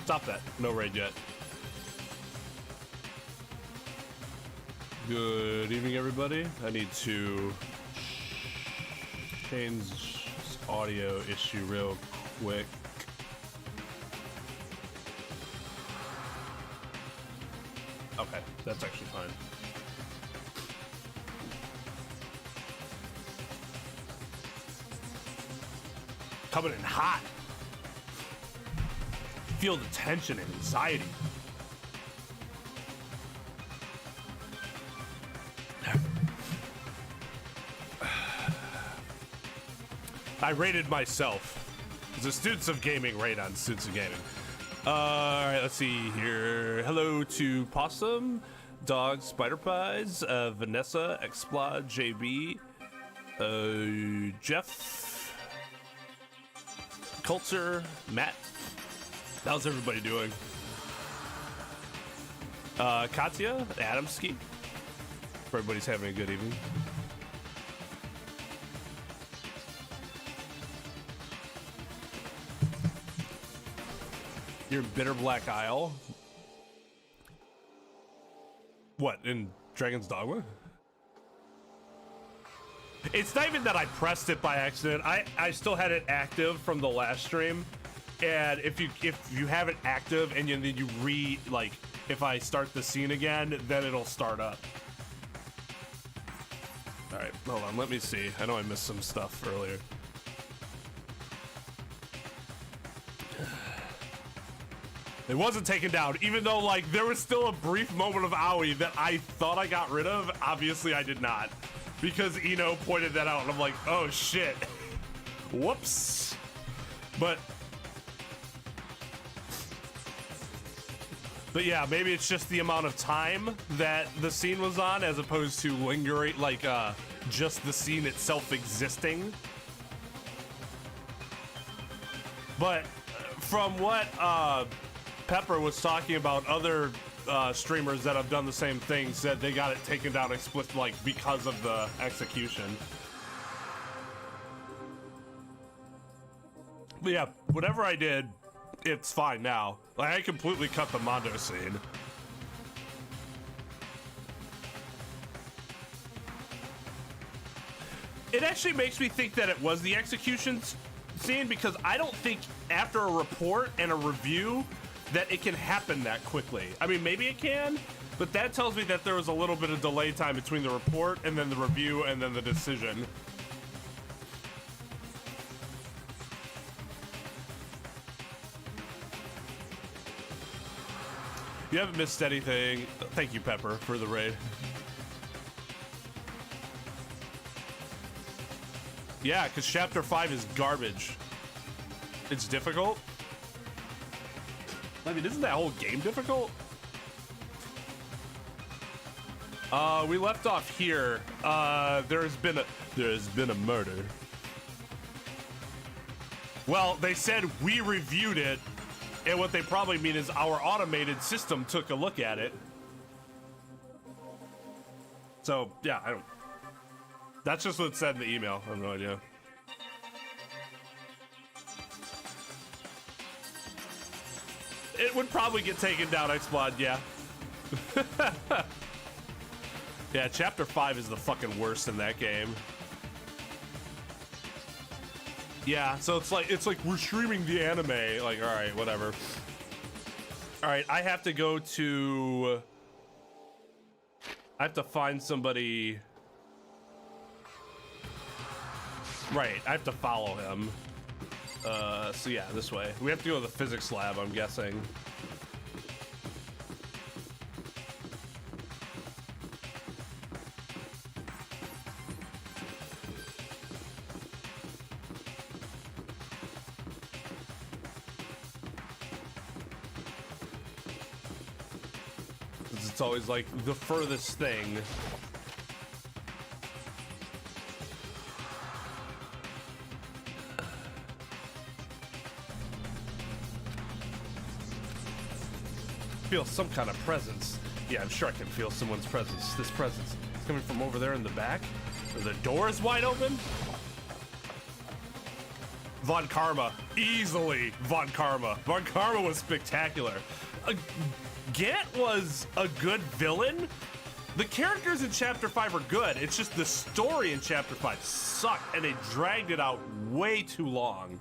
Stop that. No raid yet. Good evening, everybody. I need to change this audio issue real quick. Okay, that's actually fine. Coming in hot. Feel the tension and anxiety. I rated myself. It's a Students of Gaming raid on Students of Gaming. Alright, let's see here. Hello to Possum, Dog, Spider Pies, Vanessa, Explod, JB, Jeff, Coulter, Matt. How's everybody doing? Katya, Adamski. Everybody's having a good evening. You're in Bitter Black Isle? What, in Dragon's Dogma? It's not even that I pressed it by accident. I still had it active from the last stream. And if you have it active and then you if I start the scene again, then it'll start up. All right, hold on, let me see. I know I missed some stuff earlier. It wasn't taken down, even though like there was still a brief moment of owie that I thought I got rid of. Obviously I did not, because Eno pointed that out and I'm like, oh shit. Whoops. But yeah, maybe it's just the amount of time that the scene was on as opposed to lingering, like just the scene itself existing. But from what Pepper was talking about, other streamers that have done the same thing said they got it taken down explicit, like because of the execution. But yeah, whatever I did, it's fine now. Like, I completely cut the Mondo scene. It actually makes me think that it was the execution scene, because I don't think after a report and a review that it can happen that quickly. I mean, maybe it can, but that tells me that there was a little bit of delay time between the report and then the review and then the decision. You haven't missed anything. Thank you, Pepper, for the raid. Yeah, because Chapter 5 is garbage. It's difficult. I mean, isn't that whole game difficult? We left off here. There's been a murder. Well, they said we reviewed it. And what they probably mean is our automated system took a look at it. So, yeah, I don't... That's just what it said in the email. I have no idea. It would probably get taken down, Explod, yeah. Yeah, Chapter 5 is the fucking worst in that game. Yeah, so it's like we're streaming the anime. Like, all right, whatever. All right, I have to go to... I have to find somebody... Right, I have to follow him. So yeah, this way. We have to go to the physics lab, I'm guessing. It's always like the furthest thing. Feel some kind of presence. Yeah, I'm sure I can feel someone's presence. This presence is coming from over there in the back. The door is wide open. Von Karma. Easily Von Karma. Von Karma was spectacular. Gant was a good villain. The characters in Chapter 5 are good. It's just the story in Chapter 5 sucked, and they dragged it out way too long.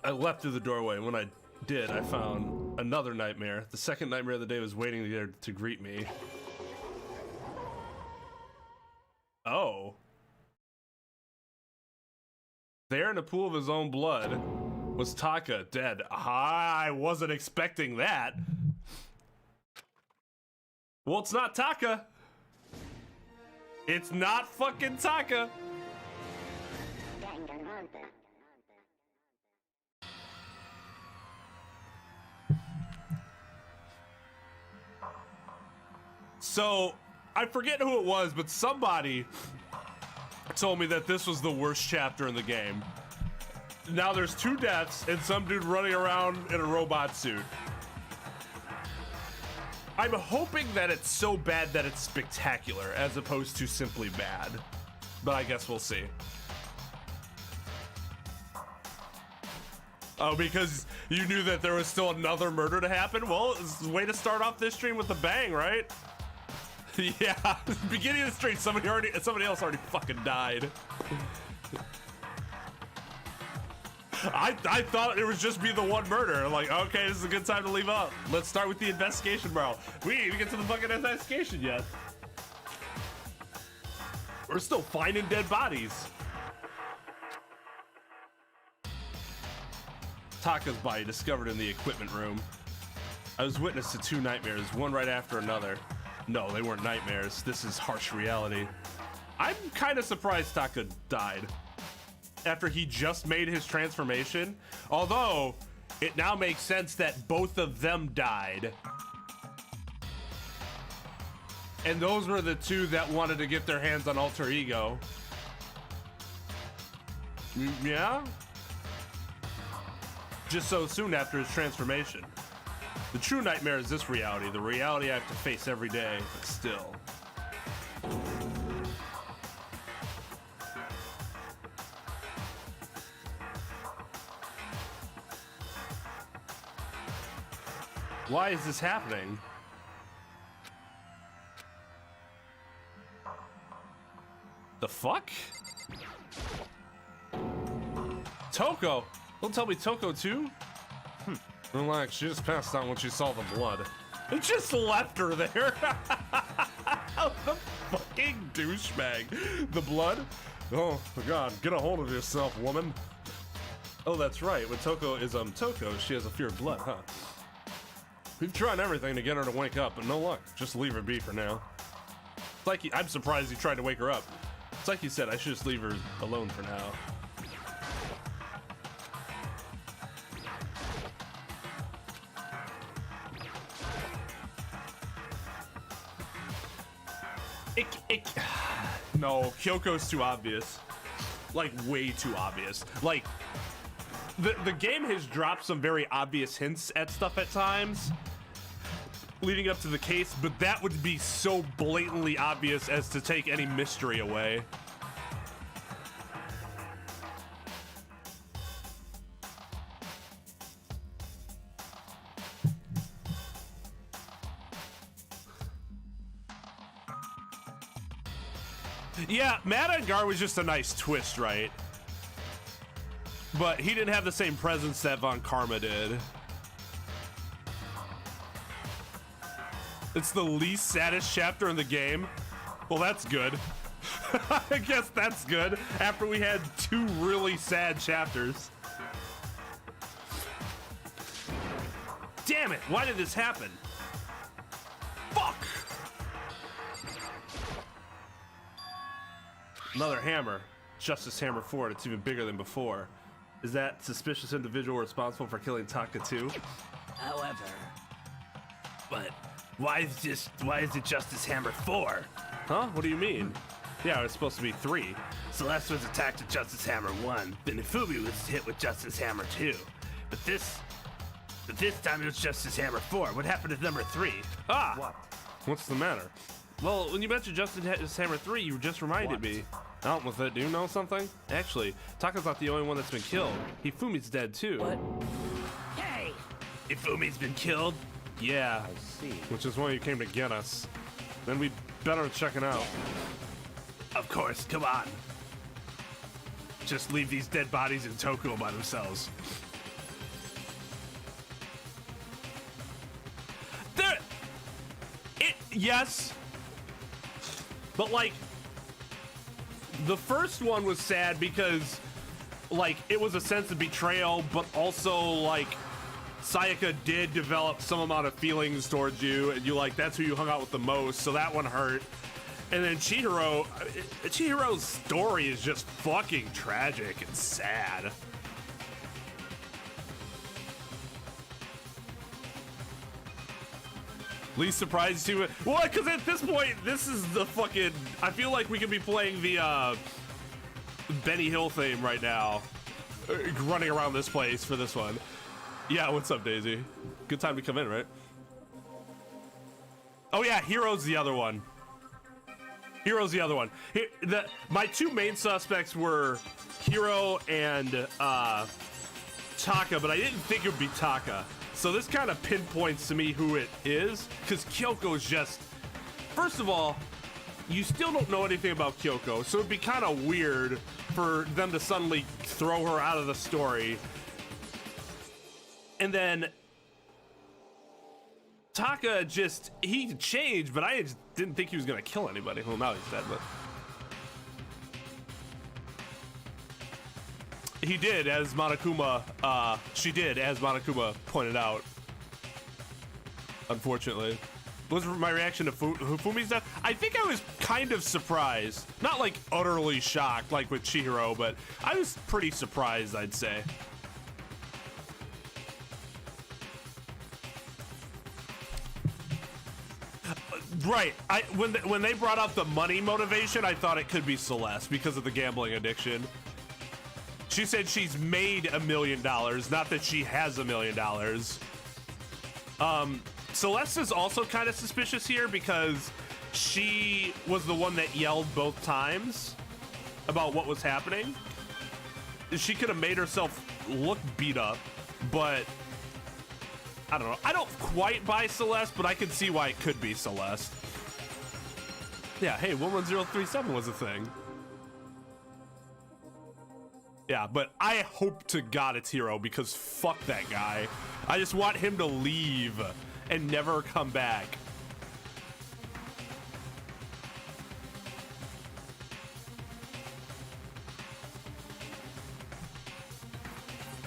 I leapt through the doorway, and when I did, I found another nightmare. The second nightmare of the day was waiting there to greet me. Oh. There in a pool of his own blood was Taka, dead. I wasn't expecting that. Well, it's not Taka. It's not fucking Taka. Danganronpa. So, I forget who it was, but somebody told me that this was the worst chapter in the game. Now there's 2 deaths and some dude running around in a robot suit. I'm hoping that it's so bad that it's spectacular as opposed to simply bad. But I guess we'll see. Oh, because you knew that there was still another murder to happen? Well, it's a way to start off this stream with a bang, right? Yeah, beginning of the stream, somebody else already fucking died. I thought it would just be the one murder. I'm like, okay, this is a good time to leave up. Let's start with the investigation, bro. We didn't even get to the fucking investigation yet. We're still finding dead bodies. Taka's body discovered in the equipment room. I was witness to 2 nightmares, one right after another. No, they weren't nightmares. This is harsh reality. I'm kind of surprised Taka died after he just made his transformation. Although, it now makes sense that both of them died. And those were the 2 that wanted to get their hands on Alter Ego. Yeah? Just so soon after his transformation. The true nightmare is this reality, the reality I have to face every day, but still. Why is this happening? The fuck? Toko! Don't tell me Toko too? Relax, she just passed out when she saw the blood. It just left her there. The fucking douchebag. The blood? Oh my god, get a hold of yourself, woman. Oh, that's right. When Toko is Toko, she has a fear of blood, huh? We've tried everything to get her to wake up, but no luck. Just leave her be for now. It's like I'm surprised he tried to wake her up. It's like you said, I should just leave her alone for now. No, Kyoko's too obvious. Like, way too obvious. Like, the game has dropped some very obvious hints at stuff at times leading up to the case, but that would be so blatantly obvious as to take any mystery away. Yeah, Madagar was just a nice twist, right? But he didn't have the same presence that Von Karma did. It's the least saddest chapter in the game. Well, that's good. I guess that's good after we had 2 really sad chapters. Damn it, why did this happen? Fuck! Another hammer. Justice Hammer 4, and it's even bigger than before. Is that suspicious individual responsible for killing Taka too? However, but why is it Justice Hammer 4? Huh? What do you mean? Yeah, it's supposed to be 3. Celeste was attacked with Justice Hammer 1, then Ifubi was hit with Justice Hammer 2. But this time it was Justice Hammer 4. What happened to number 3? Ah! What? What's the matter? Well, when you mentioned Justice Hammer 3, you just reminded me. Out with it. Do you know something? Actually, Taka's not the only one that's been killed. Hifumi's dead too. What? Hey! Ifumi's been killed? Yeah. I see. Which is why you came to get us. Then we better check it out. Of course, come on. Just leave these dead bodies in Tokyo by themselves. Yes. But like, the first one was sad because like it was a sense of betrayal, but also like Sayaka did develop some amount of feelings towards you, and you like that's who you hung out with the most, so that one hurt. And then Chihiro's story is just fucking tragic and sad. Least surprised you? Well, because at this point, this is the fucking. I feel like we could be playing the Benny Hill theme right now, running around this place for this one. Yeah, what's up, Daisy? Good time to come in, right? Oh yeah, Hero's the other one. Hero's the other one. My two main suspects were Hero and Taka, but I didn't think it would be Taka. So this kind of pinpoints to me who it is, because Kyoko's just, first of all, you still don't know anything about Kyoko, so it'd be kind of weird for them to suddenly throw her out of the story. And then Taka just, he changed, but I just didn't think he was gonna kill anybody. Well, now he's dead, but. He did, as Monokuma, she did, as Monokuma pointed out. Unfortunately. What was my reaction to Hifumi's death? I think I was kind of surprised. Not like utterly shocked like with Chihiro, but I was pretty surprised, I'd say. Right, when they brought up the money motivation, I thought it could be Celeste because of the gambling addiction. She said she's made $1 million, not that she has $1 million. Celeste is also kind of suspicious here because she was the one that yelled both times about what was happening. She could have made herself look beat up, but I don't know. I don't quite buy Celeste, but I can see why it could be Celeste. Yeah, hey, 11037 was a thing. Yeah, but I hope to God it's Hero because fuck that guy. I just want him to leave and never come back.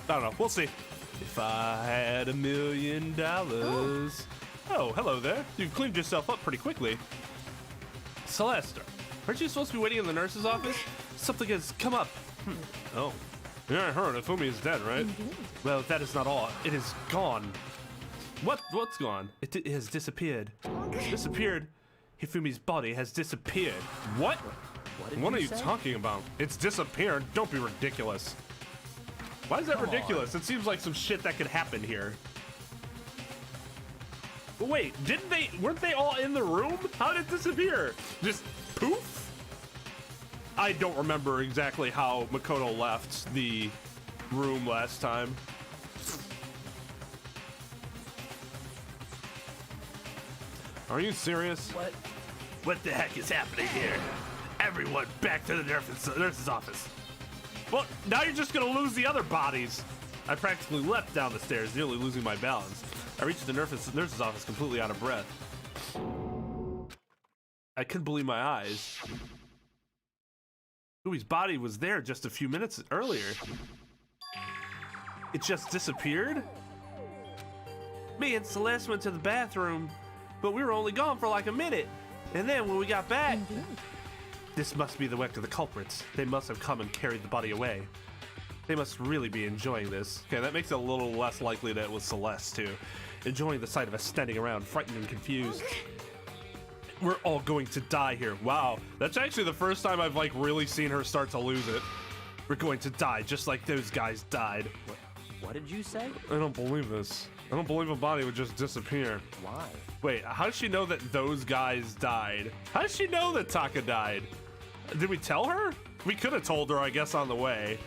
I don't know. We'll see. If I had $1 million. Oh, hello there. You cleaned yourself up pretty quickly. Celeste, aren't you supposed to be waiting in the nurse's office? Something has come up. Oh. Yeah, I heard. Ifumi is dead, right? Well, that is not all. It is gone. What's gone? It has disappeared. Disappeared? Hifumi's body has disappeared. What? What are you talking about? It's disappeared? Don't be ridiculous. Why is that ridiculous? It seems like some shit that could happen here. But wait, weren't they all in the room? How did it disappear? Just poof? I don't remember exactly how Makoto left the room last time. Are you serious? What the heck is happening here? Everyone back to the nurse's office. Well, now you're just gonna lose the other bodies. I practically leapt down the stairs, nearly losing my balance. I reached the nurse's office completely out of breath. I couldn't believe my eyes. Hui's body was there just a few minutes earlier. It just disappeared? Me and Celeste went to the bathroom, but we were only gone for like a minute. And then when we got back, this must be the work of the culprits. They must have come and carried the body away. They must really be enjoying this. Okay, that makes it a little less likely that it was Celeste too. Enjoying the sight of us standing around, frightened and confused. We're all going to die here. Wow, that's actually the first time I've like really seen her start to lose it. We're going to die just like those guys died. What did you say? I don't believe this. I don't believe a body would just disappear. Why? Wait, how does she know that those guys died? How does she know that Taka died? Did we tell her? We could have told her, I guess, on the way.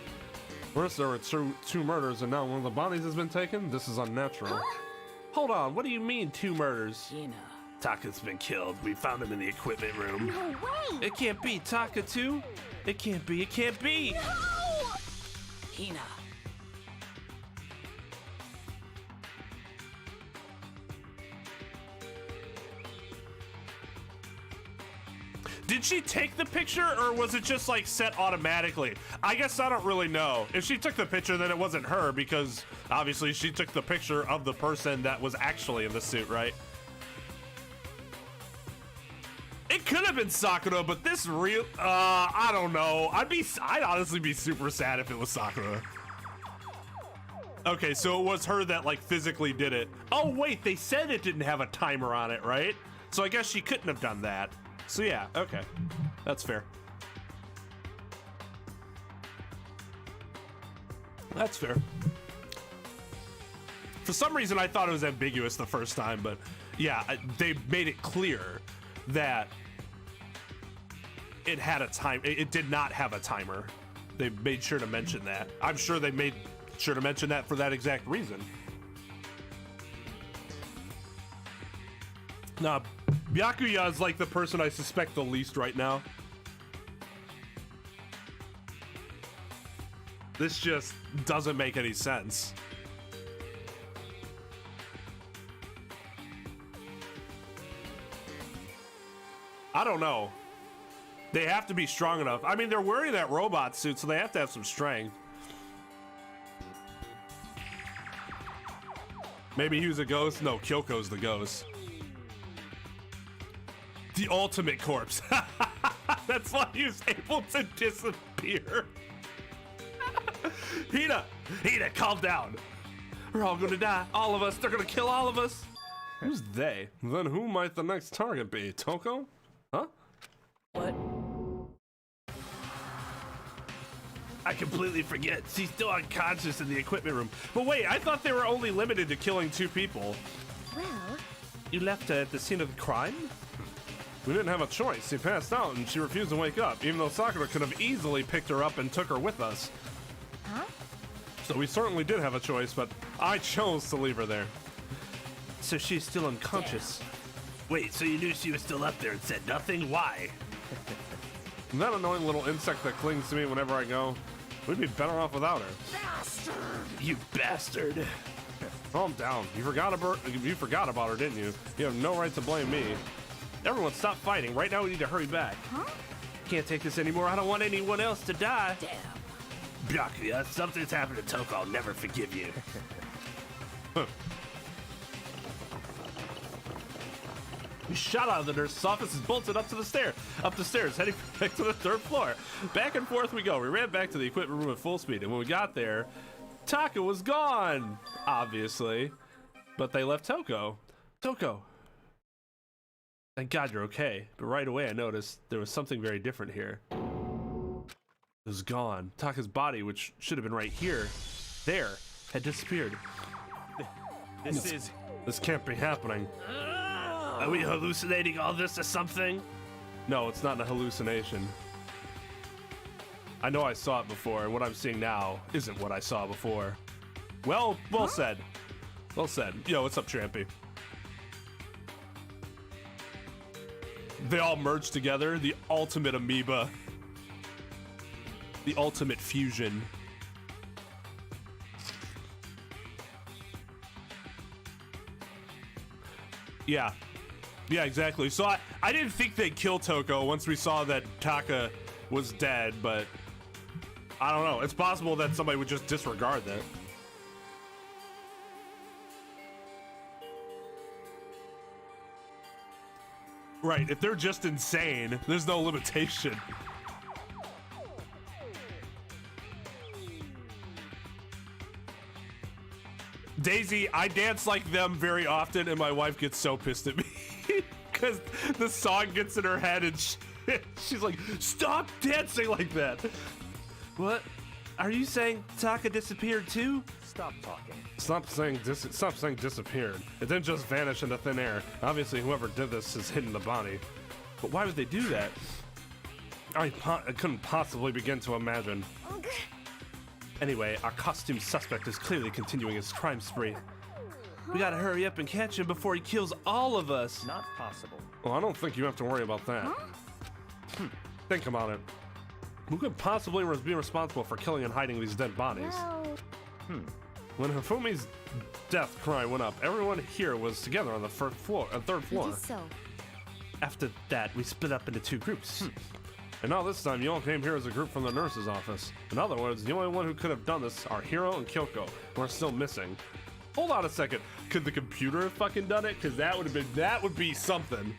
First, there were two murders, and now one of the bodies has been taken? This is unnatural. Hold on, what do you mean, 2 murders? Hina. Taka's been killed. We found him in the equipment room. No way! It can't be Taka too. It can't be. It can't be. No! Hina. Did she take the picture, or was it just like set automatically? I guess I don't really know. If she took the picture, then it wasn't her, because obviously she took the picture of the person that was actually in the suit, right? It could have been Sakura, but this real, I don't know. I'd honestly be super sad if it was Sakura. Okay, so it was her that like physically did it. Oh wait, they said it didn't have a timer on it, right? So I guess she couldn't have done that. So yeah, okay, that's fair. That's fair. For some reason, I thought it was ambiguous the first time, but yeah, they made it clear that it had a time. It did not have a timer. They made sure to mention that. I'm sure they made sure to mention that for that exact reason. Nah, Byakuya is like the person I suspect the least right now. This just doesn't make any sense. I don't know. They have to be strong enough. I mean, they're wearing that robot suit, so they have to have some strength. Maybe he was a ghost? No, Kyoko's the ghost. The ultimate corpse. That's why he was able to disappear. Hina, calm down. We're all gonna die. All of us. They're gonna kill all of us. Who's they? Then who might the next target be? Toko? Huh? What? I completely forget. She's still unconscious in the equipment room. But wait, I thought they were only limited to killing 2 people. Well, You left her at the scene of the crime? We didn't have a choice. She passed out and she refused to wake up, even though Sakura could have easily picked her up and took her with us. huh? So we certainly did have a choice, but I chose to leave her there. So she's still unconscious. Wait, so you knew she was still up there and said nothing? Why? And that annoying little insect that clings to me whenever I go, we'd be better off without her. You bastard. Calm down. You forgot about her, didn't you? You have no right to blame me. Everyone stop fighting. Right now we need to hurry back. Huh? Can't take this anymore. I don't want anyone else to die. Damn. Byakuya, something's happened to Toko. I'll never forgive you. We shot out of the nurse's office and bolted up the stairs, heading back to the 3rd floor. Back and forth we go. We ran back to the equipment room at full speed, and when we got there, Taka was gone, obviously. But they left Toko. Toko. Thank God you're okay. But right away I noticed there was something very different here. It was gone. Taka's body, which should have been right here, there, had disappeared. This can't be happening. Are we hallucinating all this or something? No, it's not a hallucination. I know I saw it before, and what I'm seeing now isn't what I saw before. Well said. Well said. Yo, what's up, Trampy? They all merged together, the ultimate amoeba. The ultimate fusion. Yeah. Yeah, exactly. So I didn't think they'd kill Toko once we saw that Taka was dead, but I don't know. It's possible that somebody would just disregard that. Right, if they're just insane, there's no limitation. Daisy, I dance like them very often, and my wife gets so pissed at me because the song gets in her head, and she's like, "Stop dancing like that." What? Are you saying Taka disappeared too? Stop talking. Stop saying disappeared. It didn't just vanish into thin air. Obviously, whoever did this has hidden the body. But why would they do that? I couldn't possibly begin to imagine. Anyway, our costume suspect is clearly continuing his crime spree. We gotta hurry up and catch him before he kills all of us. Not possible. Well, I don't think you have to worry about that. Think about it. Who could possibly be responsible for killing and hiding these dead bodies? When Hifumi's death cry went up, everyone here was together on the third floor. It is so. After that, we split up into two groups. And now this time, you all came here as a group from the nurse's office. In other words, the only one who could have done this are Hiro and Kyoko, who are still missing. Hold on a second. Could the computer have fucking done it? Because that would be something.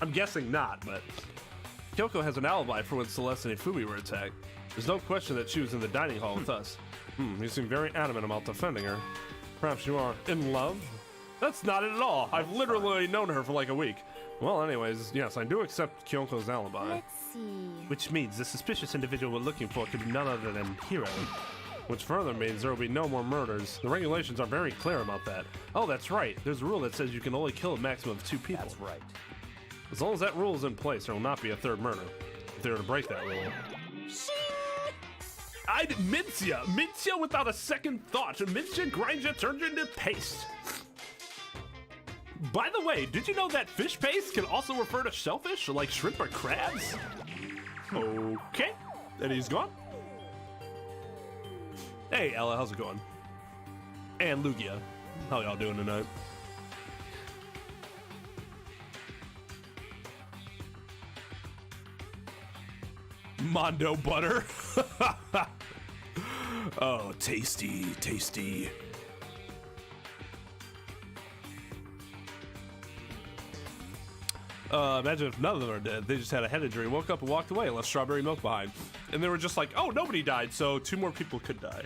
I'm guessing not, but Kyoko has an alibi for when Celeste and Ifumi were attacked. There's no question that she was in the dining hall with us. You seem very adamant about defending her. Perhaps you are in love? That's not it at all. I've literally known her for like a week. Well, anyways, yes, I do accept Kyoko's alibi. Let's see. Which means the suspicious individual we're looking for could be none other than Hiro. Which further means there will be no more murders. The regulations are very clear about that. Oh, that's right. There's a rule that says you can only kill a maximum of 2 people. That's right. As long as that rule is in place, there will not be a third murder. If they were to break that rule. Mincia without a second thought. Mincia grinds you, turns you into paste. By the way, did you know that fish paste can also refer to shellfish, like shrimp or crabs? Okay, and he's gone. Hey, Ella, how's it going? And Lugia, how y'all doing tonight? Mondo butter. Oh, tasty, tasty. Imagine if none of them are dead. They just had a head injury, woke up and walked away, left strawberry milk behind. And they were just like, oh, nobody died, so 2 more people could die.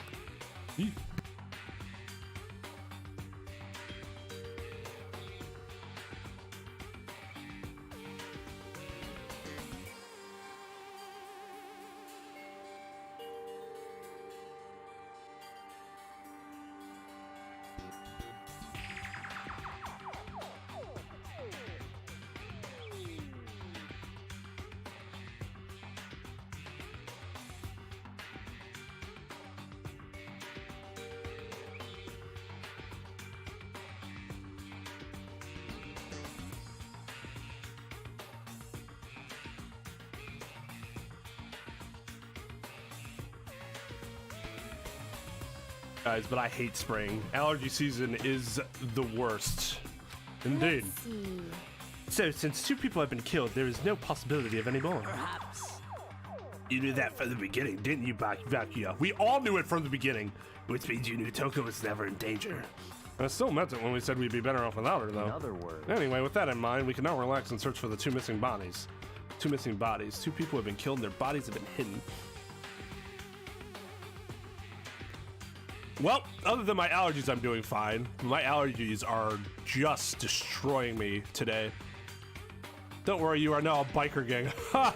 Guys, but I hate spring. Allergy season is the worst. Indeed. Let's see. So, since 2 people have been killed, there is no possibility of any more. Perhaps. You knew that from the beginning, didn't you, Bakuya? We all knew it from the beginning. Which means you knew Toko was never in danger. I still meant it when we said we'd be better off without her, though. In other words. Anyway, with that in mind, we can now relax and search for the 2 missing bodies. 2 missing bodies. 2 people have been killed and their bodies have been hidden. Well, other than my allergies, I'm doing fine. My allergies are just destroying me today. Don't worry, you are now a biker gang. Ha!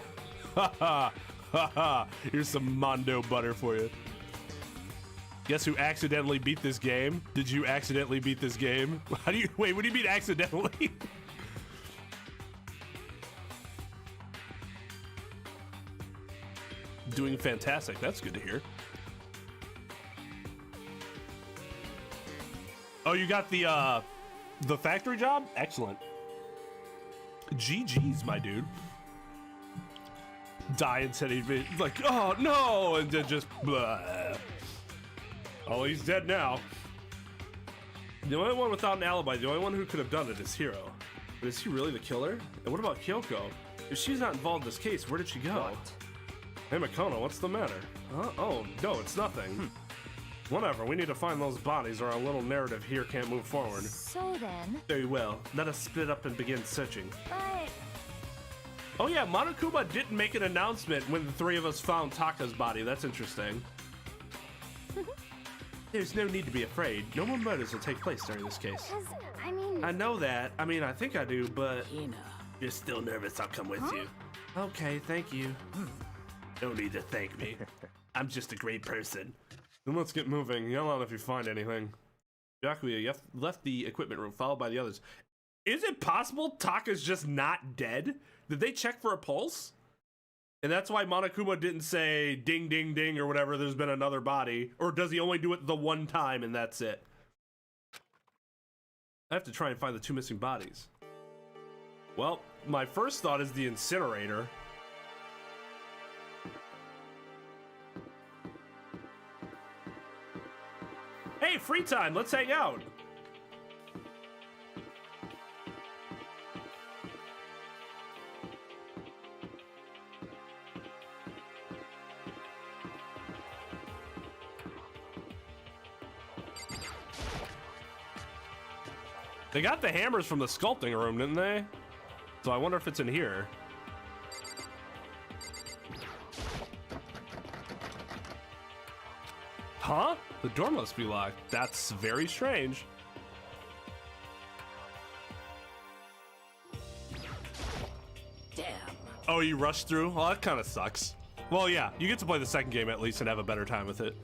Ha ha! Ha ha! Here's some Mondo butter for you. Guess who accidentally beat this game? Did you accidentally beat this game? How do you, wait, what do you mean accidentally? Doing fantastic, that's good to hear. Oh, you got the factory job? Excellent. GG's, my dude. Die and said he'd be like, oh no, and then just blah. Oh, he's dead now. The only one without an alibi, the only one who could have done it is Hiro. But is he really the killer? And what about Kyoko? If she's not involved in this case, where did she go? What? Hey, Makono, what's the matter? Oh, no, it's nothing. Whatever, we need to find those bodies or our little narrative here can't move forward. So then. Very well, let us split up and begin searching. But. Oh yeah, Monokuma didn't make an announcement when the 3 of us found Taka's body. That's interesting. There's no need to be afraid. No more murders will take place during this case. I mean. I know that. I mean, I think I do, but... Hina. You're still nervous, I'll come with you. Okay, thank you. No need to thank me. I'm just a great person. Then let's get moving. Yell out if you find anything. Byakuya, you left the equipment room, followed by the others. Is it possible Taka's just not dead? Did they check for a pulse? And that's why Monokuma didn't say ding, ding, ding, or whatever, there's been another body. Or does he only do it the one time and that's it? I have to try and find the 2 missing bodies. Well, my first thought is the incinerator. Hey, free time, let's hang out. They got the hammers from the sculpting room, didn't they? So I wonder if it's in here. Huh? The door must be locked. That's very strange. Damn. Oh, you rushed through? Well, that kind of sucks. Well, yeah, you get to play the second game at least and have a better time with it.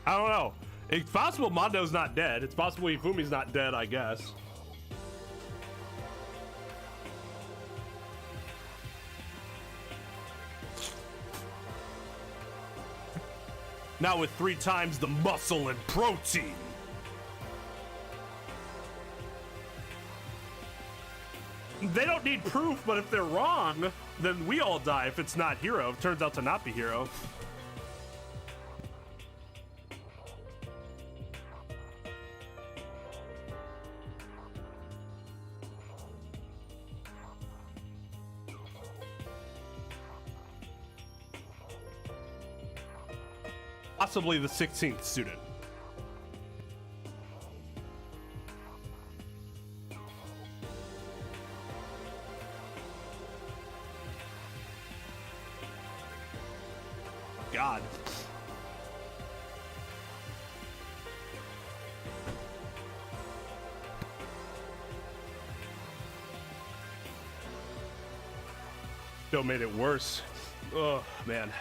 I don't know. It's possible Mondo's not dead. It's possible Ifumi's not dead, I guess. Now with 3 times the muscle and protein. They don't need proof, but if they're wrong, then we all die if it's not Hero. It turns out to not be Hero. Possibly the 16th student. God. Still made it worse. Oh, man.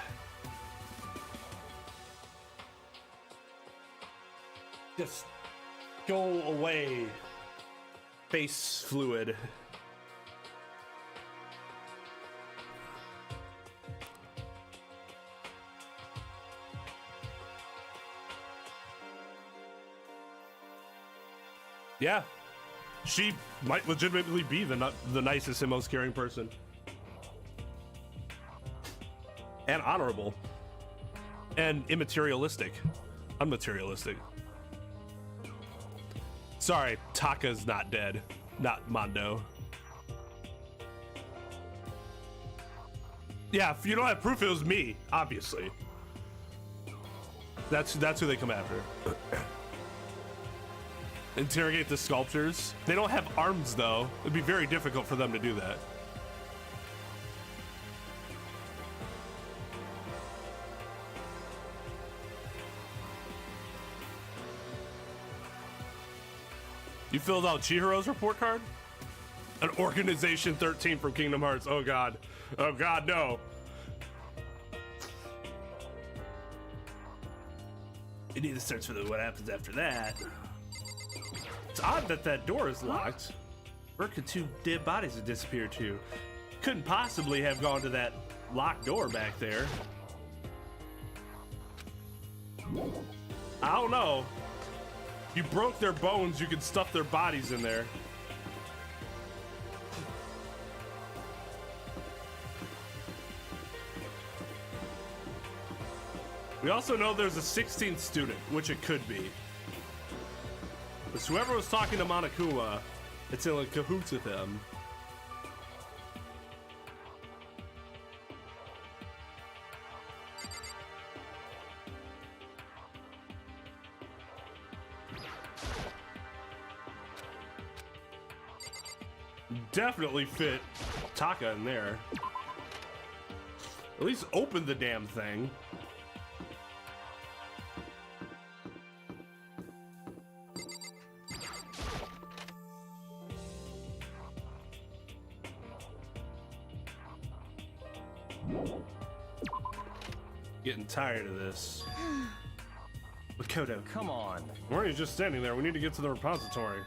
Just go away. Face fluid. Yeah, she might legitimately be the nicest and most caring person. And honorable. And immaterialistic. Unmaterialistic. Sorry, Taka's not dead. Not Mondo. Yeah, if you don't have proof, it was me, obviously. That's who they come after. Interrogate the sculptors. They don't have arms, though. It'd be very difficult for them to do that. You filled out Chihiro's report card? An Organization 13 from Kingdom Hearts. Oh, God. Oh, God, no. You need to search for what happens after that. It's odd that that door is locked. Where could 2 dead bodies have disappeared to? Couldn't possibly have gone to that locked door back there. I don't know. You broke their bones, you can stuff their bodies in there. We also know there's a 16th student, which it could be. Because whoever was talking to Monokuma, it's in like cahoots with him. Definitely fit Taka in there. At least open the damn thing. Getting tired of this. Makoto, Come on. why aren't you just standing there? We need to get to the repository.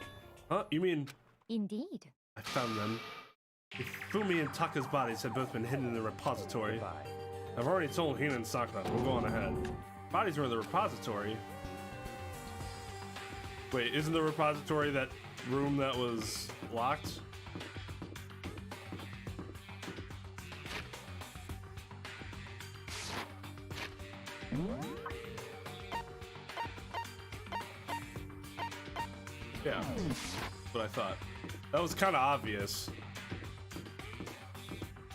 Huh? You mean Indeed. I found them? Ifumi and Taka's bodies have both been hidden in the repository. Bye. I've already told Hina and Sakura. We'll go on ahead. Bodies were in the repository. Wait, isn't the repository that room that was locked? Yeah, that's what I thought. That was kind of obvious.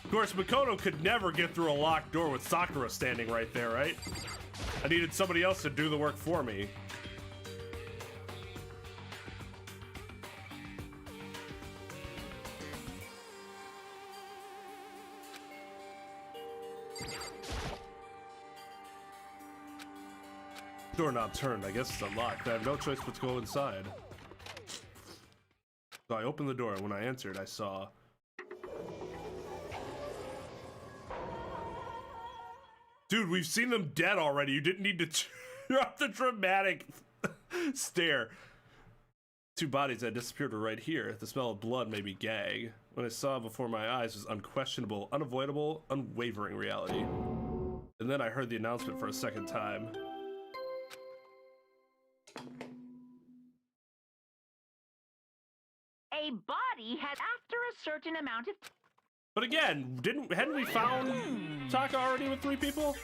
Of course, Makoto could never get through a locked door with Sakura standing right there, right? I needed somebody else to do the work for me. Doorknob turned. I guess it's unlocked. I have no choice but to go inside. So I opened the door, and when I entered, I saw... Dude, we've seen them dead already. You didn't need to turn up the dramatic stare. Two bodies that disappeared were right here. The smell of blood made me gag. What I saw before my eyes was unquestionable, unavoidable, unwavering reality. And then I heard the announcement for a second time. A body had after a certain amount of... But again, hadn't we found Taka already with 3 people?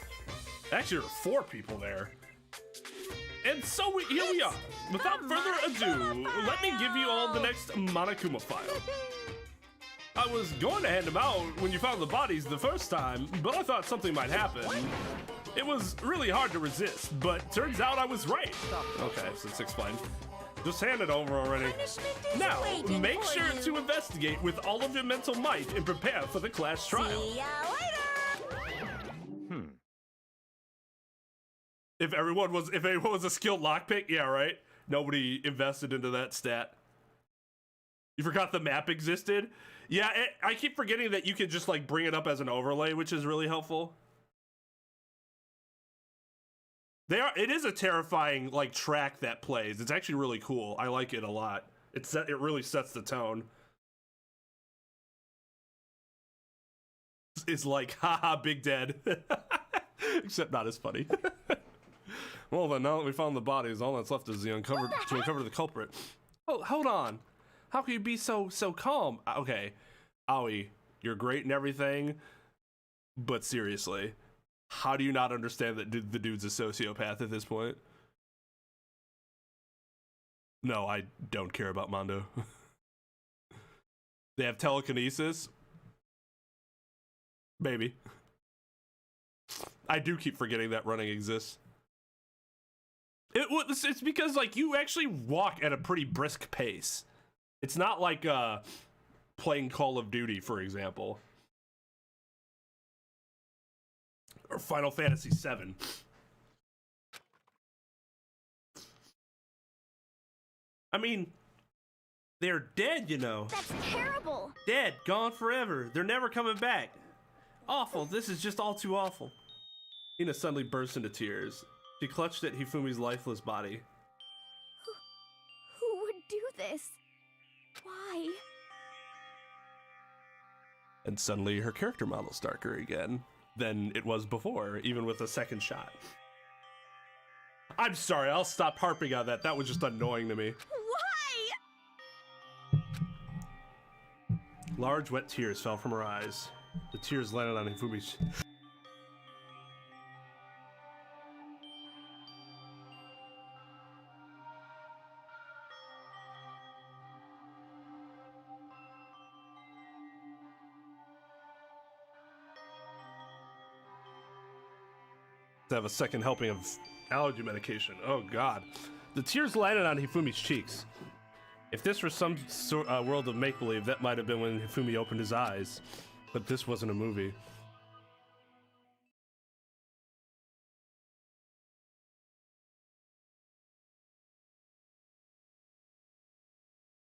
Actually, there were 4 people there. And so here we are. Without further ado, let me give you all the next Monokuma file. I was going to hand them out when you found the bodies the first time, but I thought something might happen. It was really hard to resist, but turns out I was right. Okay, so it's explained. Just hand it over already. Now, make sure to investigate with all of your mental might and prepare for the class trial. See ya later! If everyone was a skilled lockpick, yeah, right? Nobody invested into that stat. You forgot the map existed? Yeah, I keep forgetting that you could just like bring it up as an overlay, which is really helpful. It is a terrifying like track that plays. It's actually really cool. I like it a lot. It really sets the tone. It's like, haha, big dead. Except not as funny. Well then, now that we found the bodies, all that's left is to uncover the culprit. Oh, hold on. How can you be so calm? Okay, Aoi, you're great and everything, but seriously. How do you not understand that the dude's a sociopath at this point? No, I don't care about Mondo. They have telekinesis? Maybe. I do keep forgetting that running exists. It's because like you actually walk at a pretty brisk pace. It's not like playing Call of Duty, for example. Or Final Fantasy VII. I mean, they're dead, you know. That's terrible. Dead, gone forever. They're never coming back. Awful, this is just all too awful. Hina suddenly burst into tears. She clutched at Hifumi's lifeless body. Who would do this? Why? And suddenly her character model's darker again than it was before, even with a second shot. I'm sorry, I'll stop harping on that. That was just annoying to me. Why? Large wet tears fell from her eyes. The tears landed on Hifumi's. To have a second helping of allergy medication. Oh god. The tears landed on Hifumi's cheeks. If this were some world of make-believe, that might have been when Hifumi opened his eyes. But this wasn't a movie.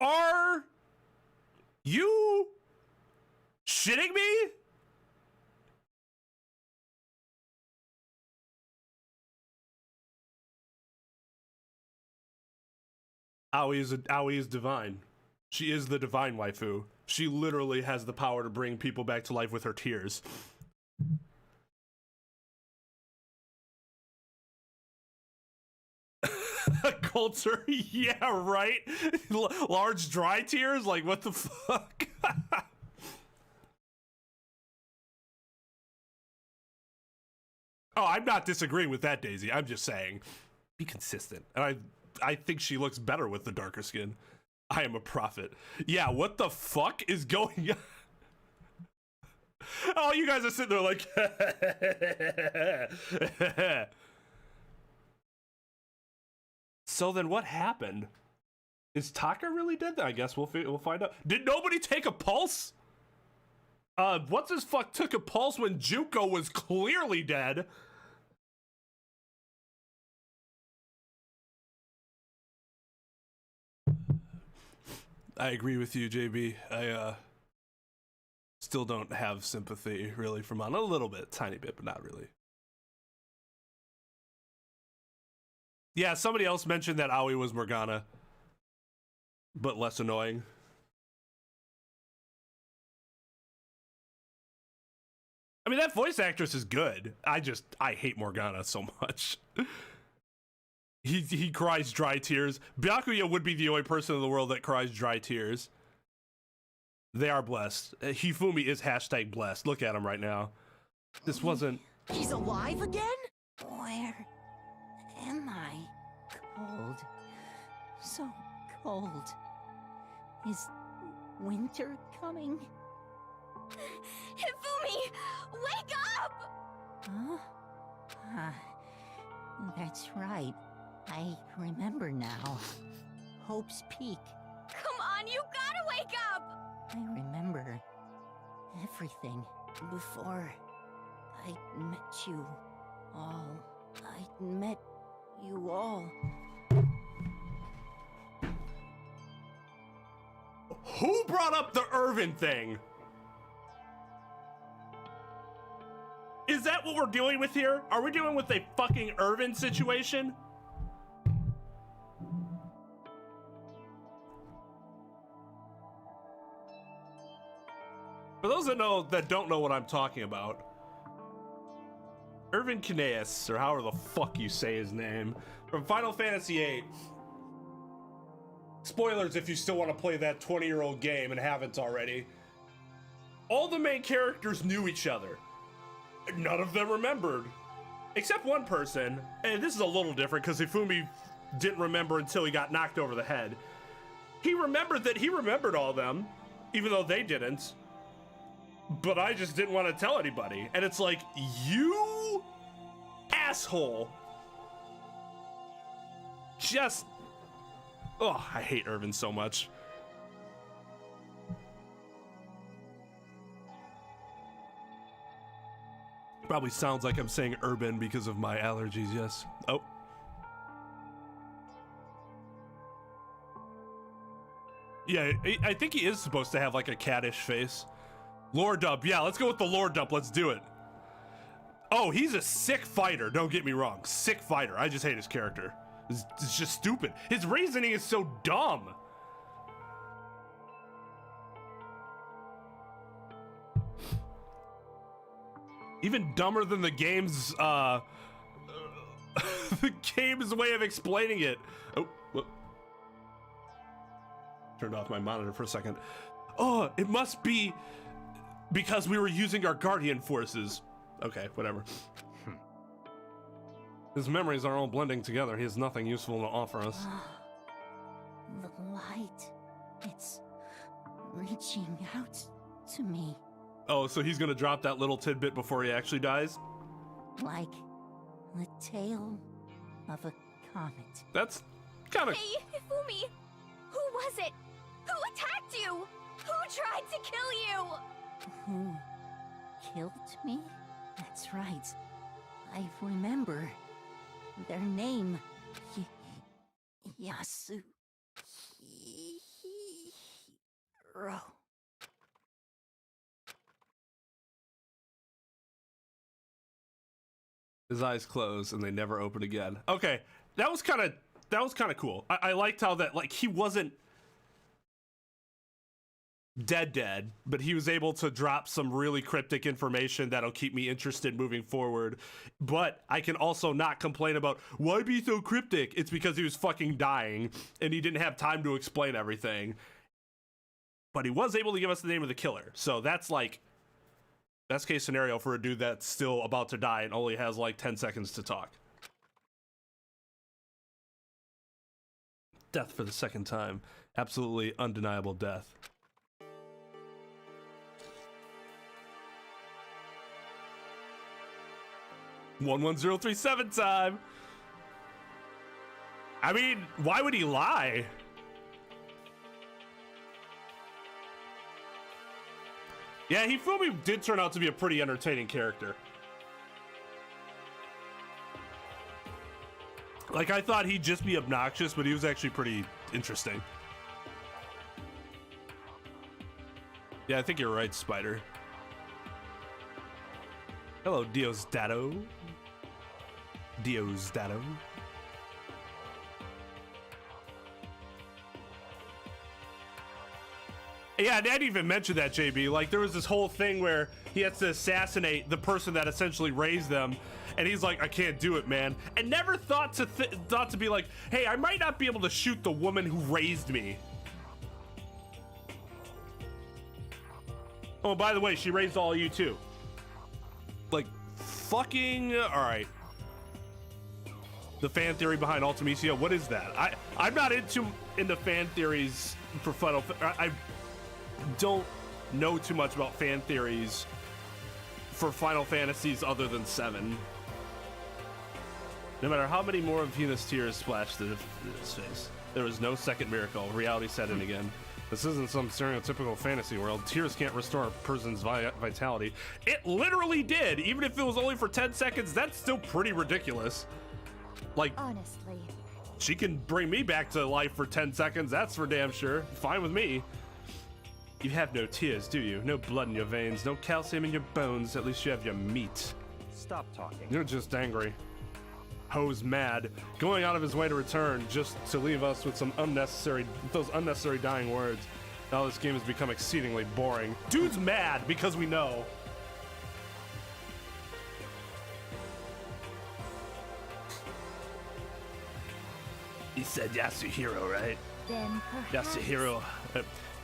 Are you shitting me? Aoi is divine. She is the divine waifu. She literally has the power to bring people back to life with her tears. Culture, yeah, right? Large dry tears? Like, what the fuck? Oh, I'm not disagreeing with that, Daisy. I'm just saying, be consistent. And I think she looks better with the darker skin. I am a prophet. Yeah, what the fuck is going on? Oh, you guys are sitting there like... So then what happened? Is Taka really dead? I guess we'll find out. Did nobody take a pulse? What's his fuck took a pulse when Juko was clearly dead? I agree with you, JB. I still don't have sympathy really for Mon. A little bit, tiny bit, but not really. Yeah, somebody else mentioned that Aoi was Morgana, but less annoying. I mean, that voice actress is good. I hate Morgana so much. He cries dry tears. Byakuya would be the only person in the world that cries dry tears. They are blessed. Hifumi is hashtag blessed. Look at him right now. This wasn't... He's alive again? Where am I? Cold. So cold. Is winter coming? Hifumi, wake up! Huh? That's right. I remember now. Hope's Peak. Come on, you gotta wake up! I remember everything before I met you all. I met you all. Who brought up the Irvin thing? Is that what we're dealing with here? Are we dealing with a fucking Irvin situation? For those that don't know what I'm talking about, Irvin Kinaeus, or however the fuck you say his name, from Final Fantasy VIII. Spoilers if you still want to play that 20-year-old game and haven't already. All the main characters knew each other. None of them remembered. Except one person, and this is a little different because Hifumi didn't remember until he got knocked over the head. He remembered all of them, even though they didn't. But I just didn't want to tell anybody. And it's like, you asshole. Just, oh, I hate Irvin so much. Probably sounds like I'm saying urban because of my allergies, yes. Oh. Yeah, I think he is supposed to have like a cattish face. Lore dump, yeah, let's go with the lore dump, let's do it. Oh, he's a sick fighter, don't get me wrong. Sick fighter, I just hate his character. It's just stupid. His reasoning is so dumb. Even dumber than the game's, the game's way of explaining it. Oh, whoop. Turned off my monitor for a second. Oh, it must be because we were using our guardian forces. Okay, whatever. His memories are all blending together. He has nothing useful to offer us. The light. It's reaching out to me. Oh, so he's gonna drop that little tidbit before he actually dies? Like the tail of a comet. That's kind of... Hey, Hifumi! Who was it? Who attacked you? Who tried to kill you? Who killed me? That's right. I remember their name. Yasuhiro. His eyes close and they never open again. Okay, that was that was kind of cool. I liked how that, like, he wasn't dead, but he was able to drop some really cryptic information that'll keep me interested moving forward. But I can also not complain about, why be so cryptic? It's because he was fucking dying and he didn't have time to explain everything. But he was able to give us the name of the killer. So that's like best case scenario for a dude that's still about to die and only has like 10 seconds to talk. Death for the second time. Absolutely undeniable death. $11037 time. I mean, why would he lie? Yeah, Hifumi did turn out to be a pretty entertaining character. Like, I thought he'd just be obnoxious, but he was actually pretty interesting. Yeah, I think you're right, Spider. Hello, Diosdado. Diosdado. Yeah, I didn't even mention that, JB. Like, there was this whole thing where he has to assassinate the person that essentially raised them, and he's like, I can't do it, man. And never thought to be like, hey, I might not be able to shoot the woman who raised me. Oh, by the way, she raised all of you too. Like, fucking, all right. The fan theory behind Ultimecia, what is that? I'm not into fan theories for Final. I don't know too much about fan theories for Final Fantasies other than 7. No matter how many more of Hina's tears splashed in his face, there was no second miracle. Reality set in again. This isn't some stereotypical fantasy world. Tears can't restore a person's vitality. It literally did. Even if it was only for 10 seconds, that's still pretty ridiculous. Like, Honestly. She can bring me back to life for 10 seconds. That's for damn sure. Fine with me. You have no tears, do you? No blood in your veins, no calcium in your bones. At least you have your meat. Stop talking. You're just angry. Ho's mad, going out of his way to return just to leave us with those unnecessary dying words. Now this game has become exceedingly boring. Dude's mad because we know. He said Yasuhiro, right? Then perhaps...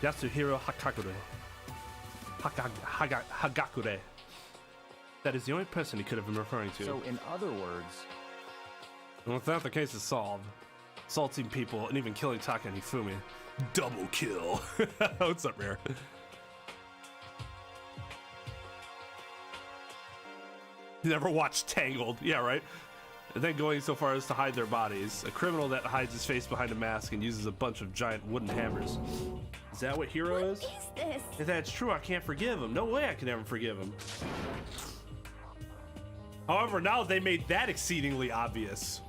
Yasuhiro Hagakure. That is the only person he could have been referring to. So in other words... And with that, the case is solved. Assaulting people and even killing Taka and Hifumi. Double kill. What's up, Rare? Never watched Tangled. Yeah, right? And then going so far as to hide their bodies. A criminal that hides his face behind a mask and uses a bunch of giant wooden hammers. Is that what Hero is? What is this? If that's true, I can't forgive him. No way I can ever forgive him. However, now they made that exceedingly obvious.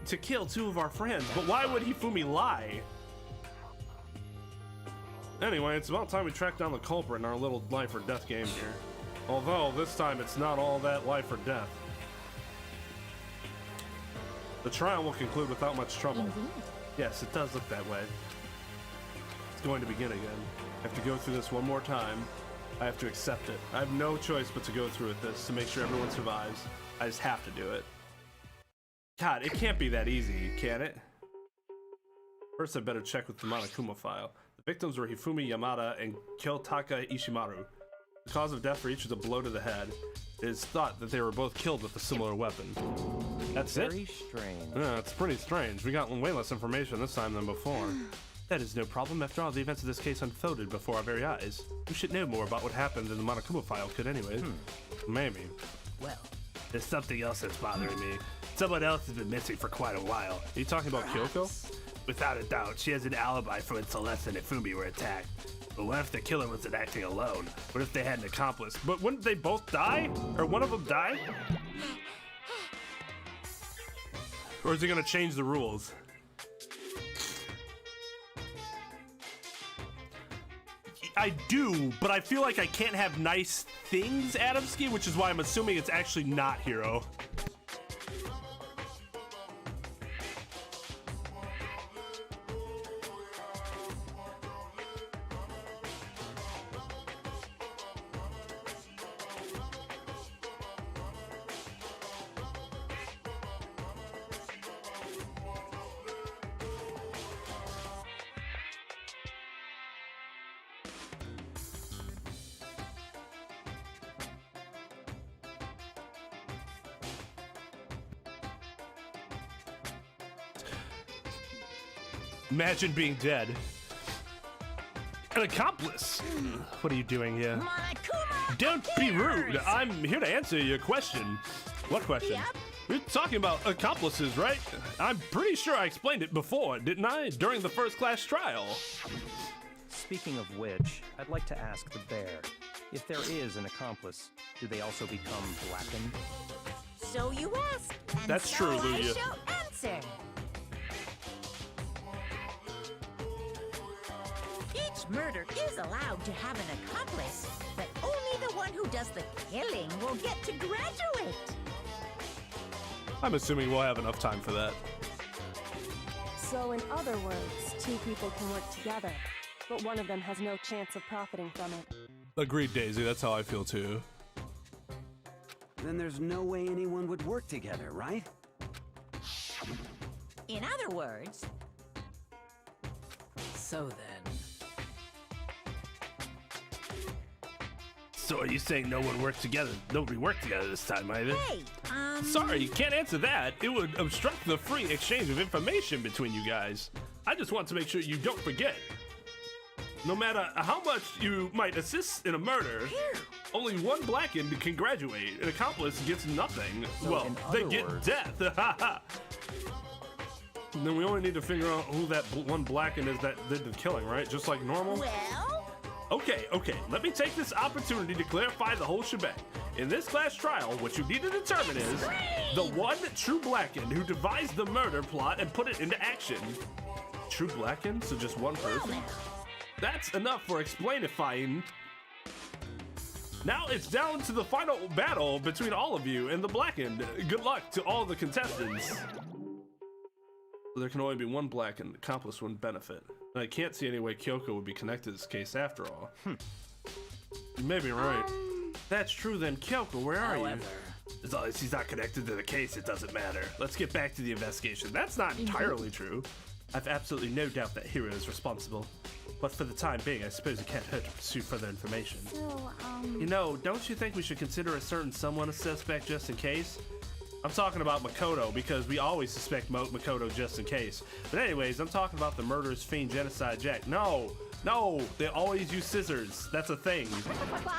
To kill 2 of our friends. But why would Hifumi lie? Anyway, it's about time we track down the culprit in our little life or death game here. Although, this time it's not all that life or death. The trial will conclude without much trouble. Indeed. Yes, it does look that way. It's going to begin again. I have to go through this one more time. I have to accept it. I have no choice but to go through with this to make sure everyone survives. I just have to do it. God, it can't be that easy, can it? First, I better check with the Monokuma file. The victims were Hifumi Yamada and Kyotaka Ishimaru. The cause of death for each was a blow to the head. It is thought that they were both killed with a similar weapon. That's it? Very strange. Yeah, it's pretty strange. We got way less information this time than before. That is no problem. After all, the events of this case unfolded before our very eyes. We should know more about what happened than the Monokuma file could anyways. Maybe. Well, there's something else that's bothering me. Someone else has been missing for quite a while. Are you talking about Kyoko? Without a doubt, she has an alibi for when Celeste and Ifumi were attacked. But what if the killer wasn't acting alone? What if they had an accomplice? But wouldn't they both die? Or one of them die? Or is he gonna change the rules? I do, but I feel like I can't have nice things, Adamski, which is why I'm assuming it's actually not Hero. Imagine being dead. An accomplice. What are you doing here? Monokuma Don't be rude. appears! I'm here to answer your question. What question? Yep. We're talking about accomplices, right? I'm pretty sure I explained it before, didn't I? During the first class trial. Speaking of which, I'd like to ask the bear, if there is an accomplice, do they also become blackened? So you ask, and That's so true, I Luya. shall answer. Each murder is allowed to have an accomplice, but only the one who does the killing will get to graduate. I'm assuming we'll have enough time for that. So in other words, two people can work together, but one of them has no chance of profiting from it. Agreed, Daisy. That's how I feel too. Then there's no way anyone would work together, right? In other words, So then. So are you saying no one worked together? Nobody worked together this time either? hey, Sorry, you can't answer that. It would obstruct the free exchange of information between you guys. I just want to make sure you don't forget. No matter how much you might assist in a murder, only one blackened can graduate. An accomplice gets nothing. So Well, in they other get words- death. And then we only need to figure out who that one blackened is that did the killing, right? Just like normal? well, Okay, let me take this opportunity to clarify the whole shebang. In this class trial, what you need to determine is the one true blackened who devised the murder plot and put it into action. True blackened? So just one person? That's enough for explainifying. Now it's down to the final battle between all of you and the blackened. Good luck to all the contestants. There can only be one blackened. Accomplice wouldn't benefit. I can't see any way Kyoko would be connected to this case after all. You may be right. That's true then. Kyoko, where are you? As long as he's not connected to the case, it doesn't matter. Let's get back to the investigation. That's not entirely true. I've absolutely no doubt that Hiro is responsible. But for the time being, I suppose it can't hurt to pursue further information. So, You know, don't you think we should consider a certain someone a suspect just in case? I'm talking about Makoto because we always suspect Makoto just in case. But anyways, I'm talking about the murderous fiend genocide Jack. No, they always use scissors. That's a thing. what?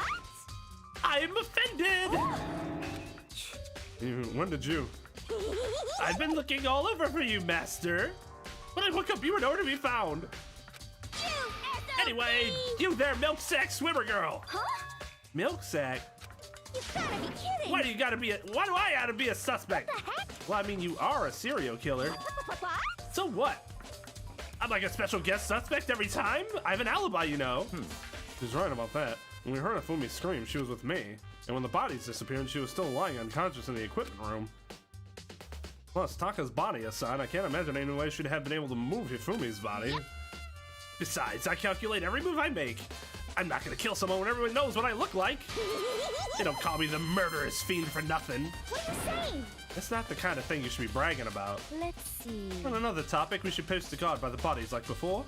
I'm offended! When did you? I've been looking all over for you, master. When I woke up, you were nowhere to be found. Anyway, you there, milk sack swimmer girl. Huh? Milk sack? You gotta be kidding! Why do I gotta be a suspect? What the heck? Well, I mean, you are a serial killer. What? So what? I'm like a special guest suspect every time? I have an alibi, you know. She's right about that. When we heard Afumi scream, she was with me. And when the bodies disappeared, she was still lying unconscious in the equipment room. Plus, Taka's body aside, I can't imagine any way she'd have been able to move Hifumi's body. Besides, I calculate every move I make. I'm not gonna kill someone when everyone knows what I look like. They don't call me the murderous fiend for nothing. What are you saying? That's not the kind of thing you should be bragging about. Let's see. On another topic, we should post a guard by the bodies like before.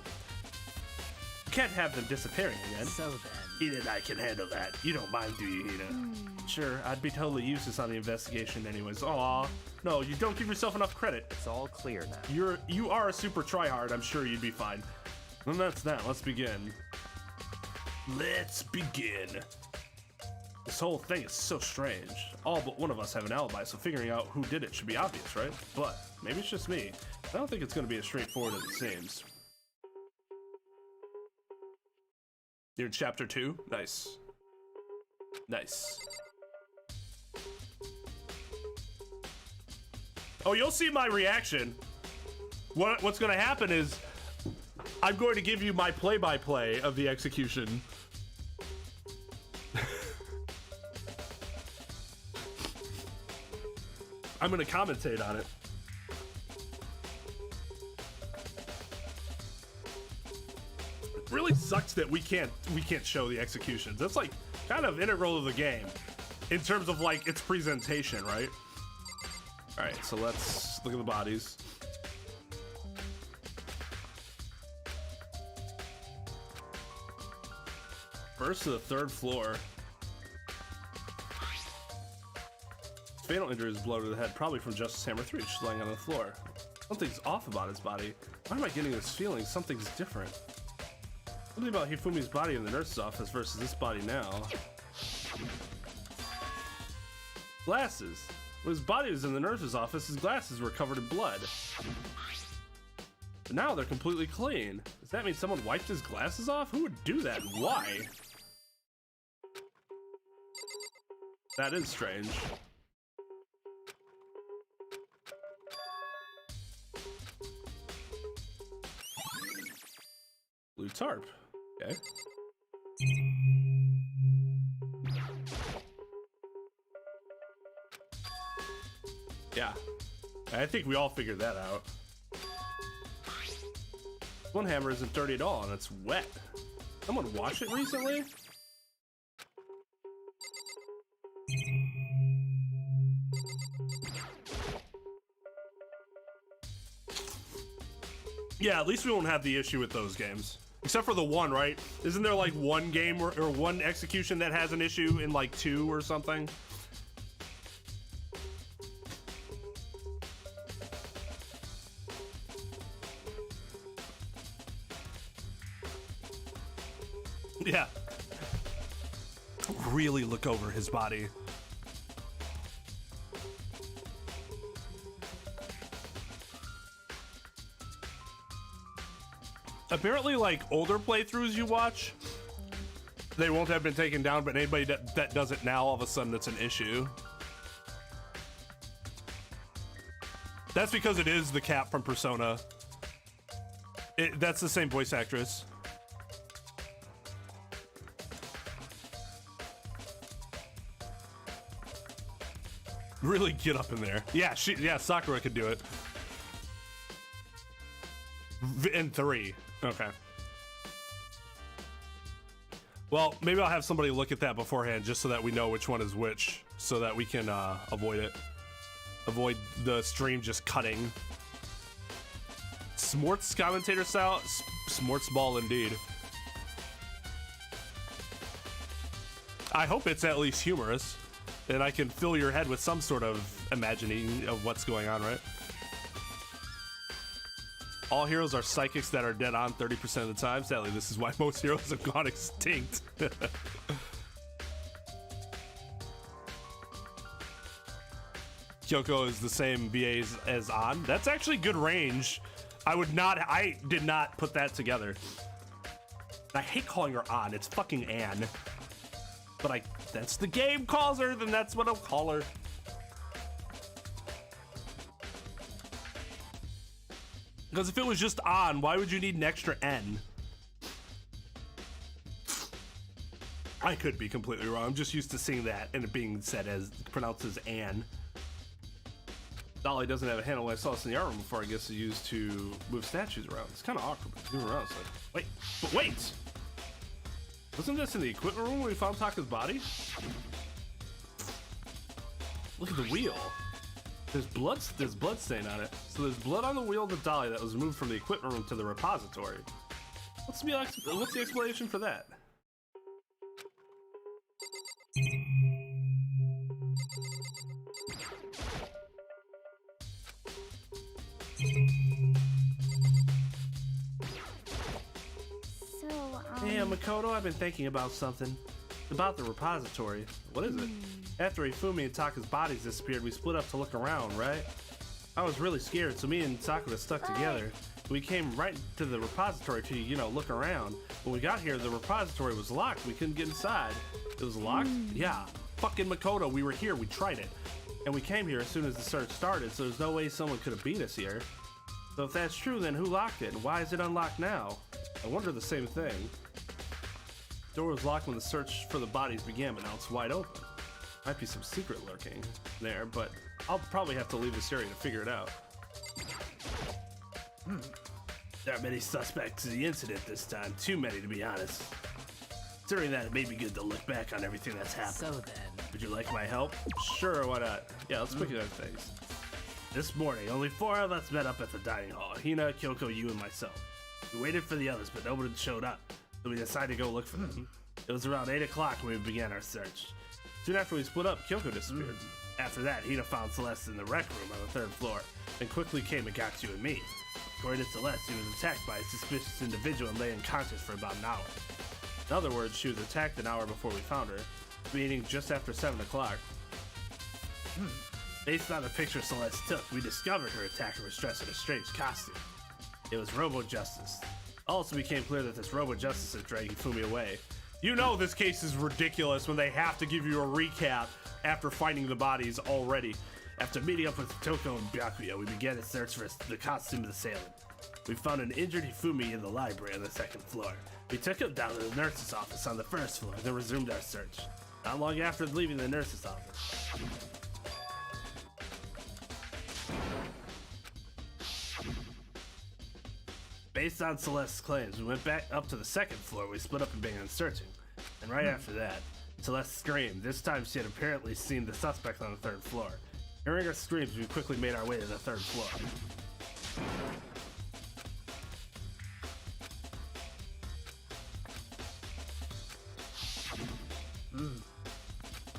You can't have them disappearing again. So then. Hina and I can handle that. You don't mind, do you, Hina? Sure, I'd be totally useless on the investigation anyways. Aw, no, you don't give yourself enough credit. It's all clear now. You are a super tryhard. I'm sure you'd be fine. And that's that. Let's begin. Let's begin. This whole thing is so strange. All but one of us have an alibi, so figuring out who did it should be obvious, right? But maybe it's just me. I don't think it's going to be as straightforward as it seems. You're in chapter 2? Nice. Nice. Oh, you'll see my reaction. What's going to happen is I'm going to give you my play-by-play of the execution. I'm going to commentate on it. It really sucks that we can't show the executions. That's like kind of integral to the game in terms of like its presentation, right? All right, so let's look at the bodies. First to the 3rd floor. Fatal injury is blow to the head, probably from Justice Hammer 3. She's lying on the floor. Something's off about his body. Why am I getting this feeling something's different? Something about Hifumi's body in the nurse's office versus this body now. Glasses. When his body was in the nurse's office, his glasses were covered in blood. But now they're completely clean. Does that mean someone wiped his glasses off? Who would do that and why? That is strange. Blue tarp. Okay. Yeah. I think we all figured that out. One hammer isn't dirty at all and it's wet. Someone washed it recently? Yeah, at least we won't have the issue with those games. Except for the one, right? Isn't there like one game or one execution that has an issue in like 2 or something? Yeah. Really look over his body. Apparently, like, older playthroughs you watch, they won't have been taken down, but anybody that does it now, all of a sudden it's an issue. That's because it is the Cap from Persona. That's the same voice actress. Really get up in there. Yeah, Sakura could do it. In 3. Okay. Well, maybe I'll have somebody look at that beforehand just so that we know which one is which, so that we can avoid it. Avoid the stream just cutting. Smorts commentator style? Smorts ball indeed. I hope it's at least humorous, and I can fill your head with some sort of imagining of what's going on, right? All heroes are psychics that are dead on 30% of the time. Sadly, this is why most heroes have gone extinct. Kyoko is the same VA as An. That's actually good range. I did not put that together. I hate calling her An. It's fucking Anne. But that's the game calls her, then that's what I'll call her. Because if it was just An, why would you need an extra N? I could be completely wrong. I'm just used to seeing that and it being said as pronounced as Anne. Dolly doesn't have a handle. When I saw this in the art room before, I guess it's used to move statues around. It's kind of awkward. Moving around. It's like, wait! Wasn't this in the equipment room when we found Taka's body? Look at the wheel. There's blood stain on it. So there's blood on the wheel of the dolly that was moved from the equipment room to the repository. What's the explanation for that? Yeah, Makoto, I've been thinking about something. About the repository. What is it? After Hifumi and Taka's bodies disappeared, we split up to look around, right? I was really scared, so me and Sakura stuck together. We came right to the repository to, look around. When we got here, the repository was locked. We couldn't get inside. It was locked? Yeah. Fucking Makoto, we were here. We tried it. And we came here as soon as the search started, so there's no way someone could have beat us here. So if that's true, then who locked it? And why is it unlocked now? I wonder the same thing. The door was locked when the search for the bodies began, but now it's wide open. Might be some secret lurking there, but I'll probably have to leave this area to figure it out. There are many suspects in the incident this time. Too many, to be honest. Considering that, it may be good to look back on everything that's happened. So then, would you like my help? Sure, why not? Yeah, let's pick up things. This morning, only 4 of us met up at the dining hall. Hina, Kyoko, you, and myself. We waited for the others, but nobody showed up. So we decided to go look for them. It was around 8 o'clock when we began our search. Soon after we split up, Kyoko disappeared. After that, Hina found Celeste in the rec room on the 3rd floor, and quickly came and got you and me. According to Celeste, she was attacked by a suspicious individual and lay unconscious for about an hour. In other words, she was attacked an hour before we found her, meaning just after 7 o'clock. Based on the picture Celeste took, we discovered her attacker was dressed in a strange costume. It was Robo Justice. Also became clear that this Robo Justice had dragged Hifumi away. You know this case is ridiculous when they have to give you a recap after finding the bodies already. After meeting up with Toko and Byakuya, we began a search for the costume of the assailant. We found an injured Hifumi in the library on the 2nd floor. We took him down to the nurse's office on the 1st floor, then resumed our search. Not long after leaving the nurse's office. Based on Celeste's claims, we went back up to the 2nd floor. We split up and began searching. And right after that, Celeste screamed. This time she had apparently seen the suspect on the 3rd floor. Hearing her screams, we quickly made our way to the 3rd floor.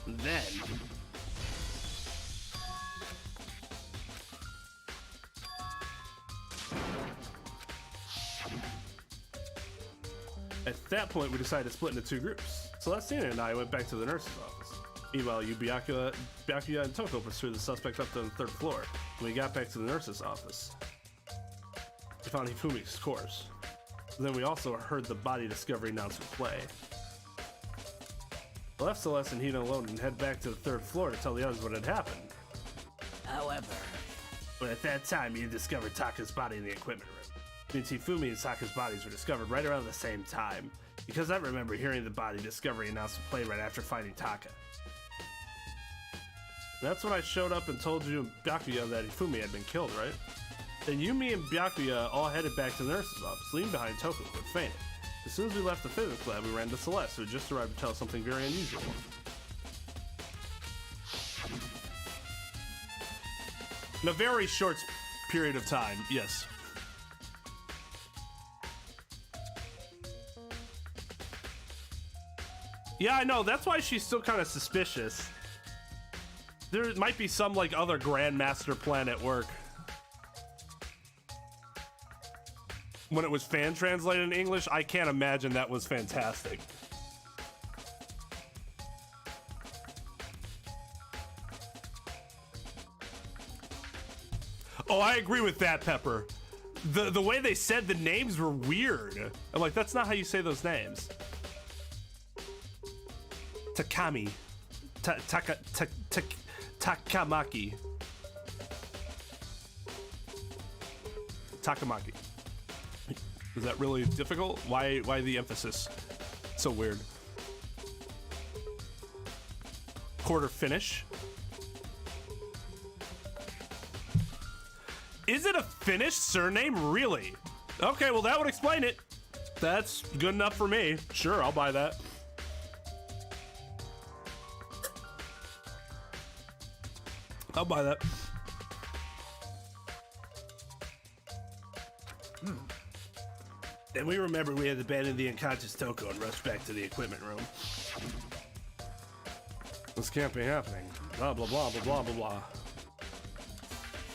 Then... At that point, we decided to split into 2 groups. Celestina and I went back to the nurse's office. Meanwhile, Byakuya and Toko pursued the suspect up to the 3rd floor. When we got back to the nurse's office, we found Hifumi's corpse. Then we also heard the body discovery announcement play. I left Celeste and Hina alone and head back to the 3rd floor to tell the others what had happened. However, But at that time, he had discovered Taka's body in the equipment room. Means Hifumi and Taka's bodies were discovered right around the same time, because I remember hearing the body discovery announcement play right after finding Taka. That's when I showed up and told you and Byakuya that Hifumi had been killed, right? Then you, me, and Byakuya all headed back to the nurse's office, leaving behind Toko, who had fainted. As soon as we left the physics lab, we ran to Celeste, who had just arrived to tell us something very unusual. In a very short period of time, yes. Yeah, I know, that's why she's still kind of suspicious. There might be some, like, other Grandmaster plan at work. When it was fan translated in English, I can't imagine that was fantastic. Oh, I agree with that, Pepper. The way they said the names were weird. I'm like, that's not how you say those names. Takami. Takamaki. Takamaki. Is that really difficult? Why the emphasis? So weird. Quarter finish. Is it a Finnish surname? Really? Okay, well that would explain it. That's good enough for me. Sure, I'll buy that. I'll buy that. Then we remembered we had abandoned the unconscious Toko and rushed back to the equipment room. This can't be happening. Blah, blah, blah, blah, blah, blah, blah.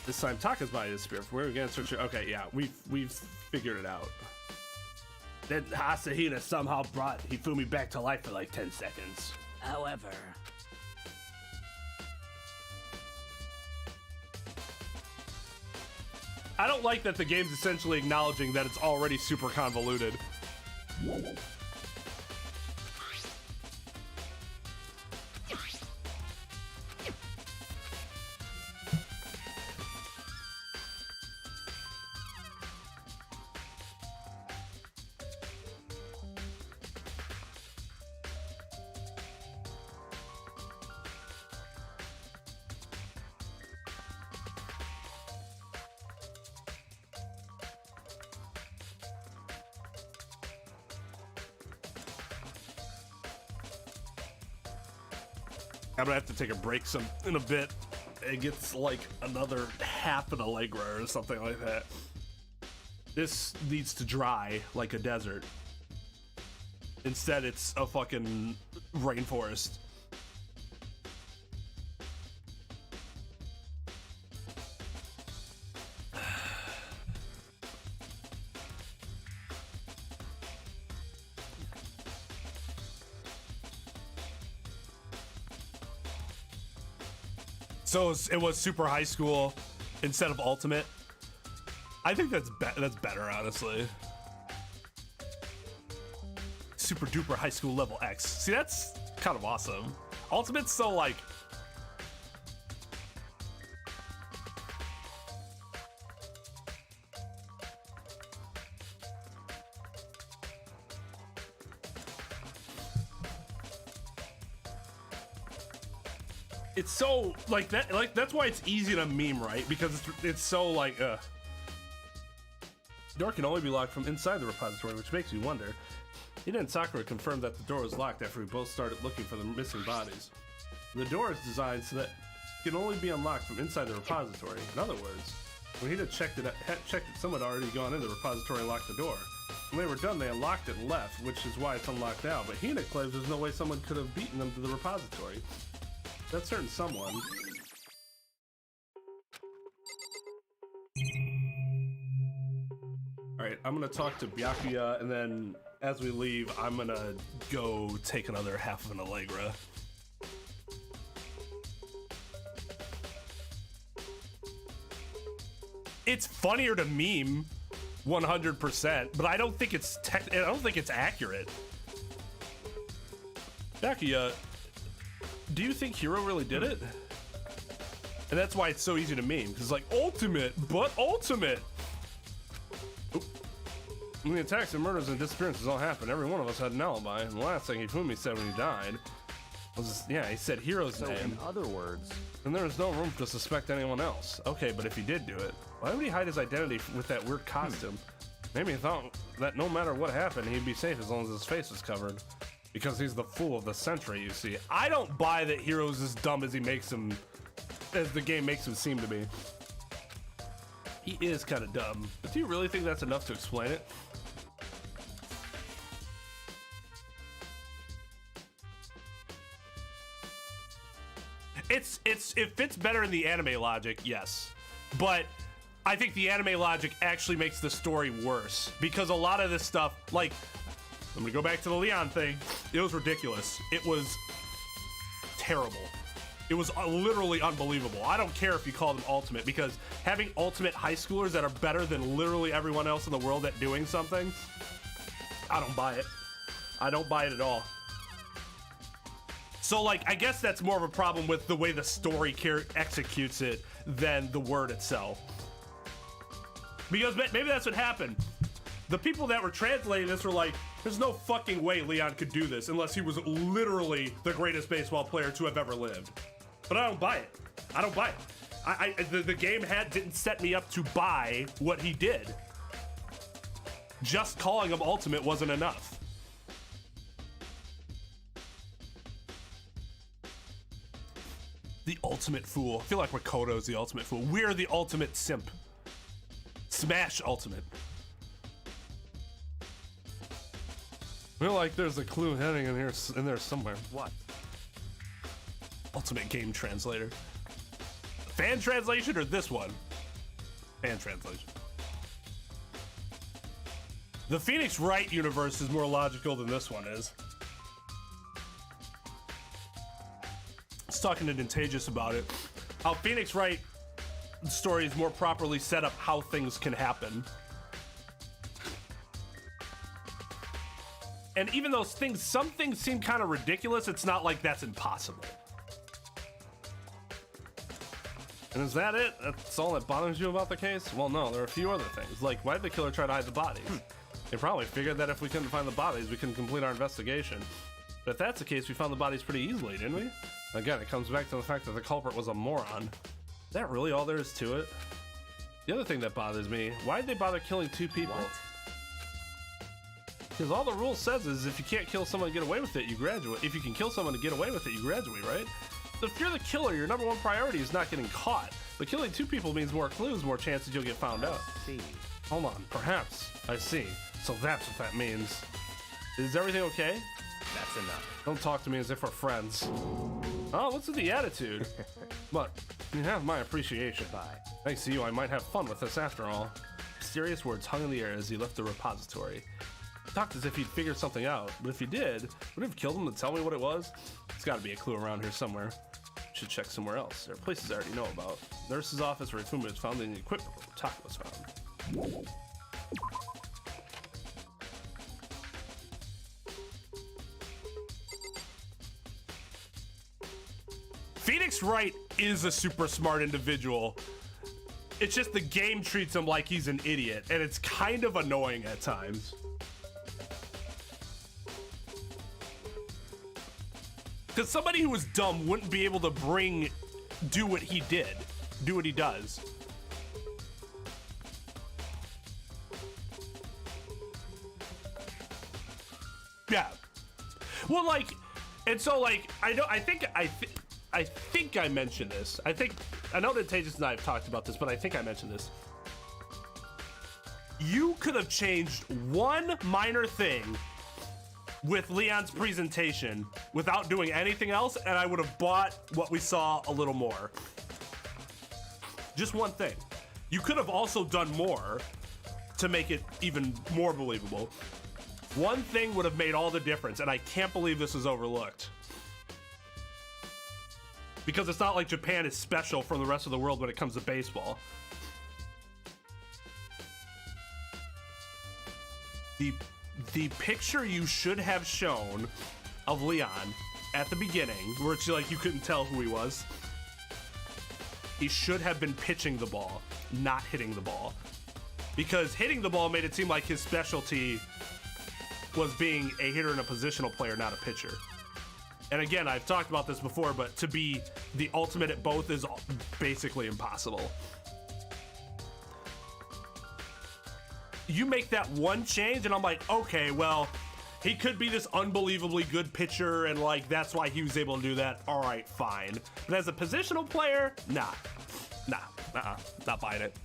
This time Taka's body disappeared. Where are we gonna search? Okay, yeah, we've figured it out. Then Asahina somehow brought Hifumi back to life for like 10 seconds. however, I don't like that the game's essentially acknowledging that it's already super convoluted. I'm gonna have to take a break in a bit. It gets like another half an Allegra or something like that. This needs to dry like a desert. Instead, it's a fucking rainforest. So it was super high school instead of ultimate. I think that's better, honestly. Super duper high school level X. See, that's kind of awesome. Ultimate's so like. It's so like that, like that's why it's easy to meme, right? Because it's so like the door can only be locked from inside the repository, which makes you wonder. Ina and Sakura confirmed that the door was locked after we both started looking for the missing bodies. The door is designed so that it can only be unlocked from inside the repository. In other words, when Ina checked it, someone had already gone in the repository and locked the door. When they were done, they unlocked it and left, which is why it's unlocked now. But Hina claims there's no way someone could have beaten them to the repository. That certain someone. Alright, I'm gonna talk to Byakuya, and then as we leave, I'm gonna go take another half of an Allegra. It's funnier to meme 100%, but I don't think it's accurate. Byakuya, do you think Hero really did it? And that's why it's so easy to meme, because like ultimate, but ultimate. Oop. When the attacks and murders and disappearances all happened, every one of us had an alibi. And the last thing Hifumi said when he died was, yeah, he said Hero's name. In other words, and there was no room to suspect anyone else. Okay, but if he did do it, why would he hide his identity with that weird costume? Maybe he thought that no matter what happened, he'd be safe as long as his face was covered. Because he's the fool of the century, you see. I don't buy that Hero's as dumb as he makes him, as the game makes him seem to be. He is kind of dumb. But do you really think that's enough to explain it? It fits better in the anime logic, yes. But I think the anime logic actually makes the story worse. Because a lot of this stuff, like, I'm gonna go back to the Leon thing. It was ridiculous. It was terrible. It was literally unbelievable. I don't care if you call them ultimate, because having ultimate high schoolers that are better than literally everyone else in the world at doing something, I don't buy it. I don't buy it at all. So like, I guess that's more of a problem with the way the story executes it than the word itself. Because maybe that's what happened. The people that were translating this were like, there's no fucking way Leon could do this unless he was literally the greatest baseball player to have ever lived. But I don't buy it. I don't buy it. The game didn't set me up to buy what he did. Just calling him ultimate wasn't enough. The ultimate fool. I feel like Makoto's the ultimate fool. We're the ultimate simp. Smash ultimate. I feel like there's a clue heading in there somewhere. what? Ultimate game translator. Fan translation or this one? Fan translation. The Phoenix Wright universe is more logical than this one is. I was talking to Nintagious about it. How Phoenix Wright story is more properly set up how things can happen. And even though some things seem kind of ridiculous, it's not like that's impossible. And is that it? That's all that bothers you about the case? Well, no, there are a few other things. Like, why did the killer try to hide the bodies? They probably figured that if we couldn't find the bodies, we couldn't complete our investigation. But if that's the case, we found the bodies pretty easily, didn't we? Again, it comes back to the fact that the culprit was a moron. Is that really all there is to it? The other thing that bothers me, why did they bother killing two people? What? Because all the rule says is if you can't kill someone to get away with it, you graduate. If you can kill someone to get away with it, you graduate, right? So if you're the killer, your number one priority is not getting caught. But killing two people means more clues, more chances you'll get found out. See. Hold on, perhaps. I see. So that's what that means. Is everything okay? That's enough. Don't talk to me as if we're friends. Oh, what's with the attitude? But you have my appreciation. Bye. Thanks to you, I might have fun with this after all. Mysterious words hung in the air as he left the repository. He talked as if he'd figured something out, but if he did, would he have killed him to tell me what it was? There's gotta be a clue around here somewhere. Should check somewhere else. There are places I already know about. Nurse's office where Fuma is found in the equipment room. Taka was found. Phoenix Wright is a super smart individual. It's just the game treats him like he's an idiot, and it's kind of annoying at times. Because somebody who was dumb wouldn't be able to do what he did, do what he does. Yeah. Well, like, and so like, I think I mentioned this. I know that Nintagious and I have talked about this, but I think I mentioned this. You could have changed one minor thing with Leon's presentation without doing anything else, and I would have bought what we saw a little more. Just one thing. You could have also done more to make it even more believable. One thing would have made all the difference, and I can't believe this was overlooked. Because it's not like Japan is special from the rest of the world when it comes to baseball. The picture you should have shown of Leon at the beginning, where it's like you couldn't tell who he was, he should have been pitching the ball, not hitting the ball. Because hitting the ball made it seem like his specialty was being a hitter and a positional player, not a pitcher. And again, I've talked about this before, but to be the ultimate at both is basically impossible. You make that one change and I'm like, okay, well, he could be this unbelievably good pitcher and like that's why he was able to do that. All right, fine. But as a positional player, not buying it.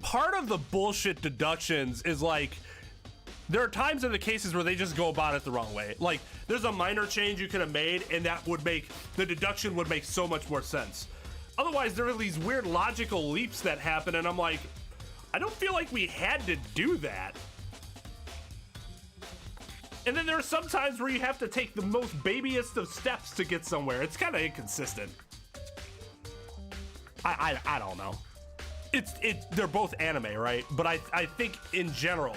Part of the bullshit deductions is like, there are times in the cases where they just go about it the wrong way. Like, there's a minor change you could have made, and that would make the deduction would make so much more sense. Otherwise, there are these weird logical leaps that happen, and I'm like, I don't feel like we had to do that. And then there are some times where you have to take the most babyest of steps to get somewhere. It's kind of inconsistent. I don't know. They're both anime, right? But I think in general,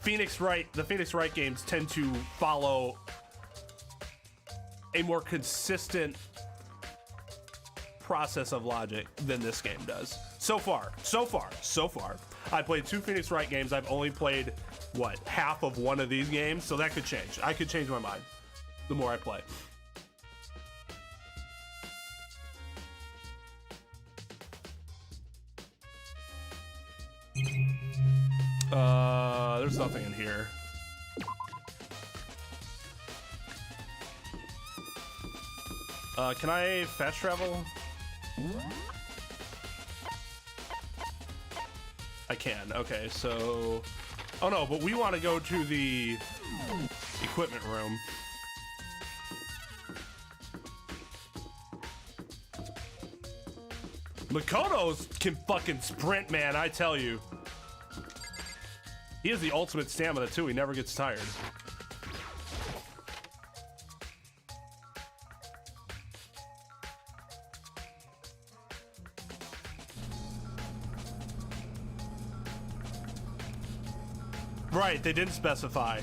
the Phoenix Wright games tend to follow a more consistent process of logic than this game does. So far. I played 2 Phoenix Wright games. I've only played, what, half of one of these games? So that could change. I could change my mind the more I play. There's nothing in here. Can I fast travel? I can. Okay, so... Oh no, but we want to go to the equipment room. Makoto's can fucking sprint, man, I tell you. He has the ultimate stamina too, he never gets tired. Right, they didn't specify.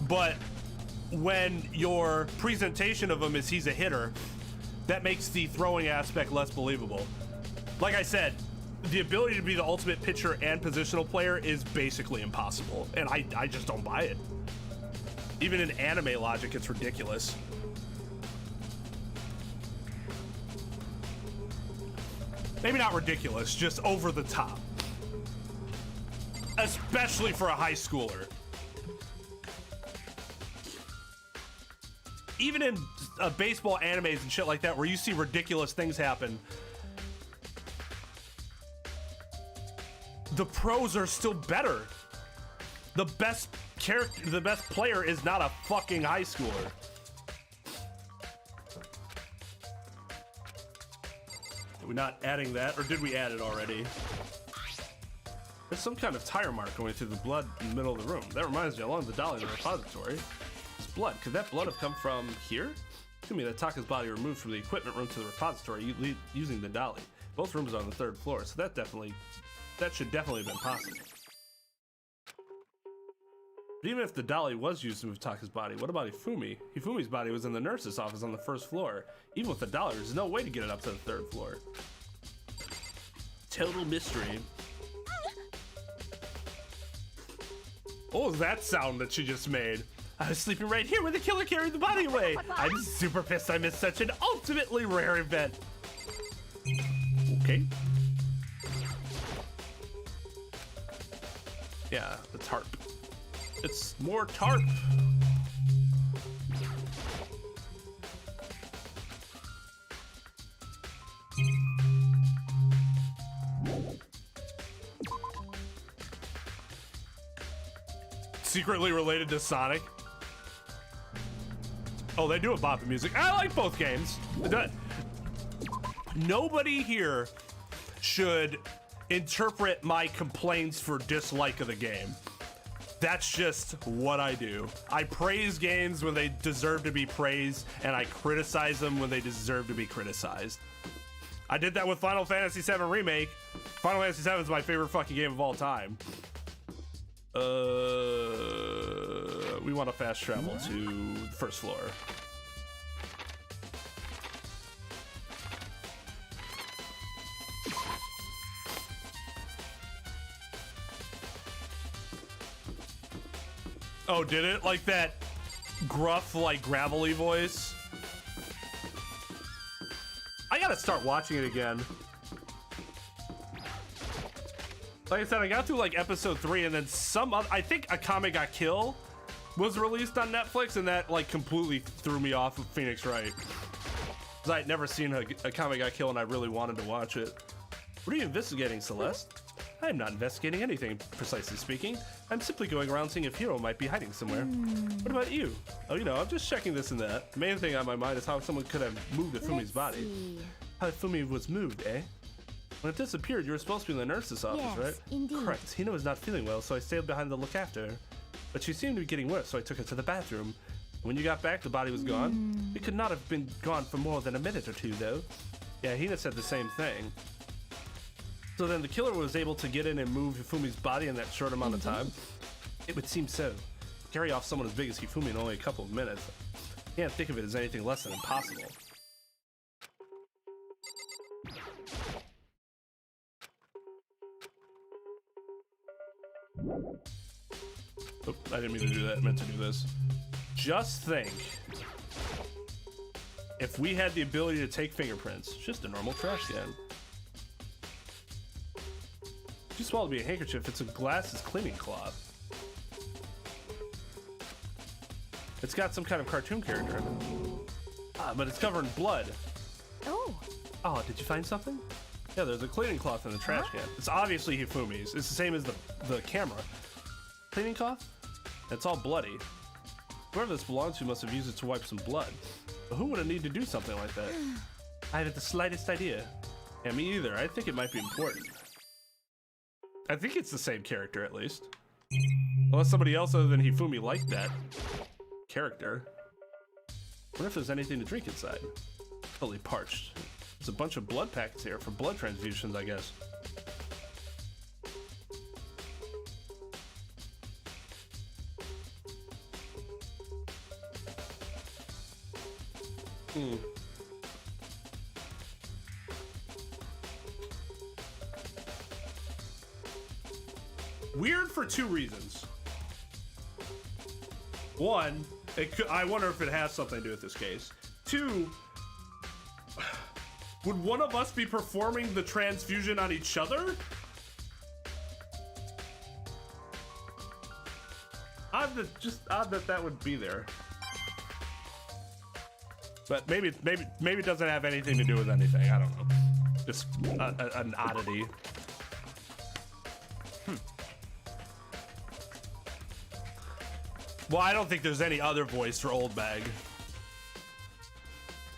But when your presentation of him is he's a hitter, that makes the throwing aspect less believable. Like I said, the ability to be the ultimate pitcher and positional player is basically impossible, and I just don't buy it. Even in anime logic, it's ridiculous. Maybe not ridiculous, just over the top. Especially for a high schooler. Even in baseball animes and shit like that, where you see ridiculous things happen, the pros are still better. The best player is not a fucking high schooler. We're not adding that, or did we add it already? There's some kind of tire mark going through the blood in the middle of the room. That reminds me, along the dolly in the repository. It's blood. Could that blood have come from here? To me, that Taka's body removed from the equipment room to the repository using the dolly. Both rooms are on the 3rd floor, so that should definitely have been possible. But even if the dolly was used to move Taka's body, what about Hifumi? Hifumi's body was in the nurse's office on the 1st floor. Even with the dolly, there's no way to get it up to the 3rd floor. Total mystery. What was that sound that she just made? I was sleeping right here where the killer carried the body away. I'm super pissed I missed such an ultimately rare event. Okay. Yeah, the tarp. It's more tarp. Secretly related to Sonic. Oh, they do a bop of music. I like both games. Nobody here should interpret my complaints for dislike of the game. That's just what I do. I praise games when they deserve to be praised, and I criticize them when they deserve to be criticized. I did that with Final Fantasy VII Remake. Final Fantasy VII is my favorite fucking game of all time. We want to fast travel to the 1st floor. Oh, did it? Like that gruff, like gravelly voice? I gotta start watching it again. Like I said, I got through like episode 3, and then some other, I think Akame ga Kill was released on Netflix, and that like completely threw me off of Phoenix Wright. Cause I had never seen Akame ga Kill, and I really wanted to watch it. What are you investigating, Celeste? I am not investigating anything, precisely speaking. I'm simply going around seeing if Hiro might be hiding somewhere. What about you? Oh, you know, I'm just checking this and that. The main thing on my mind is how someone could have moved Fumi's body. How Fumi was moved, eh? When it disappeared, you were supposed to be in the nurse's office, Yes, right? indeed. Correct. Hina was not feeling well, so I stayed behind to look after her. But she seemed to be getting worse, so I took her to the bathroom. When you got back, the body was gone. It could not have been gone for more than a minute or two, though. Yeah, Hina said the same thing. So then the killer was able to get in and move Hifumi's body in that short amount of time? It would seem so. Carry off someone as big as Hifumi in only a couple of minutes. I can't think of it as anything less than impossible. Oop, I didn't mean to do that. I meant to do this. Just think. If we had the ability to take fingerprints, just a normal trash can. Too small to be a handkerchief, it's a glass cleaning cloth. It's got some kind of cartoon character in it. Ah, but it's covered in blood. Oh. Oh, did you find something? Yeah, there's a cleaning cloth in the trash can. It's obviously Hifumi's. It's the same as the camera. Cleaning cloth? It's all bloody. Whoever this belongs to must have used it to wipe some blood. But who would have needed to do something like that? I haven't the slightest idea. Yeah, me either. I think it might be important. I think it's the same character, at least. Unless somebody else other than Hifumi liked that character. I wonder if there's anything to drink inside. Totally parched. There's a bunch of blood packets here for blood transfusions, I guess. Weird for two reasons. One, I wonder if it has something to do with this case. Two, would one of us be performing the transfusion on each other? Odd that that would be there. But maybe it doesn't have anything to do with anything. I don't know. Just an oddity. Well, I don't think there's any other voice for Old Bag.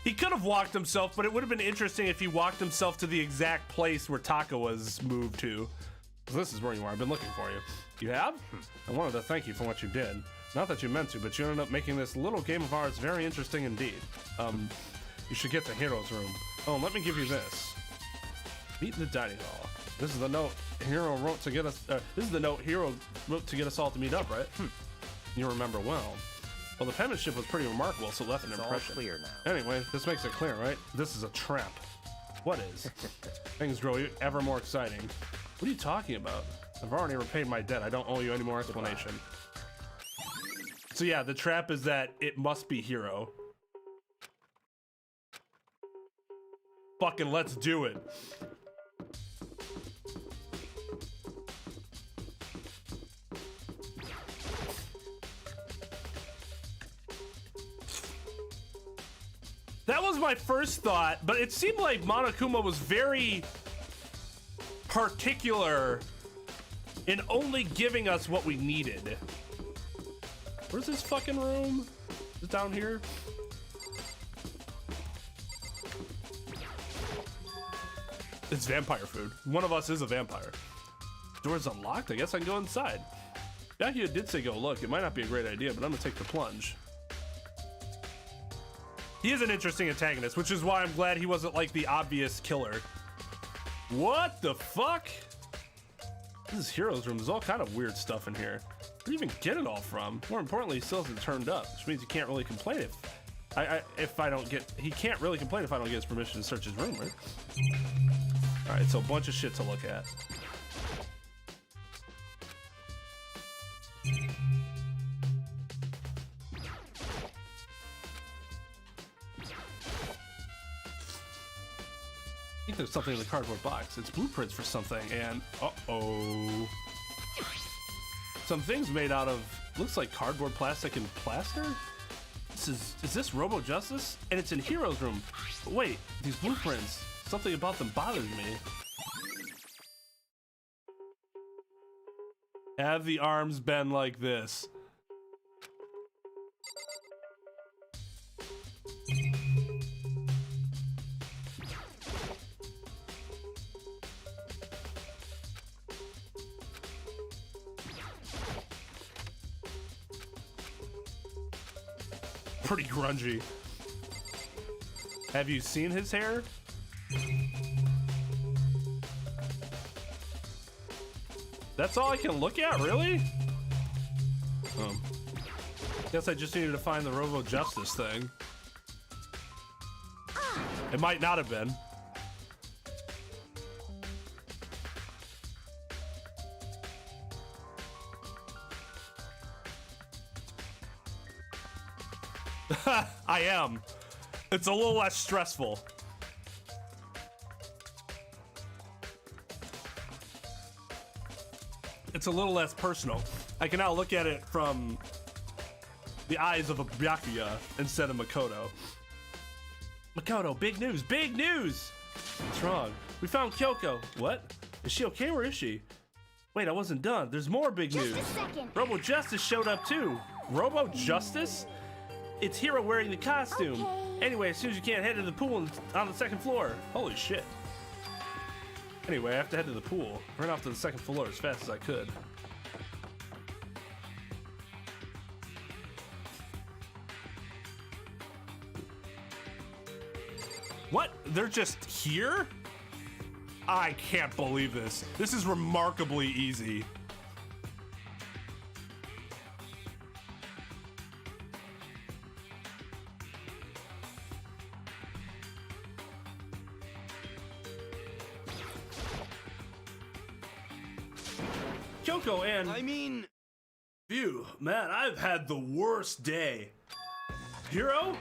He could have walked himself, but it would have been interesting if he walked himself to the exact place where Taka was moved to. This is where you are. I've been looking for you. You have? I wanted to thank you for what you did. Not that you meant to, but you ended up making this little game of ours very interesting indeed. You should get the hero's room. Oh, let me give you this. Meet in the dining hall. This is the note Hero wrote to get us. This is the note Hero wrote to get us all to meet up, right? You remember well. Well, the penmanship was pretty remarkable, so it left an impression. All clear now. Anyway, this makes it clear, right? This is a trap. What is? Things grow ever more exciting. What are you talking about? I've already repaid my debt. I don't owe you any more explanation. So yeah, the trap is that it must be Hero. Fucking let's do it. That was my first thought, but it seemed like Monokuma was very particular in only giving us what we needed. Where's this fucking room? Is it down here? It's vampire food. One of us is a vampire. Door's unlocked. I guess I can go inside. Byakuya did say go look. It might not be a great idea, but I'm gonna take the plunge. He is an interesting antagonist, which is why I'm glad he wasn't like the obvious killer. What the fuck? This is Hero's room. There's all kind of weird stuff in here. Where do you even get it all from? More importantly, he still hasn't turned up, which means he can't really complain if I don't get. He can't really complain if I don't get his permission to search his room, right? All right, so a bunch of shit to look at. I think there's something in the cardboard box. It's blueprints for something, and uh-oh. Some things made out of, looks like cardboard, plastic, and plaster? Is this Robo Justice? And it's in Hero's room. But wait, these blueprints, something about them bothers me. Have the arms been like this? Pretty grungy. Have you seen his hair? That's all I can look at, really? Guess I just needed to find the Robo Justice thing. It might not have been. I am. It's a little less stressful. It's a little less personal. I can now look at it from the eyes of a Byakuya instead of Makoto. Makoto, big news, big news! What's wrong? We found Kyoko. What? Is she okay? Where is she? Wait, I wasn't done. There's more big news. Just a second. Robo Justice showed up too. Robo Justice? It's Hero wearing the costume. Okay. Anyway, as soon as you can, head to the pool on the second floor. Holy shit. Anyway, I have to head to the pool. Run off to the second floor as fast as I could. What? They're just here? I can't believe this. This is remarkably easy. Kyoko and Phew, man, I've had the worst day. Hero?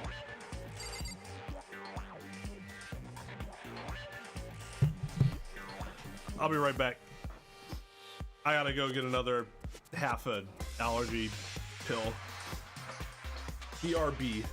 I'll be right back. I gotta go get another half an allergy pill. BRB.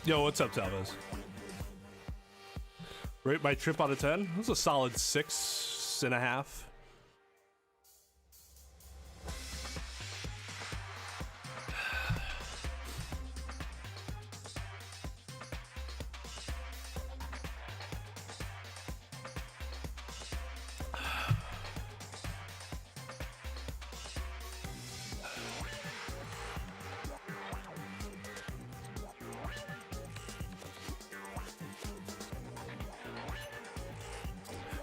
Yo, what's up, Talvez? Rate my trip out of 10? That's a solid 6.5.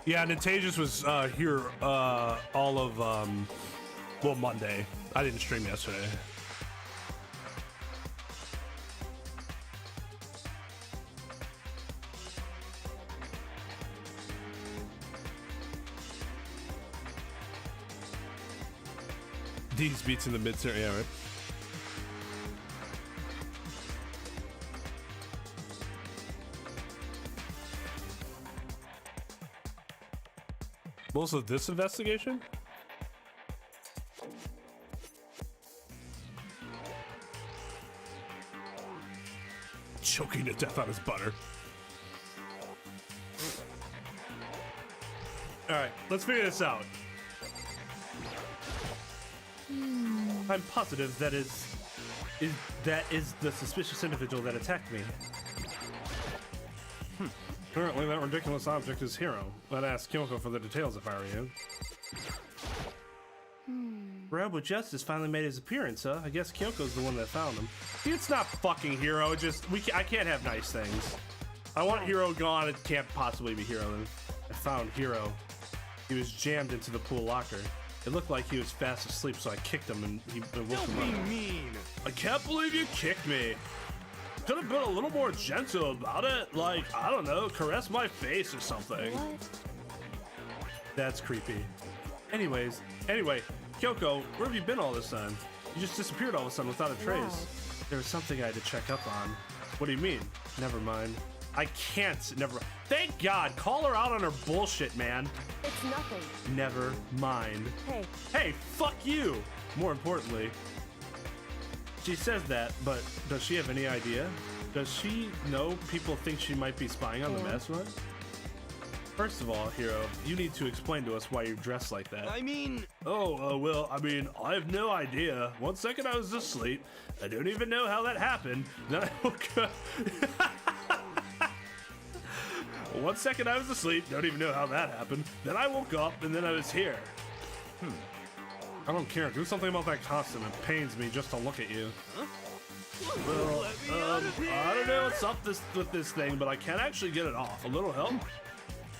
Yeah, Nintagious was here all of, well, Monday. I didn't stream yesterday. These beats in the mid-tier, yeah, right? Most of this investigation? Choking to death on his butter. Alright, let's figure this out. I'm positive that is the suspicious individual that attacked me. Apparently that ridiculous object is Hero. I'd ask Kyoko for the details if I were you. Robo Justice finally made his appearance, huh? I guess Kyoko's the one that found him. Dude, it's not fucking Hero. It just I can't have nice things. I want Hero gone. It can't possibly be Hero. Then I found Hero. He was jammed into the pool locker. It looked like he was fast asleep, so I kicked him and he woke him up. Don't be mean. I can't believe you kicked me. Could have been a little more gentle about it. Like, I don't know, caress my face or something. What? That's creepy. Anyway, Kyoko, where have you been all this time? You just disappeared all of a sudden without a trace. Wow. There was something I had to check up on. What do you mean? Never mind. I can't, never. Thank God, call her out on her bullshit, man. It's nothing. Never mind. Hey. Hey, fuck you! More importantly, she says that, but does she have any idea? Does she know people think she might be spying on the mastermind? First of all, Hero, you need to explain to us why you're dressed like that. I mean... well, I mean, I have no idea. 1 second I was asleep. I don't even know how that happened. Then I woke up... 1 second I was asleep. Don't even know how that happened. Then I woke up, and then I was here. I don't care. Do something about that costume. It pains me just to look at you. Huh? Well, I don't know what's up with this thing, but I can't actually get it off. A little help?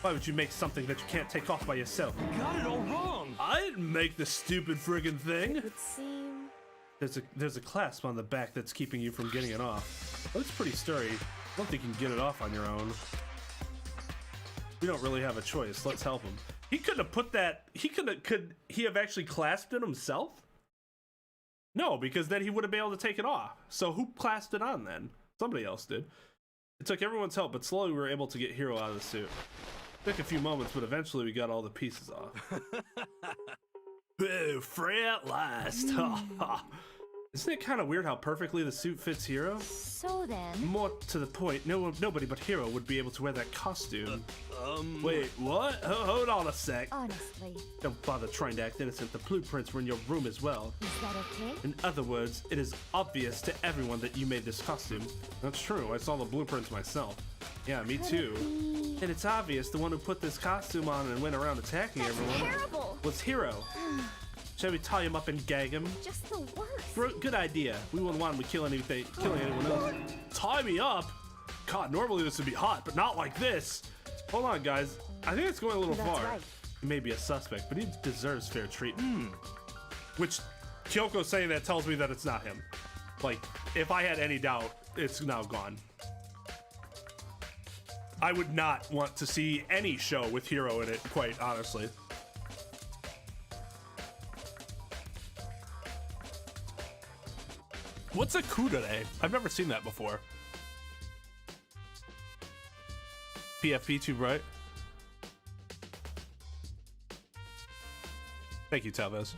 Why would you make something that you can't take off by yourself? You got it all wrong. I didn't make the stupid friggin' thing. It would seem... There's a clasp on the back that's keeping you from getting it off. Well, it's pretty sturdy. I don't think you can get it off on your own. We don't really have a choice. Let's help him. He couldn't have put that. Could he have actually clasped it himself? No, because then he wouldn't be able to take it off. So who clasped it on then? Somebody else did. It took everyone's help, but slowly we were able to get Hero out of the suit. It took a few moments, but eventually we got all the pieces off. Oh, free at last. Isn't it kind of weird how perfectly the suit fits Hiro? So then... More to the point, nobody but Hiro would be able to wear that costume. Wait, what? Hold on a sec. Honestly, Don't bother trying to act innocent. The blueprints were in your room as well. is that okay? In other words, it is obvious to everyone that you made this costume. That's true, I saw the blueprints myself. Yeah, me too. And it's obvious the one who put this costume on and went around attacking everyone Terrible! was Hiro. Shall we tie him up and gag him? Just the worst. Good idea. We wouldn't want him to killing anyone else. Tie me up? God, normally this would be hot, but not like this. Hold on, guys. I think it's going a little That's far. right. He may be a suspect, but he deserves fair treatment. Which Kyoko saying that tells me that it's not him. Like, if I had any doubt, it's now gone. I would not want to see any show with Hiro in it, quite honestly. What's a kudere? I've never seen that before. PFP too bright. Thank you, Talvez.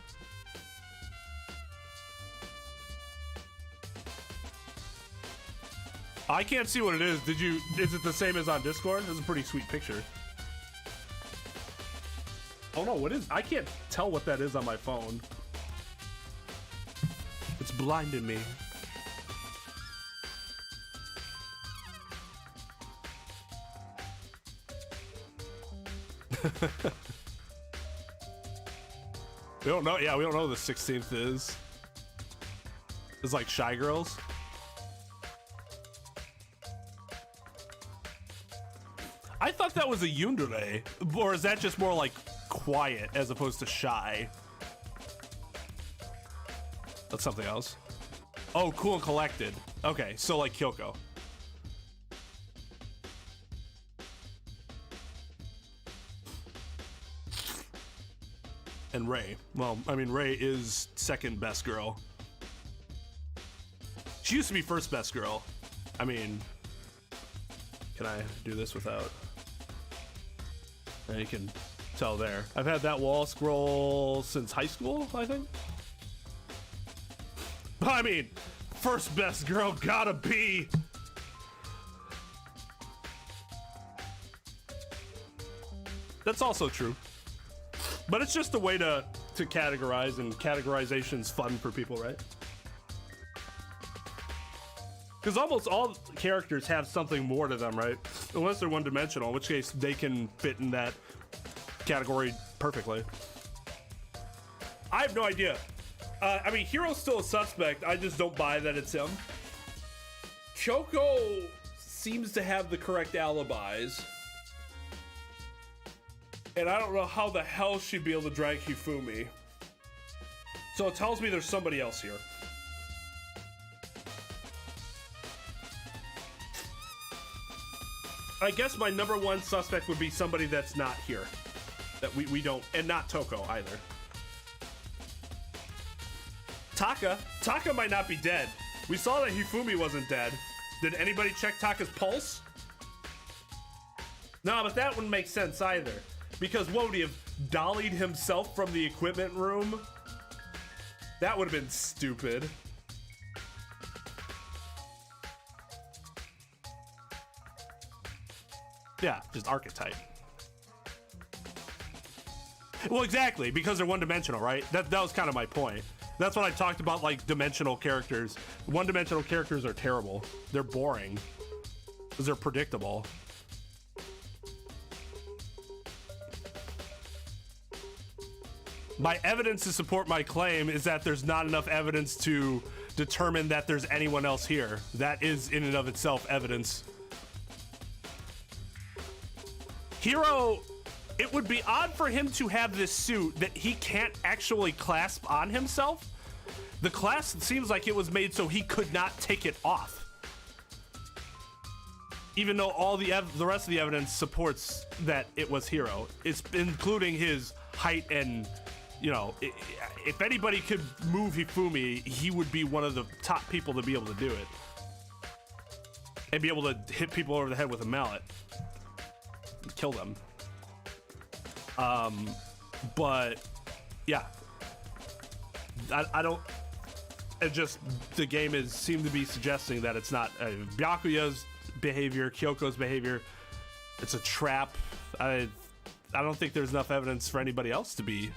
I can't see what it is. Is it the same as on Discord? This is a pretty sweet picture. Oh no, what is? I can't tell what that is on my phone. It's blinding me. We don't know. Yeah, we don't know who the 16th is. It's like Shy Girls. I thought that was a yundere, or is that just more like quiet as opposed to shy? That's something else. Oh, cool and collected. Okay, so like Kyoko. And Ray. Well, I mean, Ray is second best girl. She used to be first best girl. I mean, can I do this without? And you can tell there. I've had that wall scroll since high school, I think. I mean, first best girl gotta be. That's also true. But it's just a way to categorize, and categorization's fun for people, right? Because almost all characters have something more to them, right? Unless they're one-dimensional, in which case they can fit in that category perfectly. I have no idea. I mean, Hiro's still a suspect. I just don't buy that it's him. Kyoko seems to have the correct alibis. And I don't know how the hell she'd be able to drag Hifumi. So it tells me there's somebody else here. I guess my number one suspect would be somebody that's not here. That we don't, and not Toko either. Taka might not be dead. We saw that Hifumi wasn't dead. Did anybody check Taka's pulse? No, but that wouldn't make sense either. Because what would he have dollied himself from the equipment room? That would have been stupid. Yeah, just archetype. Well, exactly, because they're one-dimensional, right? That was kind of my point. That's what I talked about, like, dimensional characters. One-dimensional characters are terrible. They're boring. Because they're predictable. My evidence to support my claim is that there's not enough evidence to determine that there's anyone else here. That is in and of itself evidence. Hiro, it would be odd for him to have this suit that he can't actually clasp on himself. The clasp seems like it was made so he could not take it off. Even though all the rest of the evidence supports that it was Hiro. It's including his height and, you know, if anybody could move Hifumi, he would be one of the top people to be able to do it. And be able to hit people over the head with a mallet. And kill them. But, yeah. I don't... It just, the game seemed to be suggesting that it's not Byakuya's behavior, Kyoko's behavior. It's a trap. I don't think there's enough evidence for anybody else to be.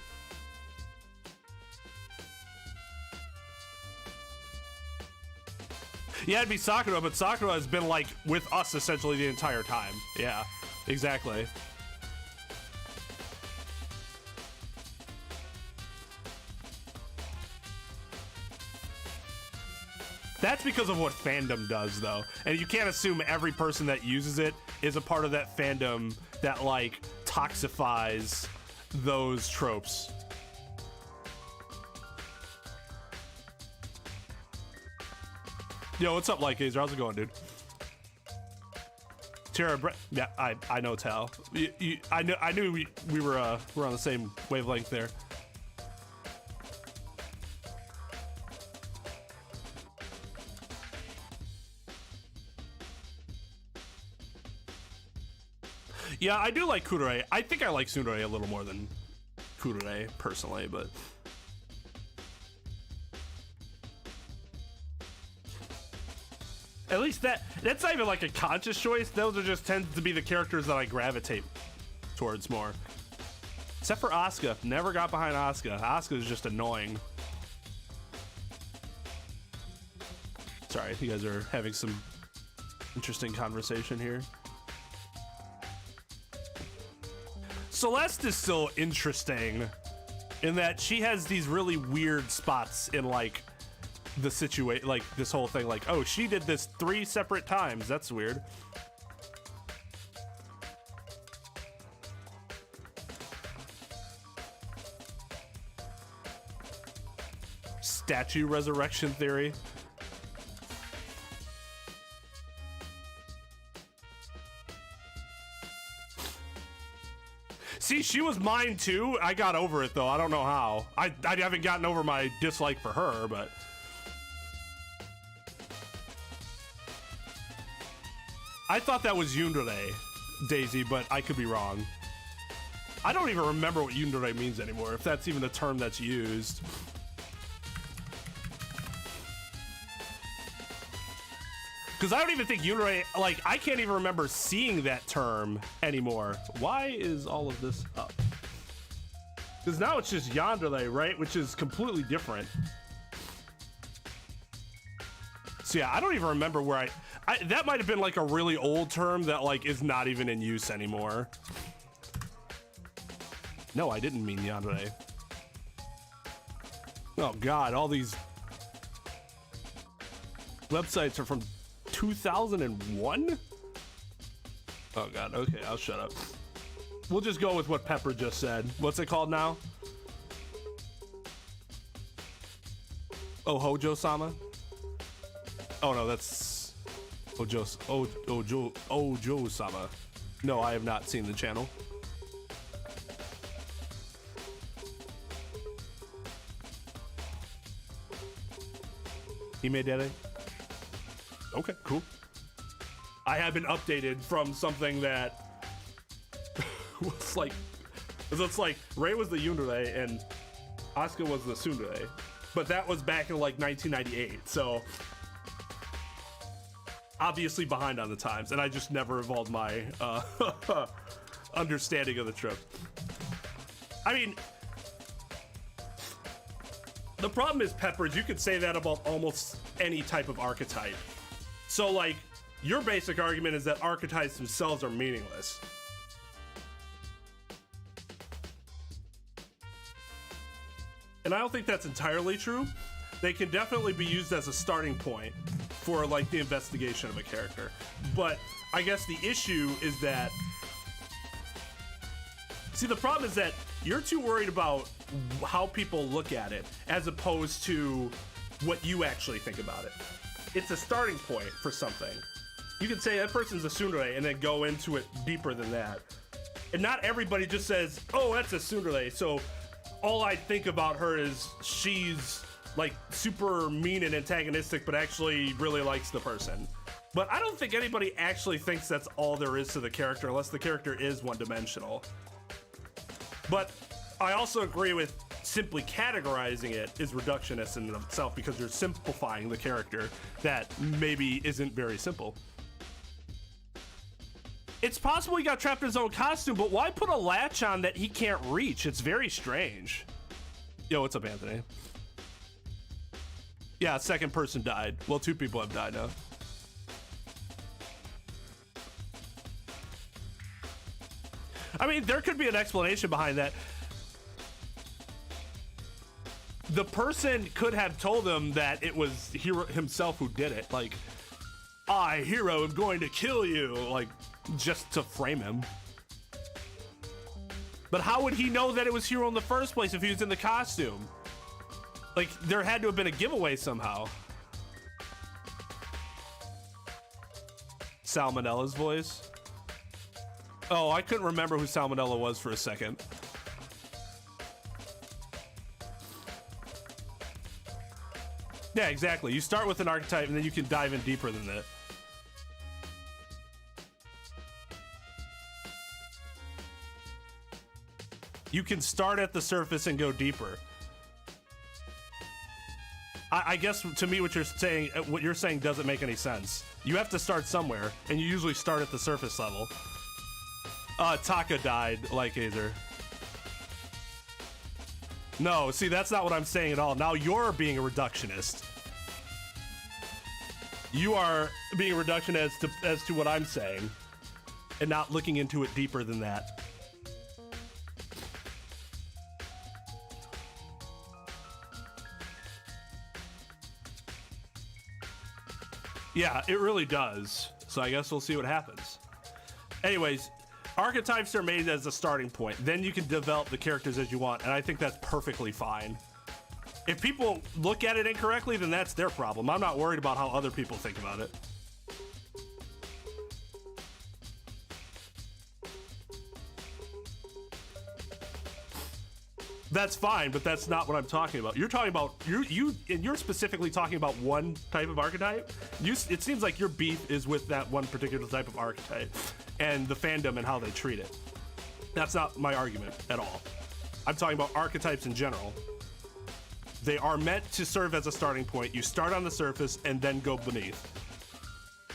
Yeah, it'd be Sakura, but Sakura has been like with us essentially the entire time. Yeah, exactly. That's because of what fandom does, though. And you can't assume every person that uses it is a part of that fandom that, like, toxifies those tropes. Yo, what's up, Lightgazer? How's it going, dude? Tara, yeah, I know Tal. I knew we were on the same wavelength there. Yeah, I do like Kudere. I think I like Tsundere a little more than Kudere, personally, but... At least that's not even like a conscious choice. Those are just tend to be the characters that I gravitate towards more. Except for Asuka. Never got behind Asuka. Asuka is just annoying. Sorry, you guys are having some interesting conversation here. Celeste is still interesting in that she has these really weird spots in like the situation, like this whole thing, like, oh, she did this 3 separate times. That's weird. Statue resurrection theory. See, she was mine too. I got over it though. I don't know how. I haven't gotten over my dislike for her, but I thought that was yundere, Daisy, but I could be wrong. I don't even remember what yundere means anymore, if that's even a term that's used. Because I don't even think yundere, like, I can't even remember seeing that term anymore. Why is all of this up? Because now it's just yandere, right? Which is completely different. So yeah, I don't even remember where that might have been like a really old term that like is not even in use anymore. No, I didn't mean yandere. Oh God, all these websites are from 2001? Oh God, okay, I'll shut up. We'll just go with what Pepper just said. What's it called now? Oh, Hojo-sama? Oh no, that's Ojo-sama. No, I have not seen the channel. He made that. Okay, cool. I have been updated from something that was like, it's like Rei was the yundere and Asuka was the tsundere, but that was back in like 1998. So obviously behind on the times, and I just never evolved my understanding of the trope. I mean, the problem is, Peppers, you could say that about almost any type of archetype. So like, your basic argument is that archetypes themselves are meaningless. And I don't think that's entirely true. They can definitely be used as a starting point for like the investigation of a character. But I guess the issue is that, see, the problem is that you're too worried about how people look at it as opposed to what you actually think about it. It's a starting point for something. You can say that person's a tsundere and then go into it deeper than that. And not everybody just says, oh, that's a tsundere, so all I think about her is she's like super mean and antagonistic, but actually really likes the person. But I don't think anybody actually thinks that's all there is to the character unless the character is one-dimensional. But I also agree with simply categorizing it is reductionist in and of itself because you're simplifying the character that maybe isn't very simple. It's possible he got trapped in his own costume, but why put a latch on that he can't reach? It's very strange. Yo, what's up, Anthony? Yeah, second person died. Well, 2 people have died now. I mean, there could be an explanation behind that. The person could have told him that it was Hero himself who did it. Like, I, Hero, am going to kill you. Like, just to frame him. But how would he know that it was Hero in the first place if he was in the costume? Like, there had to have been a giveaway somehow. Salmonella's voice. Oh, I couldn't remember who Salmonella was for a second. Yeah, exactly. You start with an archetype and then you can dive in deeper than that. You can start at the surface and go deeper. I guess to me what you're saying doesn't make any sense. You have to start somewhere, and you usually start at the surface level. Taka died, Lightgazer. No, see, that's not what I'm saying at all. Now you're being a reductionist. You are being a reductionist as to what I'm saying, and not looking into it deeper than that. Yeah, it really does. So I guess we'll see what happens. Anyways, archetypes are made as a starting point. Then you can develop the characters as you want, and I think that's perfectly fine. If people look at it incorrectly, then that's their problem. I'm not worried about how other people think about it. That's fine, but that's not what I'm talking about. You're talking about you're specifically talking about one type of archetype. It seems like your beef is with that one particular type of archetype and the fandom and how they treat it. That's not my argument at all. I'm talking about archetypes in general. They are meant to serve as a starting point. You start on the surface and then go beneath,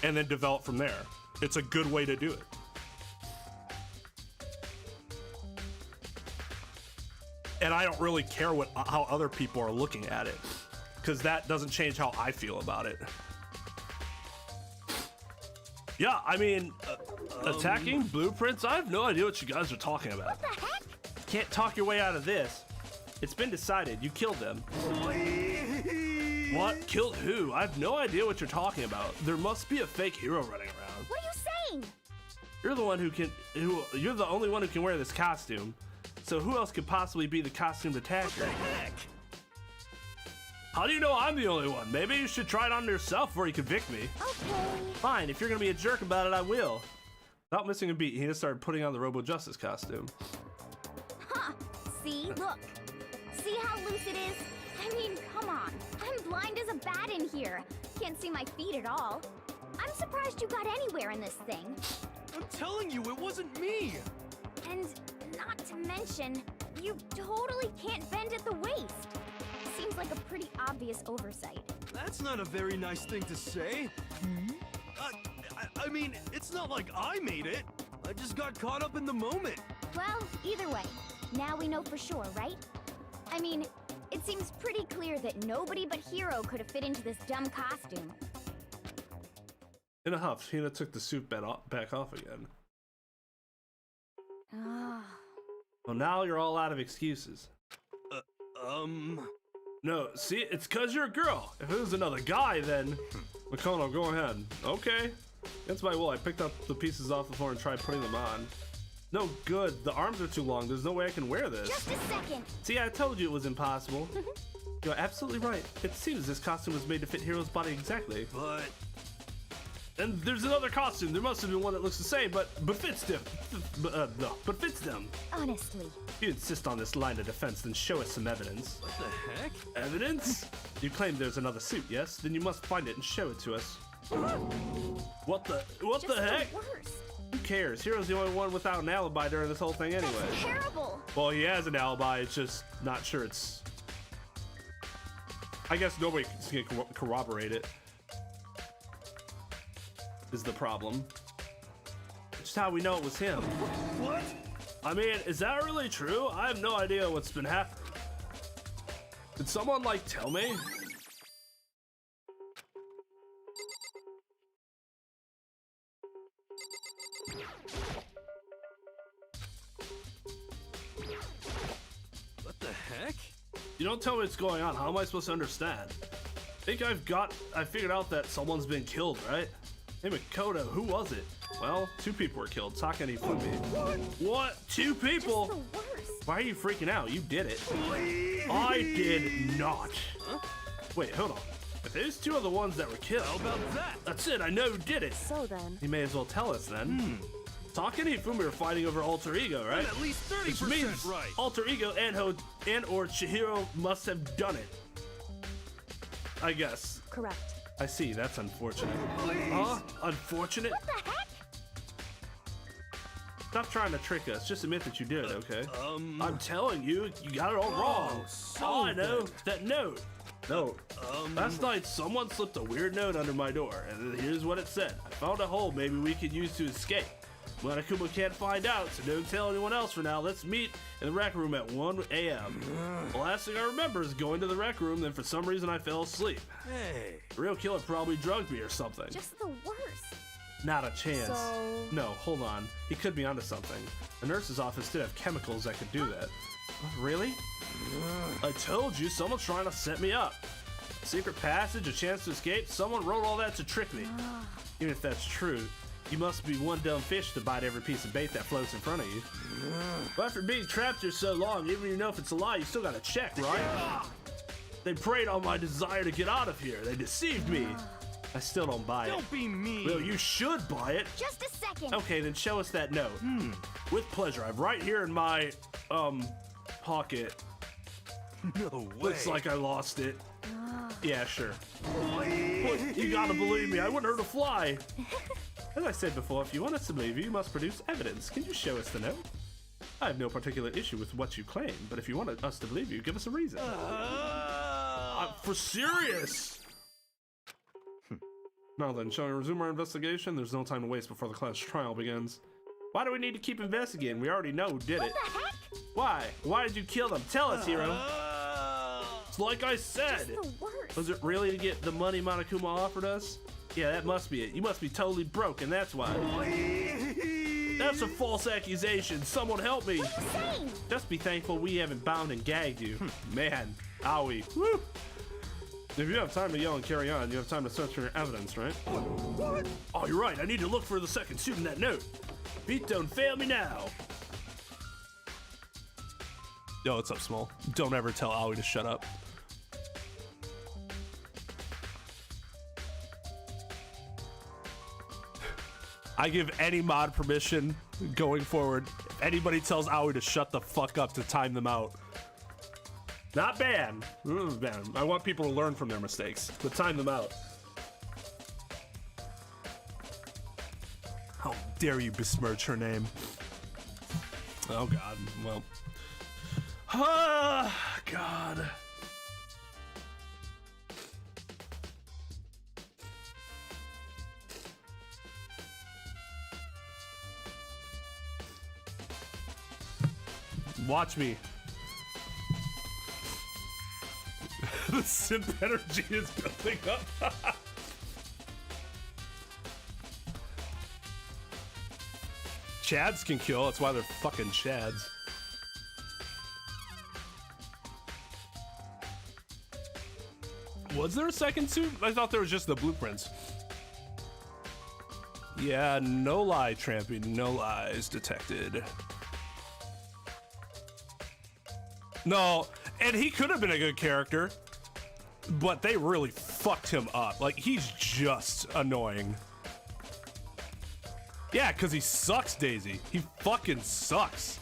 and then develop from there. It's a good way to do it. And I don't really care how other people are looking at it, because that doesn't change how I feel about it. Yeah, I mean, attacking blueprints, I have no idea what you guys are talking about. What the heck? Can't talk your way out of this. It's been decided. You killed them. What? Killed who? I have no idea what you're talking about. There must be a fake hero running around. What are you saying? You're the only one who can wear this costume. So who else could possibly be the costumed attacker? What the heck? How do you know I'm the only one? Maybe you should try it on yourself before you convict me. Okay. Fine, if you're gonna be a jerk about it, I will. Without missing a beat, he just started putting on the Robo Justice costume. Huh. See? Look. See how loose it is? I mean, come on. I'm blind as a bat in here. Can't see my feet at all. I'm surprised you got anywhere in this thing. I'm telling you, it wasn't me! And not to mention, you totally can't bend at the waist. Seems like a pretty obvious oversight. That's not a very nice thing to say. I mean, it's not like I made it. I just got caught up in the moment. Well, either way, now we know for sure, right? I mean, it seems pretty clear that nobody but Hero could have fit into this dumb costume. In a huff, Hina took the suit back off again. Well, now you're all out of excuses. No, see, it's cause you're a girl. If it was another guy, then... Makono, go ahead. Okay. Against my will, I picked up the pieces off the floor and tried putting them on. No good. The arms are too long. There's no way I can wear this. Just a second. See, I told you it was impossible. You're absolutely right. It seems this costume was made to fit Hero's body exactly. But... And there's another costume. There must have been one that looks the same, but fits them. But fits them. Honestly. If you insist on this line of defense, then show us some evidence. What the heck? Evidence? You claim there's another suit, yes? Then you must find it and show it to us. What the heck? Just the worst. Who cares? Hiro's the only one without an alibi during this whole thing anyway. That's terrible. Well, he has an alibi, it's just not sure it's... I guess nobody can corroborate it. Is the problem. Just how we know it was him. What? I mean, is that really true? I have no idea what's been happening. Did someone, like, tell me? What the heck? You don't tell me what's going on. How am I supposed to understand? I figured out that someone's been killed, right? Hey, Makoto, who was it? Well, 2 people were killed. Taka and Ifumi. What? 2 people? Just the worst. Why are you freaking out? You did it. I did not. Huh? Wait, hold on. If those 2 are the ones that were killed, How about that? that's it. I know who did it. So then, You may as well tell us then. Taka and Ifumi are fighting over alter ego, right? I'm at least Which 30% means right. alter ego and or Chihiro must have done it. I guess. correct. I see. That's unfortunate. Huh? Unfortunate? What the heck? Stop trying to trick us. Just admit that you did, okay? I'm telling you, you got it all wrong. so All I know, then. that note. No. Last night, someone slipped a weird note under my door, and here's what it said. I found a hole maybe we could use to escape. Monokuma can't find out, so don't tell anyone else for now. Let's meet in the rec room at 1 a.m. The last thing I remember is going to the rec room, then for some reason I fell asleep. Hey. The real killer probably drugged me or something. Just the worst. Not a chance. So- No, hold on. He could be onto something. The nurse's office did have chemicals that could do that. Really? I told you, someone's trying to set me up. A secret passage, a chance to escape. Someone wrote all that to trick me. Even if that's true, you must be one dumb fish to bite every piece of bait that floats in front of you. But after being trapped here so long, even if you know if it's a lie, you still gotta check, right? They preyed on my desire to get out of here. They deceived me. I still don't buy it. Don't be mean. Well, you should buy it. Just a second. Okay, then show us that note. With pleasure. I'm right here in my, pocket. No way. Looks like I lost it. Yeah, sure. But you gotta believe me, I wouldn't hurt a fly. As I said before, if you want us to believe you, you must produce evidence. Can you show us the note? I have no particular issue with what you claim, but if you want us to believe you, give us a reason. For serious? Now then, shall we resume our investigation? There's no time to waste before the class trial begins. Why do we need to keep investigating? We already know who did it. What the heck? Why? Why did you kill them? Tell us, Hiro. It's like I said. Just the worst. Was it really to get the money Monokuma offered us? Yeah, that must be it. You must be totally broke, and that's why. That's a false accusation. Someone help me. What are you saying? Just be thankful we haven't bound and gagged you. Man, owie. Woo. If you have time to yell and carry on, you have time to search for your evidence, right? What? Oh, you're right. I need to look for the second suit in that note. Beat don't fail me now. Yo, what's up, Small? Don't ever tell Aoi to shut up. I give any mod permission going forward. If anybody tells Aoi to shut the fuck up to time them out. Not ban. Ban. I want people to learn from their mistakes, but time them out. How dare you besmirch her name? Oh God. Well. Ah, God. Watch me. The simp energy is building up. Chads can kill, that's why they're fucking Chads. Was there a second suit? I thought there was just the blueprints. Yeah, no lie, Trampy, no lies detected. No, and he could have been a good character, but they really fucked him up. Like, he's just annoying. Yeah, because he sucks, Daisy. He fucking sucks.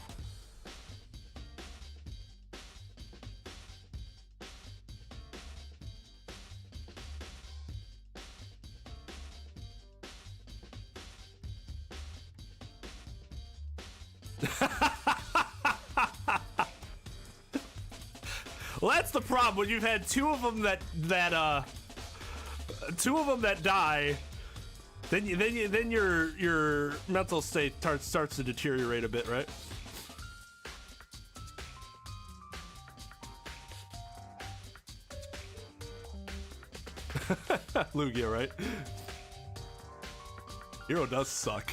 Well, that's the problem when you've had two of them that die. Then your mental state starts to deteriorate a bit, right? Lugia, right? Hero does suck.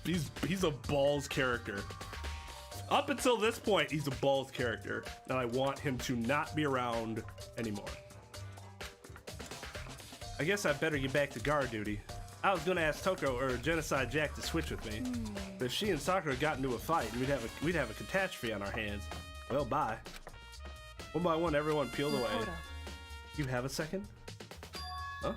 He's a balls character. Up until this point, he's a balls character, and I want him to not be around anymore. I guess I better get back to guard duty. I was gonna ask Toko or Genocide Jack to switch with me, but if she and Sakura got into a fight, we'd have a catastrophe on our hands. Well, bye. One by one, everyone peeled away. You have a second? Huh?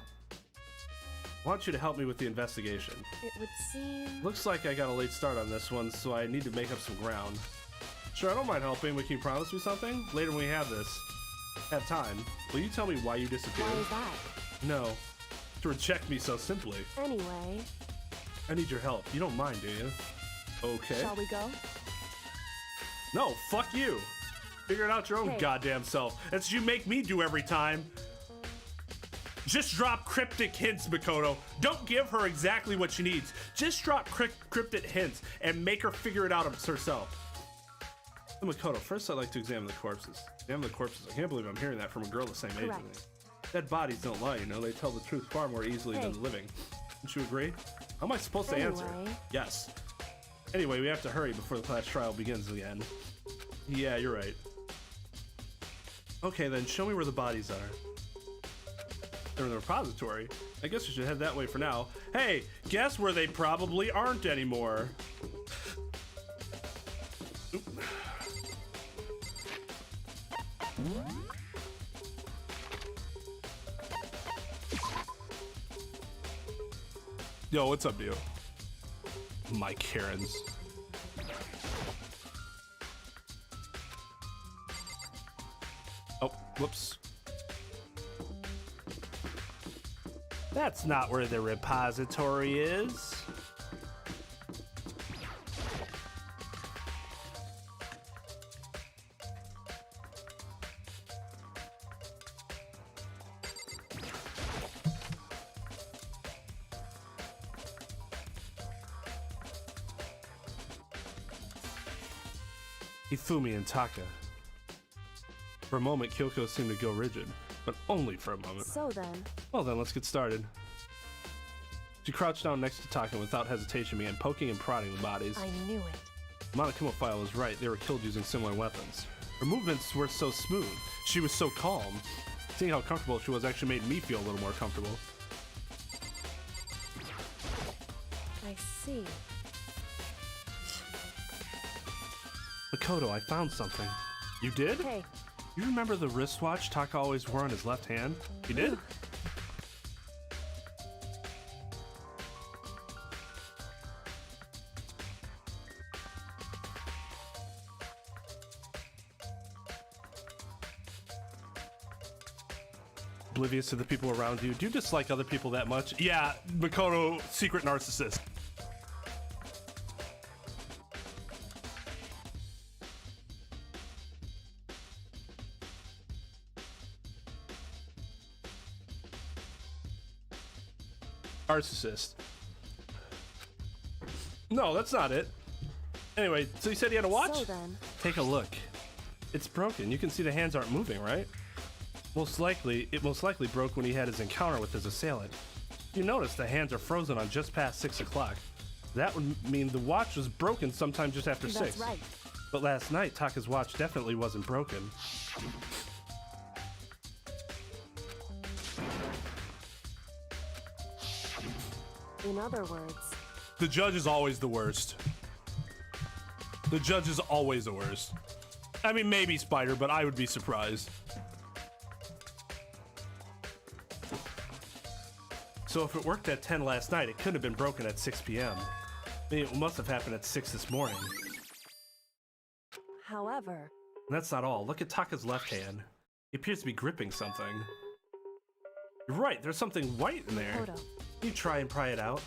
I want you to help me with the investigation. It would seem... Looks like I got a late start on this one, so I need to make up some ground. Sure, I don't mind helping, but can you promise me something? Later when we have time, will you tell me why you disappeared? Why is that? No, to reject me so simply. Anyway... I need your help. You don't mind, do you? Okay. Shall we go? No, fuck you. Figure it out your own goddamn self. That's what you make me do every time. Just drop cryptic hints, Makoto. Don't give her exactly what she needs. Just drop cryptic hints and make her figure it out herself. Makoto, first I'd like to examine the corpses. Examine the corpses. I can't believe I'm hearing that from a girl the same age as me. Dead bodies don't lie, you know. They tell the truth far more easily than the living. Don't you agree? How am I supposed to answer? Yes. Anyway, we have to hurry before the class trial begins again. Yeah, you're right. Okay, then show me where the bodies are. They're in the repository. I guess we should head that way for now. Hey, guess where they probably aren't anymore? Oop. Yo, what's up, dude? My Karens. Oh, whoops. That's not where the repository is. Hifumi and Taka. For a moment, Kyoko seemed to go rigid, but only for a moment. So then... Well then, let's get started. She crouched down next to Taka and without hesitation began poking and prodding the bodies. I knew it. Monokuma file was right, they were killed using similar weapons. Her movements were so smooth, she was so calm. Seeing how comfortable she was actually made me feel a little more comfortable. I see. Makoto, I found something. You did? Hey. You remember the wristwatch Taka always wore on his left hand? He did? Oblivious to the people around you. Do you dislike other people that much? Yeah, Makoto, secret narcissist. Narcissist. No, that's not it. Anyway, so you said he had a watch? So then... Take a look. It's broken. You can see the hands aren't moving, right? It most likely broke when he had his encounter with his assailant. You notice the hands are frozen on just past 6 o'clock. That would mean the watch was broken sometime just after 6. That's right. But last night, Taka's watch definitely wasn't broken. In other words... The judge is always the worst. The judge is always the worst. I mean, maybe Spider, but I would be surprised. So if it worked at 10 last night, it couldn't have been broken at 6 p.m. I mean, it must have happened at 6 this morning. However... And that's not all. Look at Taka's left hand. He appears to be gripping something. You're right, there's something white in there. Photo. You try and pry it out.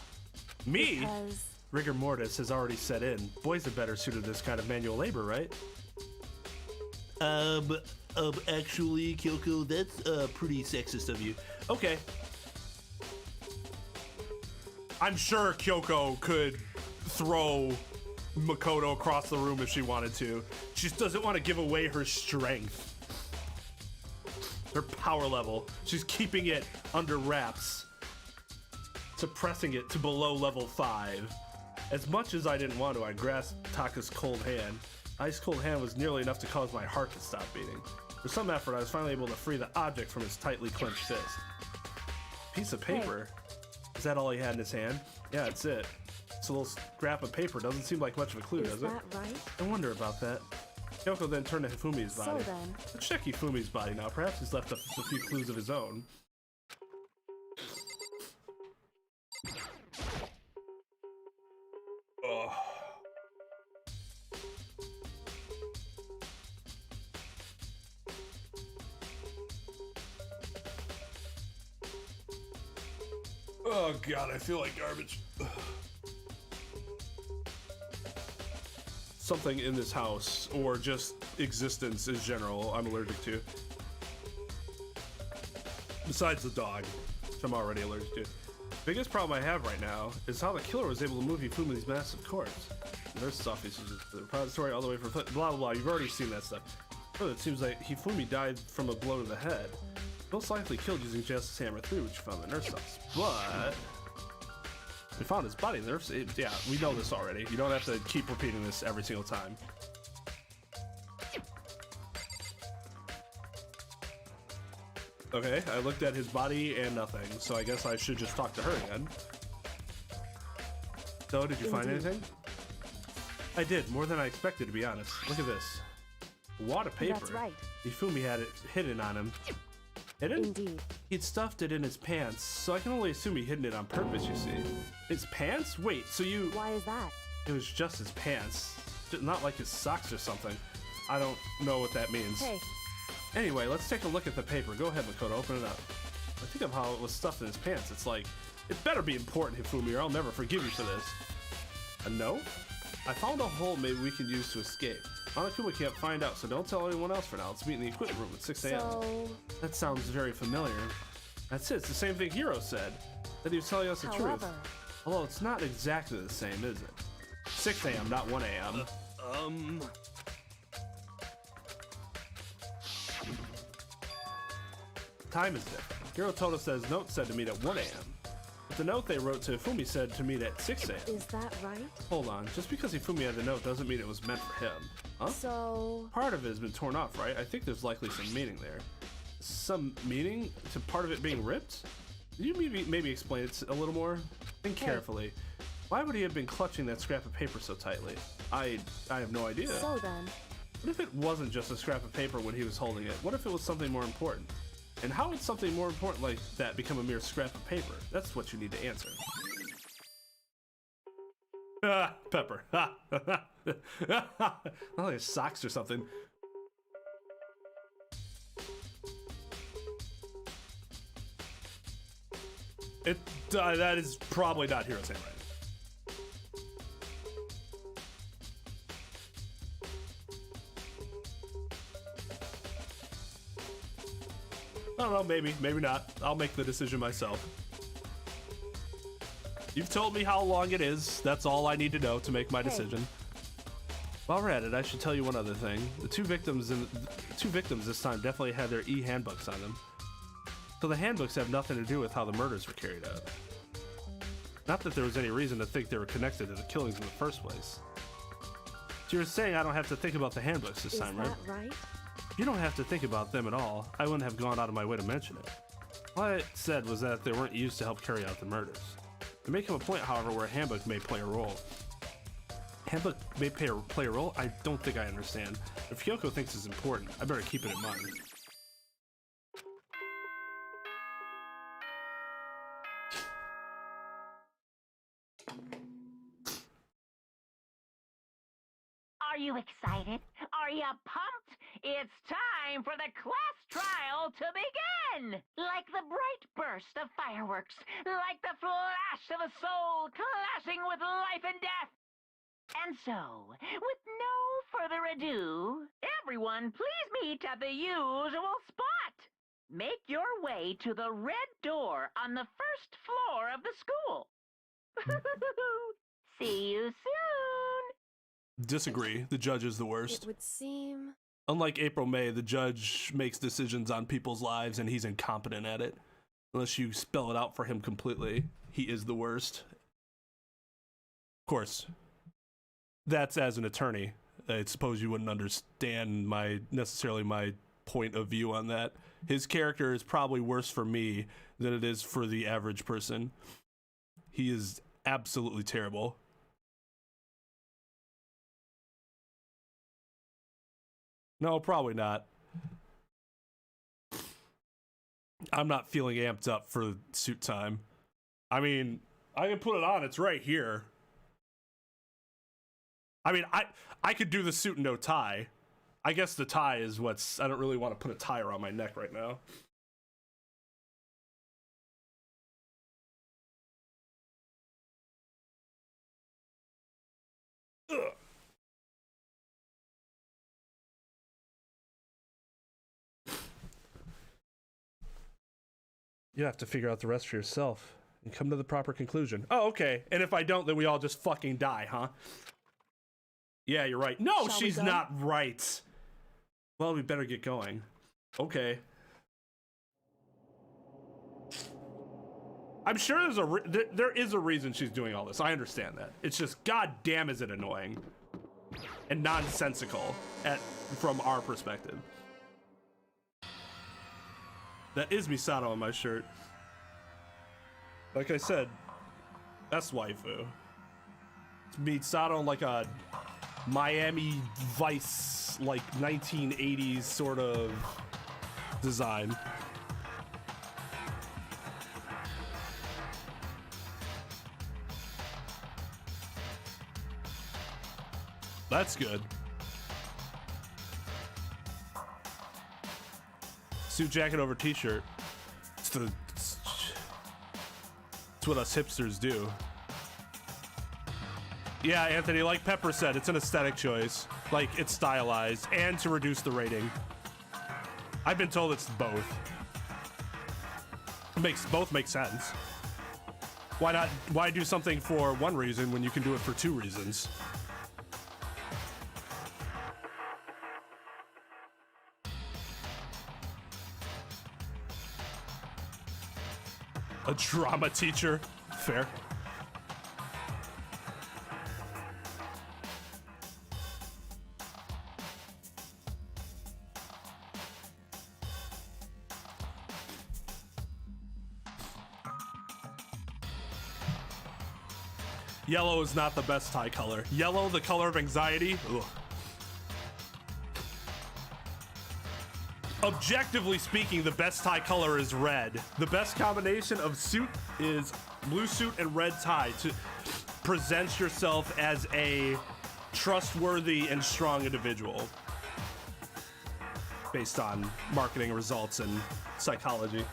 Me? Because... Rigor mortis has already set in. Boys are better suited to this kind of manual labor, right? Actually, Kyoko, that's pretty sexist of you. Okay. I'm sure Kyoko could throw Makoto across the room if she wanted to. She just doesn't want to give away her strength. Her power level. She's keeping it under wraps. Suppressing it to below level 5. As much as I didn't want to, I grasped Taka's cold hand. Ice cold hand was nearly enough to cause my heart to stop beating. For some effort, I was finally able to free the object from his tightly clenched fist. Piece of paper? Is that all he had in his hand? Yeah, that's it. It's a little scrap of paper. Doesn't seem like much of a clue, does it? Is that right? I wonder about that. Kyoko then turned to Hifumi's body. So then... Let's check Hifumi's body now. Perhaps he's left a few clues of his own. Oh. Oh god, I feel like garbage. Something in this house, or just existence in general, I'm allergic to. Besides the dog, which I'm already allergic to. Biggest problem I have right now is how the killer was able to move Hifumi's massive corpse. There's stuff, he's just the repository all the way from blah blah blah, you've already seen that stuff. Oh, it seems like Hifumi died from a blow to the head. Most likely killed using Justice Hammer 3, which you found in the nurse office. But we found his body in the nurse. Yeah, we know this already. You don't have to keep repeating this every single time. Okay, I looked at his body and nothing, so I guess I should just talk to her again. So, did you find anything? I did, more than I expected, to be honest. Look at this. A wad of paper. That's right. Hifumi had it hidden on him. Hidden? Indeed. He'd stuffed it in his pants, so I can only assume he hidden it on purpose, you see. His pants? Wait, so you... Why is that? It was just his pants. Not like his socks or something. I don't know what that means. Hey. Anyway, let's take a look at the paper. Go ahead, Makoto, open it up. I think of how it was stuffed in his pants. It's like, it better be important, Hifumi, or I'll never forgive you for this. A note? I found a hole maybe we can use to escape. Monokuma can't find out, so don't tell anyone else for now. Let's meet in the equipment room at 6 a.m. So... That sounds very familiar. That's it. It's the same thing Hiro said. That he was telling us the truth. Although it's not exactly the same, is it? 6 a.m., not 1 a.m. Time is different. Hiro told us that his note said to meet at 1 a.m. But the note they wrote to Hifumi said to meet at 6 a.m. Is that right? Hold on. Just because Hifumi had the note doesn't mean it was meant for him. Huh? So... Part of it has been torn off, right? I think there's likely some meaning there. Some meaning to part of it being ripped? Can you maybe explain it a little more? Think carefully. Why would he have been clutching that scrap of paper so tightly? I have no idea. So then... What if it wasn't just a scrap of paper when he was holding it? What if it was something more important? And how would something more important like that become a mere scrap of paper? That's what you need to answer. Ah, Pepper. Not like socks or something. That is probably not Hiro's handwriting. I don't know, maybe not. I'll make the decision myself. You've told me how long it is. That's all I need to know to make my decision. While we're at it, I should tell you one other thing. The two victims this time definitely had their e-handbooks on them. So the handbooks have nothing to do with how the murders were carried out. Not that there was any reason to think they were connected to the killings in the first place. So you're saying I don't have to think about the handbooks this time, right? Is that right? You don't have to think about them at all. I wouldn't have gone out of my way to mention it. All I said was that they weren't used to help carry out the murders. There may come a point, however, where a handbook may play a role. Handbook may play a role? I don't think I understand. If Kyoko thinks it's important, I better keep it in mind. Are you excited? Are you pumped? It's time for the class trial to begin! again, like the bright burst of fireworks, like the flash of a soul clashing with life and death. And so, with no further ado, everyone please meet at the usual spot. Make your way to the red door on the first floor of the school. See you soon. Disagree. The judge is the worst. It would seem... Unlike April May, the judge makes decisions on people's lives and he's incompetent at it. Unless you spell it out for him completely, he is the worst. Of course, that's as an attorney. I suppose you wouldn't understand necessarily my point of view on that. His character is probably worse for me than it is for the average person. He is absolutely terrible. No, probably not. I'm not feeling amped up for suit time. I mean, I can put it on. It's right here. I mean, I could do the suit and no tie. I guess the tie is what's... I don't really want to put a tie around my neck right now. Ugh. You have to figure out the rest for yourself and come to the proper conclusion. Oh, okay. And if I don't, then we all just fucking die, huh? Yeah, you're right. No, Shall she's not right. Well, we better get going. Okay. I'm sure there is a reason she's doing all this. I understand that. It's just, goddamn, is it annoying and nonsensical from our perspective. That is Misato on my shirt. Like I said, that's waifu. It's Misato in like a Miami Vice, like 1980s sort of design. That's good. Suit jacket over t-shirt. It's what us hipsters do. Yeah, Anthony, like Pepper said, it's an aesthetic choice. Like, it's stylized, and to reduce the rating. I've been told it's both. Both make sense. Why do something for one reason when you can do it for two reasons? A drama teacher. Fair. Yellow is not the best tie color. Yellow, the color of anxiety. Ugh. Objectively speaking, the best tie color is red. The best combination of suit is blue suit and red tie to present yourself as a trustworthy and strong individual based on marketing results and psychology.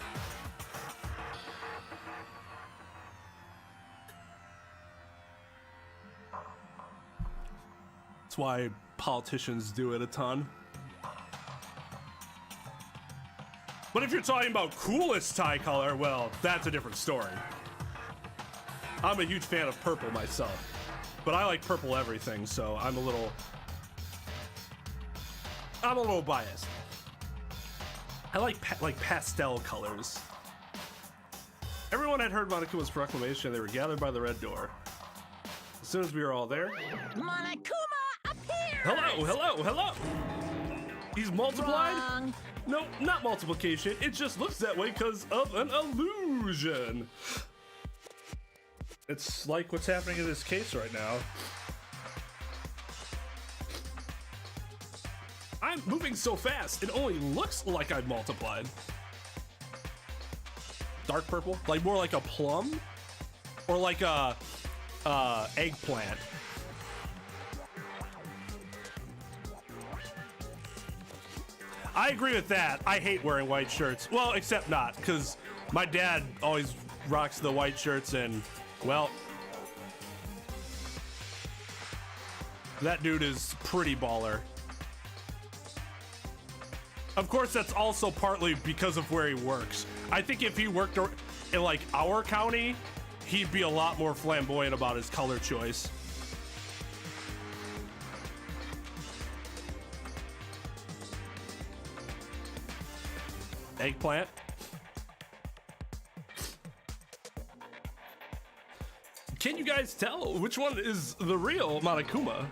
That's why politicians do it a ton. But if you're talking about coolest tie color, well, that's a different story. I'm a huge fan of purple myself, but I like purple everything, so I'm a little biased. I like pastel colors. Everyone had heard Monokuma's proclamation. They were gathered by the red door. As soon as we were all there, Monokuma appears! Hello! He's multiplied? Wrong. No, not multiplication. It just looks that way because of an illusion. It's like what's happening in this case right now. I'm moving so fast, it only looks like I've multiplied. Dark purple? Like more like a plum? Or like a eggplant? I agree with that. I hate wearing white shirts. Well, except not, because my dad always rocks the white shirts, and, well, that dude is pretty baller. Of course, that's also partly because of where he works. I think if he worked in, like, our county, he'd be a lot more flamboyant about his color choice. Eggplant. Can you guys tell which one is the real Monokuma?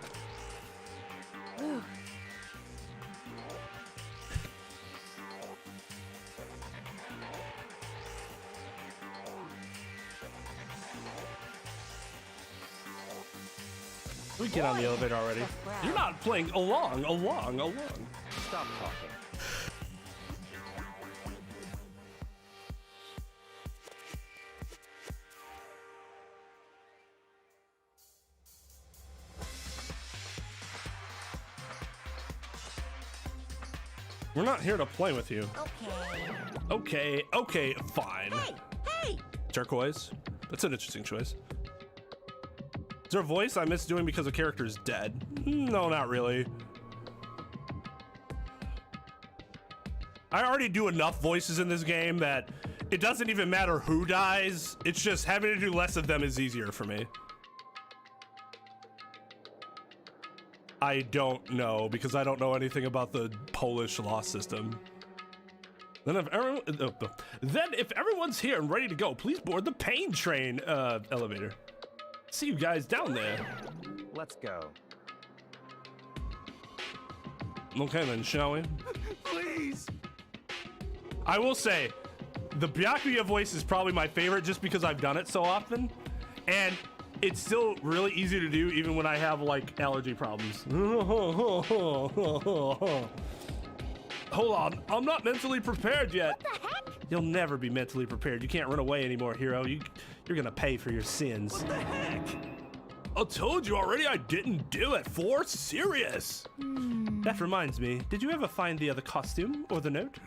We get on the elevator already. You're not playing along. Stop talking. We're not here to play with you. Okay. Okay, fine. Hey! Turquoise. That's an interesting choice. Is there a voice I miss doing because a character is dead? No, not really. I already do enough voices in this game that it doesn't even matter who dies. It's just having to do less of them is easier for me. I don't know, because I don't know anything about the Polish law system. Then if everyone's here and ready to go, please board the pain train elevator. See you guys down there. Let's go. Okay then, shall we? Please. I will say, the Byakuya voice is probably my favorite just because I've done it so often. And it's still really easy to do even when I have like allergy problems. Hold on, I'm not mentally prepared yet. What the heck? You'll never be mentally prepared. You can't run away anymore, hero. You're gonna pay for your sins. What the heck? I told you already I didn't do it. For serious. That reminds me, did you ever find the other costume or the note?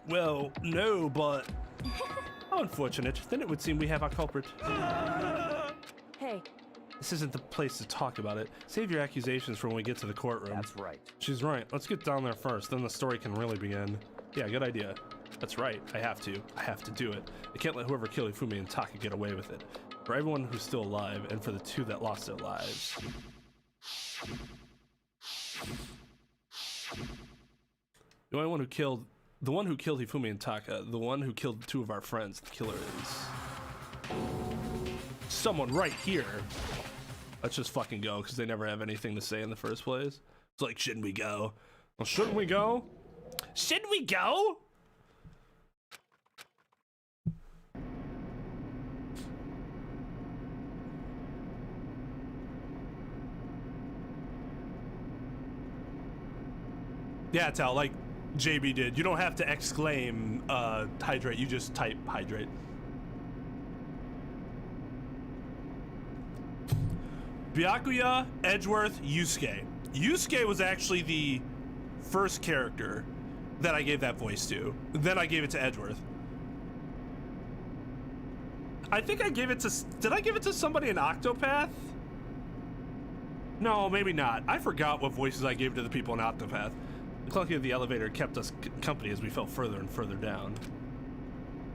Well, no, but how unfortunate. Then it would seem we have our culprit. Hey, This isn't the place to talk about it. Save your accusations for when we get to the courtroom. That's right. She's right. Let's get down there first, then the story can really begin. Yeah, good idea. That's right. I have to. I have to do it. I can't let whoever killed Ifumi and Taka get away with it. For everyone who's still alive, and for the two that lost their lives. The one who killed Hifumi and Taka, the one who killed two of our friends, the killer is someone right here. Let's just fucking go, because they never have anything to say in the first place. It's like, shouldn't we go? Well, shouldn't we go? Shouldn't we go? Yeah, it's how, like JB did. You don't have to exclaim hydrate, you just type hydrate. Byakuya, Edgeworth, Yusuke. Yusuke was actually the first character that I gave that voice to. Then I gave it to Edgeworth. I think I gave it to, did I give it to somebody in Octopath? No, maybe not. I forgot what voices I gave to the people in Octopath. The clunking of the elevator kept us company as we fell further and further down.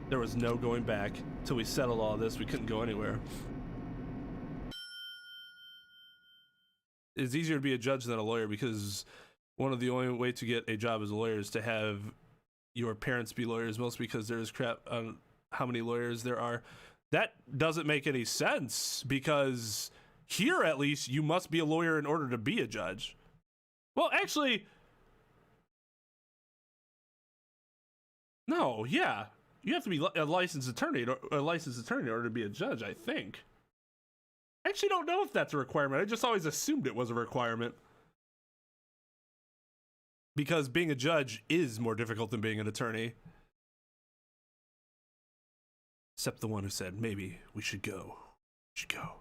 There was no going back. Till we settled all this, we couldn't go anywhere. It's easier to be a judge than a lawyer because one of the only way to get a job as a lawyer is to have your parents be lawyers, mostly because there's crap on how many lawyers there are. That doesn't make any sense because here, at least, you must be a lawyer in order to be a judge. Well, actually, no, yeah. You have to be a licensed attorney in order to be a judge, I think. I actually don't know if that's a requirement. I just always assumed it was a requirement. Because being a judge is more difficult than being an attorney. Except the one who said, maybe we should go. We should go.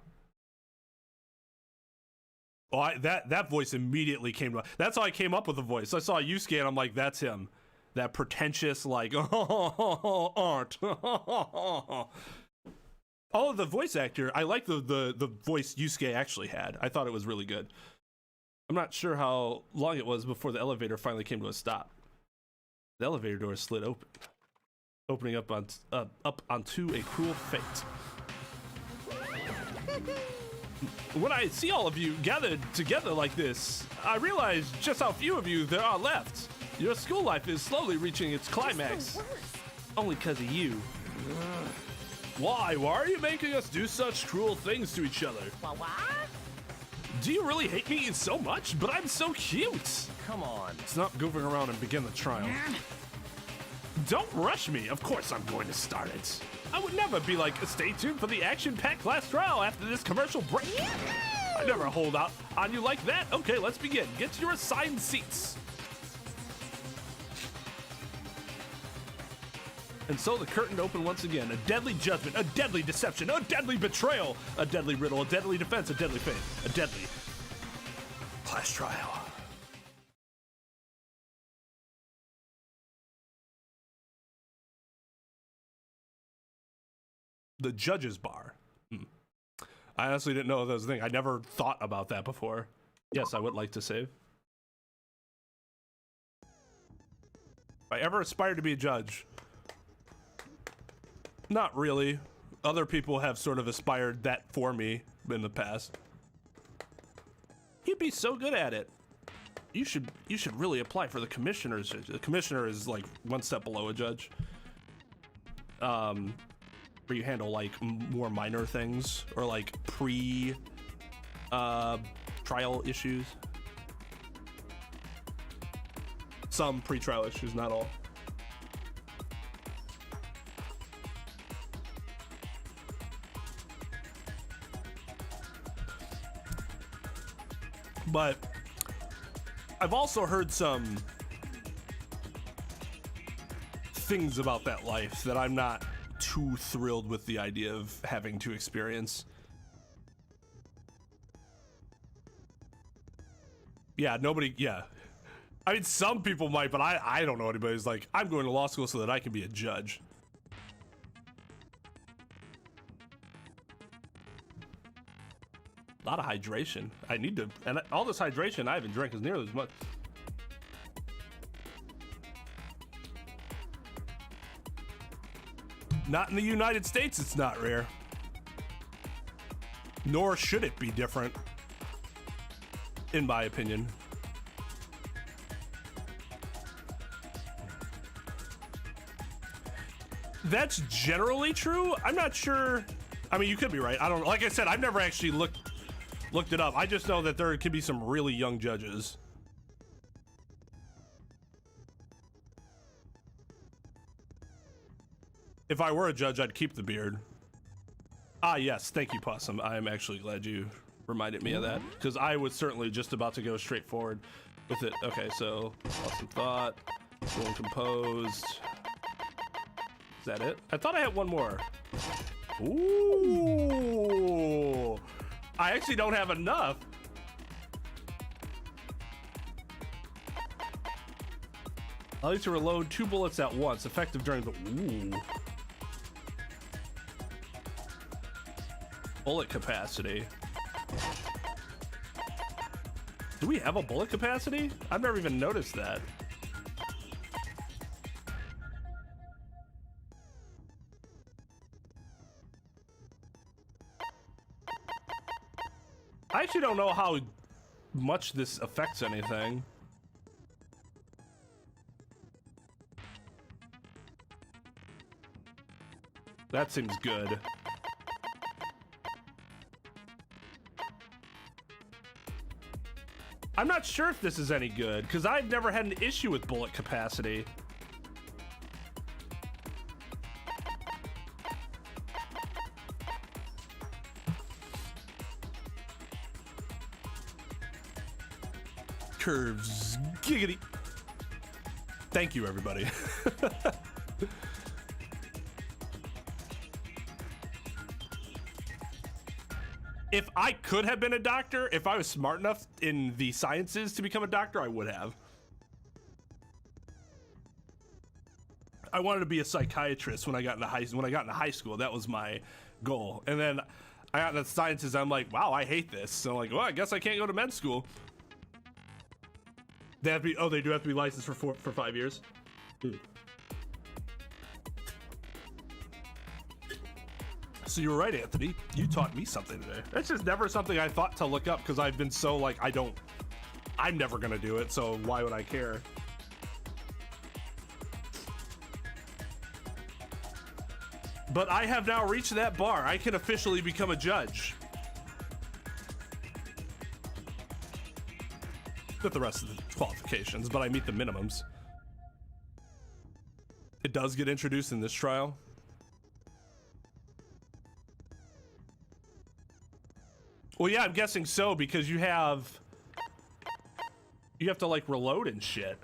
Oh, that voice immediately came to. That's how I came up with the voice. I saw Yusuke and I'm like, that's him. That pretentious, like, art. Oh, the voice actor. I like the voice Yusuke actually had. I thought it was really good. I'm not sure how long it was before the elevator finally came to a stop. The elevator door slid open, opening up onto a cruel fate. When I see all of you gathered together like this, I realize just how few of you there are left. Your school life is slowly reaching its climax. Only because of you. Why are you making us do such cruel things to each other? Do you really hate me so much? But I'm so cute. Come on. Stop goofing around and begin the trial. Don't rush me. Of course I'm going to start it. I would never be like, stay tuned for the action-packed class trial after this commercial break. I never hold out on you like that. Okay, let's begin. Get to your assigned seats. And so the curtain opened once again. A deadly judgment, a deadly deception, a deadly betrayal, a deadly riddle, a deadly defense, a deadly fate, a deadly class trial. The judge's bar. I honestly didn't know that was a thing. I never thought about that before. Yes, I would like to save. If I ever aspired to be a judge, not really. Other people have sort of aspired that for me in the past. You'd be so good at it. You should really apply for the commissioner's. The commissioner is like one step below a judge. Where you handle like more minor things or like trial issues. Some pre-trial issues, not all. But I've also heard some things about that life that I'm not too thrilled with the idea of having to experience. Yeah, nobody, yeah. I mean, some people might, but I don't know anybody who's like, I'm going to law school so that I can be a judge. A lot of hydration. I need to, and all this hydration I haven't drank as nearly as much. Not in the United States, it's not rare. Nor should it be different, in my opinion. That's generally true. I'm not sure. I mean, you could be right. I don't know. Like I said, I've never actually looked it up. I just know that there could be some really young judges. If I were a judge, I'd keep the beard. Ah, yes. Thank you, Possum. I am actually glad you reminded me of that, because I was certainly just about to go straight forward with it. Okay, so awesome thought. Feeling composed. Is that it? I thought I had one more. Ooh. I actually don't have enough. I'll need to reload 2 bullets at once, effective during the... Ooh. Bullet capacity. Do we have a bullet capacity? I've never even noticed that. I actually don't know how much this affects anything. That seems good. I'm not sure if this is any good, because I've never had an issue with bullet capacity. Curves. Giggity. Thank you, everybody. if I could have been a doctor, if I was smart enough in the sciences to become a doctor, I would have. I wanted to be a psychiatrist when I got into high school. That was my goal. And then I got into sciences. I'm like, wow, I hate this. So I'm like, well, I guess I can't go to med school. They have to be. Oh, they do have to be licensed for 5 years. So you were right, Anthony. You taught me something today. That's just never something I thought to look up because I've been so like, I'm never gonna do it. So why would I care? But I have now reached that bar. I can officially become a judge. Not the rest of the qualifications, but I meet the minimums. It does get introduced in this trial. Well, yeah, I'm guessing so because you have to like reload and shit.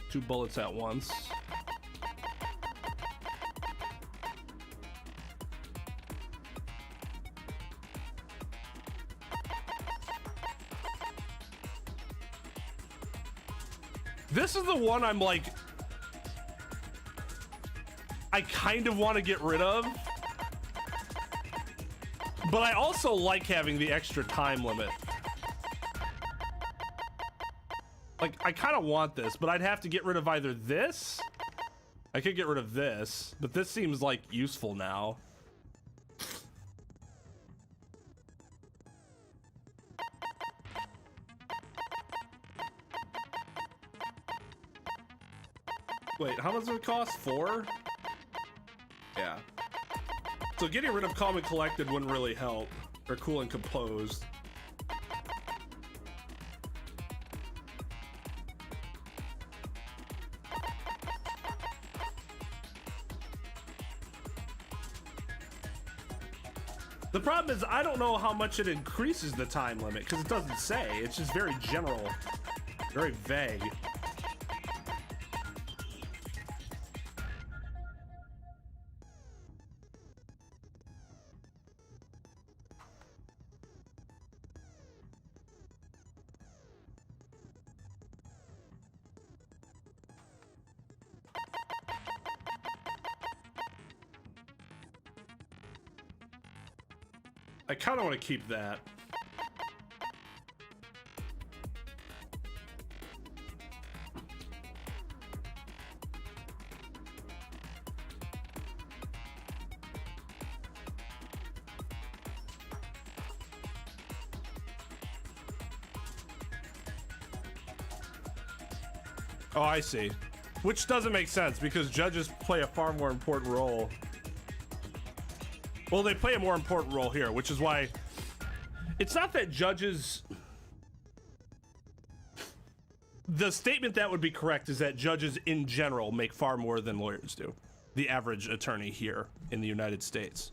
Two bullets at once. This is the one I'm like, I kind of want to get rid of, but I also like having the extra time limit. Like, I kind of want this, but I'd have to get rid of either this. I could get rid of this, but this seems like useful now. Wait, how much does it cost? 4? Yeah. So getting rid of calm and collected wouldn't really help. Or cool and composed. The problem is I don't know how much it increases the time limit because it doesn't say. It's just very general, very vague. I kind of want to keep that. Oh, I see. Which doesn't make sense because judges play a far more important role. Well, they play a more important role here, which is why it's not that judges. The statement that would be correct is that judges in general make far more than lawyers do. The average attorney here in the United States.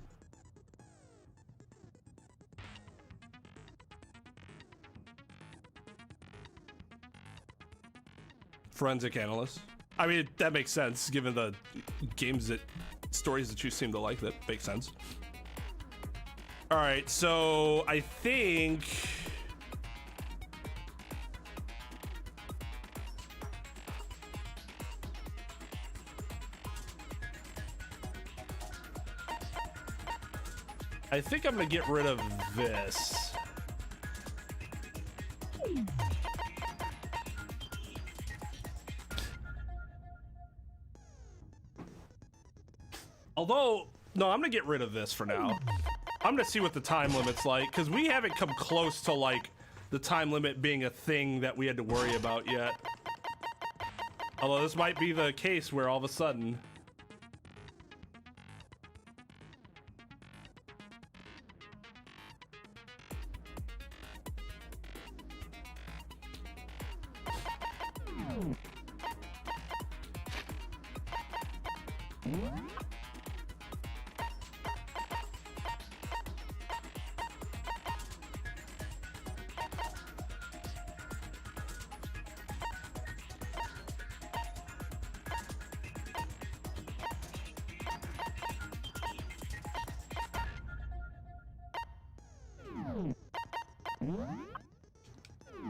Forensic analyst. I mean, that makes sense given the stories that you seem to like. That makes sense. All right, so I think I'm gonna get rid of this. Although, no, I'm gonna get rid of this for now. I'm gonna see what the time limit's like, because we haven't come close to like the time limit being a thing that we had to worry about yet. Although this might be the case where all of a sudden.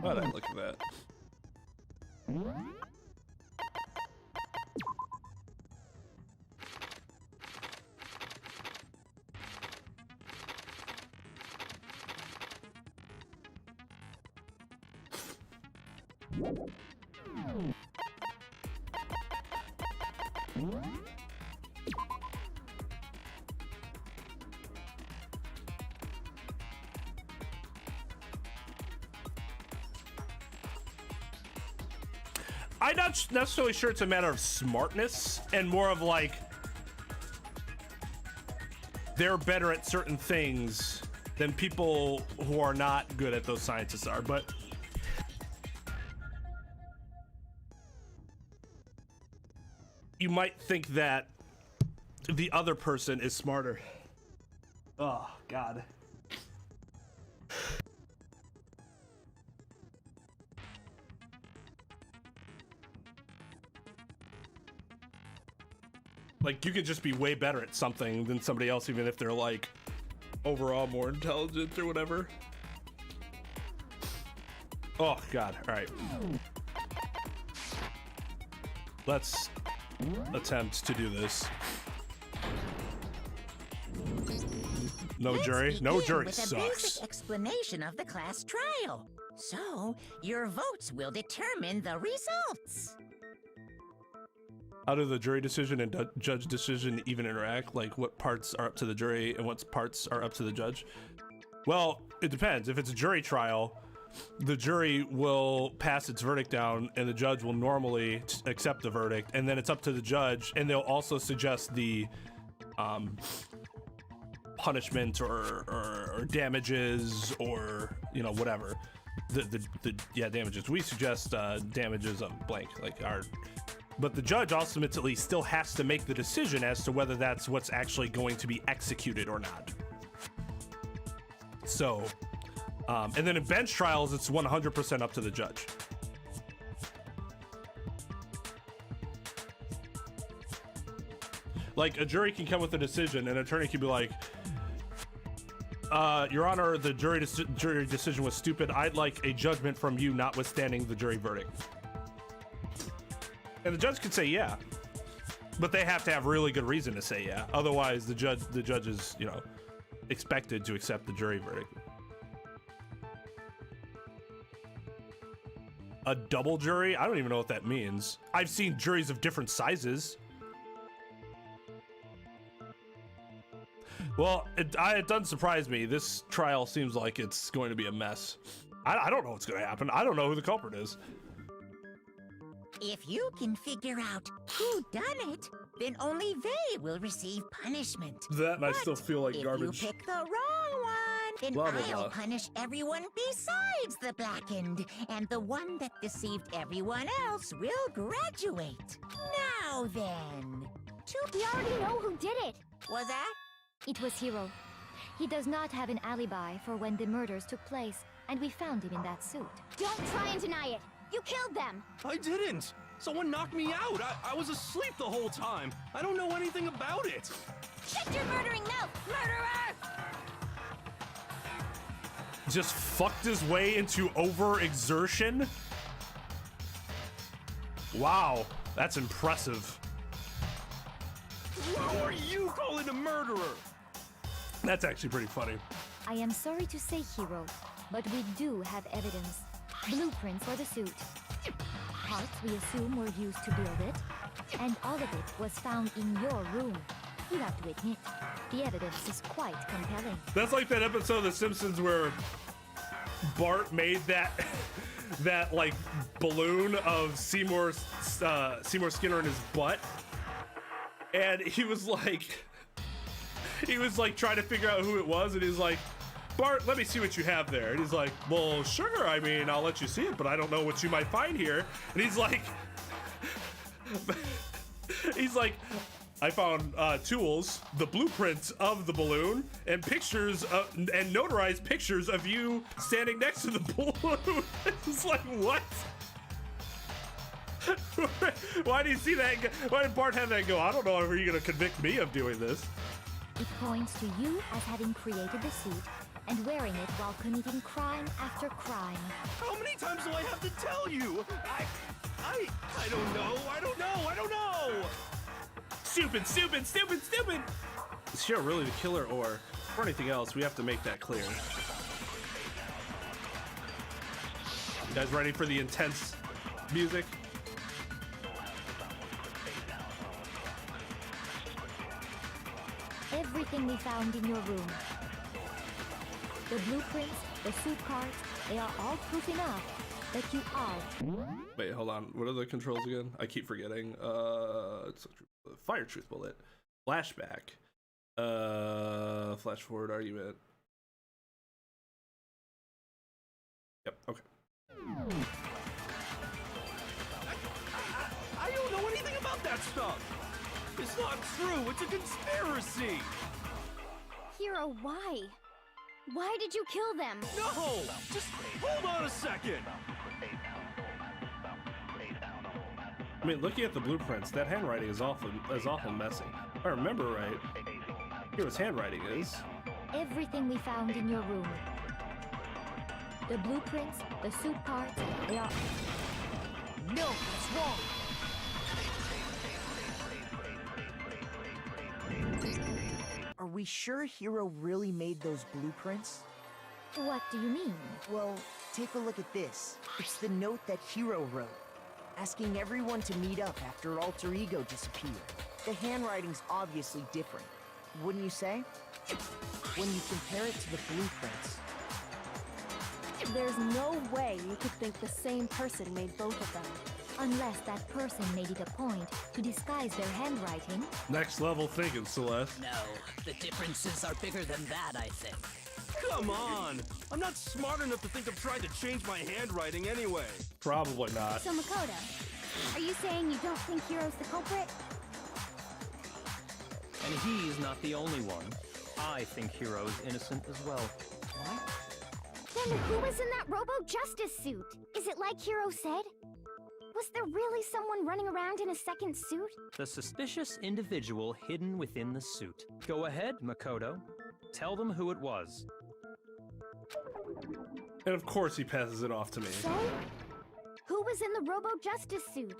Why'd I look at that? I'm not necessarily sure it's a matter of smartness and more of like they're better at certain things than people who are not good at those sciences are, but you might think that the other person is smarter. Oh, God. Like, you could just be way better at something than somebody else, even if they're, like, overall more intelligent or whatever. Oh, God. All right. Let's attempt to do this. No jury. No jury with sucks. A basic explanation of the class trial. So, your votes will determine the results. How do the jury decision and judge decision even interact? Like, what parts are up to the jury and what parts are up to the judge? Well, it depends. If it's a jury trial, the jury will pass its verdict down and the judge will normally accept the verdict, and then it's up to the judge, and they'll also suggest the punishment or damages, or, you know, whatever. Yeah, damages. We suggest damages of blank, like our... But the judge ultimately still has to make the decision as to whether that's what's actually going to be executed or not. So, and then in bench trials, it's 100% up to the judge. Like, a jury can come with a decision, and an attorney can be like, Your Honor, the jury decision was stupid. I'd like a judgment from you notwithstanding the jury verdict. And the judge could say yeah, but they have to have really good reason to say yeah. Otherwise, the judge is, you know, expected to accept the jury verdict. A double jury? I don't even know what that means. I've seen juries of different sizes. Well, it doesn't surprise me. This trial seems like it's going to be a mess. I don't know what's going to happen. I don't know who the culprit is. If you can figure out who done it, then only they will receive punishment. That and I still feel like garbage. If you pick the wrong one, then Blah, blah, I'll blah. punish everyone besides the blackened, and the one that deceived everyone else will graduate. Now then. We already know who did it. Was that? It was Hiro. He does not have an alibi for when the murders took place, and we found him in that suit. Don't try and deny it. You killed them. I didn't. Someone knocked me out. I was asleep the whole time. I don't know anything about it. Shut your murdering mouth, murderer! Just fucked his way into overexertion? Wow, that's impressive. Who are you calling a murderer? That's actually pretty funny. I am sorry to say, Hiro, but we do have evidence. Blueprints for the suit. Parts we assume were used to build it, and all of it was found in your room. You have to admit, the evidence is quite compelling. That's like that episode of The Simpsons where Bart made that like balloon of Seymour Skinner in his butt, and he was like trying to figure out who it was, and he's like, Bart, let me see what you have there. And he's like, well, sure, I mean, I'll let you see it, but I don't know what you might find here. And he's like, I found tools, the blueprints of the balloon, and pictures and notarized pictures of you standing next to the balloon. It's like, what? Why do you see that? Why did Bart have that go? I don't know if you're gonna convict me of doing this. It points to you as having created the suit and wearing it while committing crime after crime. How many times do I have to tell you? I don't know. I don't know. Stupid. Is Hiro really the killer, or for anything else? We have to make that clear. You guys ready for the intense music? Everything we found in your room. The blueprints, the suit cards, they are all proof enough that you are. Wait, hold on. What are the controls again? I keep forgetting. It's fire truth bullet, flashback, flash forward argument. Yep. Okay. I don't know anything about that stuff. It's not true. It's a conspiracy. Hiro, why? Why did you kill them? No! Just hold on a second. I mean, looking at the blueprints, that handwriting is awful messy. If I remember right, Hiro's handwriting is. Everything we found in your room. The blueprints, the suit cards, they are... No, it's wrong. Are we sure Hiro really made those blueprints? What do you mean? Well, take a look at this. It's the note that Hiro wrote, asking everyone to meet up after Alter Ego disappeared. The handwriting's obviously different, wouldn't you say? When you compare it to the blueprints. There's no way you could think the same person made both of them. Unless that person made it a point to disguise their handwriting. Next level thinking, Celeste. No, the differences are bigger than that, I think. Come on! I'm not smart enough to think of trying to change my handwriting anyway. Probably not. So Makoto, are you saying you don't think Hiro's the culprit? And he's not the only one. I think Hiro is innocent as well. What? Then who was in that Robo-Justice suit? Is it like Hiro said? Was there really someone running around in a second suit? The suspicious individual hidden within the suit. Go ahead, Makoto. Tell them who it was. And of course he passes it off to me. So? Who was in the Robo-Justice suit?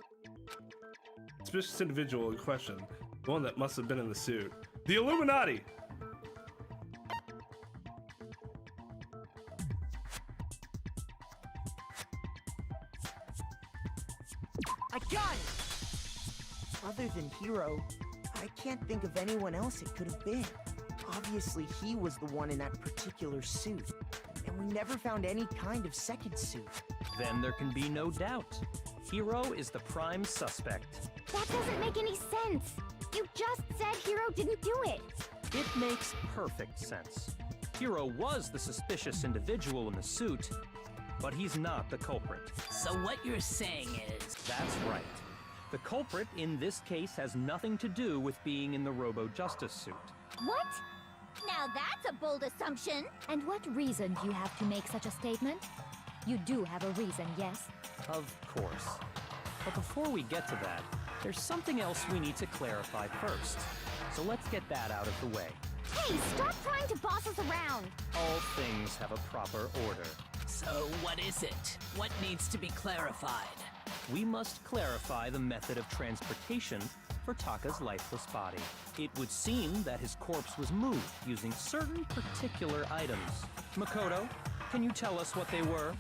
Suspicious individual in question. The one that must have been in the suit. The Illuminati! I got it! Other than Hiro, I can't think of anyone else it could have been. Obviously, he was the one in that particular suit, and we never found any kind of second suit. Then there can be no doubt. Hiro is the prime suspect. That doesn't make any sense. You just said Hiro didn't do it. It makes perfect sense. Hiro was the suspicious individual in the suit, but he's not the culprit. So what you're saying is... That's right. The culprit in this case has nothing to do with being in the Robo-Justice suit. What? Now that's a bold assumption. And what reason do you have to make such a statement? You do have a reason, yes? Of course. But before we get to that, there's something else we need to clarify first. So let's get that out of the way. Hey, stop trying to boss us around! All things have a proper order. So what is it? What needs to be clarified? We must clarify the method of transportation for Taka's lifeless body. It would seem that his corpse was moved using certain particular items. Makoto, can you tell us what they were?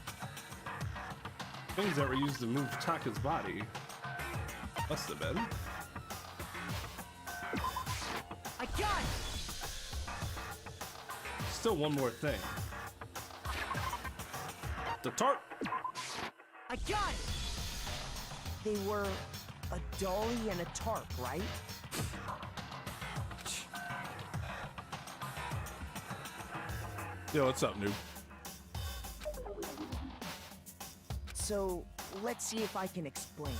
Things that were used to move Taka's body. Must have been. I got it! Still one more thing. The tarp. I got it! They were a dolly and a tarp, right? Yo, what's up, noob? So, let's see if I can explain.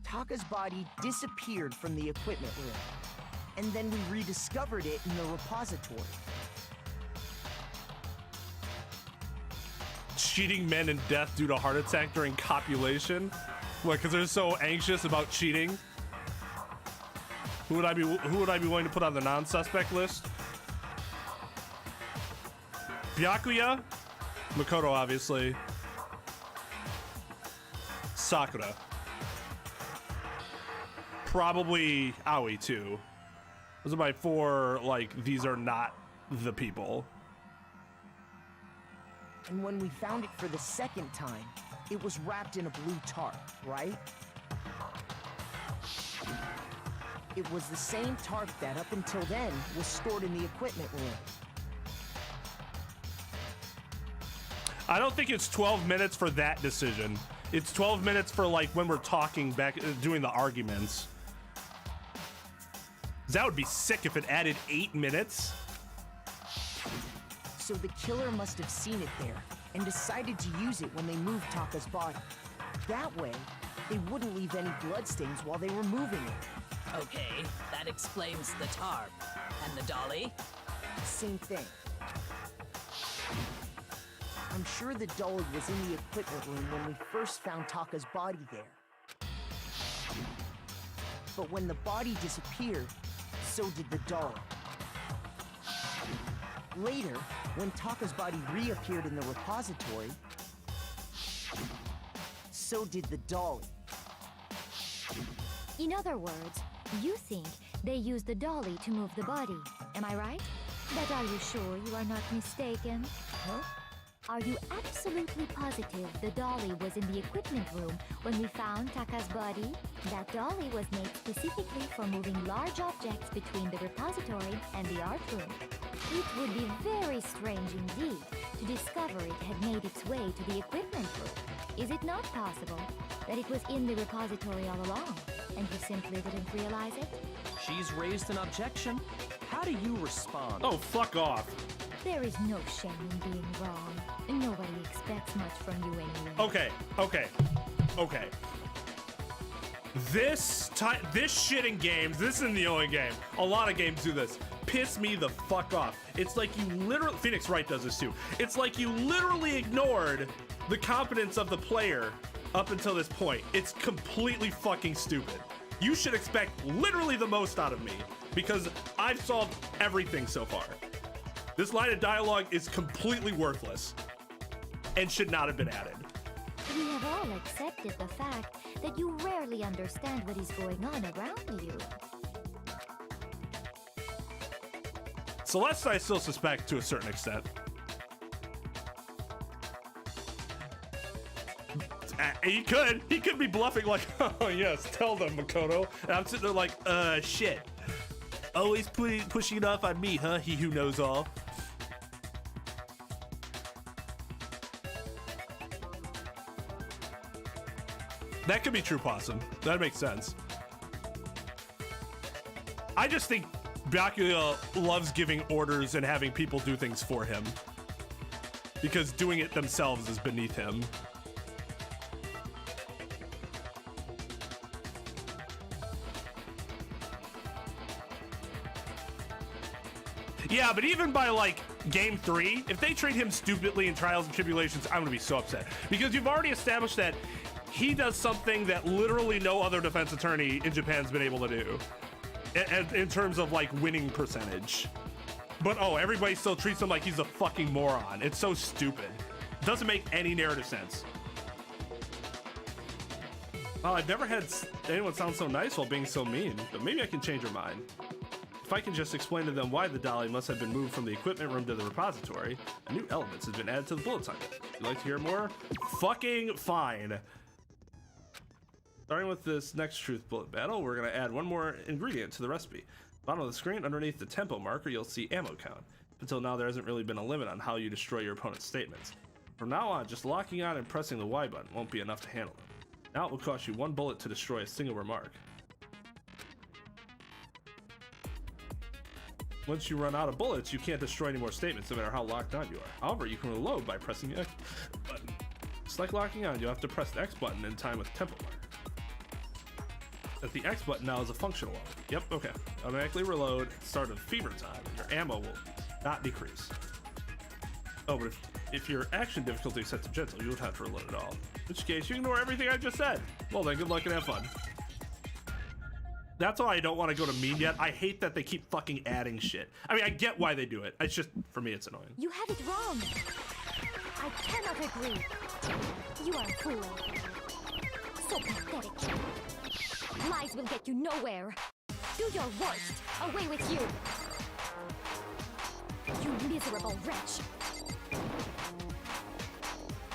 Taka's body disappeared from the equipment room, and then we rediscovered it in the repository. Cheating men in death due to heart attack during copulation? What, because they're so anxious about cheating? Who would I be willing to put on the non-suspect list? Byakuya, Makoto, obviously. Sakura. Probably Aoi, too. Those are my 4, like, these are not the people. And when we found it for the second time, it was wrapped in a blue tarp, right? It was the same tarp that, up until then, was stored in the equipment room. I don't think it's 12 minutes for that decision. It's 12 minutes for, like, when we're talking back, doing the arguments. That would be sick if it added 8 minutes. So the killer must have seen it there and decided to use it when they moved Taka's body. That way, they wouldn't leave any bloodstains while they were moving it. Okay, that explains the tarp. And the dolly? Same thing. I'm sure the dolly was in the equipment room when we first found Taka's body there. But when the body disappeared, so did the dolly. Later, when Taka's body reappeared in the repository, so did the dolly. In other words, you think they used the dolly to move the body. Am I right? But are you sure you are not mistaken? Huh? Are you absolutely positive the dolly was in the equipment room when we found Taka's body? That dolly was made specifically for moving large objects between the repository and the art room. It would be very strange indeed to discover it had made its way to the equipment room. Is it not possible that it was in the repository all along, and you simply didn't realize it? She's raised an objection. How do you respond? Oh, fuck off. There is no shame in being wrong. Nobody expects much from you anyway. Okay. This shit in games, this isn't the only game. A lot of games do this. Piss me the fuck off. It's like you literally, Phoenix Wright does this too. It's like you literally ignored the competence of the player up until this point. It's completely fucking stupid. You should expect literally the most out of me because I've solved everything so far. This line of dialogue is completely worthless and should not have been added. We have all accepted the fact that you rarely understand what is going on around you. Celeste, I still suspect to a certain extent. He could be bluffing like, oh yes, tell them, Makoto. And I'm sitting there like, shit. Always pushing it off on me, huh? He who knows all. That could be true, Possum. That makes sense. I just think Byakuya loves giving orders and having people do things for him. Because doing it themselves is beneath him. Yeah, but even by like game 3, if they treat him stupidly in Trials and Tribulations, I'm gonna be so upset. Because you've already established that he does something that literally no other defense attorney in Japan's been able to do. In terms of like winning percentage. But oh, everybody still treats him like he's a fucking moron. It's so stupid. It doesn't make any narrative sense. Well, I've never had anyone sound so nice while being so mean, but maybe I can change your mind. If I can just explain to them why the dolly must have been moved from the equipment room to the repository, a new elements have been added to the bullets on it. Would you like to hear more? Fucking fine. Starting with this next truth bullet battle, we're going to add one more ingredient to the recipe. Bottom of the screen, underneath the tempo marker, you'll see ammo count. Until now, there hasn't really been a limit on how you destroy your opponent's statements. From now on, just locking on and pressing the Y button won't be enough to handle them. Now it will cost you 1 bullet to destroy a single remark. Once you run out of bullets, you can't destroy any more statements, no matter how locked on you are. However, you can reload by pressing the X button. Just like locking on, you'll have to press the X button in time with tempo marker. That the X button now is a functional one. Yep, okay. Automatically reload at the start of fever time, and your ammo will not decrease. Oh, but if your action difficulty is set to gentle, you won't have to reload at all. In which case, you ignore everything I just said. Well then, good luck and have fun. That's why I don't want to go to mean yet. I hate that they keep fucking adding shit. I mean, I get why they do it. It's just, for me, it's annoying. You have it wrong. I cannot agree. You are a fool. So pathetic. Lies will get you nowhere. Do your worst. Away with you. You miserable wretch.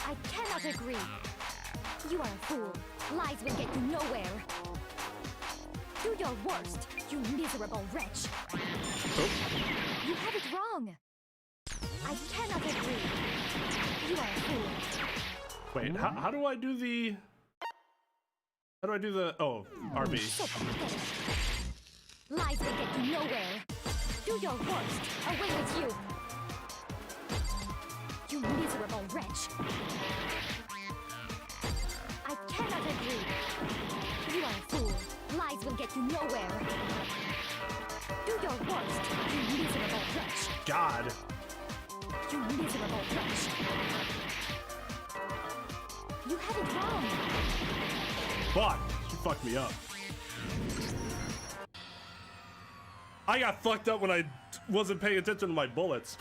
I cannot agree. You are a fool. Lies will get you nowhere. Do your worst, you miserable wretch. Oh. You have it wrong. I cannot agree. You are a fool. Wait, how do I do the... How do I do the... Oh, RB. So pathetic. Lies will get you nowhere. Do your worst. Away with you. You miserable wretch. I cannot agree. You are a fool. Lies will get you nowhere. Do your worst, you miserable wretch. God. You miserable wretch. You have it wrong. Fuck. She fucked me up. I got fucked up when I wasn't paying attention to my bullets.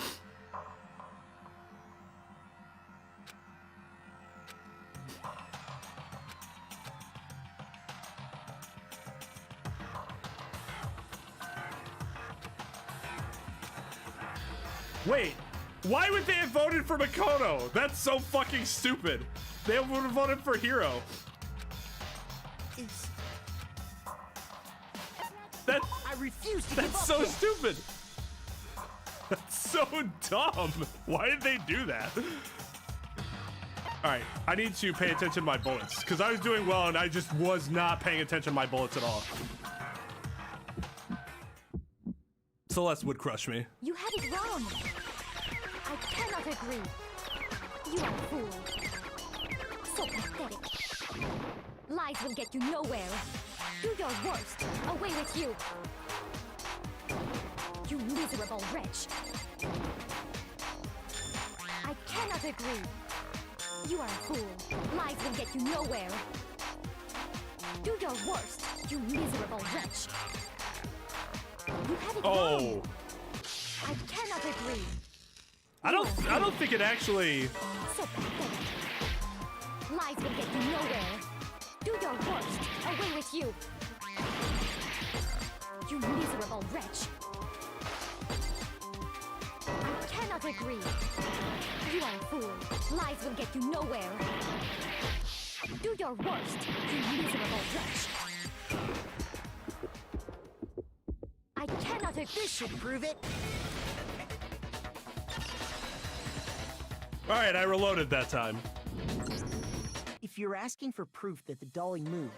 Wait, why would they have voted for Makoto? That's so fucking stupid. They would have voted for Hero. I refuse to give That's up so yet. stupid. That's so dumb. Why did they do that? All right, I need to pay attention to my bullets because I was doing well and I just was not paying attention to my bullets at all. Celeste would crush me. You have it wrong. I cannot agree. You are a fool. So pathetic. Lies will get you nowhere. Do your worst. Away with you. You miserable wretch. I cannot agree. You are a fool. Lies will get you nowhere. Do your worst, you miserable wretch. You have it wrong. I cannot agree. I don't think it actually. So pathetic. Lies will get you nowhere. Do your worst. Away with you. You miserable wretch. I cannot agree. You are a fool. Lies will get you nowhere. Do your worst, you miserable wretch. I cannot agree. This should prove it. All right, I reloaded that time. If you're asking for proof that the dolly moved,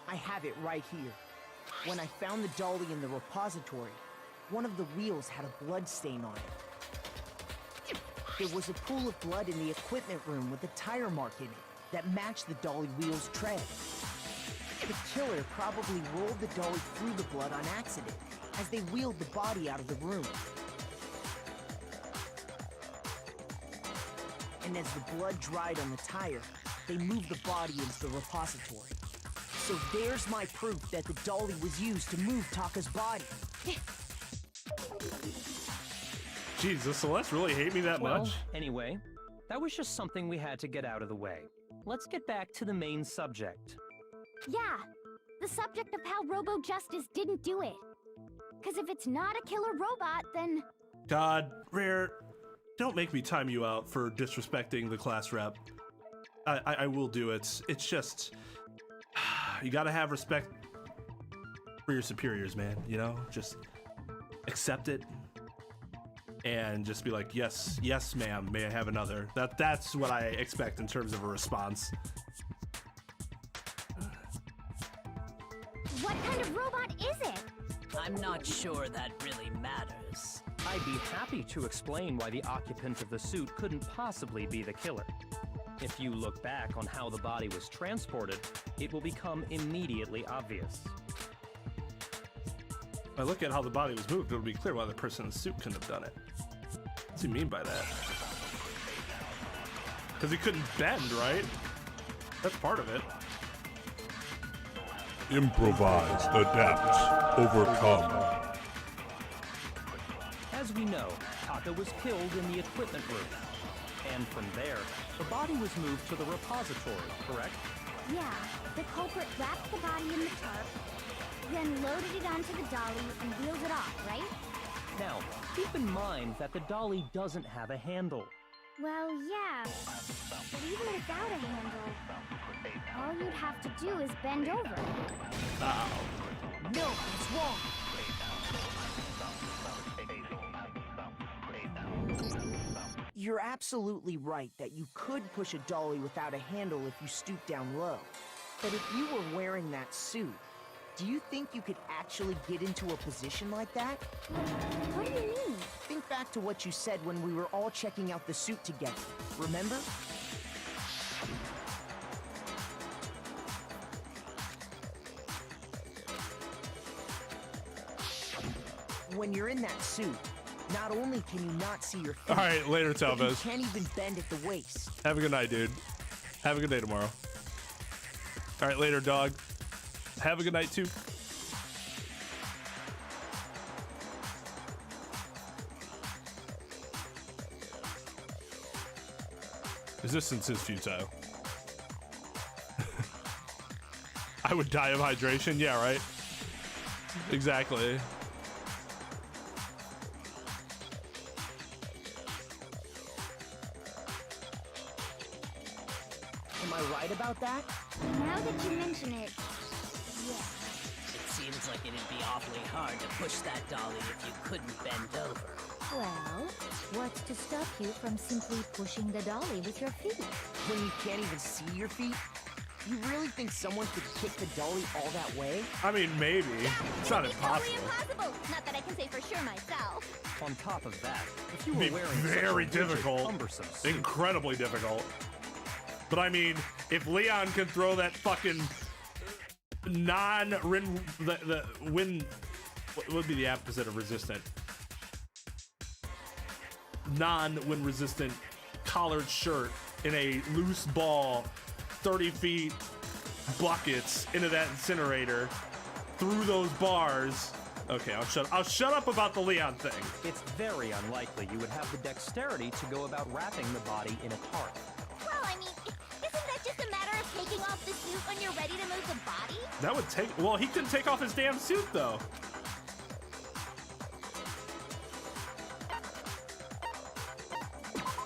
I have it right here. When I found the dolly in the repository, one of the wheels had a blood stain on it. There was a pool of blood in the equipment room with a tire mark in it that matched the dolly wheel's tread. The killer probably rolled the dolly through the blood on accident as they wheeled the body out of the room. And as the blood dried on the tire, they moved the body into the repository. So there's my proof that the dolly was used to move Taka's body. Jeez, does Celeste really hate me that much? Anyway, that was just something we had to get out of the way. Let's get back to the main subject. Yeah, the subject of how Robo Justice didn't do it. Because if it's not a killer robot, then... God, Rare, don't make me time you out for disrespecting the class rep. I will do it. It's just... You gotta have respect for your superiors, man, you know? Just accept it and just be like, yes, yes, ma'am, may I have another? That's what I expect in terms of a response. What kind of robot is it? I'm not sure that really matters. I'd be happy to explain why the occupant of the suit couldn't possibly be the killer. If you look back on how the body was transported, it will become immediately obvious. If I look at how the body was moved, it'll be clear why the person in the suit couldn't have done it. What do you mean by that? Because he couldn't bend, right? That's part of it. Improvise, adapt, overcome. As we know, Taka was killed in the equipment room. And from there, the body was moved to the repository, correct? Yeah, the culprit wrapped the body in the tarp, then loaded it onto the dolly and wheeled it off, right? Now, keep in mind that the dolly doesn't have a handle. Well, yeah, but even without a handle, all you'd have to do is bend over. No, it's wrong. You're absolutely right that you could push a dolly without a handle if you stoop down low. But if you were wearing that suit, do you think you could actually get into a position like that? What do you mean? Think back to what you said when we were all checking out the suit together. Remember? When you're in that suit, not only can you not see your feet, All right, later, but you Talvez. can't even bend at the waist. Have a good night, dude. Have a good day tomorrow. All right, later, dog. Have a good night, too. Resistance is futile. I would die of hydration. Yeah, right. Exactly. Am I right about that? Now that you mention it, yeah. It seems like it'd be awfully hard to push that dolly if you couldn't bend over. Well, what's to stop you from simply pushing the dolly with your feet? When you can't even see your feet? You really think someone could kick the dolly all that way? I mean, maybe. It's not It's impossible. totally impossible. Not that I can say for sure myself. On top of that, if you were Be wearing very such a rigid, difficult. cumbersome suit, Incredibly difficult. But I mean, if Leon can throw that fucking non-wind, the wind, what would be the opposite of resistant? Non-wind resistant collared shirt in a loose ball, 30 feet buckets into that incinerator through those bars. Okay, I'll shut up about the Leon thing. it's very unlikely you would have the dexterity to go about wrapping the body in a tarp. Well, I mean, isn't that just a matter of taking off the suit when you're ready to move the body? That would take, well, he couldn't take off his damn suit though.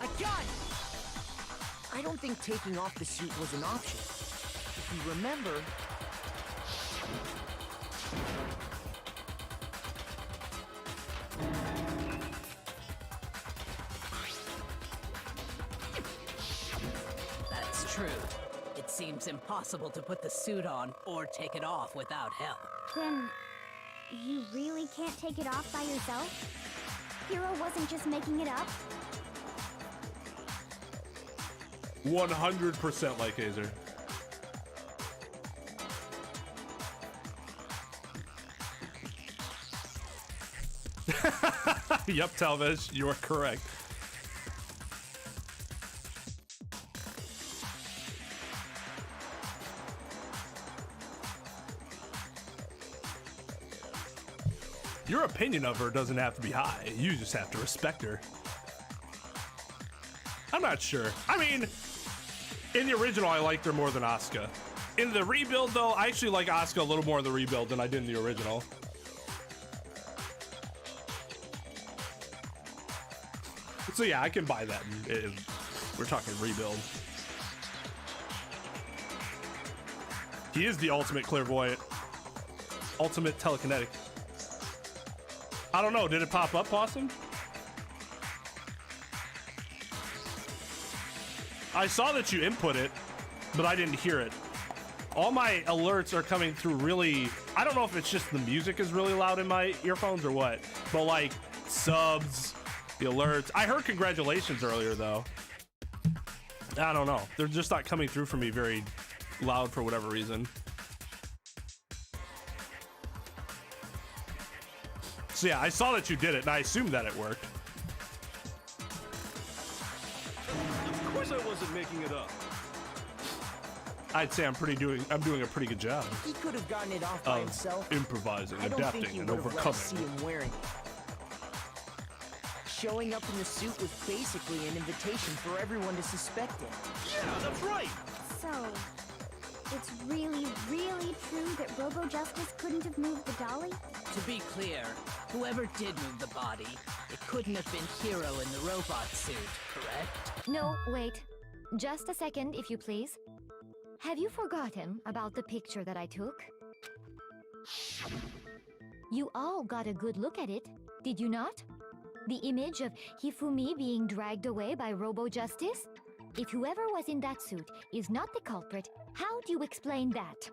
I got it! I don't think taking off the suit was an option. If you remember... That's true. It seems impossible to put the suit on or take it off without help. Then, you really can't take it off by yourself? Hero wasn't just making it up? 100% Lightgazer. Yep, Talvez, you are correct. Your opinion of her doesn't have to be high. You just have to respect her. I'm not sure. I mean, in the original, I liked her more than Asuka. In the rebuild, though, I actually like Asuka a little more in the rebuild than I did in the original. So yeah, I can buy that if we're talking rebuild. He is the ultimate clairvoyant. Ultimate telekinetic. I don't know, did it pop up, Possum? I saw that you input it, but I didn't hear it. All my alerts are coming through really, I don't know if it's just the music is really loud in my earphones or what, but like subs, the alerts. I heard congratulations earlier though. I don't know. They're just not coming through for me very loud for whatever reason. So yeah, I saw that you did it and I assumed that it worked. Of course I wasn't making it up. I'd say I'm doing a pretty good job He could have gotten it off by himself. improvising, I don't think adapting, he and would have let us see overcoming. him wearing it. Showing up in the suit was basically an invitation for everyone to suspect it. Yeah, that's right. So, it's really, really true that Robo-Justice couldn't have moved the dolly? To be clear, whoever did move the body, it couldn't have been Hero in the robot suit, correct? No, wait. Just a second, if you please. Have you forgotten about the picture that I took? You all got a good look at it, did you not? The image of Hifumi being dragged away by Robo-Justice? If whoever was in that suit is not the culprit, how do you explain that?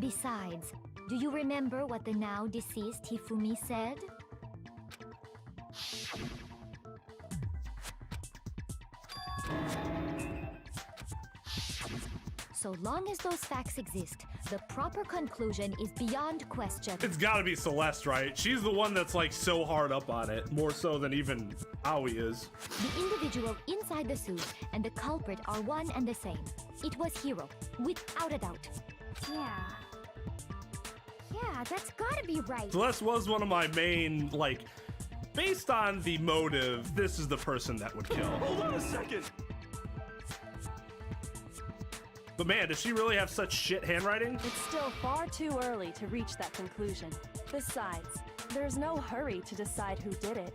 Besides, do you remember what the now deceased Hifumi said? So long as those facts exist, the proper conclusion is beyond question. It's gotta be Celeste, right? She's the one that's like so hard up on it, more so than even Aoi is. The individual inside the suit and the culprit are one and the same. It was Hero, without a doubt. Yeah. Yeah, that's gotta be right. Celeste was one of my main, like, based on the motive, this is the person that would kill. Hold on a second. But man, does she really have such shit handwriting? It's still far too early to reach that conclusion. Besides, there's no hurry to decide who did it.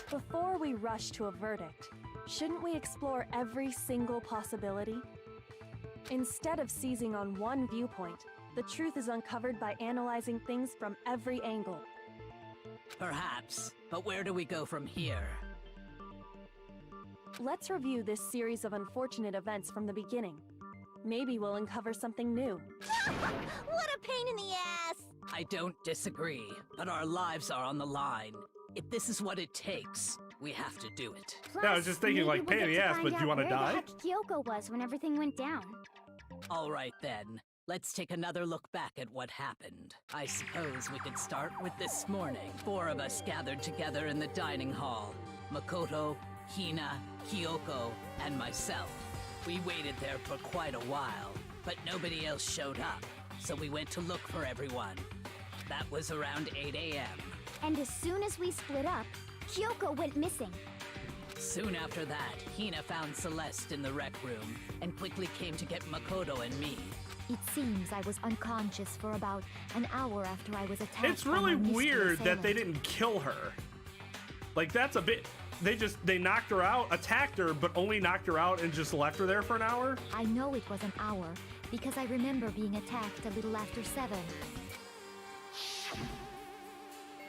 Before we rush to a verdict, shouldn't we explore every single possibility? Instead of seizing on one viewpoint, the truth is uncovered by analyzing things from every angle. Perhaps, but where do we go from here? Let's review this series of unfortunate events from the beginning. Maybe we'll uncover something new. What a pain in the ass! I don't disagree, but our lives are on the line. If this is what it takes, we have to do it. Plus, Yeah, I was just thinking, like, maybe pain in we'll the get ass, find but do you out wanna where die? the heck Kyoko was when everything went down. All right then, let's take another look back at what happened. I suppose we could start with this morning. 4 of us gathered together in the dining hall. Makoto, Hina, Kyoko, and myself. We waited there for quite a while, but nobody else showed up, so we went to look for everyone. That was around 8 a.m. And as soon as we split up, Kyoko went missing. Soon after that, Hina found Celeste in the rec room and quickly came to get Makoto and me. It seems I was unconscious for about an hour after I was attacked. It's by really my mystery weird that they assailant. didn't kill her. Like, that's a bit... They knocked her out, attacked her, but only knocked her out and just left her there for an hour? I know it was an hour because I remember being attacked a little after 7.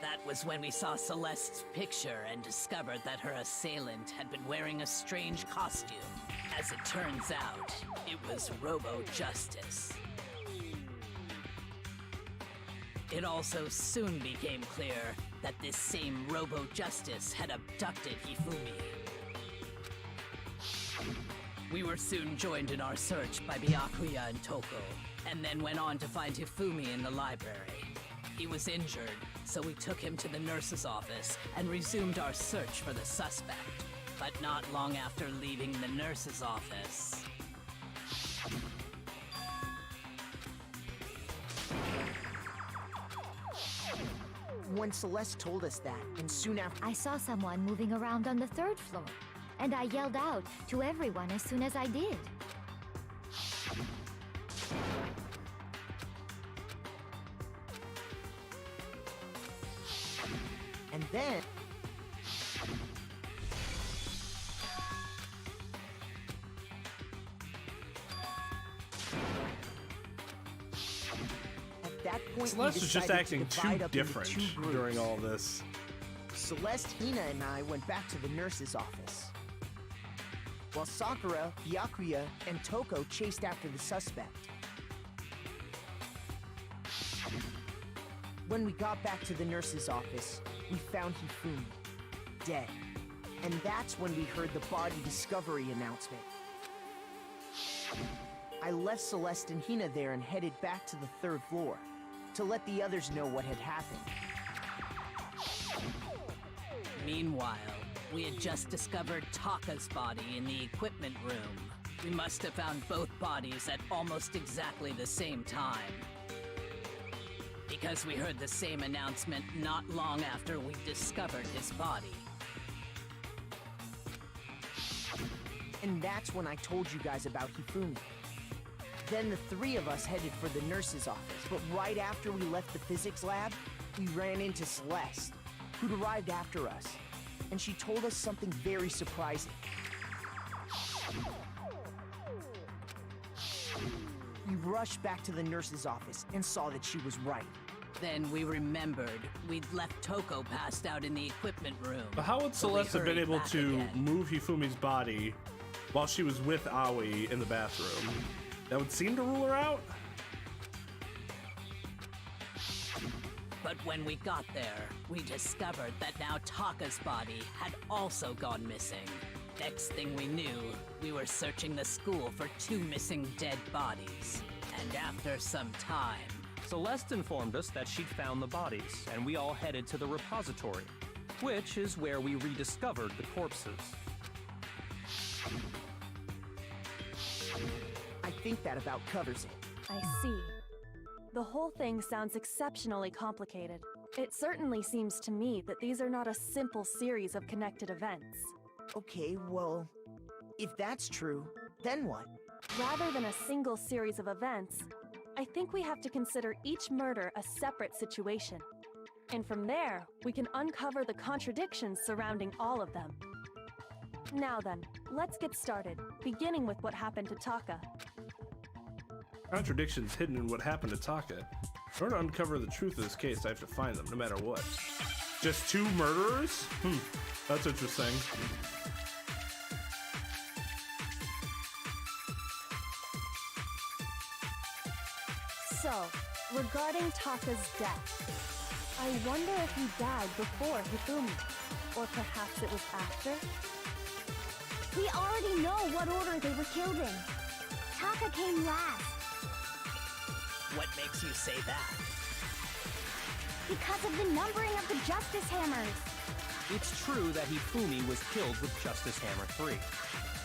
That was when we saw Celeste's picture and discovered that her assailant had been wearing a strange costume. As it turns out, it was Robo-Justice. It also soon became clear that this same Robo-Justice had abducted Hifumi. We were soon joined in our search by Byakuya and Toko, and then went on to find Hifumi in the library. He was injured, so we took him to the nurse's office and resumed our search for the suspect. But not long after leaving the nurse's office... When Celeste told us that, and soon after, I saw someone moving around on the 3rd floor, and I yelled out to everyone as soon as I did. and then... At that point, Celeste we was just decided acting to divide too up into different 2 groups. during all this. Celeste, Hina, and I went back to the nurse's office, while Sakura, Byakuya, and Toko chased after the suspect. When we got back to the nurse's office, we found Hifumi, dead. And that's when we heard the body discovery announcement. I left Celeste and Hina there and headed back to the 3rd floor to let the others know what had happened. Meanwhile, we had just discovered Taka's body in the equipment room. We must have found both bodies at almost exactly the same time. Because we heard the same announcement not long after we discovered his body. And that's when I told you guys about Hifumi. Then the three of us headed for the nurse's office, but right after we left the physics lab, we ran into Celeste, who'd arrived after us. And she told us something very surprising. We rushed back to the nurse's office and saw that she was right. Then we remembered we'd left Toko passed out in the equipment room. But how would So we Celeste have been hurried able back to again. move Hifumi's body while she was with Aoi in the bathroom? That would seem to rule her out? But when we got there, we discovered that now Taka's body had also gone missing. Next thing we knew, we were searching the school for 2 missing dead bodies. And after some time, Celeste informed us that she'd found the bodies, and we all headed to the repository, which is where we rediscovered the corpses. I think that about covers it. I see. The whole thing sounds exceptionally complicated. It certainly seems to me that these are not a simple series of connected events. Okay, well, if that's true, then what? Rather than a single series of events, I think we have to consider each murder a separate situation. And from there, we can uncover the contradictions surrounding all of them. Now then, let's get started, beginning with what happened to Taka. Contradictions hidden in what happened to Taka. In order to uncover the truth of this case, I have to find them, no matter what. Just 2 murderers? That's interesting. So, regarding Taka's death, I wonder if he died before Hifumi, or perhaps it was after? We already know what order they were killed in. Taka came last. what makes you say that? Because of the numbering of the Justice Hammers. It's true that Hifumi was killed with Justice Hammer 3,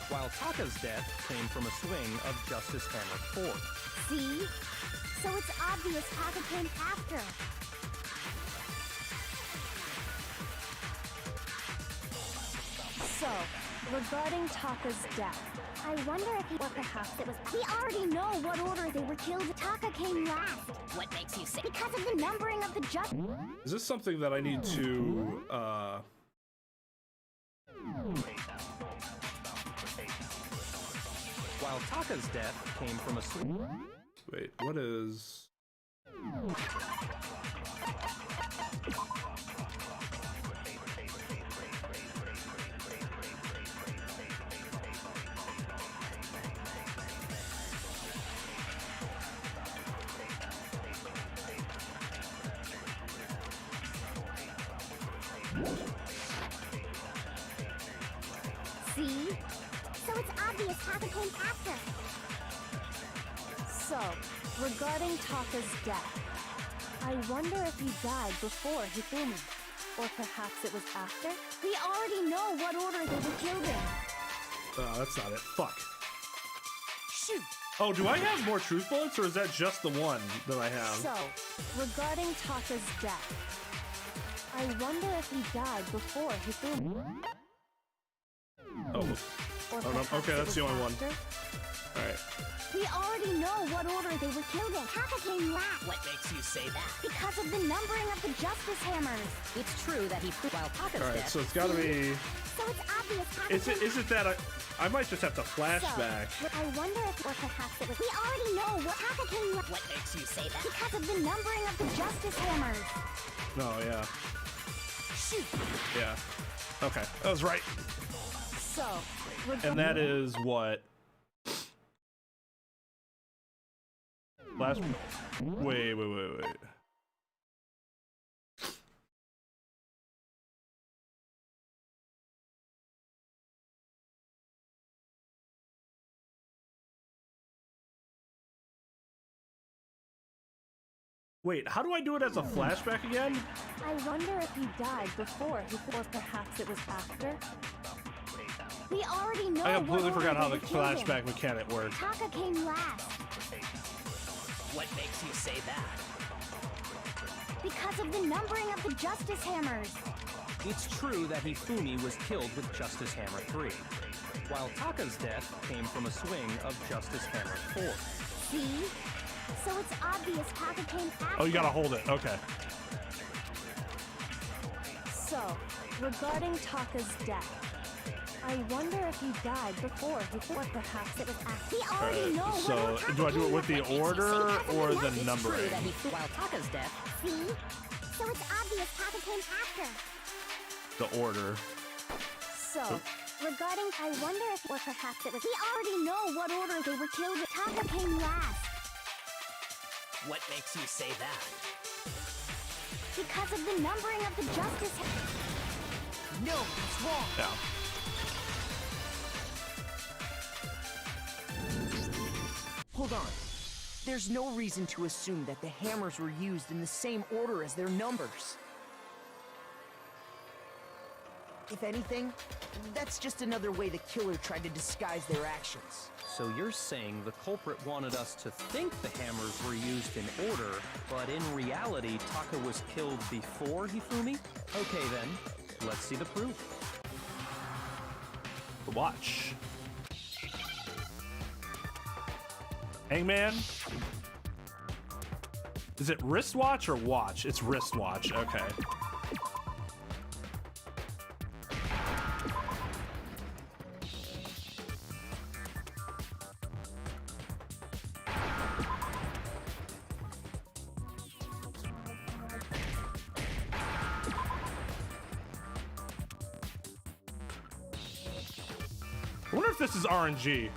while Taka's death came from a swing of Justice Hammer 4. See? So it's obvious Taka came after. So, regarding Taka's death, I wonder if he... Or perhaps it was... We already know what order they were killed. Taka came last. What makes you say? Because of the numbering of the Justice... Is this something that I need to, While Taka's death came from a swing... Wait, what is... See? So it's obvious Taka came after. so, regarding Taka's death, I wonder if he died before Hifumi, or perhaps it was after? We already know what order they were killed in. Oh, that's not it. Fuck. Shoot! Oh, do I have more truth bullets, or is that just the one that I have? So, regarding Taka's death, I wonder if he died before Hifumi, Oh, or no, perhaps okay, it that's was the only one. after? alright. We already know what order they were killed in. Taka came last. What makes you say that? Because of the numbering of the Justice Hammers. It's true that he while Taka's Alright, death. so it's gotta be... So it's obvious Taka Is it that I might just have to flashback. So, I wonder if... Or perhaps it was... We already know what Taka came last. What makes you say that? Because of the numbering of the Justice Hammers. No, yeah. Shoot. Yeah. Okay, that was right. So, And that is what? Last... Wait. Wait, how do I do it as a flashback again? I wonder if he died before Hifumi, or perhaps it was after? We already know. I completely what forgot how order the they were killed in. flashback mechanic worked. Taka came last What makes you say that? because of the numbering of the Justice Hammers. It's true that Hifumi was killed with Justice Hammer 3, while Taka's death came from a swing of Justice Hammer 4. See? So it's obvious Taka came after. Oh, you gotta hold it. Okay. So, regarding Taka's death, I wonder if he died before he, or perhaps it was after. We already know what So, order Taka do I do it came with the after. order or the It's numbering? true that while Taka's death, See? So it's obvious Taka came after. The order. So, Regarding, I wonder if, or perhaps it was. We already know what order they were killed in. Taka came last what makes you say that? because of the numbering of the Justice. No, that's wrong. Yeah. Hold on. There's no reason to assume that the hammers were used in the same order as their numbers. If anything, that's just another way the killer tried to disguise their actions. So you're saying the culprit wanted us to think the hammers were used in order, but in reality, Taka was killed before Hifumi? Okay then, let's see the proof. The watch. Hangman? Is it wristwatch or watch? It's wristwatch. Okay. I wonder if this is RNG.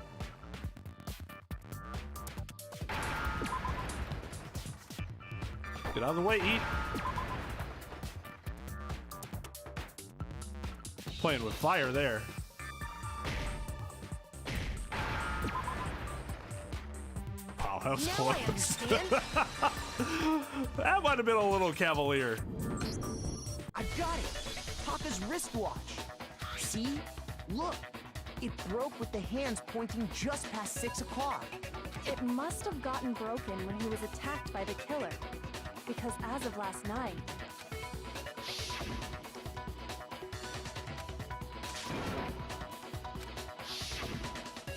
Get out of the way, eat. Playing with fire there. Wow, that was Now I close. understand. That might have been a little cavalier. I've got it. Taka's wristwatch. See? Look. It broke with the hands pointing just past 6 o'clock. it must have gotten broken when he was attacked by the killer. Because as of last night,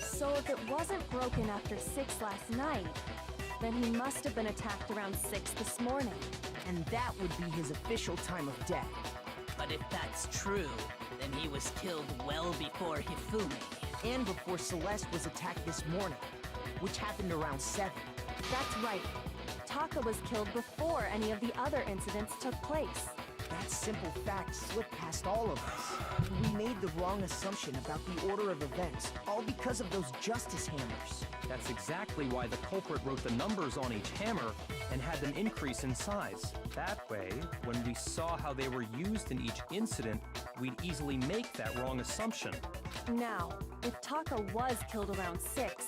so if it wasn't broken after 6 last night, then he must have been attacked around 6 this morning. And that would be his official time of death. But if that's true, then he was killed well before Hifumi. And before Celeste was attacked this morning, which happened around 7. That's right. Taka was killed before any of the other incidents took place. That simple fact slipped past all of us. We made the wrong assumption about the order of events, all because of those justice hammers. That's exactly why the culprit wrote the numbers on each hammer and had them increase in size. That way, when we saw how they were used in each incident, we'd easily make that wrong assumption. Now, if Taka was killed around 6,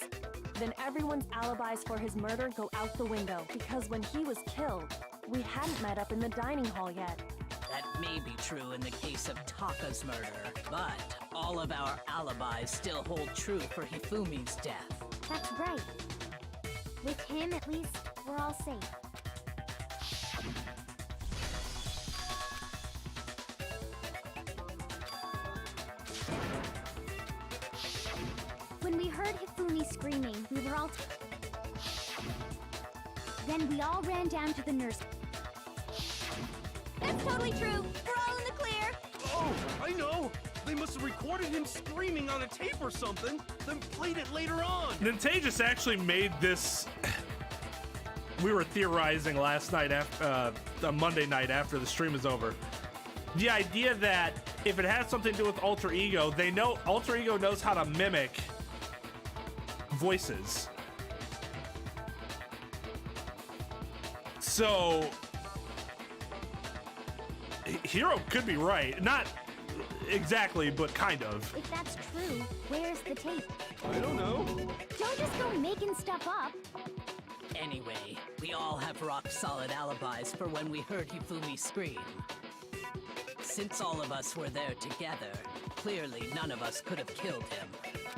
then everyone's alibis for his murder go out the window, because when he was killed, we hadn't met up in the dining hall yet. That may be true in the case of Taka's murder, but all of our alibis still hold true for Hifumi's death. That's right. With him, at least, we're all safe. When we heard Hifumi screaming, we were all... Then we all ran down to the nurse. That's totally true. We're all in the clear. Oh, I know! They must have recorded him screaming on a tape or something, then played it later on! Nintagious actually made this. We were theorizing last night, Monday night after the stream is over. The idea that if it has something to do with alter ego, they know alter ego knows how to mimic voices. So Hero could be right. Not exactly, but kind of. If that's true, where's the tape? I don't know. Don't just go making stuff up. Anyway, we all have rock-solid alibis for when we heard Hifumi scream. Since all of us were there together, clearly none of us could have killed him.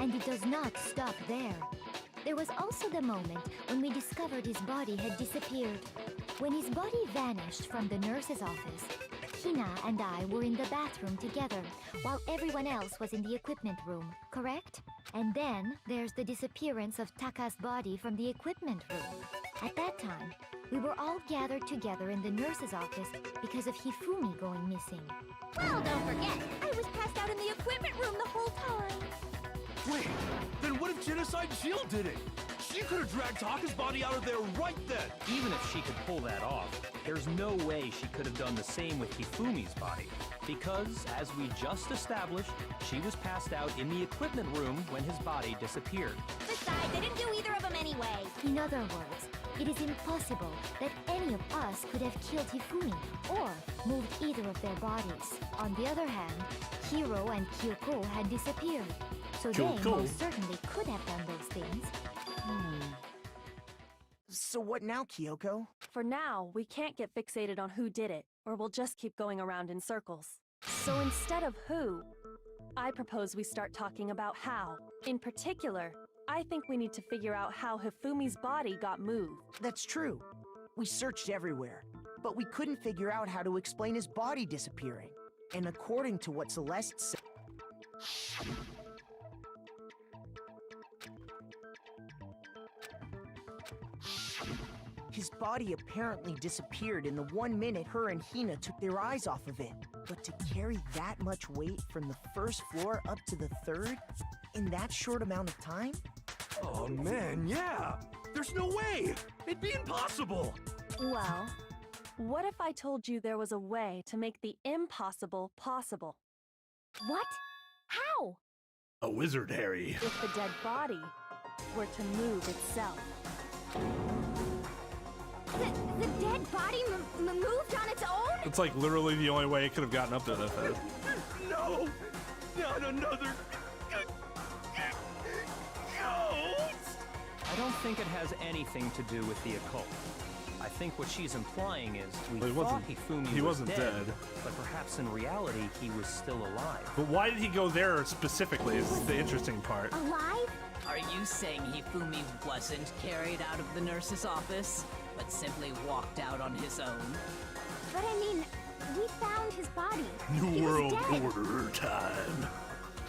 And it does not stop there. There was also the moment when we discovered his body had disappeared. When his body vanished from the nurse's office, Hina and I were in the bathroom together, while everyone else was in the equipment room, correct? And then there's the disappearance of Taka's body from the equipment room. At that time, we were all gathered together in the nurse's office because of Hifumi going missing. Well, don't forget, I was passed out in the equipment room the whole time. Wait, then what if Genocide Jill did it? She could have dragged Taka's body out of there right then. Even if she could pull that off, there's no way she could have done the same with Hifumi's body. Because, as we just established, she was passed out in the equipment room when his body disappeared. Besides, I didn't do either of them anyway. In other words, it is impossible that any of us could have killed Hifumi or moved either of their bodies. On the other hand, Hiro and Kyoko had disappeared, so they most certainly could have done those things. So what now, Kyoko? For now, we can't get fixated on who did it, or we'll just keep going around in circles. So instead of who, I propose we start talking about how. In particular, I think we need to figure out how Hifumi's body got moved. That's true. We searched everywhere, but we couldn't figure out how to explain his body disappearing. And according to what Celeste said, his body apparently disappeared in the 1 minute her and Hina took their eyes off of it. But to carry that much weight from the first floor up to the third in that short amount of time? Oh man, yeah! There's no way! It'd be impossible! Well, what if I told you there was a way to make the impossible possible? What? How? A wizard, Harry. If the dead body were to move itself. The dead body moved on its own? It's like literally the only way it could have gotten up there that fast. No! Not another... I don't think it has anything to do with the occult. I think what she's implying is we thought Hifumi was dead, but perhaps in reality he was still alive. But why did he go there specifically is the interesting part. Alive? Are you saying Hifumi wasn't carried out of the nurse's office, but simply walked out on his own? But I mean, we found his body. New World Order time.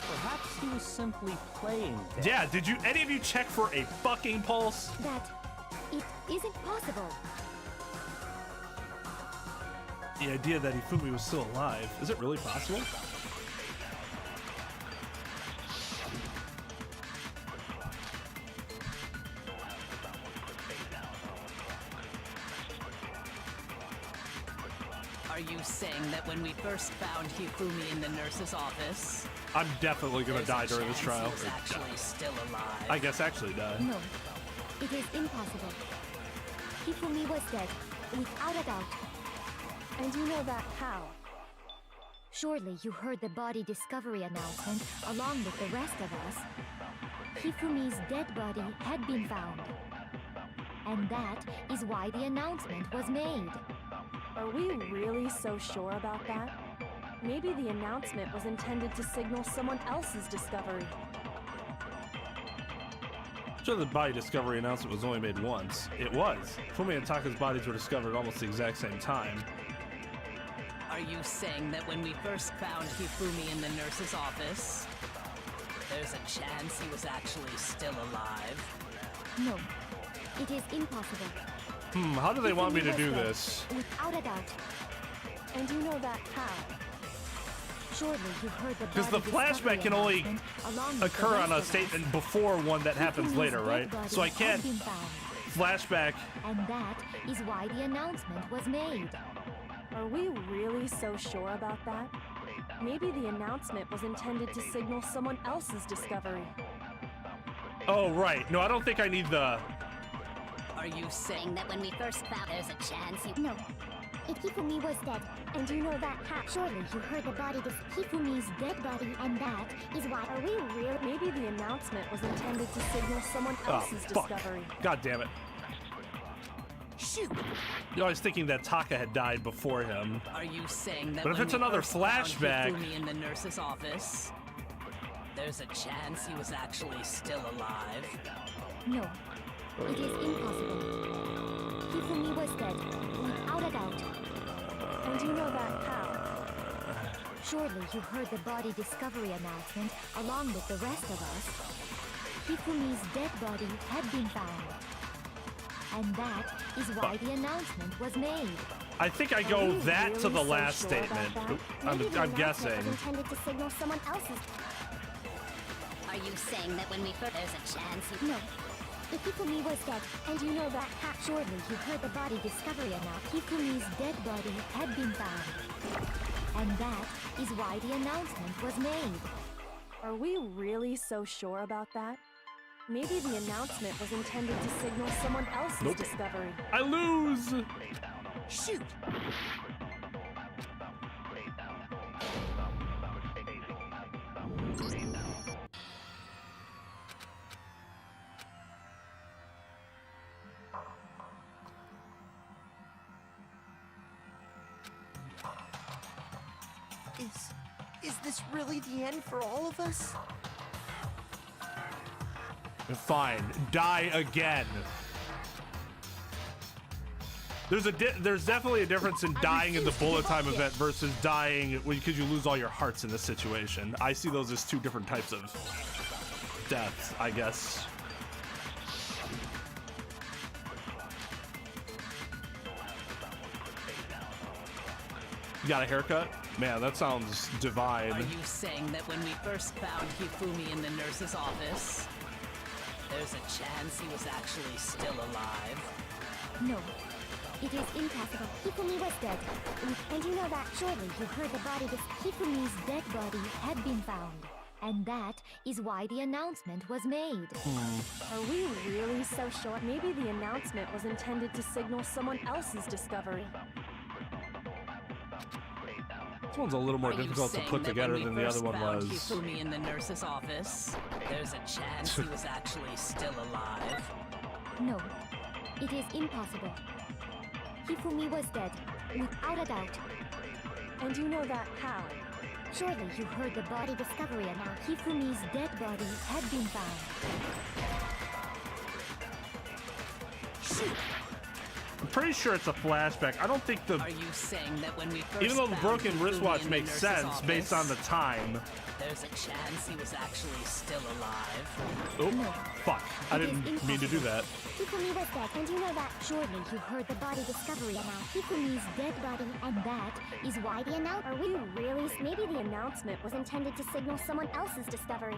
Perhaps he was simply playing dead. Yeah, did any of you check for a fucking pulse? That it isn't possible. The idea that Hifumi was still alive, is it really possible? Are you saying that when we first found Hifumi in the nurse's office, I'm definitely gonna die during this trial. he was actually still alive? I guess actually die. No, it is impossible. Hifumi was dead, without a doubt. And you know that how? Surely you heard the body discovery announcement along with the rest of us. Hifumi's dead body had been found. And that is why the announcement was made. Are we really so sure about that? Maybe the announcement was intended to signal someone else's discovery. Sure, the body discovery announcement was only made once. It was. Hifumi and Taka's bodies were discovered at almost the exact same time. Are you saying that when we first found Hifumi in the nurse's office, there's a chance he was actually still alive? No, it is impossible. How do they want me to Hifumi do was dead, this? without a doubt. And you know that how? Surely you heard the Because the body flashback can only discovery announcement along with the occur on rest a of us. statement before one that happens Hifumi's later, dead right? body So I had can't been found. flashback. And that is why the announcement was made. Are we really so sure about that? Maybe the announcement was intended to signal someone else's discovery. Oh, right. No, I don't think I need the... Are you saying that when we first found there's a chance he... No, Hifumi was dead. And you know that how? Surely you heard the body Hifumi's dead body, and that is why. Are we really? Maybe the announcement was intended to signal someone else's fuck. discovery. God damn it. Shoot! You know, I was thinking that Taka had died before him. Are you saying that But if when it's we another first found flashback- Hifumi in the nurse's office, there's a chance he was actually still alive? No, it is impossible. Hifumi was dead, without a doubt. And you know that how? Surely you heard the body discovery announcement along with the rest of us. Hifumi's dead body had been found. And that is why the announcement was made. I think I go that to the last statement. Oop, I'm guessing. Intended to signal someone else's. Are you saying that when we first there's a chance he... No. If Hifumi was dead, And you know that how? surely you heard the body discovery announcement. Hifumi's dead body had been found. And that is why the announcement was made. Are we really so sure about that? Maybe the announcement was intended to signal someone else's discovery. I lose! Shoot! Is this really the end for all of us? Fine, die again. There's definitely a difference in dying in the bullet time event versus dying because you lose all your hearts in this situation. I see those as two different types of deaths, I guess. You got a haircut? Man, that sounds divine. Are you saying that when we first found Hifumi in the nurse's office, there's a chance he was actually still alive? No, it is impossible. Hifumi was dead. And you know that surely you heard the body. Hifumi's dead body had been found. And that is why the announcement was made. Are we really so sure? Maybe the announcement was intended to signal someone else's discovery. This one's a little more difficult to put together than the other one was. Hifumi in the nurse's office, there's a chance he was actually still alive. No, it is impossible. Hifumi was dead, without a doubt. And you know that how? Surely you heard the body discovery announcement. Hifumi's dead body had been found. Shoot! I'm pretty sure it's a flashback. I don't think the... Are you saying that when we first Even though the found broken Hifumi wristwatch in the makes nurse's sense office, based on the time. there's a chance he was actually still alive? Oh, fuck. I didn't mean to do that. Hifumi was dead, and you know that. Surely you heard the body discovery announcement. Hifumi's dead body, and that is why the announcement. Are we really? Maybe the announcement was intended to signal someone else's discovery.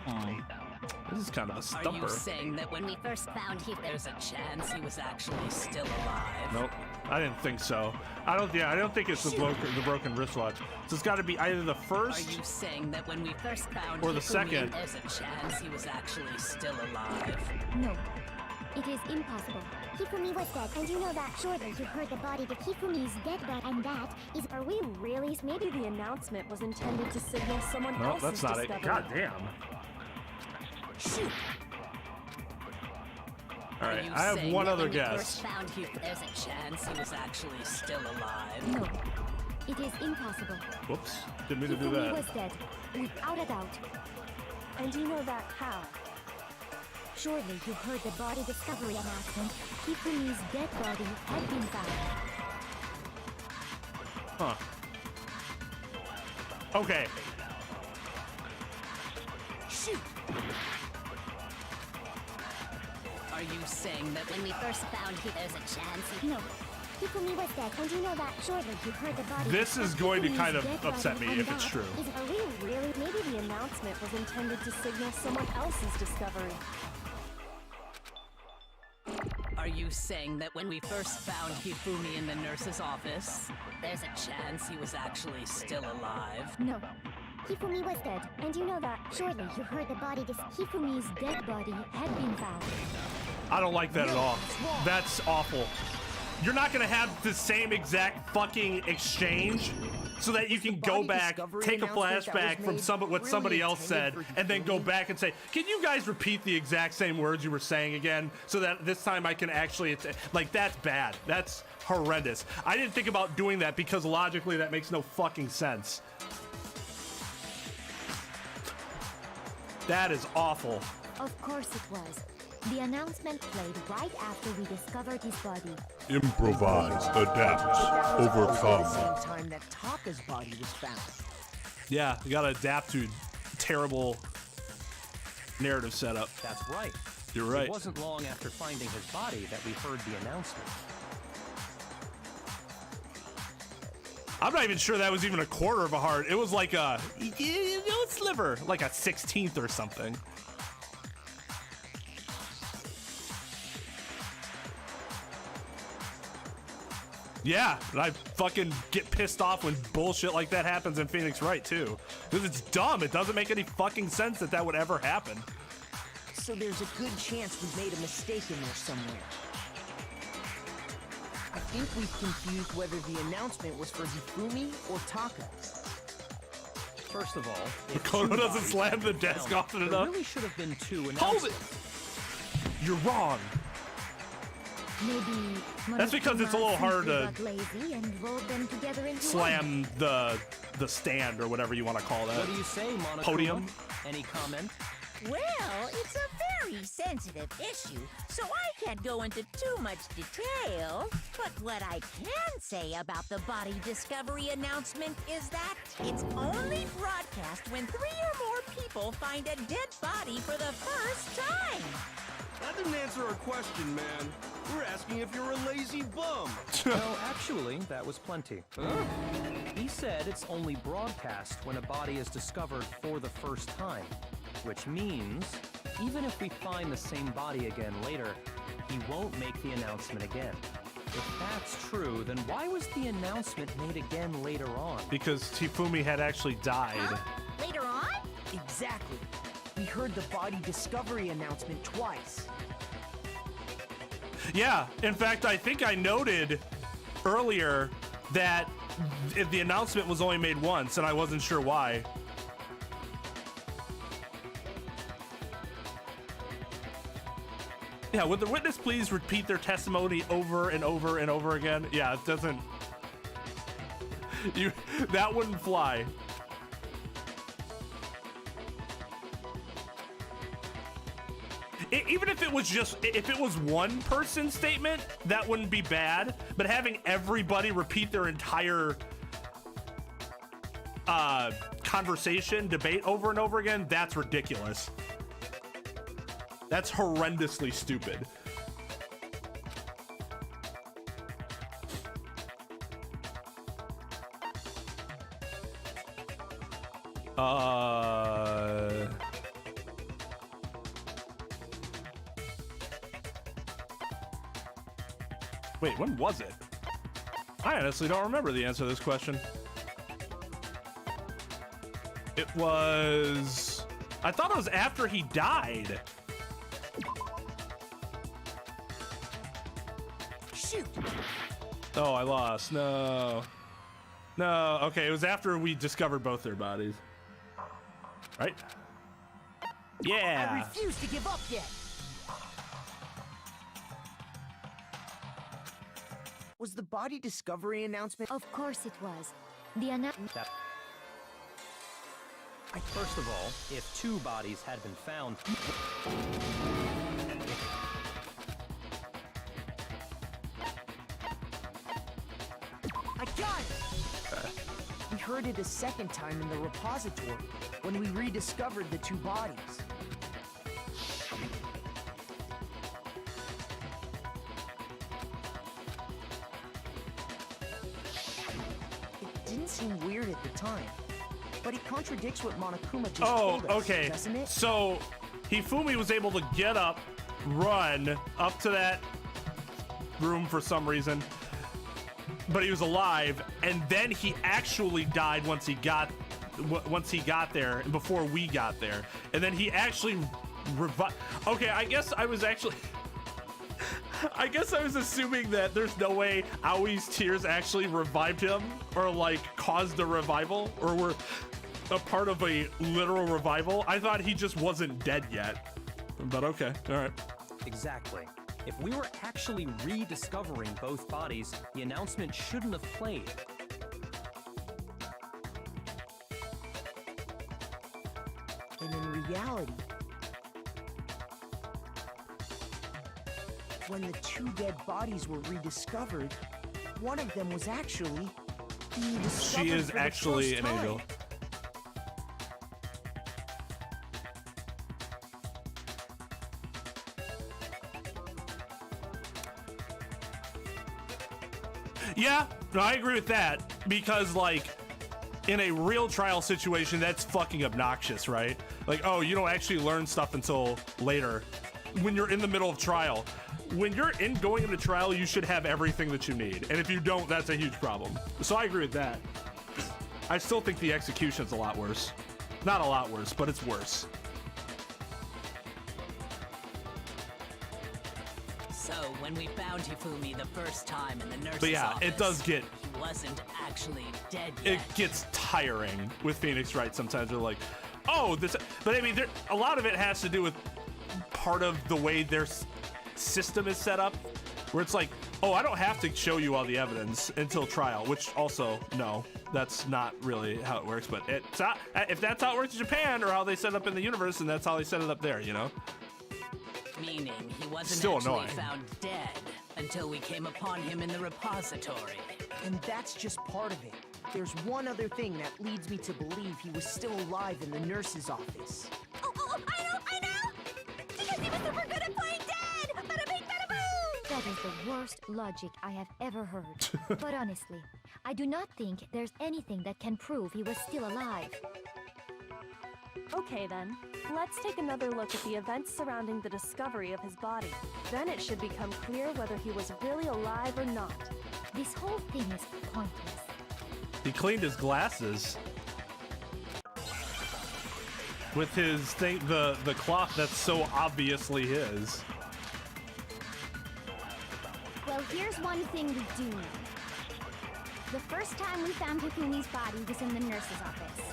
This is kind of a Are stumper. you saying that when we first found him, there's a chance he was actually still alive? Nope, I didn't think so. I don't think it's the broken wristwatch. So it's got to be either the Are first. you saying that when we first found Or the Hifumi, second. there's a chance he was actually still alive? No, it is impossible. Hifumi was dead, and you know that. Surely you heard the body. Hifumi's dead body, and that is. Are we really? Maybe the announcement was intended to signal someone No, else's that's not it. discovery. God damn. Shoot! All Are right, you I have saying one that other when we guess. first found him, there's a chance he was actually still alive? No, it is impossible. Whoops, didn't mean to do Hifumi that. was dead, without a doubt. And you know that how? Surely you heard the body discovery announcement. Hifumi's dead body had been found. Huh. Okay. Shoot! Are you saying that When we first found him, there's a chance he... No. Hifumi was dead, and you know that. Surely you heard the body. This is going to Hifumi's kind of dead upset body, me and if it's that true. is- Are we really? Maybe the announcement was intended to signal someone else's discovery. Are you saying that when we first found Hifumi in the nurse's office, there's a chance he was actually still alive? No, Hifumi was dead, and you know that. surely you heard the body. Hifumi's dead body had been found. I don't like that at all. That's awful. You're not gonna have the same exact fucking exchange so that you can go body back, discovery take a announcement that was flashback from made what somebody really else said, intended for and then go Hifumi? back and say, can you guys repeat the exact same words you were saying again, so that this time I can actually, like, that's bad. That's horrendous. I didn't think about doing that because logically that makes no fucking sense. That is awful. Of course it was. The announcement played right after we discovered his body. Improvise, adapt, At the overcome. same time that Taka's body was found. Yeah, you gotta adapt to terrible narrative setup. That's right. You're right. It wasn't long after finding his body that we heard the announcement. I'm not even sure that was even a quarter of a heart. It was like a sliver, like a 16th or something. Yeah, and I fucking get pissed off when bullshit like that happens in Phoenix Wright too. Because it's dumb. It doesn't make any fucking sense that that would ever happen. So there's a good chance we made a mistake in there somewhere. I think we've confused whether the announcement was for Hifumi or Taka. First of all, if Makoto two doesn't bodies slam had the been desk found, often there enough. really should have been two Hold it! announcements. You're wrong. Maybe That's because it's a little hard to got lazy and rolled them together into slam the stand or whatever you want to call that. What do you say, Monokuma? Podium? Any comment? Well, it's a very sensitive issue, so I can't go into too much detail. But what I can say about the body discovery announcement is that it's only broadcast when 3 or more people find a dead body for the first time. That didn't answer our question, man. We're asking if you're a lazy bum. No, actually, that was plenty. He said it's only broadcast when a body is discovered for the first time. Which means, even if we find the same body again later, he won't make the announcement again. If that's true, then why was the announcement made again later on? Because Hifumi had actually died. Huh? Later on? Exactly. We heard the body discovery announcement twice. Yeah, in fact, I think I noted earlier that the announcement was only made once, and I wasn't sure why. Yeah, would the witness please repeat their testimony over and over and over again? Yeah, it doesn't... that wouldn't fly. Even if it was just, if it was one person's statement, that wouldn't be bad. But having everybody repeat their entire conversation, debate over and over again, that's ridiculous. That's horrendously stupid. Wait, when was it? I honestly don't remember the answer to this question. It was... I thought it was after he died. Shoot! Oh, I lost. No. No, okay, it was after we discovered both their bodies. Right? Yeah! I refuse to give up yet! Was the body discovery announcement? Of course it was. The announcement. First of all, if two bodies had been found... I got it! We heard it a second time in the repository, when we rediscovered the two bodies. It didn't seem weird at the time, but it contradicts what Monokuma just told us, okay. doesn't it? So, Hifumi was able to get up, run up to that room for some reason, but he was alive, and then he actually died once he got there, and before we got there, and then he actually revived. Okay, I guess I was actually I guess I was assuming that there's no way Aoi's tears actually revived him or like caused a revival or were a part of a literal revival. I thought he just wasn't dead yet, but okay, all right. Exactly. If we were actually rediscovering both bodies, the announcement shouldn't have played. And in reality, when the two dead bodies were rediscovered, one of them was actually being discovered She is for the actually first an time. angel. Yeah, no, I agree with that because like in a real trial situation, that's fucking obnoxious, right? Like, oh, you don't actually learn stuff until later when you're in the middle of trial. When you're going into trial, you should have everything that you need. And if you don't, that's a huge problem. So I agree with that. I still think the execution's a lot worse. Not a lot worse, but it's worse. So when we found Hifumi the first time in the nurse's But yeah, office, it does get, he wasn't actually dead yet. it gets tiring with Phoenix Wright sometimes. They're like, oh, this, but I mean, a lot of it has to do with part of the way their system is set up, where it's like, oh, I don't have to show you all the evidence until trial, which also, no, that's not really how it works, but it's not, if that's how it works in Japan or how they set it up in the universe, and that's how they set it up there, you know? Meaning he wasn't Still actually annoying. found dead until we came upon him in the repository. And that's just part of it. There's one other thing that leads me to believe he was still alive in the nurse's office. Oh, I know! Because he was super good at playing dead! Bada bing, bada boom! That is the worst logic I have ever heard. But honestly, I do not think there's anything that can prove he was still alive. Okay then, let's take another look at the events surrounding the discovery of his body. Then it should become clear whether he was really alive or not. This whole thing is pointless. He cleaned his glasses with his thing, the cloth that's so obviously his. Well, here's one thing we do know. The first time we found Hifumi's body was in the nurse's office.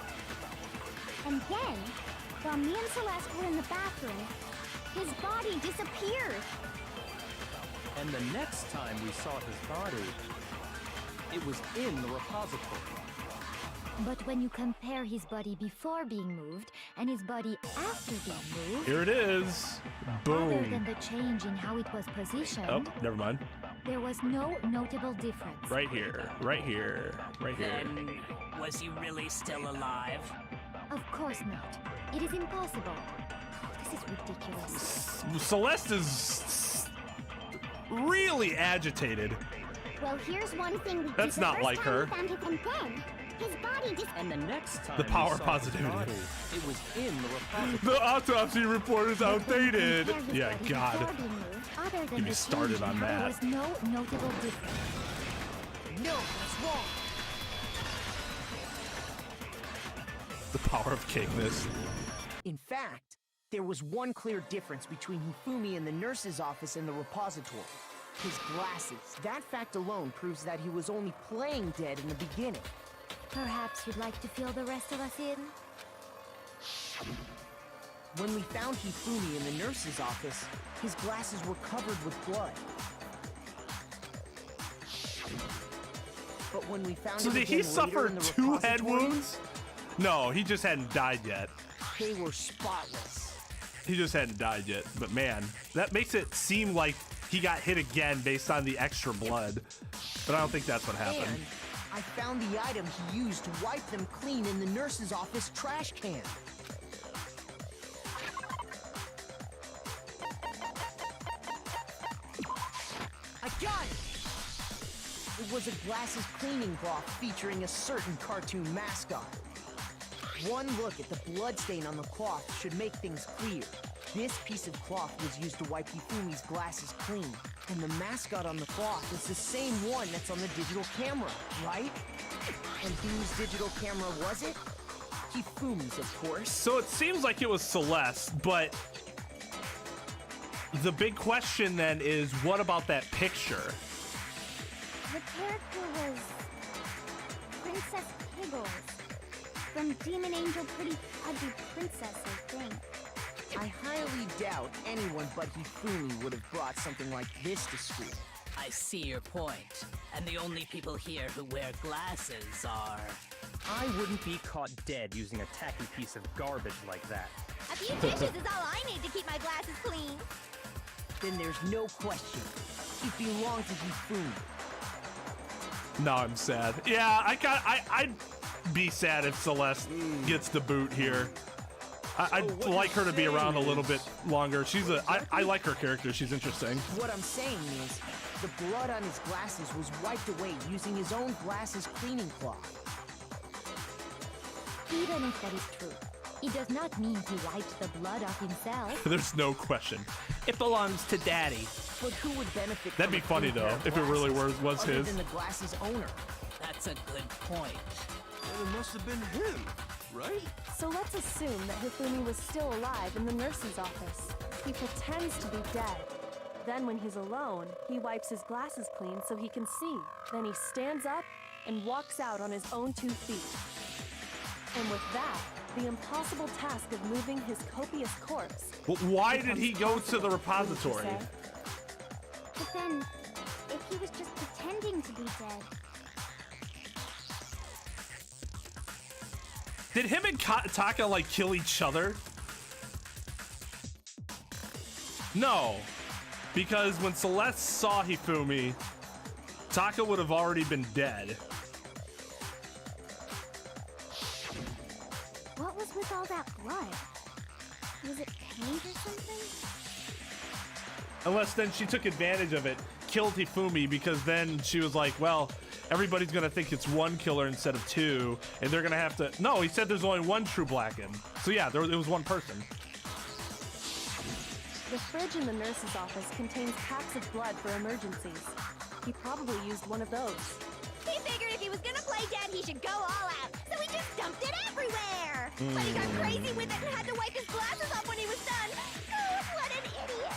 And then, while me and Celeste were in the bathroom, his body disappeared. And the next time we saw his body, it was in the repository. But when you compare his body before being moved and his body after being moved, Here it is. other than Boom. the change in how it was positioned, Oh, never mind. there was no notable difference. Right here, right here, right here. Then, was he really still alive? Of course not. It is impossible. Oh, this is ridiculous. Celeste is really agitated. Well, here's one thing we That's did. not like her. The first time we found him, his body just... And the next time The power we of saw positivity. his body, it was in the repository. The autopsy report is outdated. Compare his Yeah, body God. before being moved, other than Get me the started change in on how that. There was no notable difference. No, that's wrong. The power of cakeness. In fact, there was one clear difference between Hifumi in the nurse's office and the repository. His glasses. That fact alone proves that he was only playing dead in the beginning. Perhaps you'd like to fill the rest of us in? When we found Hifumi in the nurse's office, his glasses were covered with blood. But when we found So him did he again later suffer in the 2 head repository, wounds? No, he just hadn't died yet. they were spotless. He just hadn't died yet. But man, that makes it seem like he got hit again based on the extra blood. But I don't think that's what happened. And I found the item he used to wipe them clean in the nurse's office trash can. I got it! It was a glasses cleaning cloth featuring a certain cartoon mascot. One look at the bloodstain on the cloth should make things clear. This piece of cloth was used to wipe Hifumi's glasses clean. And the mascot on the cloth is the same one that's on the digital camera, right? And whose digital camera was it? Hifumi's, of course. So it seems like it was Celeste, but the big question then is, what about that picture? The character was Princess Piggles from Demon Angel Pretty Pudgy Princess, I think. I highly doubt anyone but Hifumi would have brought something like this to school. I see your point. And the only people here who wear glasses are... I wouldn't be caught dead using a tacky piece of garbage like that. A few dishes is all I need to keep my glasses clean. Then there's no question. It belonged to Hifumi. No, I'm sad. Yeah, I'd be sad if Celeste gets the boot here. I'd like her to be around a little bit longer. I like her character. She's interesting. What I'm saying is, the blood on his glasses was wiped away using his own glasses cleaning cloth. Even if that is true, it does not mean he wiped the blood off himself. There's no question. It belongs to Daddy. But who would benefit? That'd be funny though, if it really was other his. than the glasses owner. That's a good point. Well, it must have been him, right? So let's assume that Hifumi was still alive in the nurse's office. He pretends to be dead. Then when he's alone, he wipes his glasses clean so he can see. Then he stands up and walks out on his own 2 feet. And with that, the impossible task of moving his copious corpse. Well, why did he go to the repository? But then, if he was just pretending to be dead, Did him and Taka like kill each other? No, because when Celeste saw Hifumi, Taka would have already been dead. what was with all that blood? Was it paint or something? Unless then she took advantage of it, killed Hifumi, because then she was like, well, everybody's gonna think it's 1 killer instead of 2, and they're gonna have to. No, he said there's only 1 true Blacken. So yeah, it was 1 person. The fridge in the nurse's office contains packs of blood for emergencies. He probably used one of those. He figured if he was gonna play dead, he should go all out, so he just dumped it everywhere. But he got crazy with it and had to wipe his glasses off when he was done. Oh, what an idiot!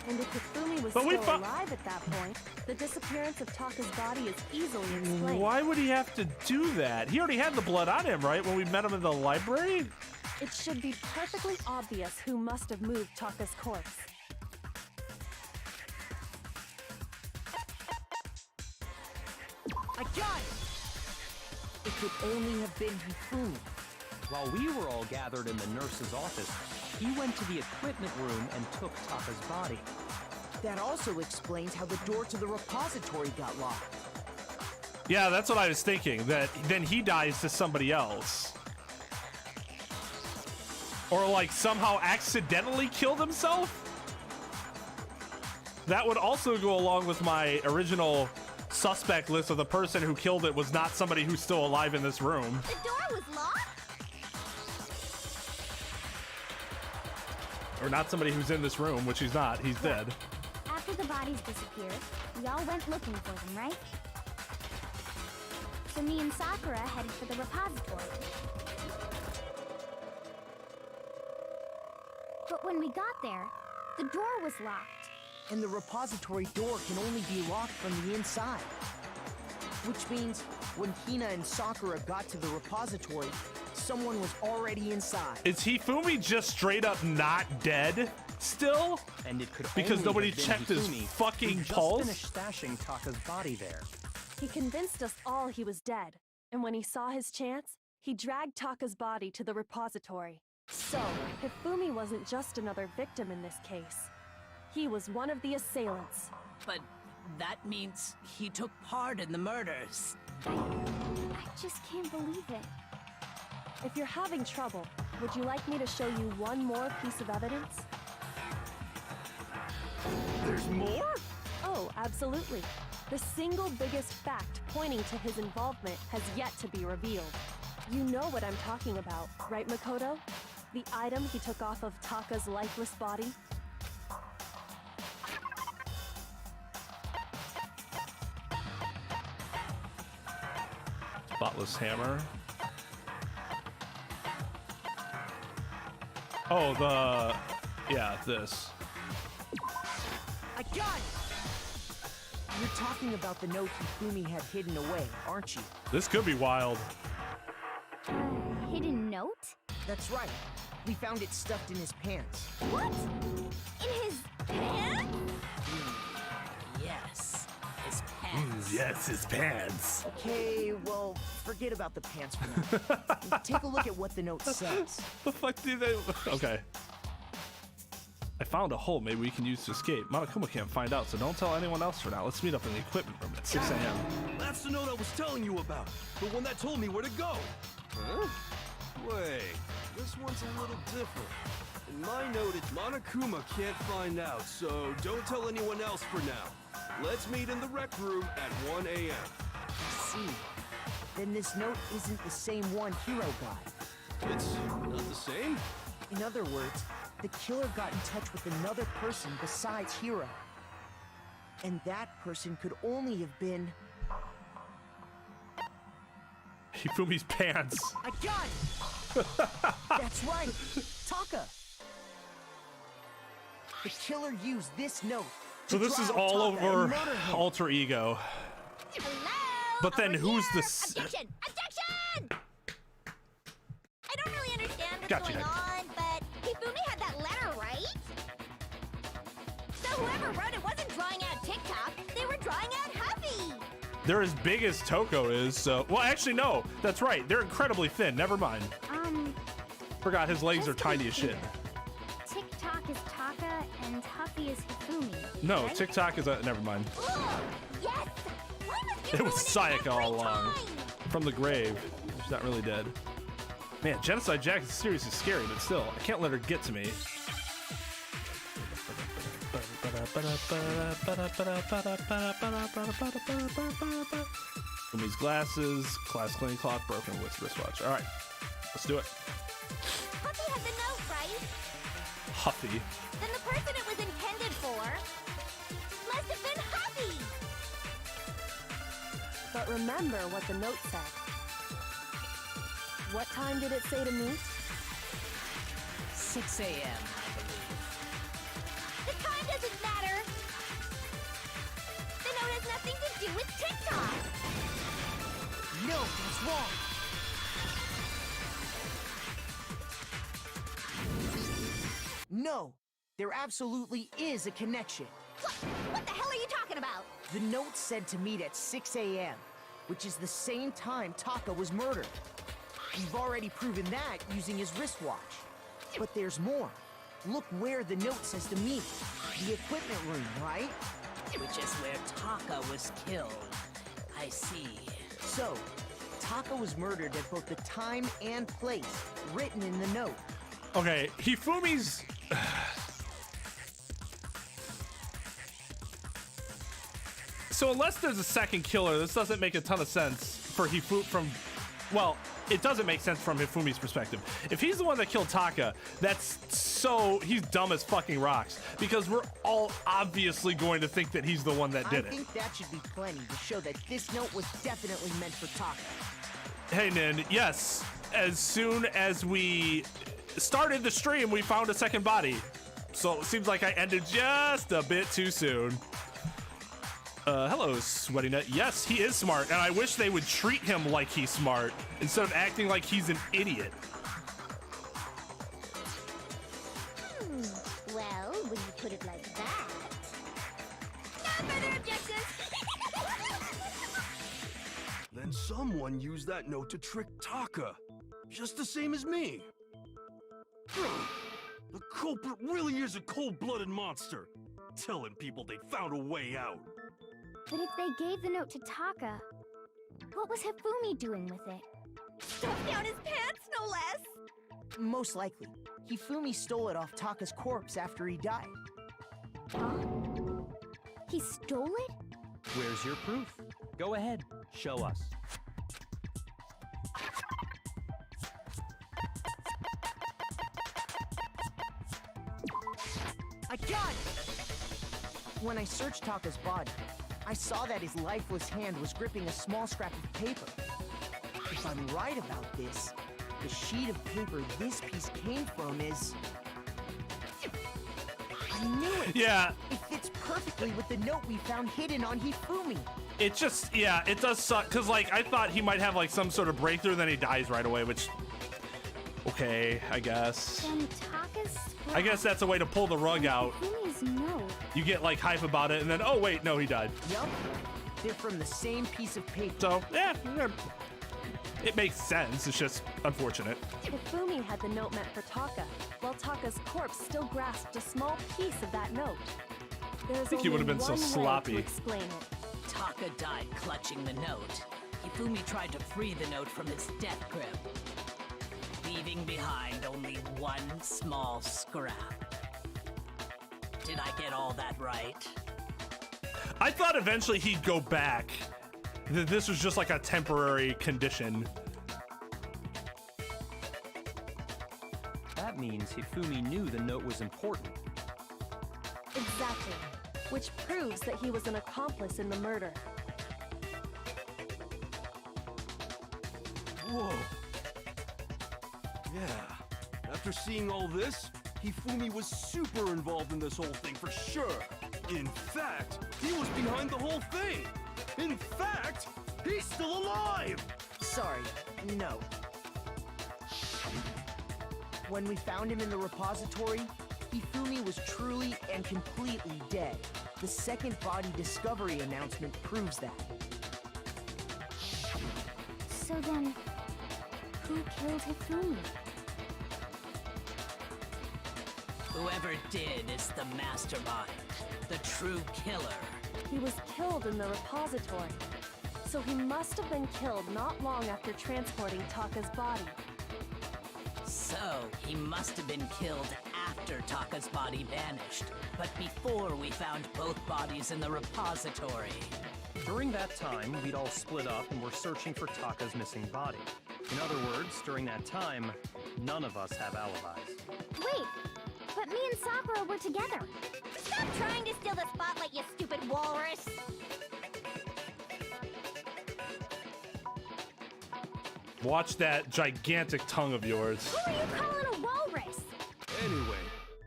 And if Hifumi was But we still alive at that point, the disappearance of Taka's body is easily explained. Why would he have to do that? He already had the blood on him, right? When we met him in the library? It should be perfectly obvious who must have moved Taka's corpse. I got it! It could only have been Hifumi. While we were all gathered in the nurse's office, he went to the equipment room and took Taka's body. That also explains how the door to the repository got locked. Yeah, that's what I was thinking. That then he dies to somebody else. Or like somehow accidentally killed himself? That would also go along with my original suspect list of the person who killed it was not somebody who's still alive in this room. The door was locked? Or not somebody who's in this room, which he's not. He's dead. After the bodies disappeared, we all went looking for them, right? So me and Sakura headed for the repository. But when we got there, the door was locked. And the repository door can only be locked from the inside. Which means when Hina and Sakura got to the repository, someone was already inside. Is Hifumi just straight up not dead still? And it could because only nobody have been checked his Hifumi fucking who just pulse? finished stashing Taka's body there. He convinced us all he was dead, and when he saw his chance, he dragged Taka's body to the repository. So, Hifumi wasn't just another victim in this case. He was one of the assailants. But that means he took part in the murders. I just can't believe it. If you're having trouble, would you like me to show you one more piece of evidence? There's more? Oh, absolutely. The single biggest fact pointing to his involvement has yet to be revealed. You know what I'm talking about, right, Makoto? The item he took off of Taka's lifeless body? Spotless hammer. Oh, yeah, this. got it! You're talking about the note Hifumi had hidden away, aren't you? This could be wild. Hidden note? That's right. We found it stuffed in his pants. What? In his pants? Yes, his pants. Yes, his pants. Okay, well, forget about the pants for now. Take a look at what the note says. The fuck do they? Okay. I found a hole maybe we can use to escape. Monokuma can't find out, so don't tell anyone else for now. Let's meet up in the equipment room at 6 a.m. That's the note I was telling you about. The one that told me where to go. Huh? Wait, this one's a little different. In my note, it's Monokuma can't find out, so don't tell anyone else for now. Let's meet in the rec room at 1 a.m. See, then this note isn't the same one Hiro got. It's not the same? In other words, the killer got in touch with another person besides Hiro. And that person could only have been... Hifumi's pants. I got it! That's right! Taka! The killer used this note. So this is all over Alter Ego. Hello? But then Over who's here. the... Objection! Objection! I don't really understand what's Gotcha. going on, but Hifumi had that letter, right? So whoever wrote it wasn't drawing out TikTok, they were drawing out Huffy! They're as big as Toko is, so... Well, actually, no. That's right. They're incredibly thin. Never mind. Forgot his legs are tiny as shit. TikTok is Taka and Huffy is Hifumi. No, right? TikTok is a... Never mind. Oh, yes! Why must you It was ruin it Sayaka all every along. time? From the grave. She's not really dead. Man, Genocide Jack is seriously scary, but still, I can't let her get to me. Fumi's glasses, class cleaning cloth, broken wristwatch. All right, let's do it. Huffy had the note, right? Huffy. Then the person it was intended for must have been Huffy! But remember what the note said. What time did it say to meet? 6 a.m., I believe. The time doesn't matter! The note has nothing to do with TikTok! No, that's wrong! No, there absolutely is a connection. What the hell are you talking about? The note said to meet at 6 a.m., which is the same time Taka was murdered. We've already proven that using his wristwatch. But there's more. Look where the note says to meet. The equipment room, right? Which is where Taka was killed. I see. So, Taka was murdered at both the time and place written in the note. Okay, Hifumi's... So unless there's a second killer, this doesn't make a ton of sense for Hifumi from... Well, it doesn't make sense from Hifumi's perspective. If he's the one that killed Taka, that's so... He's dumb as fucking rocks. Because we're all obviously going to think that he's the one that did I it. think that should be plenty to show that this note was definitely meant for Taka. Hey, Nin, yes. As soon as we started the stream, we found a second body. So it seems like I ended just a bit too soon. Hello, Sweaty Nut. Yes, he is smart, and I wish they would treat him like he's smart instead of acting like he's an idiot. Well, when you put it like that... No further objections! Then someone used that note to trick Taka. Just the same as me. The culprit really is a cold-blooded monster. Telling people they found a way out. But if they gave the note to Taka, what was Hifumi doing with it? Stuffed down his pants, no less! Most likely, Hifumi stole it off Taka's corpse after he died. Huh? He stole it? Where's your proof? Go ahead, show us. I got it! When I searched Taka's body, I saw that his lifeless hand was gripping a small scrap of paper. If I'm right about this, the sheet of paper this piece came from is... I I knew it! Yeah. It fits perfectly with the note we found hidden on Hifumi. It just, yeah, it does suck. Because, like, I thought he might have, like, some sort of breakthrough, then he dies right away, which... Okay, I guess. Then Taka's scrap. I guess that's a way to pull the rug out. Hifumi's note. You get, like, hype about it, and then, oh, wait, no, he died. Yup. They're from the same piece of paper. So, yeah, it makes sense. It's just unfortunate. Hifumi had the note meant for Taka, while Taka's corpse still grasped a small piece of that note. There's I think he would have been so sloppy. To explain it. Taka died clutching the note. Hifumi tried to free the note from its death grip, leaving behind only one small scrap. Did I get all that right? I thought eventually he'd go back. That this was just like a temporary condition. That means Hifumi knew the note was important. Exactly. Which proves that he was an accomplice in the murder. Whoa. Yeah. After seeing all this, Hifumi was super involved in this whole thing for sure. In fact, he was behind the whole thing. In fact, he's still alive! Sorry, no. When we found him in the repository, Hifumi was truly and completely dead. The second body discovery announcement proves that. So then, who killed Hifumi? Whoever did is the mastermind, the true killer. He was killed in the repository, so he must have been killed not long after transporting Taka's body. So, he must have been killed after Taka's body vanished, but before we found both bodies in the repository. During that time, we'd all split up and were searching for Taka's missing body. In other words, during that time, none of us have alibis. Wait, but me and Sakura were together. Stop trying to steal the spotlight, you stupid walrus! Watch that gigantic tongue of yours. Who are you calling a walrus? Anyway,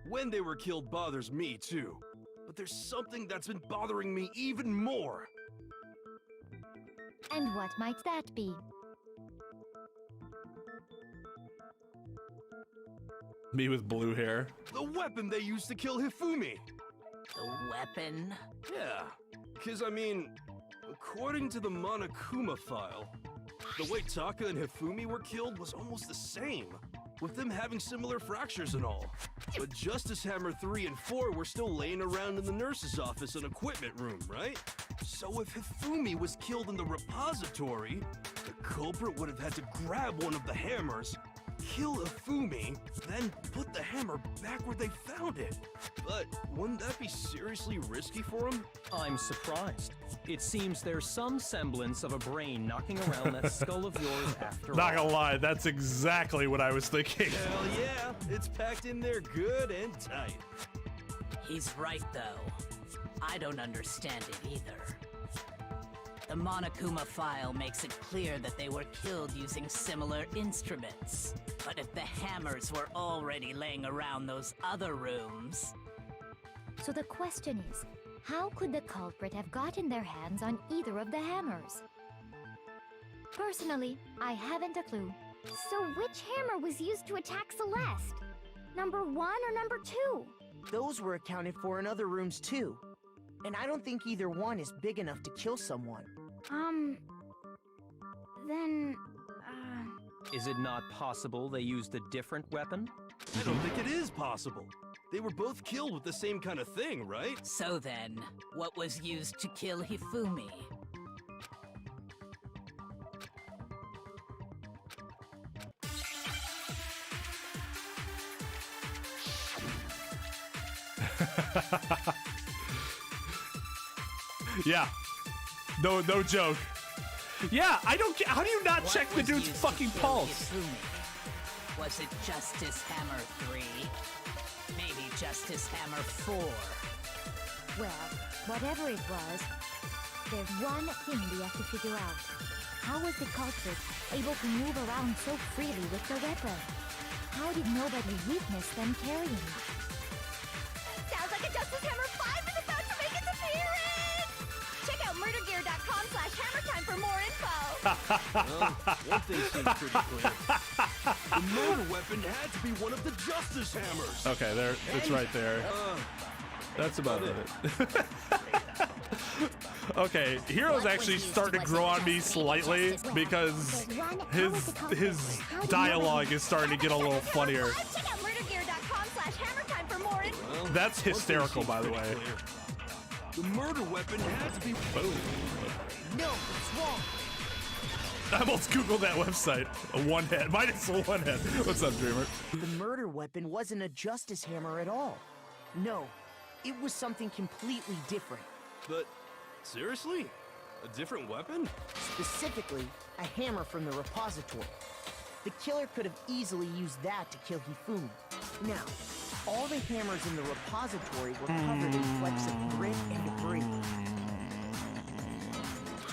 when they were killed bothers me too. But there's something that's been bothering me even more. And what might that be? Me with blue hair. The weapon they used to kill Hifumi. The weapon? Yeah, because I mean, according to the Monokuma file, the way Taka and Hifumi were killed was almost the same, with them having similar fractures and all. But Justice Hammer 3 and 4 were still laying around in the nurse's office and equipment room, right? So if Hifumi was killed in the repository, the culprit would have had to grab one of the hammers, kill Hifumi, then put the hammer back where they found it. But wouldn't that be seriously risky for him? I'm surprised. It seems there's some semblance of a brain knocking around that skull of yours after Not all. gonna lie, that's exactly what I was thinking. Hell yeah, it's packed in there good and tight. He's right, though. I don't understand it either. The Monokuma file makes it clear that they were killed using similar instruments. But if the hammers were already laying around those other rooms... So the question is, how could the culprit have gotten their hands on either of the hammers? Personally, I haven't a clue. So which hammer was used to attack Celeste? Number 1 or number 2? Those were accounted for in other rooms too. And I don't think either one is big enough to kill someone. Then, Is it not possible they used a different weapon? I don't think it is possible. They were both killed with the same kind of thing, right? So then, what was used to kill Hifumi? Yeah. No joke. Yeah, I don't get. How do you not check the dude's fucking pulse? Hifumi? Was it Justice Hammer 3? Maybe Justice Hammer 4? Well, whatever it was, there's one thing we have to figure out. How was the culprit able to move around so freely with the weapon? How did nobody witness them carrying it? Sounds like a murdergear.com/hammertime for more info. Well, one thing seems pretty clear. The murder weapon had to be one of the Justice Hammers. Okay, there, it's right there. That's about it. Okay, Hero's actually starting to grow on me slightly because his dialogue is starting to get a little funnier. Check out murdergear.com/hammertime for more info. That's hysterical, by the way. The murder weapon had to be. No, it's wrong. I almost Googled that website. A one head. Minus a one head. What's up, Dreamer? The murder weapon wasn't a justice hammer at all. No, it was something completely different. But seriously, a different weapon? Specifically, a hammer from the repository. The killer could have easily used that to kill Hifumi. Now, all the hammers in the repository were covered in flecks of grit and debris.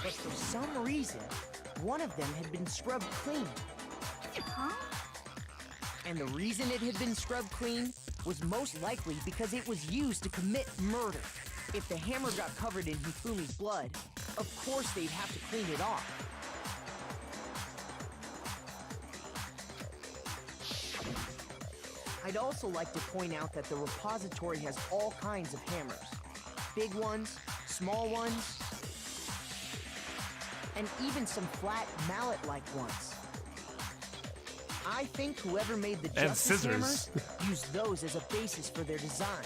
But for some reason, one of them had been scrubbed clean. Huh? And the reason it had been scrubbed clean was most likely because it was used to commit murder. If the hammer got covered in Hifumi's blood, of course they'd have to clean it off. I'd also like to point out that the repository has all kinds of hammers. Big ones, small ones, and even some flat mallet-like ones. I think whoever made the Justice Hammers used those as a basis for their design.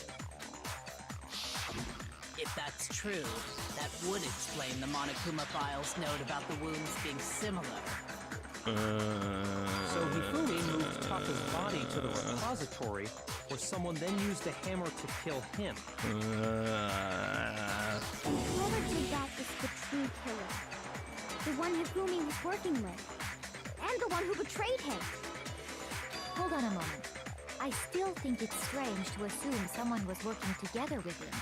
If that's true, that would explain the Monokuma file's note about the wounds being similar. So Hifumi moved Taka's body to the repository, where someone then used the hammer to kill him. Whoever did that is the true killer. The one Hifumi was working with. And the one who betrayed him. Hold on a moment. I still think it's strange to assume someone was working together with him.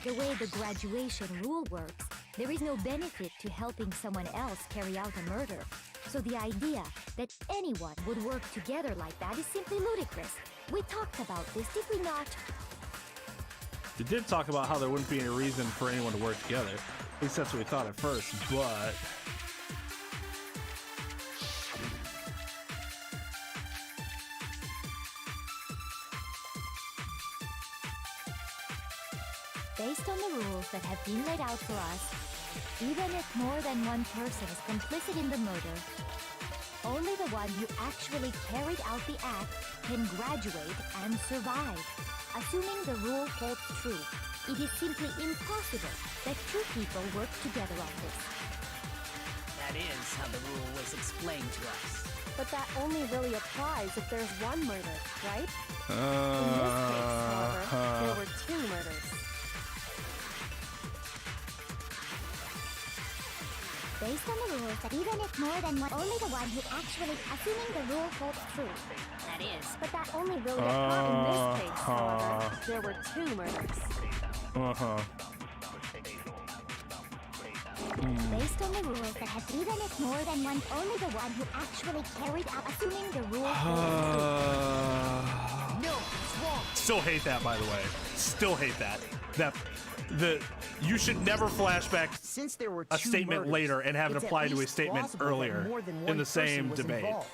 The way the graduation rule works, there is no benefit to helping someone else carry out a murder. So the idea that anyone would work together like that is simply ludicrous. We talked about this, did we not? We did talk about how there wouldn't be any reason for anyone to work together. At least that's what we thought at first, but... Based on the rules that have been laid out for us, even if more than one person is complicit in the murder, only the one who actually carried out the act can graduate and survive. Assuming the rule holds true, it is simply impossible that two people work together on this. That is how the rule was explained to us. But that only really applies if there's one murder, right? In this case, however, there were two murders. Based on the rules that even if more than one, only the one who actually, assuming the rule holds true. That is. But that only really applies in this case, however, there were two murders. Based on the rules that have even if more than one, only the one who actually carried out, assuming the rule holds true. No, it's wrong. Still hate that, by the way. Still hate that. You should never flashback Since there were a two statement murders, later and have it it's at apply to a least statement plausible that earlier more than in one the same person was debate. involved.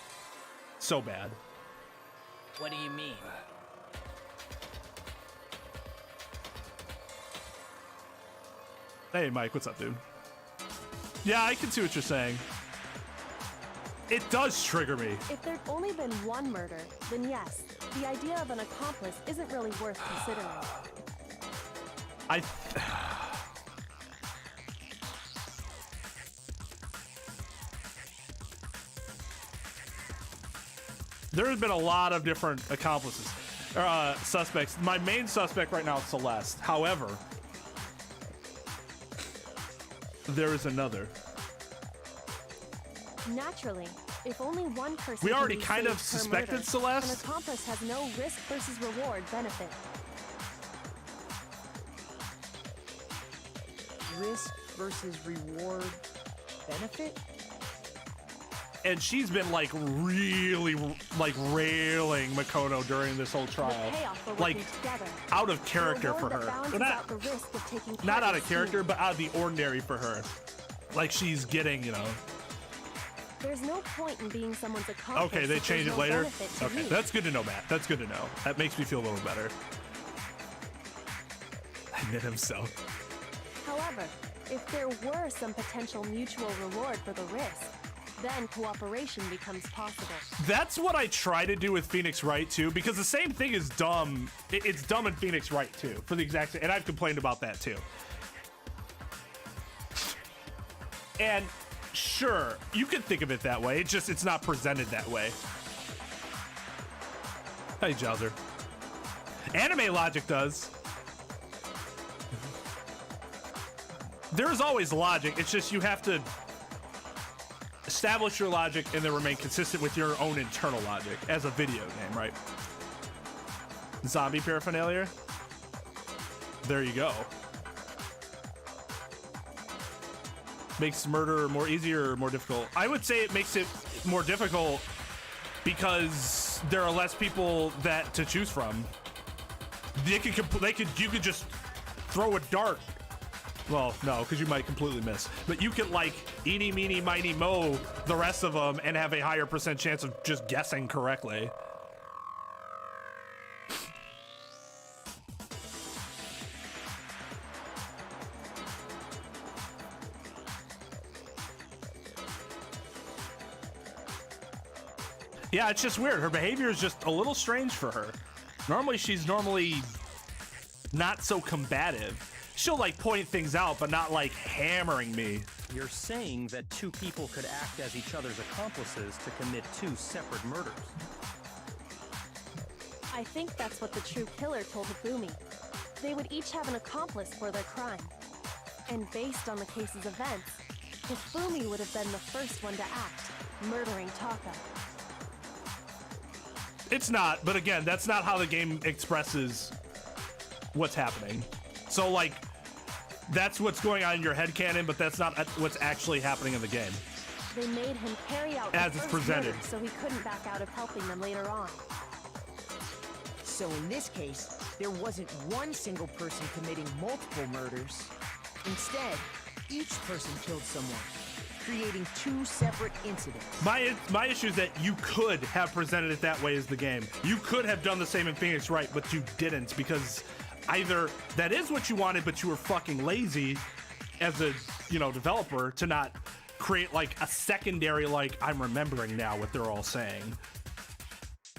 So bad. What do you mean? Hey, Mike, what's up, dude? Yeah, I can see what you're saying. It does trigger me. If there'd only been one murder, then yes, the idea of an accomplice isn't really worth considering. There's been a lot of different accomplices, suspects. My main suspect right now is Celeste. However, there is another. Naturally, if only one person We can already be kind of saved per suspected murder, Celeste. An accomplice has no risk versus reward benefit. Risk versus reward benefit? and she's been like really like railing Makoto during this whole trial, like out of character for her. Not out of character, but out of the ordinary for her. Like she's getting, you know. There's no point in being someone's accomplice. Okay, they change it no later. benefit to Okay, you. that's good to know, Matt. That's good to know. That makes me feel a little better. Admit himself. However, if there were some potential mutual reward for the risk, then cooperation becomes possible. That's what I try to do with Phoenix Wright too, because the same thing is dumb. It's dumb in Phoenix Wright too, for the exact same, and I've complained about that too. And sure, you can think of it that way. It's not presented that way. Hey, Jowser. Anime logic does. There's always logic. It's just you have to establish your logic and then remain consistent with your own internal logic as a video game, right? Zombie paraphernalia. There you go. Makes murder more easier or more difficult? I would say it makes it more difficult because there are less people that to choose from. You could just throw a dart. Well, no, because you might completely miss. But you could like eeny, meeny, miny, mo the rest of them and have a higher % chance of just guessing correctly. Yeah, it's just weird. Her behavior is just a little strange for her. Normally, she's not so combative. She'll like point things out, but not like hammering me. You're saying that two people could act as each other's accomplices to commit two separate murders. I think that's what the true killer told Hifumi. They would each have an accomplice for their crime. And based on the case's events, Hifumi would have been the first one to act, murdering Taka. It's not, but again, that's not how the game expresses what's happening. So like, that's what's going on in your headcanon, but that's not what's actually happening in the game. They made him carry out as the it's first presented, murder, so he couldn't back out of helping them later on. So in this case, there wasn't one single person committing multiple murders. Instead, each person killed someone, creating two separate incidents. My issue is that you could have presented it that way as the game. You could have done the same in Phoenix Wright, but you didn't, because either that is what you wanted, but you were fucking lazy as a, you know, developer to not create like a secondary, like, I'm remembering now what they're all saying.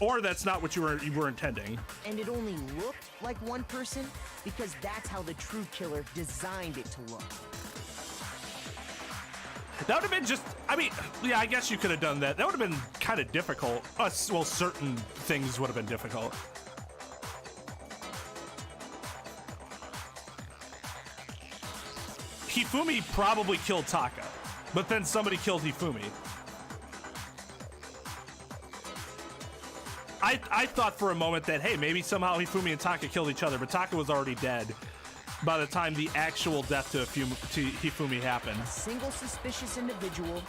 Or that's not what you were intending. And it only looked like one person because that's how the true killer designed it to look. That would have been just, I mean, yeah, I guess you could have done that. That would have been kind of difficult. Well, certain things would have been difficult. Hifumi probably killed Taka, but then somebody killed Hifumi. I thought for a moment that, hey, maybe somehow Hifumi and Taka killed each other, but Taka was already dead by the time the actual death to Hifumi happened. A single suspicious individual,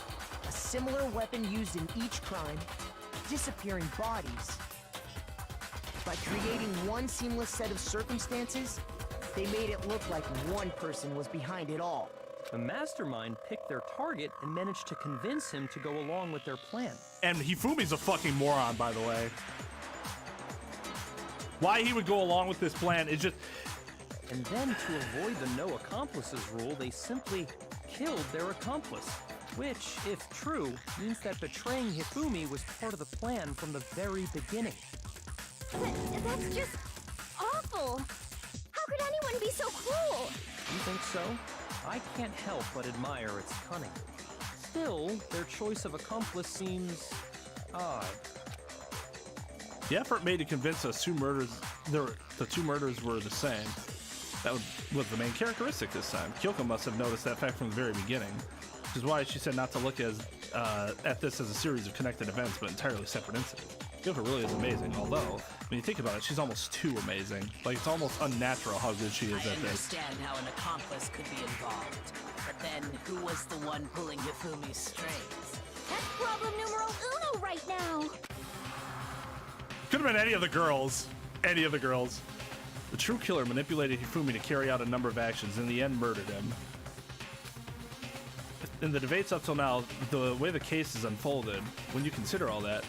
a similar weapon used in each crime, disappearing bodies. By creating one seamless set of circumstances, they made it look like one person was behind it all. The mastermind picked their target and managed to convince him to go along with their plan. And Hifumi's a fucking moron, by the way. Why he would go along with this plan is just... And then to avoid the no accomplices rule, they simply killed their accomplice. Which, if true, means that betraying Hifumi was part of the plan from the very beginning. That's just awful. How could anyone be so cruel? You think so? I can't help but admire its cunning. Still, their choice of accomplice seems odd. The effort made to convince us the two murders were the same. That was the main characteristic this time. Kyoko must have noticed that fact from the very beginning, which is why she said not to look at this as a series of connected events, but entirely separate incidents. Kyoko really is amazing, although, when you think about it, she's almost too amazing. Like, it's almost unnatural how good she is I at this. understand how an accomplice could be involved, but then who was the one pulling Hifumi's strings? That's problem numero uno right now. Could have been any of the girls. Any of the girls. The true killer manipulated Hifumi to carry out a number of actions, and in the end murdered him. In the debates up till now, the way the case is unfolded, when you consider all that,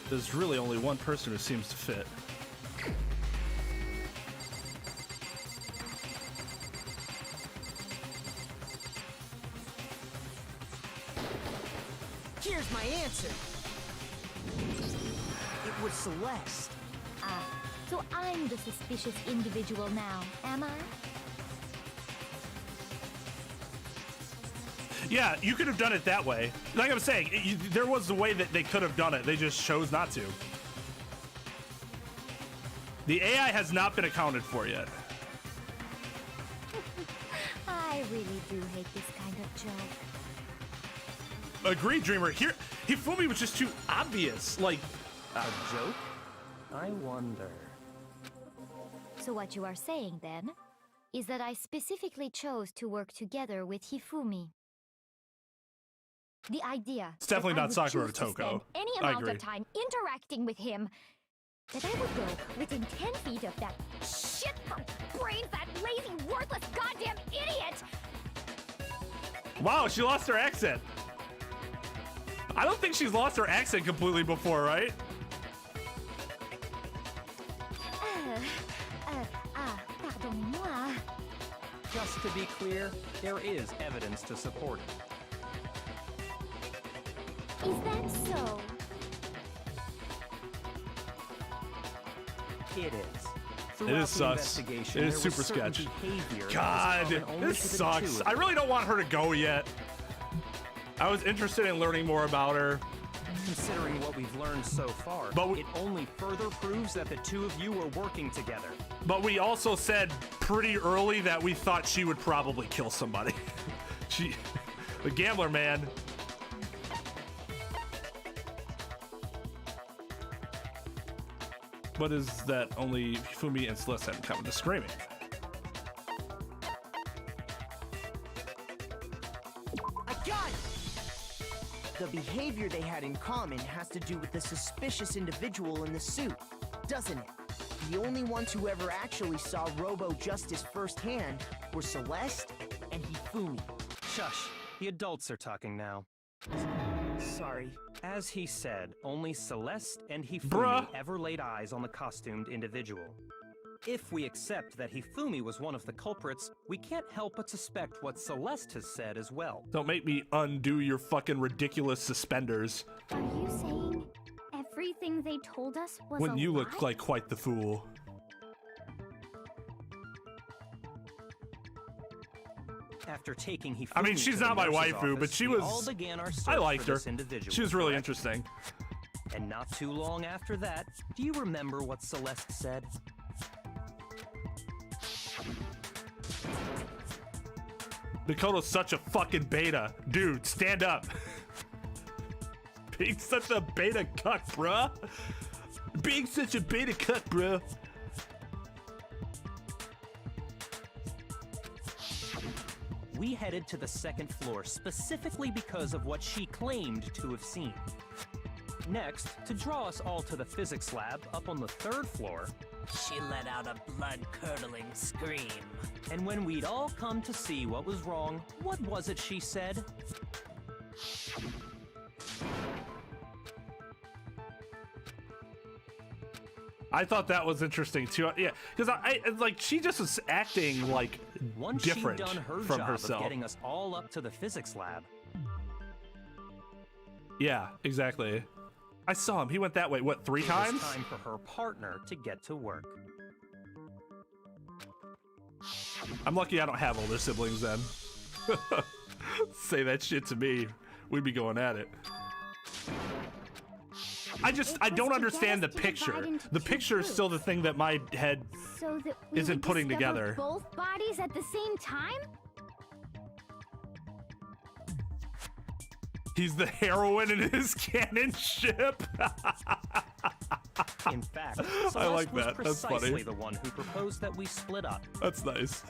there's really only one person who seems to fit. Here's my answer. It was Celeste. Ah, so I'm the suspicious individual now, am I? Yeah, you could have done it that way. Like I was saying, there was a way that they could have done it. They just chose not to. The AI has not been accounted for yet. I really do hate this kind of joke. Agreed, Dreamer. Here, Hifumi was just too obvious. Like, a joke? I wonder. So what you are saying, then, is that I specifically chose to work together with Hifumi. The idea it's definitely that I not would Sakura choose to Toko. spend any I amount agree. of time interacting with him, that I would go within 10 feet of that shit brain fat, lazy, worthless, goddamn idiot! Wow, she lost her accent. I don't think she's lost her accent completely before, right? Pardonnez-moi. Just to be clear, there is evidence to support it. Is that so? It is. It Throughout is the sus. investigation, It is there super was certain sketch. behavior that was God, common only this to the sucks. two of I them. really don't want her to go yet. I was interested in learning more about her. Considering what we've learned so far, But it only further proves that the two of you were working together. But we also said pretty early that we thought she would probably kill somebody. The gambler, man. What is that only Hifumi and Celeste have in common? The screaming. I got it! The behavior they had in common has to do with the suspicious individual in the suit, doesn't it? The only ones who ever actually saw Robo Justice firsthand were Celeste and Hifumi. Shush. The adults are talking now. Sorry. As he said, only Celeste and Hifumi Bruh. ever laid eyes on the costumed individual. If we accept that Hifumi was one of the culprits, we can't help but suspect what Celeste has said as well. Don't make me undo your fucking ridiculous suspenders. Are you saying everything they told us was When a you lie? look like quite the fool. After taking Hifumi I mean, she's to the not my nurse's waifu, but office, she we was. all began our I search liked for her. this individual, She was really correct? interesting. And not too long after that, do you remember what Celeste said? Makoto's such a fucking beta. Dude, stand up. Being such a beta cuck, bruh. Being such a beta cuck, bruh. We headed to the second floor specifically because of what she claimed to have seen. Next, to draw us all to the physics lab up on the third floor, She let out a blood-curdling scream. and when we'd all come to see what was wrong, what was it she said? I thought that was interesting too. Yeah, because I like she just was acting like Once different she'd done her from job herself. of getting us all up to the physics lab, Yeah, exactly. I saw him. He went that way. What, 3 it times? was time for her partner to get to work. I'm lucky I don't have older siblings then. Say that shit to me. We'd be going at it. I don't understand the picture. The picture is still the thing that my head So that we isn't would putting discover together. both bodies at the same time? He's the heroine in his cannon ship. In fact, I Celeste like was that. That's funny. precisely the one who proposed that we split up. That's nice.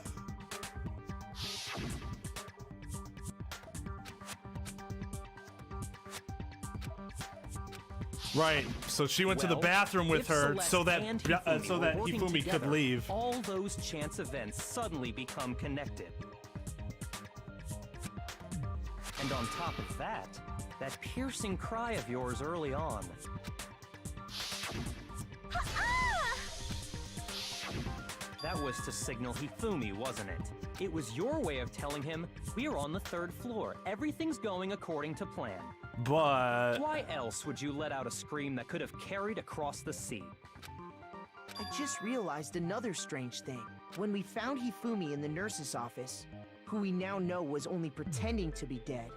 Right. So she went to the bathroom with if her Celeste so that and Hifumi so were that working Hifumi could together, leave. all those chance events suddenly become connected. And on top of that, that piercing cry of yours early on. That was to signal Hifumi, wasn't it? It was your way of telling him, we're on the 3rd floor. Everything's going according to plan. But Why else would you let out a scream that could have carried across the sea? I just realized another strange thing. When we found Hifumi in the nurse's office, who we now know was only pretending to be dead.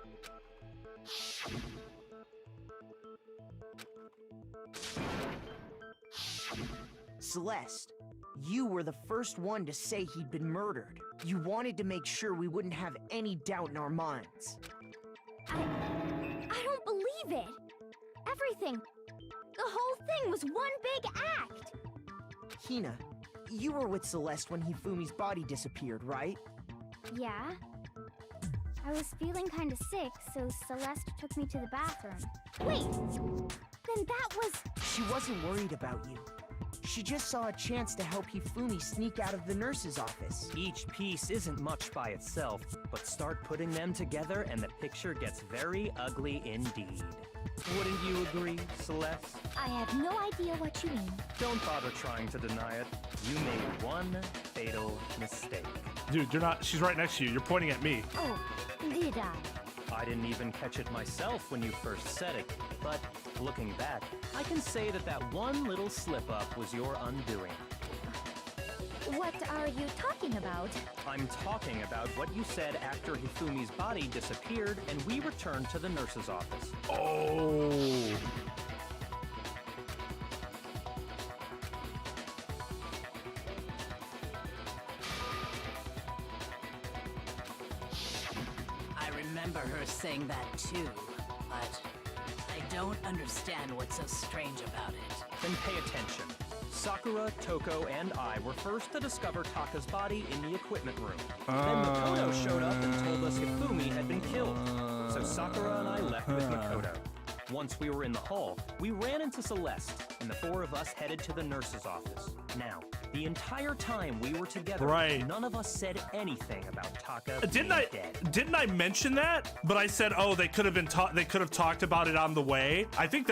Celeste, you were the first one to say he'd been murdered. You wanted to make sure we wouldn't have any doubt in our minds. I don't believe it. Everything, the whole thing was one big act. Hina, you were with Celeste when Hifumi's body disappeared, right? Yeah. I was feeling kind of sick, so Celeste took me to the bathroom. Wait! Then that was... She wasn't worried about you. She just saw a chance to help Hifumi sneak out of the nurse's office. Each piece isn't much by itself, but start putting them together and the picture gets very ugly indeed. Wouldn't you agree, Celeste? I have no idea what you mean. Don't bother trying to deny it. You made one fatal mistake. dude, you're not. She's right next to you. You're pointing at me. Oh, did I? I didn't even catch it myself when you first said it, but looking back, I can say that that one little slip-up was your undoing. What are you talking about? I'm talking about what you said after Hifumi's body disappeared and we returned to the nurse's office. Oh. I remember her saying that too, but I don't understand what's so strange about it. Then pay attention. Sakura, Toko, and I were first to discover Taka's body in the equipment room. Then Makoto showed up and told us Hifumi had been killed. So Sakura and I left with Makoto. Once we were in the hall, we ran into Celeste, and the four of us headed to the nurse's office. Now, the entire time we were together, none of us said anything about Taka being dead. Didn't I mention that? But I said, oh, they could have been they could have talked about it on the way. I think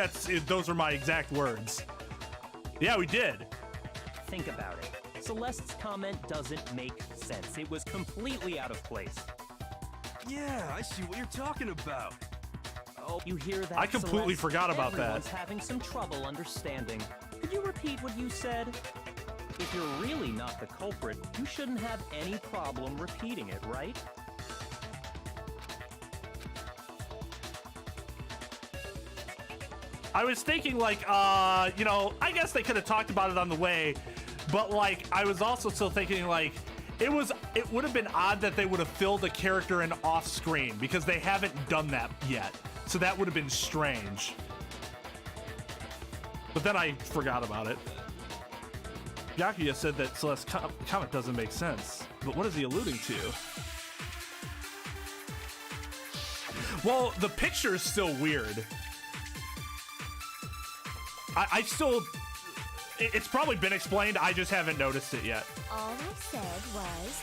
those are my exact words. Yeah, we did. Think about it. Celeste's comment doesn't make sense. It was completely out of place. Yeah, I see what you're talking about. Oh, you hear that? I completely Celeste? forgot about that. Everyone's having some trouble understanding. Could you repeat what you said? If you're really not the culprit, you shouldn't have any problem repeating it, right? I was thinking like, you know, I guess they could have talked about it on the way, but like, I was also still thinking like, it would have been odd that they would have filled a character in off screen because they haven't done that yet. So that would have been strange. But then I forgot about it. Yakuya said that Celeste's comment doesn't make sense, but what is he alluding to? Well, the picture is still weird. I still, it's probably been explained, I just haven't noticed it yet. All I said was,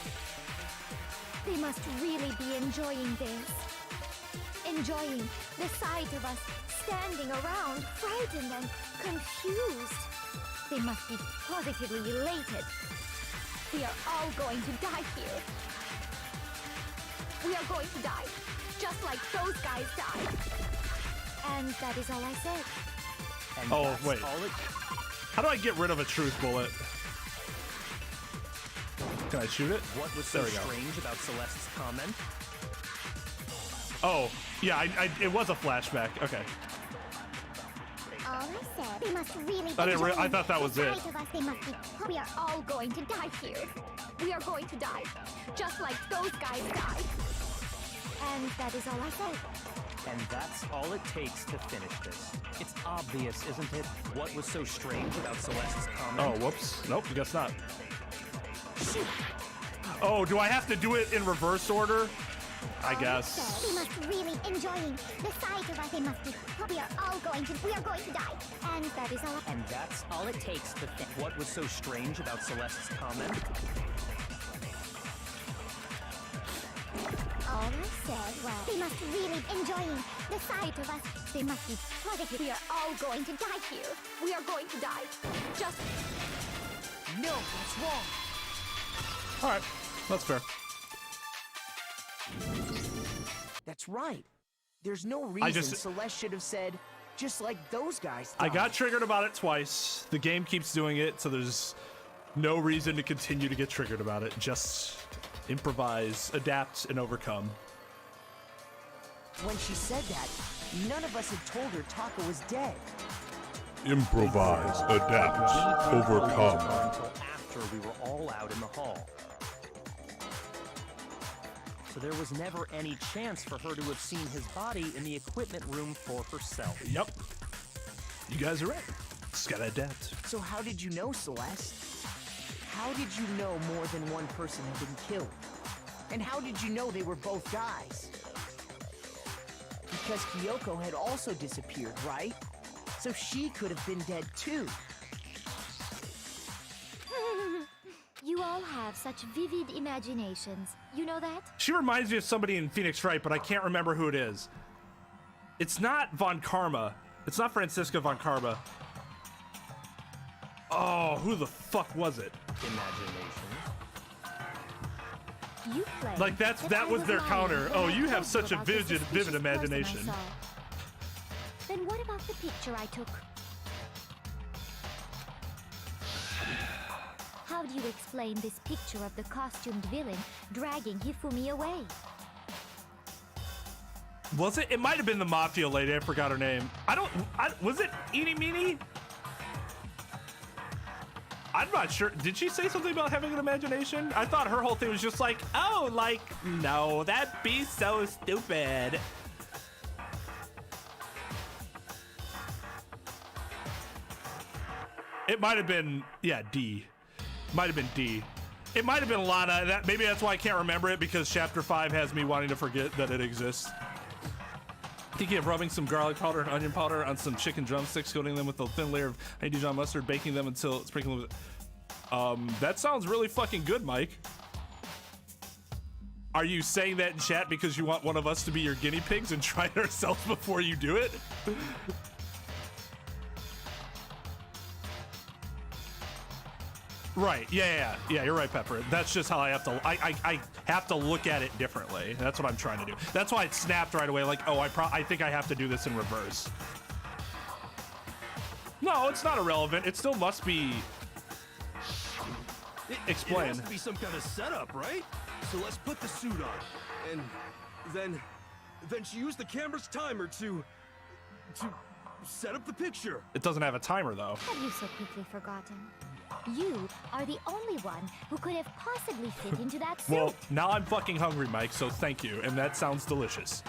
they must really be enjoying this. Enjoying the sight of us standing around, frightened and confused. They must be positively elated. We are all going to die here. We are going to die, just like those guys died. And that is all I said. And oh, wait. How do I get rid of a truth bullet? Can I shoot it? What was so strange about Celeste's comment? Oh, yeah, it was a flashback. Okay. All I said, they must really I thought that was it. We are all going to die here. We are going to die, just like those guys died. And that is all I said. And that's all it takes to finish this. It's obvious, isn't it? What was so strange about Celeste's comment? Oh, whoops. Nope, I guess not. Oh, do I have to do it in reverse order? I guess. They must really enjoying the sight of us. They must be. We are going to die. And that is all. And that's all it takes to think. What was so strange about Celeste's comment? All I said was they must really enjoying the sight of us. They must be positive. We are all going to die here. We are going to die. Just No, that's wrong. All right, that's fair. That's right. There's no reason Celeste should have said, just like those guys thought. I got triggered about it twice. The game keeps doing it, so there's no reason to continue to get triggered about it. Just improvise, adapt, and overcome. When she said that, none of us had told her Taka was dead. Improvise, adapt, overcome. Until after we were all out in the hall. So there was never any chance for her to have seen his body in the equipment room for herself. Yep. You guys are right. Just gotta adapt. So how did you know, Celeste? How did you know more than one person had been killed? And how did you know they were both guys? Because Kyoko had also disappeared, right? So she could have been dead too. You all have such vivid imaginations. You know that? She reminds me of somebody in Phoenix Wright, but I can't remember who it is. It's not Von Karma. It's not Franziska Von Karma. Oh, who the fuck was it? Imagination. You claim Like that was their lying counter. when Oh, I you have told such a about the vivid suspicious imagination. person I saw. Then what about the picture I took? How do you explain this picture of the costumed villain dragging Hifumi away? Was it? It might have been the mafia lady. I forgot her name. Was it Eeny Meeny? I'm not sure. Did she say something about having an imagination? I thought her whole thing was just like, oh, like, no, that'd be so stupid. It might have been, yeah, D. Might have been D. It might have been Lana. Maybe that's why I can't remember it, because Chapter 5 has me wanting to forget that it exists. Thinking of rubbing some garlic powder and onion powder on some chicken drumsticks, coating them with a thin layer of honey Dijon mustard, baking them until sprinkling with. That sounds really fucking good, Mike. Are you saying that in chat because you want one of us to be your guinea pigs and try it ourselves before you do it? Right. Yeah. You're right, Pepper. That's just how I have to. I have to look at it differently. That's what I'm trying to do. That's why it snapped right away. Like, oh, I think I have to do this in reverse. No, it's not irrelevant. It still must be. Explain. It has to be some kind of setup, right? So let's put the suit on, and then she used the camera's timer to set up the picture. It doesn't have a timer though. Have you so quickly forgotten? You are the only one who could have possibly fit into that suit. Well, now I'm fucking hungry, Mike, so thank you, and that sounds delicious.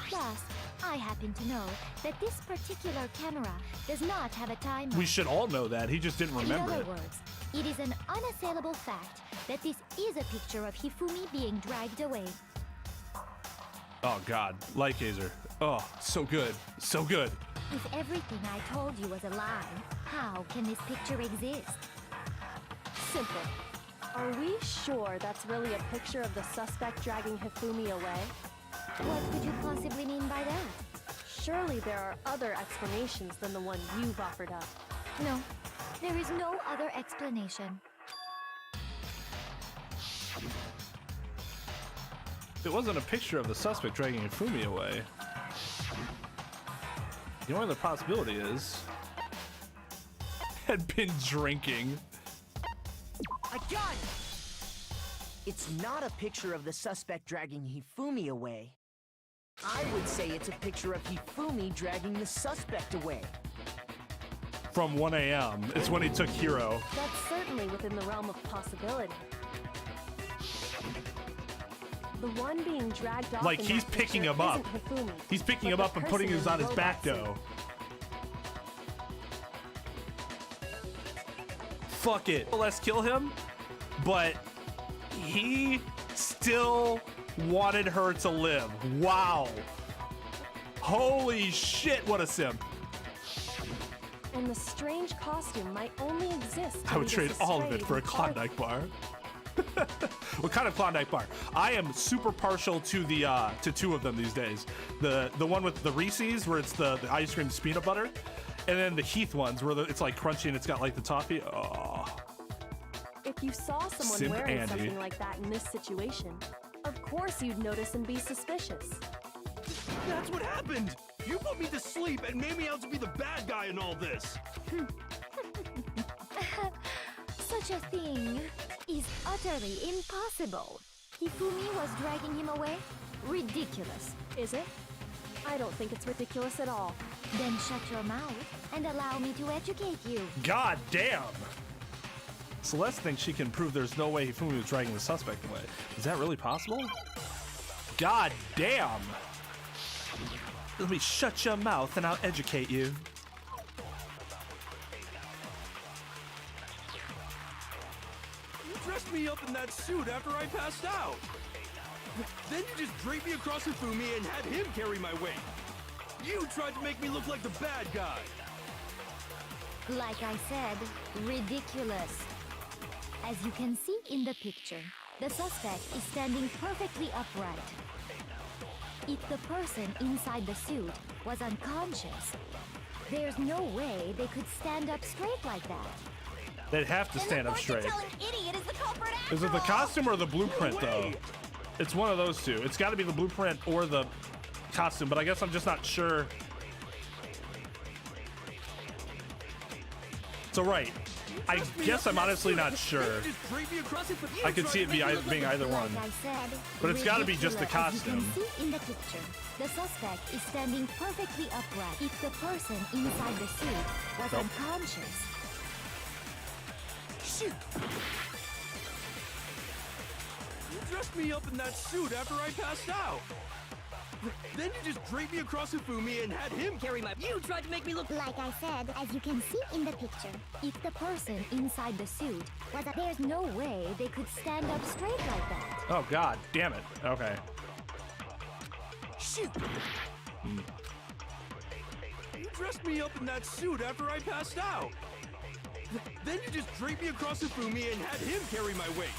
Plus, I happen to know that this particular camera does not have a timer. We should all know that. He just didn't remember In it. other words, it is an unassailable fact that this is a picture of Hifumi being dragged away. Oh God, Lightgazer. Oh, so good, so good. If everything I told you was a lie, how can this picture exist? Simple. Are we sure that's really a picture of the suspect dragging Hifumi away? What could you possibly mean by that? Surely there are other explanations than the one you've offered up. No, there is no other explanation. It wasn't a picture of the suspect dragging Hifumi away. The only other possibility is had been drinking. I got it! It's not a picture of the suspect dragging Hifumi away. I would say it's a picture of Hifumi dragging the suspect away. From 1 a.m. It's when he took Hiro. That's certainly within the realm of possibility. The one being dragged off Like, in he's that picking picture him up. isn't Hifumi, He's picking but him the up and putting person his in on the his back, robot suit. though. Fuck it. Let's kill him, but he still wanted her to live. Wow. Holy shit, what a simp. And the strange costume might only exist. I would trade all of it for a Klondike bar. What kind of Klondike bar? I am super partial to the to two of them these days. The one with the Reese's where it's the ice cream peanut butter, and then the Heath ones where it's like crunchy and it's got like the toffee. Oh. If you saw someone Simp wearing Andy. something like that in this situation, of course you'd notice and be suspicious. That's what happened! You put me to sleep and made me out to be the bad guy in all this! Such a thing is utterly impossible. Hifumi was dragging him away? Ridiculous. Is it? I don't think it's ridiculous at all. Then shut your mouth and allow me to educate you. God damn. Celeste thinks she can prove there's no way Hifumi was dragging the suspect away. Is that really possible? God damn. Let me shut your mouth and I'll educate you. You dressed me up in that suit after I passed out! Then you just draped me across Hifumi and had him carry my weight! You tried to make me look like the bad guy! Like I said, ridiculous. As you can see in the picture, the suspect is standing perfectly upright. If the person inside the suit was unconscious, there's no way they could stand up straight like that. They'd have to stand up straight. Idiot is the culprit Is it the costume or the blueprint, though? It's one of those two. It's got to be the blueprint or the costume, but I guess I'm just not sure. So, right. I guess I'm honestly not sure. I could see it being either one. Like I said, But it's got to be just the costume. As you can see in the picture, the suspect is standing perfectly upright. If the person inside the suit was unconscious, Shoot! You dressed me up in that suit after I passed out! Then you just draped me across Hifumi and had him carry my— You tried to make me look like I said, as you can see in the picture, if the person inside the suit was there's no way they could stand up straight like that. Oh, God. Damn it. Okay. Shoot! You dressed me up in that suit after I passed out! Then you just draped me across Hifumi and had him carry my weight!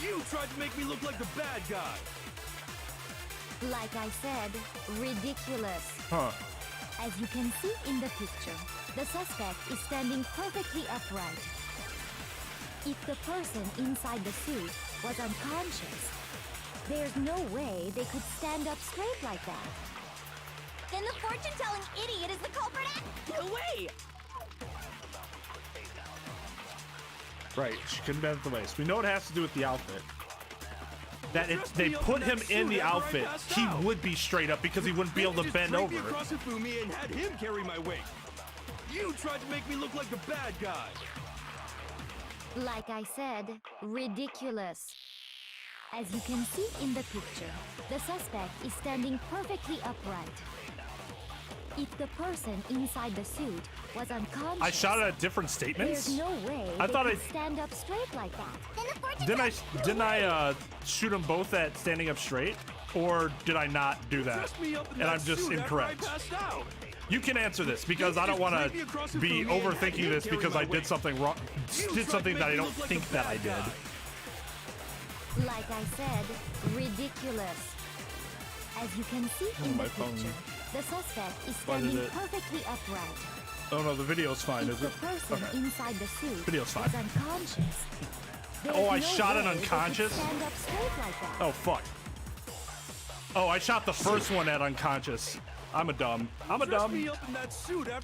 You tried to make me look like the bad guy! Like I said, ridiculous. Huh. As you can see in the picture, the suspect is standing perfectly upright. If the person inside the suit was unconscious, there's no way they could stand up straight like that. Then the fortune-telling idiot is the culprit. Get away! Right. She couldn't bend at the waist. We know it has to do with the outfit. That if they put him in the outfit, he would be straight up because he wouldn't be able to bend over. Across Hifumi and had him carry my weight. You tried to make me look like the bad guy. Like I said, ridiculous. As you can see in the picture, the suspect is standing perfectly upright. If the person inside the suit was unconscious, I shot at different statements. There's no way I thought could stand up straight like that. Didn't I shoot them both at standing up straight, or did I not do that? And I'm just incorrect. You can answer this because I don't want to be overthinking this because I did something wrong, did something that I don't think that I did. Like I said, ridiculous. As you can see in the picture, the suspect is standing perfectly upright. Oh no, the video's fine, If is the it? person Okay. inside the suit Video's fine. was unconscious, Oh, I there's no shot an way they could unconscious? stand up straight like that. Oh fuck. Oh, I shot the first one at unconscious. I'm a dumb. I'm a dumb.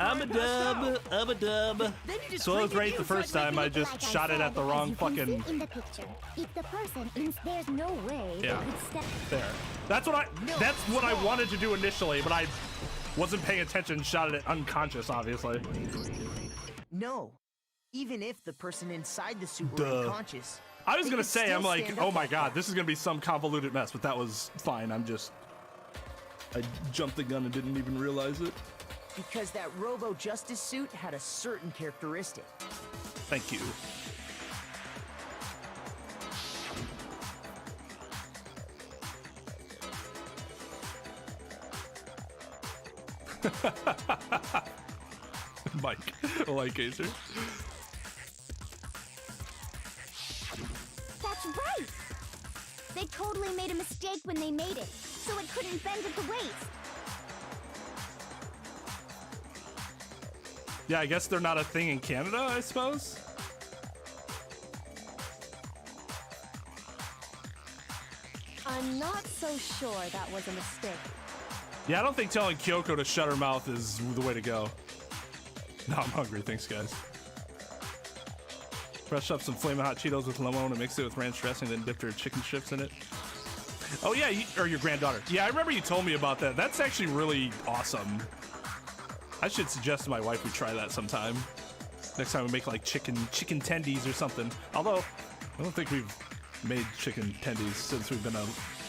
I'm a dumb. I'm a dumb. So I was right the first time. I just Like shot it said, at the as wrong you can fucking. see in the picture, if the person there's no way Yeah. they could stand. There. That's what I wanted to do initially, but I wasn't paying attention. Shot it unconscious, obviously. No. Even if the person inside the suit were Duh. unconscious. I was they gonna could say, still I'm like, stand oh up my like god, that. this is gonna be some convoluted mess, but that was fine. I jumped the gun and didn't even realize it. Because that Robo Justice suit had a certain characteristic. Thank you. Mike, Lightgazer. That's right! They totally made a mistake when they made it, so it couldn't bend at the waist. Yeah, I guess they're not a thing in Canada, I suppose. I'm not so sure that was a mistake. Yeah, I don't think telling Kyoko to shut her mouth is the way to go. No, I'm hungry. Thanks, guys. Brush up some flaming hot Cheetos with lemon and mix it with ranch dressing, then dip your chicken strips in it. Oh yeah, or your granddaughter. Yeah, I remember you told me about that. That's actually really awesome. I should suggest to my wife we try that sometime. Next time we make like chicken tendies or something. Although, I don't think we've made chicken tendies since we've been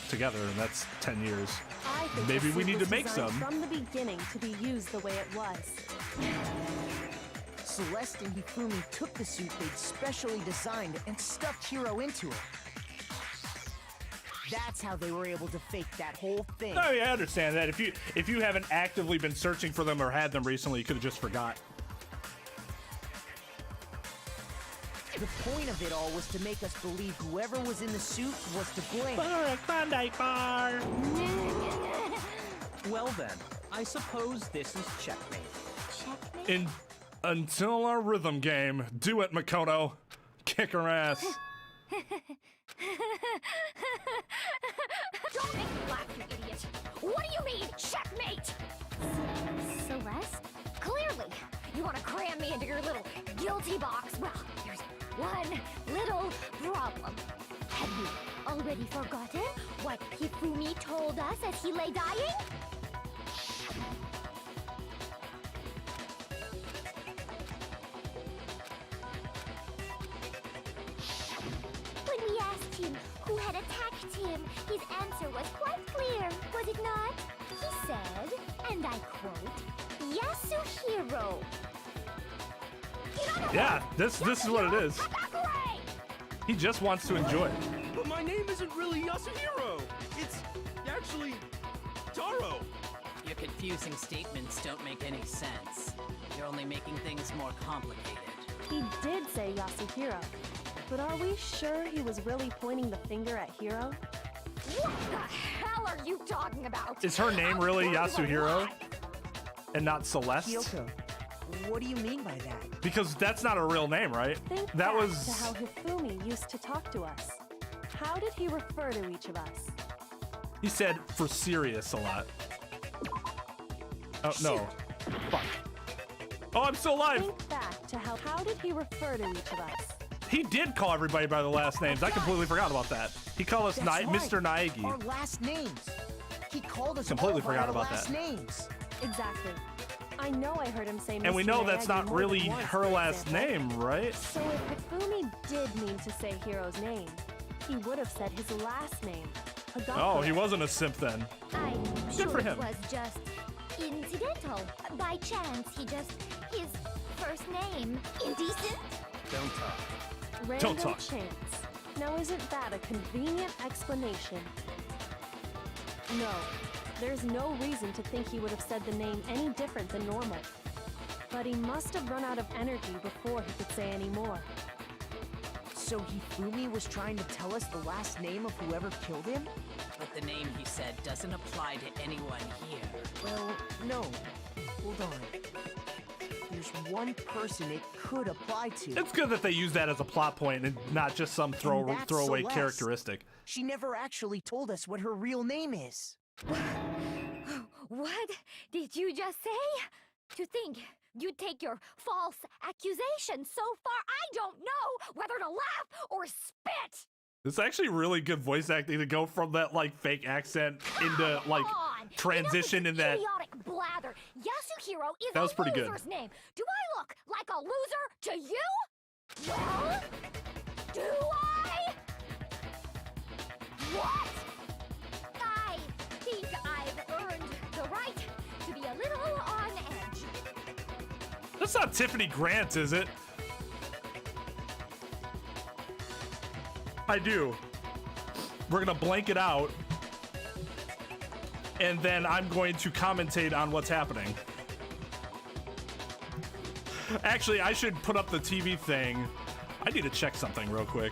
together, and that's 10 years. I think Maybe the we suit need was to make designed some. from the beginning to be used the way it was. Celeste and Hifumi took the suit they'd specially designed and stuffed Hiro into it. That's how they were able to fake that whole thing. Oh yeah, I understand that. If you haven't actively been searching for them or had them recently, you could have just forgot. The point of it all was to make us believe whoever was in the suit was to blame. Klondike bar. Well then, I suppose this is checkmate. In until our rhythm game, do it, Makoto. Kick her ass. Don't make me laugh, you idiot! What do you mean, checkmate? Celeste? Clearly, you want to cram me into your little guilty box. Well, there's one little problem. Have you already forgotten what Hifumi told us as he lay dying? When we asked him who had attacked him, his answer was quite clear, was it not? He said, and I quote, Yasuhiro. Yeah, this is what it is. He just wants to enjoy it. But my name isn't really Yasuhiro. It's actually Taro. Your confusing statements don't make any sense. You're only making things more complicated. He did say Yasuhiro, but are we sure he was really pointing the finger at Hiro? What the hell are you talking about? Is her name really Yasuhiro and not Celeste? Kyoko, what do you mean by that? Because that's not a real name, right? Think That back was to how Hifumi used to talk to us. How did he refer to each of us? he said for serious a lot. Oh no. Fuck. Oh, I'm still alive. Think back to how did he refer to each of us? He did call everybody by the last names. I completely forgot about that. He called us That's right. Mr. Naegi. Our last names. He called us Completely all by forgot our about last that. names. Exactly. I know I heard him say And we Mr. know that's Naegi not more really than once, her for last example. name, right? So if Hifumi did mean to say Hiro's name, he would have said his last name. Hagakure. Oh, he wasn't a simp then. I'm Good sure for it him. was just incidental. By chance, his first name. Indecent? Don't talk. Random talk. chance. Now isn't that a convenient explanation? No. There's no reason to think he would have said the name any different than normal. But he must have run out of energy before he could say any more. So Hifumi was trying to tell us the last name of whoever killed him? But the name he said doesn't apply to anyone here. Well, no. Hold on. There's one person it could apply to. It's good that they use that as a plot point and not just some And throwaway that's Celeste. characteristic. She never actually told us what her real name is. What did you just say? To think you'd take your false accusation so far, I don't know whether to laugh or spit. It's actually really good voice acting to go from that like fake accent into like On. transition in that. idiotic blather. Yasuhiro is That was a pretty good. loser's name. Do I look like a loser to you? Well, do I? What? I think I've earned the right to be a little on edge. That's not Tiffany Grant, is it? I do. We're gonna blank it out. and then I'm going to commentate on what's happening. Actually, I should put up the TV thing. I need to check something real quick.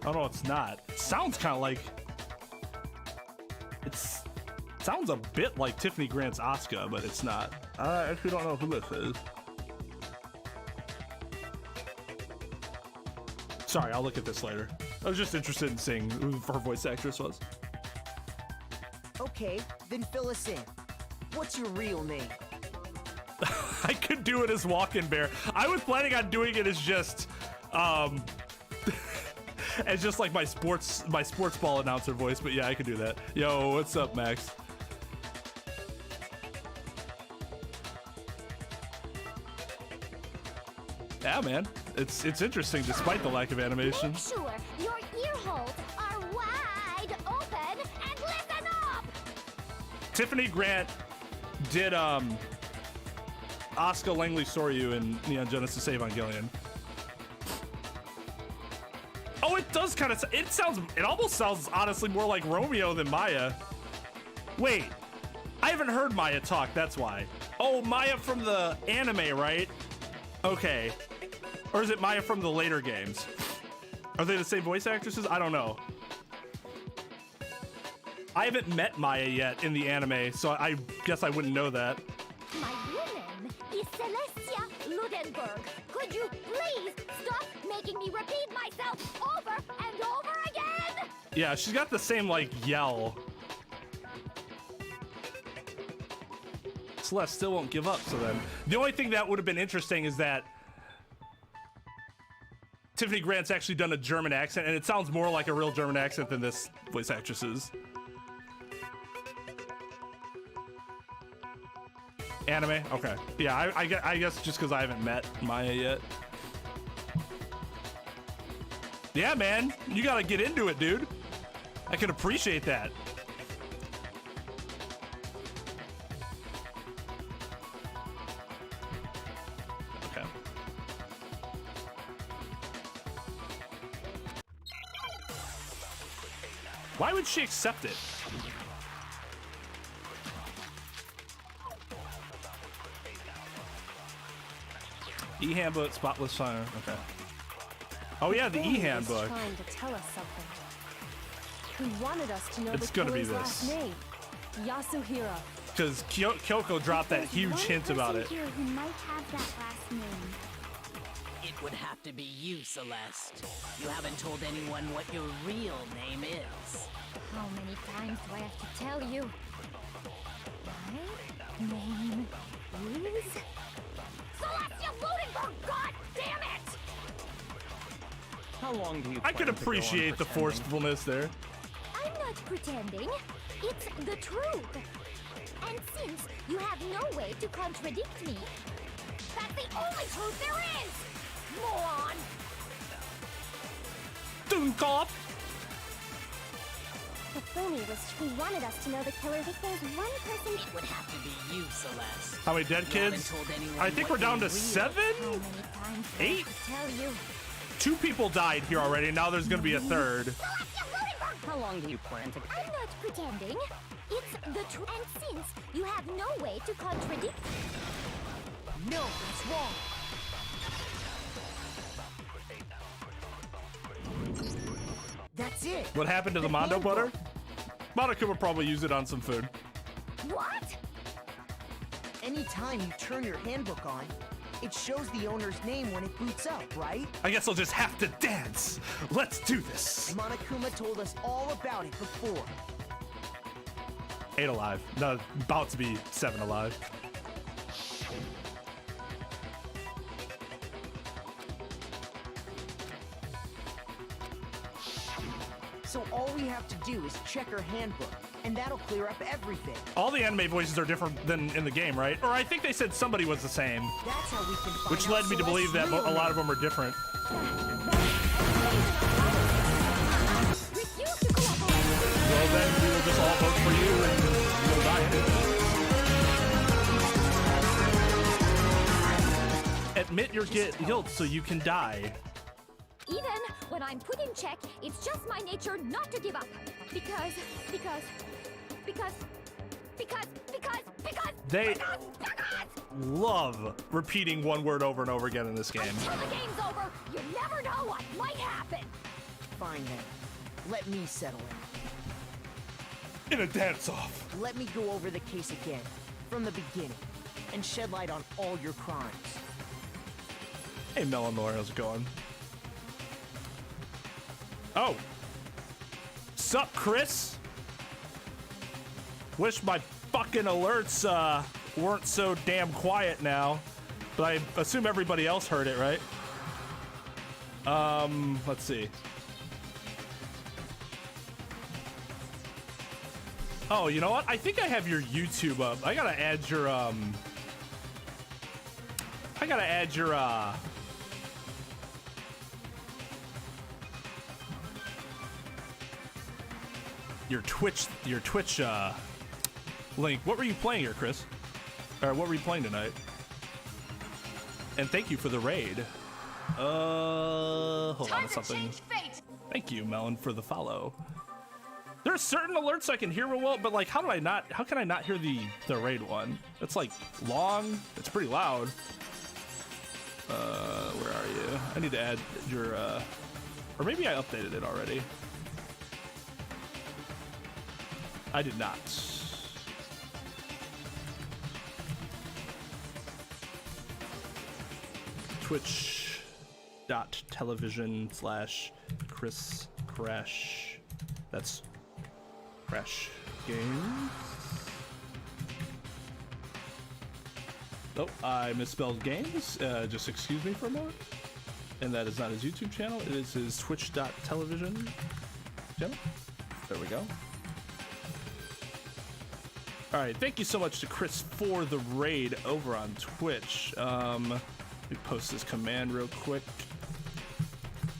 Oh no, it's not. It sounds kind of like sounds a bit like Tiffany Grant's Asuka, but it's not. I actually don't know who this is. Sorry, I'll look at this later. I was just interested in seeing who her voice actress was. Okay, then fill us in. What's your real name? I could do it as Walking Bear. I was planning on doing it as just as just like my sports ball announcer voice, but yeah, I could do that. Yo, what's up, Max? Yeah, man, it's interesting despite the lack of animation. Make sure your ear holes are wide open and listen up. Tiffany Grant did Asuka Langley Soryu in Neon Genesis Evangelion. Oh, it does kind of. It almost sounds honestly more like Romeo than Maya. Wait, I haven't heard Maya talk. That's why. Oh, Maya from the anime, right? Okay, or is it Maya from the later games? Are they the same voice actresses? I don't know. I haven't met Maya yet in the anime, so I guess I wouldn't know that. My real name is Celestia Ludenberg. Could you please stop making me repeat myself over and over again? Yeah, she's got the same, like, yell. Celeste still won't give up, so then. The only thing that would have been interesting is that Tiffany Grant's actually done a German accent, and it sounds more like a real German accent than this voice actress's. Anime? Okay. Yeah, I guess just because I haven't met Maya yet. Yeah, man. You gotta get into it, dude. I can appreciate that. Okay. Why would she accept it? E-handbook, spotless fire. Okay. Oh yeah, the E-handbook. Trying to tell us something. He wanted us to know It's the gonna be killer's last this. name, Yasuhiro. Because Kyoko dropped that huge hint about it. Here who might have that last name. It would have to be you, Celeste. You haven't told anyone what your real name is. How many times do I have to tell you? My name is... Celestia Ludenberg, god damn it! How long do you I could plan to go on appreciate the pretending? forcefulness there. I'm not pretending. It's the truth. And since you have no way to contradict me, that's the only truth there is! Moron! Dunkop! The phony who wanted us to know the killer. If there's one person... It would have to be you, Celeste. How many dead You haven't kids? told anyone I think what we're down your to real- 7? How many times do I 8? have to tell you? 2 people died here already. Now there's gonna be a third. Celestia Ludenberg! How long do you plan to... I'm not pretending. It's the truth. And since you have no way to contradict... No, it's wrong. That's it. What happened to the Mondo butter? Monica would probably use it on some food. What? Anytime you turn your handbook on, it shows the owner's name when it boots up, right? I guess I'll just have to dance. Let's do this. Monokuma told us all about it before. 8 alive. No, about to be 7 alive. have to do is check her handbook, and that'll clear up everything. All the anime voices are different than in the game, right? Or I think they said somebody was the same. That's how we can find Which out led me to believe that a lot of them are different. Refuse to cooperate. Well, then we will just all vote for you and you'll die in it. Admit your guilt so you can die. Even when I'm put in check, it's just my nature not to give up. Because They love repeating one word over and over again in this game. until the game's over, you never know what might happen. Fine then. Let me settle it. In a dance-off. Let me go over the case again, from the beginning, and shed light on all your crimes. Hey, Melanor, how's it going? Oh. Sup, Chris? Wish my fucking alerts weren't so damn quiet now. But I assume everybody else heard it, right? Let's see. Oh, you know what? I think I have your YouTube up. I gotta add your Twitch link. What were you playing here, Chris? Or what were you playing tonight? And thank you for the raid. Hold on something. Thank you, Melon, for the follow. There are certain alerts I can hear real well, but like, how can I not hear the raid one? It's like long. It's pretty loud. Where are you? I need to add your, or maybe I updated it already. I did not. Twitch.tv/Chris Crash. That's Crash Game. Oh, I misspelled games. Just excuse me for a moment. And that is not his YouTube channel. It is his Twitch.tv channel. There we go. All right, thank you so much to Chris for the raid over on Twitch. Let me post this command real quick.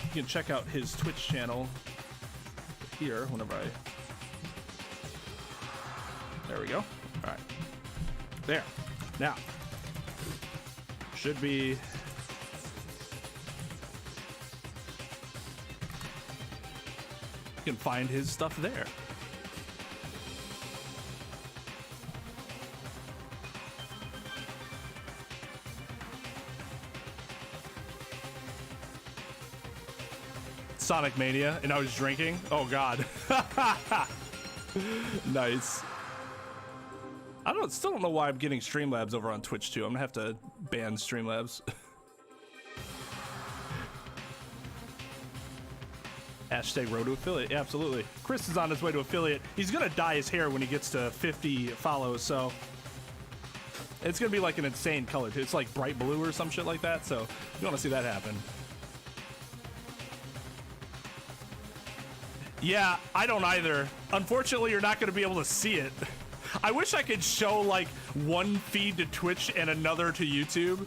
You can check out his Twitch channel here whenever I... There we go. All right. There. Now. Should be... You can find his stuff there. Sonic Mania, and I was drinking. Oh God. Nice. Still don't know why I'm getting Streamlabs over on Twitch too. I'm gonna have to ban Streamlabs. Hashtag road to affiliate. Yeah, absolutely. Chris is on his way to affiliate. He's gonna dye his hair when he gets to 50 follows, so it's gonna be like an insane color. It's like bright blue or some shit like that. So if you want to see that happen. Yeah, I don't either. Unfortunately, you're not going to be able to see it. I wish I could show like one feed to Twitch and another to YouTube.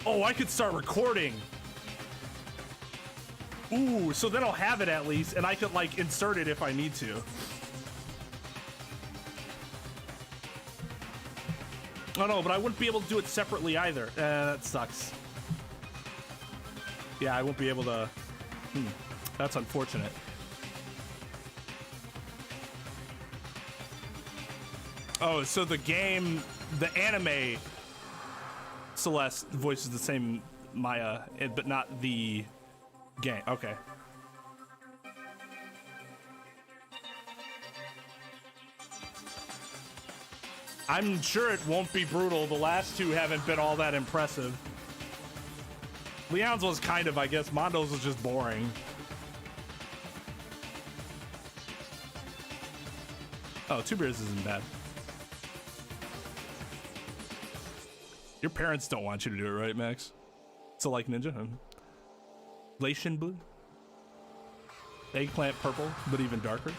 Oh, I could start recording. Ooh, so then I'll have it at least, and I could like insert it if I need to. Oh no, but I wouldn't be able to do it separately either. That sucks. Yeah, I won't be able to. That's unfortunate. Oh, so the game, the anime Celeste voices the same Maya, but not the game. Okay. I'm sure it won't be brutal. The last two haven't been all that impressive. Leon's was kind of, I guess. Mondo's was just boring. Oh, 2 beers isn't bad. Your parents don't want you to do it, right, Max? So like Ninja? Lation Blue? Eggplant purple, but even darker.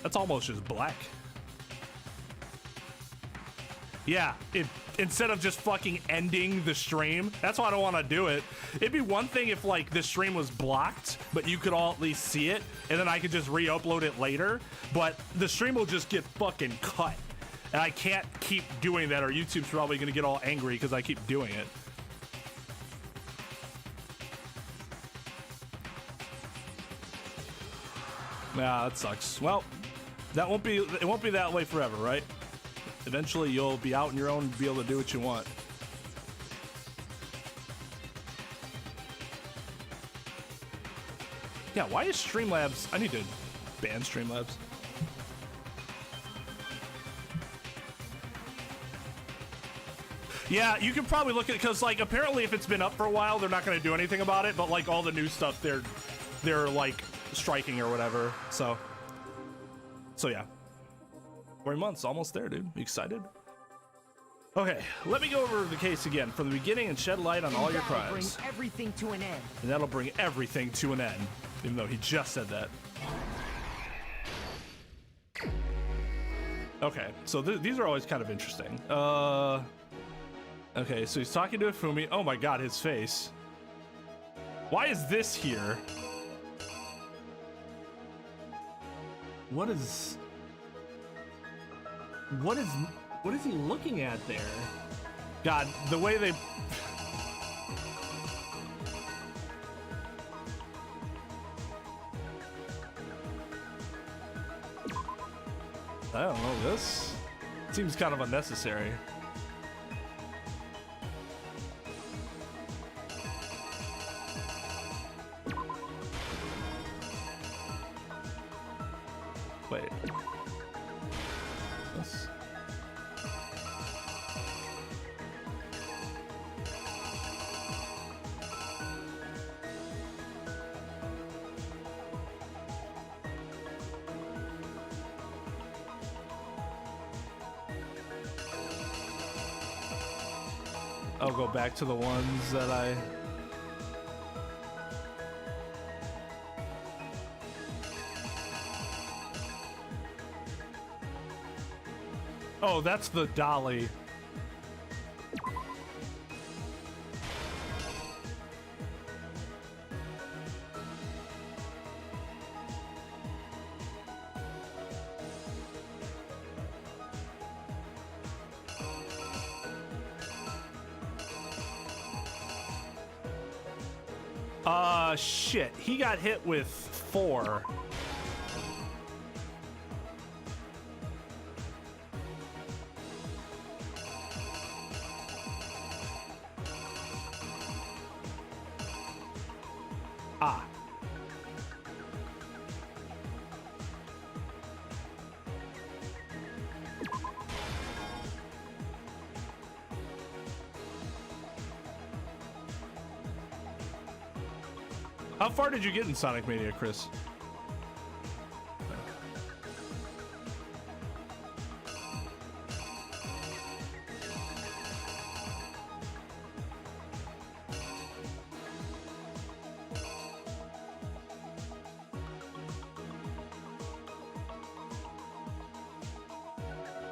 That's almost just black. Yeah, instead of just fucking ending the stream, that's why I don't want to do it. It'd be one thing if like the stream was blocked, but you could all at least see it, and then I could just re-upload it later. But the stream will just get fucking cut, and I can't keep doing that, or YouTube's probably gonna get all angry because I keep doing it. Nah, that sucks. Well, it won't be that way forever, right? Eventually you'll be out on your own and be able to do what you want. Yeah, why is Streamlabs? I need to ban Streamlabs. Yeah, you can probably look at it because like apparently if it's been up for a while, they're not going to do anything about it. But like all the new stuff, they're like striking or whatever. So yeah. 4 months, almost there, dude. You excited? Okay, let me go over the case again from the beginning and shed light on all your crimes. Bring everything to an end. And that'll bring everything to an end, even though he just said that. Okay, so these are always kind of interesting. Okay, so he's talking to Ifumi. Oh my god, his face. Why is this here? What is he looking at there? God, the way they... I don't know, this seems kind of unnecessary. Wait. This... I'll go back to the ones that I... Oh, that's the dolly. Shit. He got hit with 4. Ah. How far did you get in Sonic Mania, Chris?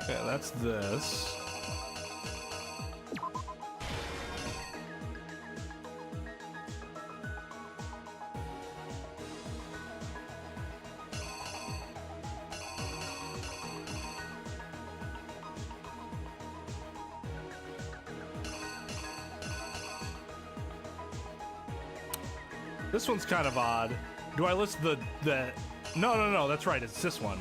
Okay, that's this. This one's kind of odd. Do I list the... No, that's right. It's this one.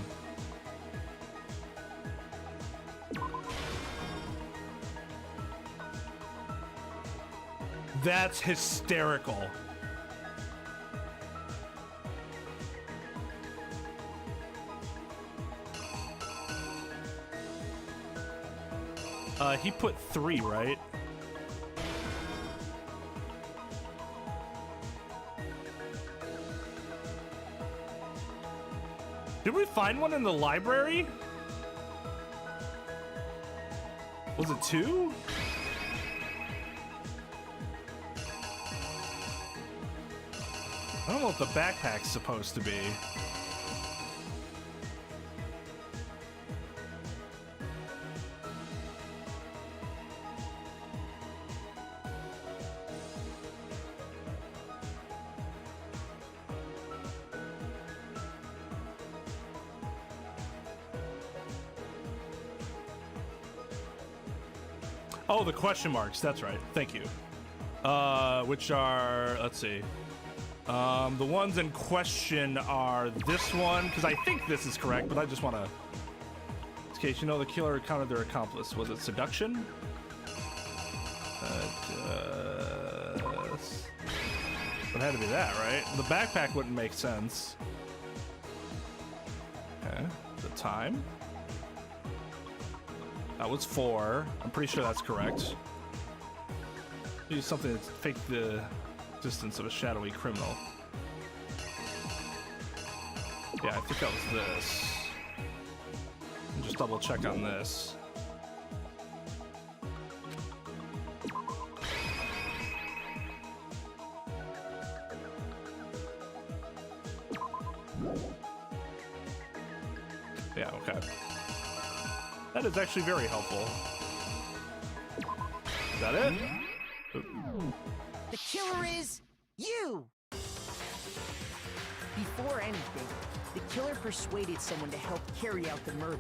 That's hysterical. He put 3, right? Did we find one in the library? Was it 2? I don't know what the backpack's supposed to be. Oh, the question marks. That's right. Thank you. Which are, let's see. The ones in question are this one, because I think this is correct, but I just want to... In case you know, the killer encountered their accomplice. Was it seduction? It had to be that, right? The backpack wouldn't make sense. Okay. The time. That was 4. I'm pretty sure that's correct. Use something to fake the existence of a shadowy criminal. Yeah, I think that was this. And just double check on this. Yeah, okay. That is actually very helpful. Is that it? The killer is you! Before anything, the killer persuaded someone to help carry out the murder.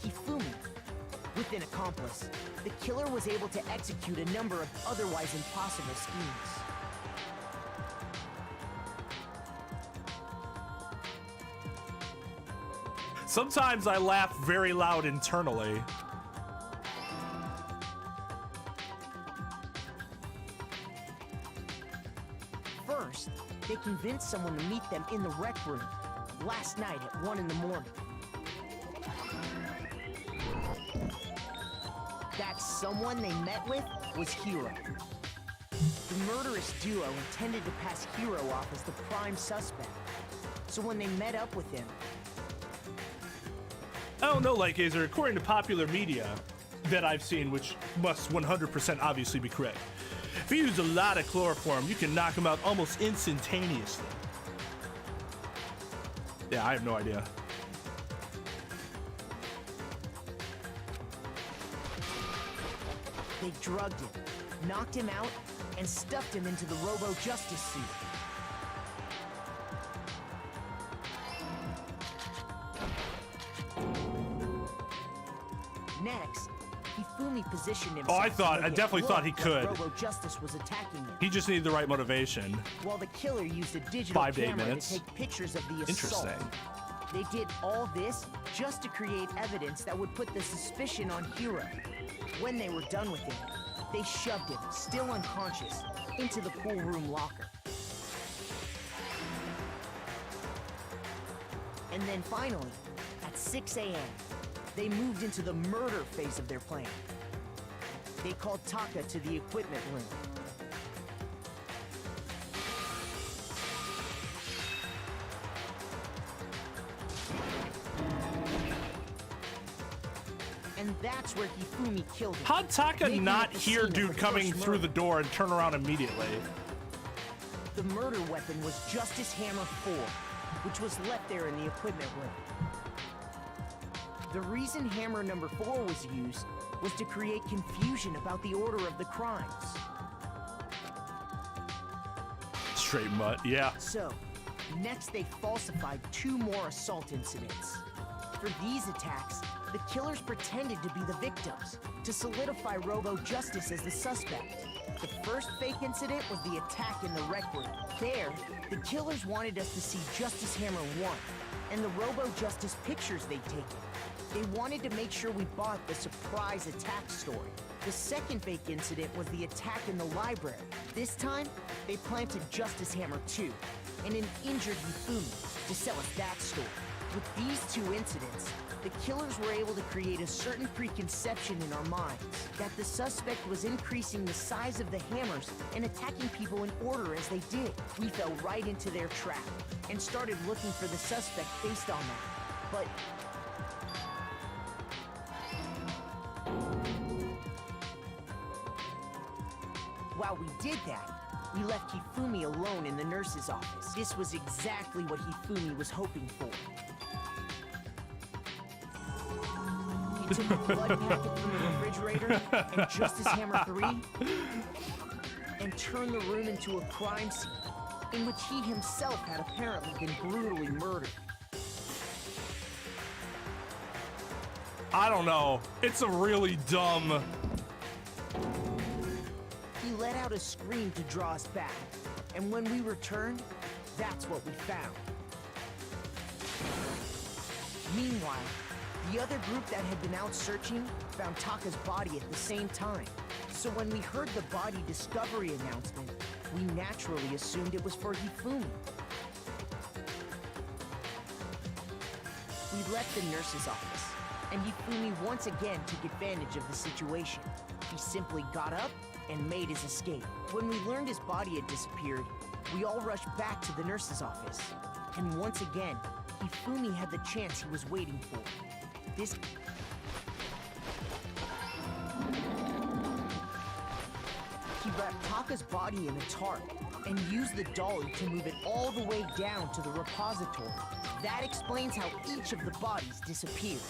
Hifumi. With an accomplice, the killer was able to execute a number of otherwise impossible schemes. Sometimes I laugh very loud internally. First, they convinced someone to meet them in the rec room last night at 1 in the morning. That someone they met with was Hiro. The murderous duo intended to pass Hiro off as the prime suspect. So when they met up with him, I don't know, Lightgazer. According to popular media that I've seen, which must 100% obviously be correct, if you use a lot of chloroform, you can knock them out almost instantaneously. Yeah, I have no idea. they drugged him, knocked him out, and stuffed him into the Robo-Justice suit. Next, Hifumi positioned himself. Oh, I definitely thought he could. Robo-Justice was attacking him. He just needed the right motivation. While the killer used a digital 5 to 8 camera minutes. to take pictures of the assault. Interesting. They did all this just to create evidence that would put the suspicion on Hiro. When they were done with him, they shoved him, still unconscious, into the pool room locker. And then finally, at 6 a.m., they moved into the murder phase of their plan. They called Taka to the equipment room. And that's where Hifumi killed him. How'd Taka Leaving not at the hear scene of dude the coming first through murder. the door and turn around immediately? The murder weapon was Justice Hammer 4, which was left there in the equipment room. The reason Hammer number 4 was used was to create confusion about the order of the crimes. Straight mutt, yeah. So, next they falsified 2 more assault incidents. For these attacks, the killers pretended to be the victims, to solidify Robo-Justice as the suspect. The first fake incident was the attack in the rec room. There, the killers wanted us to see Justice Hammer 1, and the Robo-Justice pictures they'd taken. They wanted to make sure we bought the surprise attack story. The second fake incident was the attack in the library. This time, they planted Justice Hammer 2 and an injured Hifumi to sell us that story. With these 2 incidents, the killers were able to create a certain preconception in our minds that the suspect was increasing the size of the hammers and attacking people in order as they did. We fell right into their trap and started looking for the suspect based on that. But while we did that, we left Hifumi alone in the nurse's office. This was exactly what Hifumi was hoping for. He took a blood packet from the refrigerator and Justice Hammer 3 and turned the room into a crime scene in which he himself had apparently been brutally murdered. I don't know. It's a really dumb... He let out a scream to draw us back, and when we returned, that's what we found. Meanwhile, the other group that had been out searching found Taka's body at the same time. So when we heard the body discovery announcement, we naturally assumed it was for Hifumi. We left the nurse's office, and Hifumi once again took advantage of the situation. He simply got up and made his escape. When we learned his body had disappeared, we all rushed back to the nurse's office. And once again, Hifumi had the chance he was waiting for. This... He wrapped Taka's body in a tarp and used the dolly to move it all the way down to the repository. That explains how each of the bodies disappeared.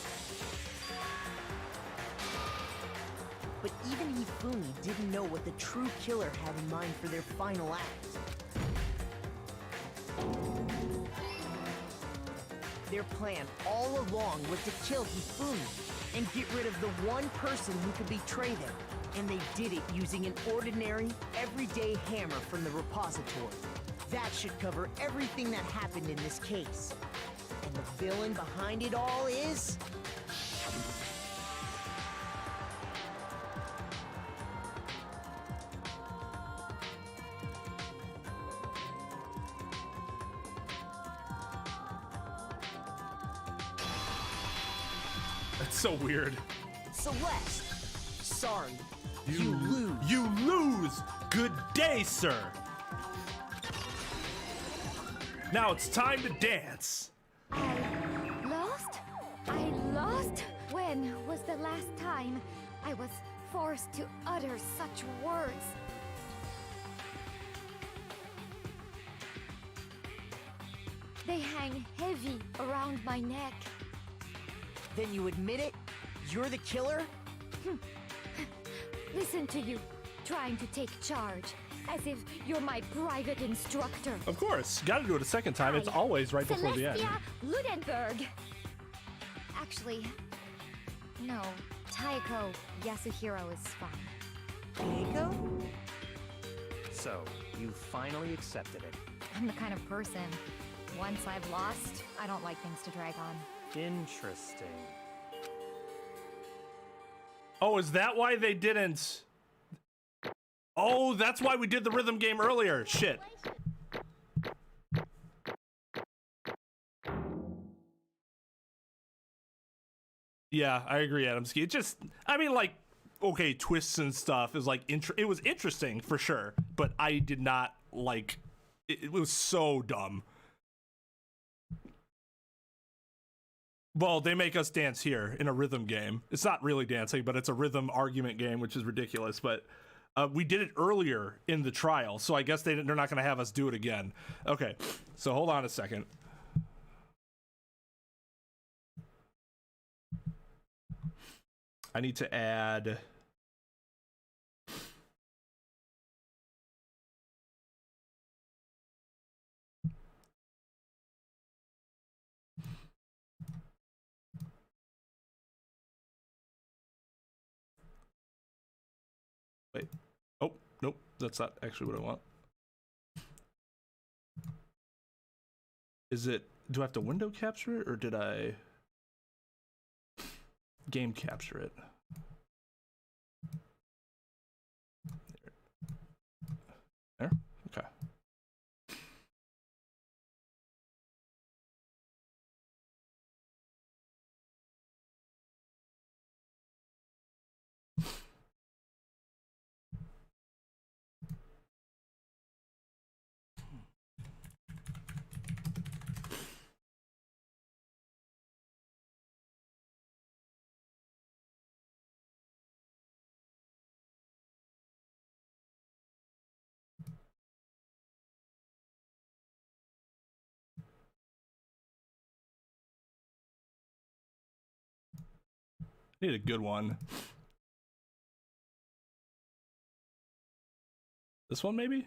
But even Hifumi didn't know what the true killer had in mind for their final act. Their plan all along was to kill Hifumi and get rid of the one person who could betray them. And they did it using an ordinary, everyday hammer from the repository. That should cover everything that happened in this case. And the villain behind it all is... That's so weird. Celeste. Sorry, you lose. You lose! Good day, sir! Now it's time to dance. I lost? I lost? When was the last time I was forced to utter such words? They hang heavy around my neck. Then you admit it? You're the killer? Listen to you, trying to take charge, as if you're my private instructor. Of course, gotta do it a second time. It's always right before the end. Celestia Ludenberg. Actually, no. Taiko Yasuhiro is fine. Taiko? So, you finally accepted it. I'm the kind of person, once I've lost, I don't like things to drag on. Interesting. Oh, is that why they didn't? Oh, that's why we did the rhythm game earlier. Shit. Yeah, I agree, Adamski. It just, I mean, like, okay, twists and stuff is like, it was interesting for sure, but I did not like, it was so dumb. Well, they make us dance here in a rhythm game. It's not really dancing, but it's a rhythm argument game, which is ridiculous. But we did it earlier in the trial, so I guess they're not going to have us do it again. Okay, so hold on a second. I need to add... Wait. Oh, nope. That's not actually what I want. Is it... Do I have to window capture it, or did I... game capture it? There? Okay. Need a good one. This one, maybe?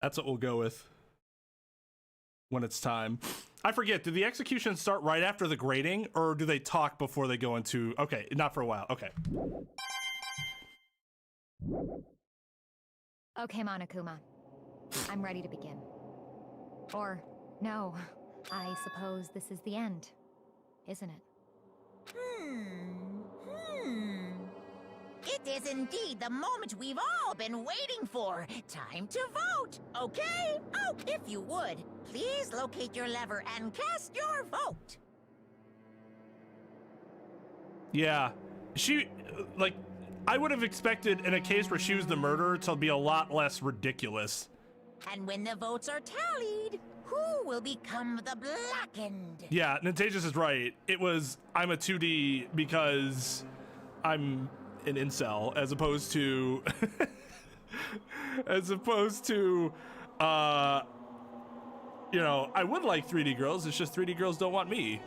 That's what we'll go with when it's time. I forget, did the execution start right after the grading, or do they talk before they go into... Okay, not for a while. Okay. Okay, Monokuma. I'm ready to begin. Or, no, I suppose this is the end, isn't it? It is indeed the moment we've all been waiting for. Time to vote, okay? Oh, if you would, please locate your lever and cast your vote. Yeah. She, like, I would have expected in a case where she was the murderer to be a lot less ridiculous. And when the votes are tallied, who will become the blackened? Yeah, Nintagious is right. It was, I'm a 2D because I'm an incel, as opposed to you know, I would like 3D girls, it's just 3D girls don't want me.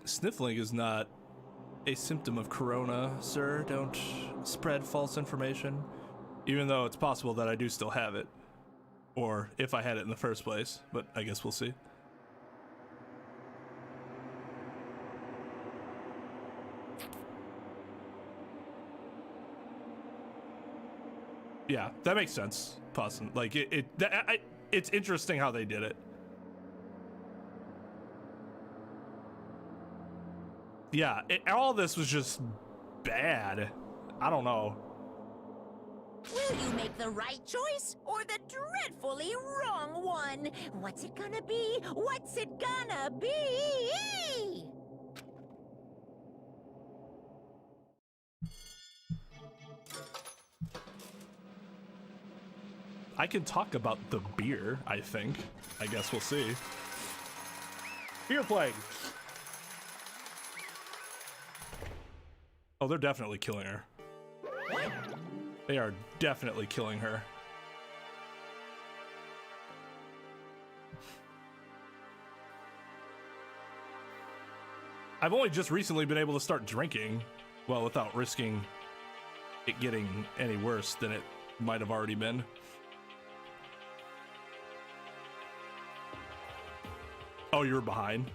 Sniffling is not a symptom of corona, sir. Don't spread false information, even though it's possible that I do still have it. Or if I had it in the first place, but I guess we'll see. Yeah, that makes sense. Like it's interesting how they did it. Yeah, all this was just bad. I don't know. Will you make the right choice or the dreadfully wrong one? What's it gonna be? What's it gonna be? I can talk about the beer, I think. I guess we'll see. Beer plague. Oh, they're definitely killing her. They are definitely killing her. I've only just recently been able to start drinking, well, without risking it getting any worse than it might have already been. Oh, you were behind.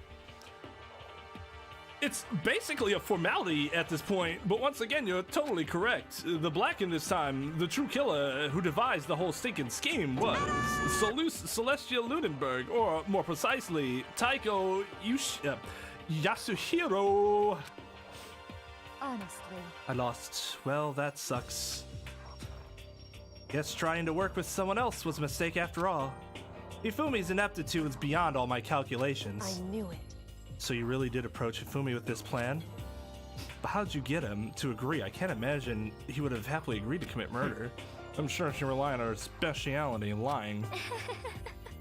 It's basically a formality at this point, but once again, you're totally correct. The Blackened this time, the true killer who devised the whole stinking scheme was Celestial Lunenburg, or more precisely, Taiko Yasuhiro. Honestly. I lost. Well, that sucks. Guess trying to work with someone else was a mistake after all. Hifumi's ineptitude was beyond all my calculations. I knew it. So you really did approach Hifumi with this plan? But how'd you get him to agree? I can't imagine he would have happily agreed to commit murder. I'm sure she relied on her speciality in lying.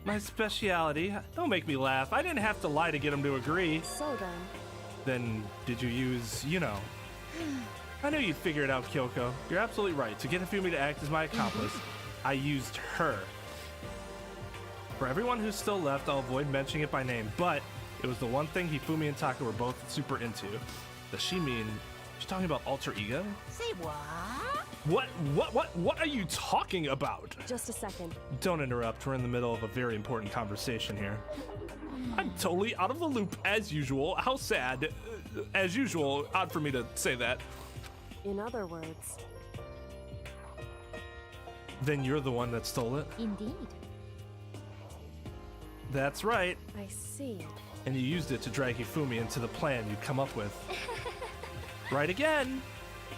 My speciality? Don't make me laugh. I didn't have to lie to get him to agree. So Then did you use, you know... I knew you'd figure it out, Kyoko. You're absolutely right. To get Hifumi to act as my accomplice, I used her. For everyone who's still left, I'll avoid mentioning it by name, but it was the one thing Hifumi and Taka were both super into. Does she mean she's talking about alter ego? Say what? What are you talking about? Just a second. Don't interrupt. We're in the middle of a very important conversation here. I'm totally out of the loop as usual. How sad. As usual, odd for me to say that. In other words, Then you're the one that stole it. Indeed. That's right. I see. And you used it to drag Hifumi into the plan you'd come up with. Right again.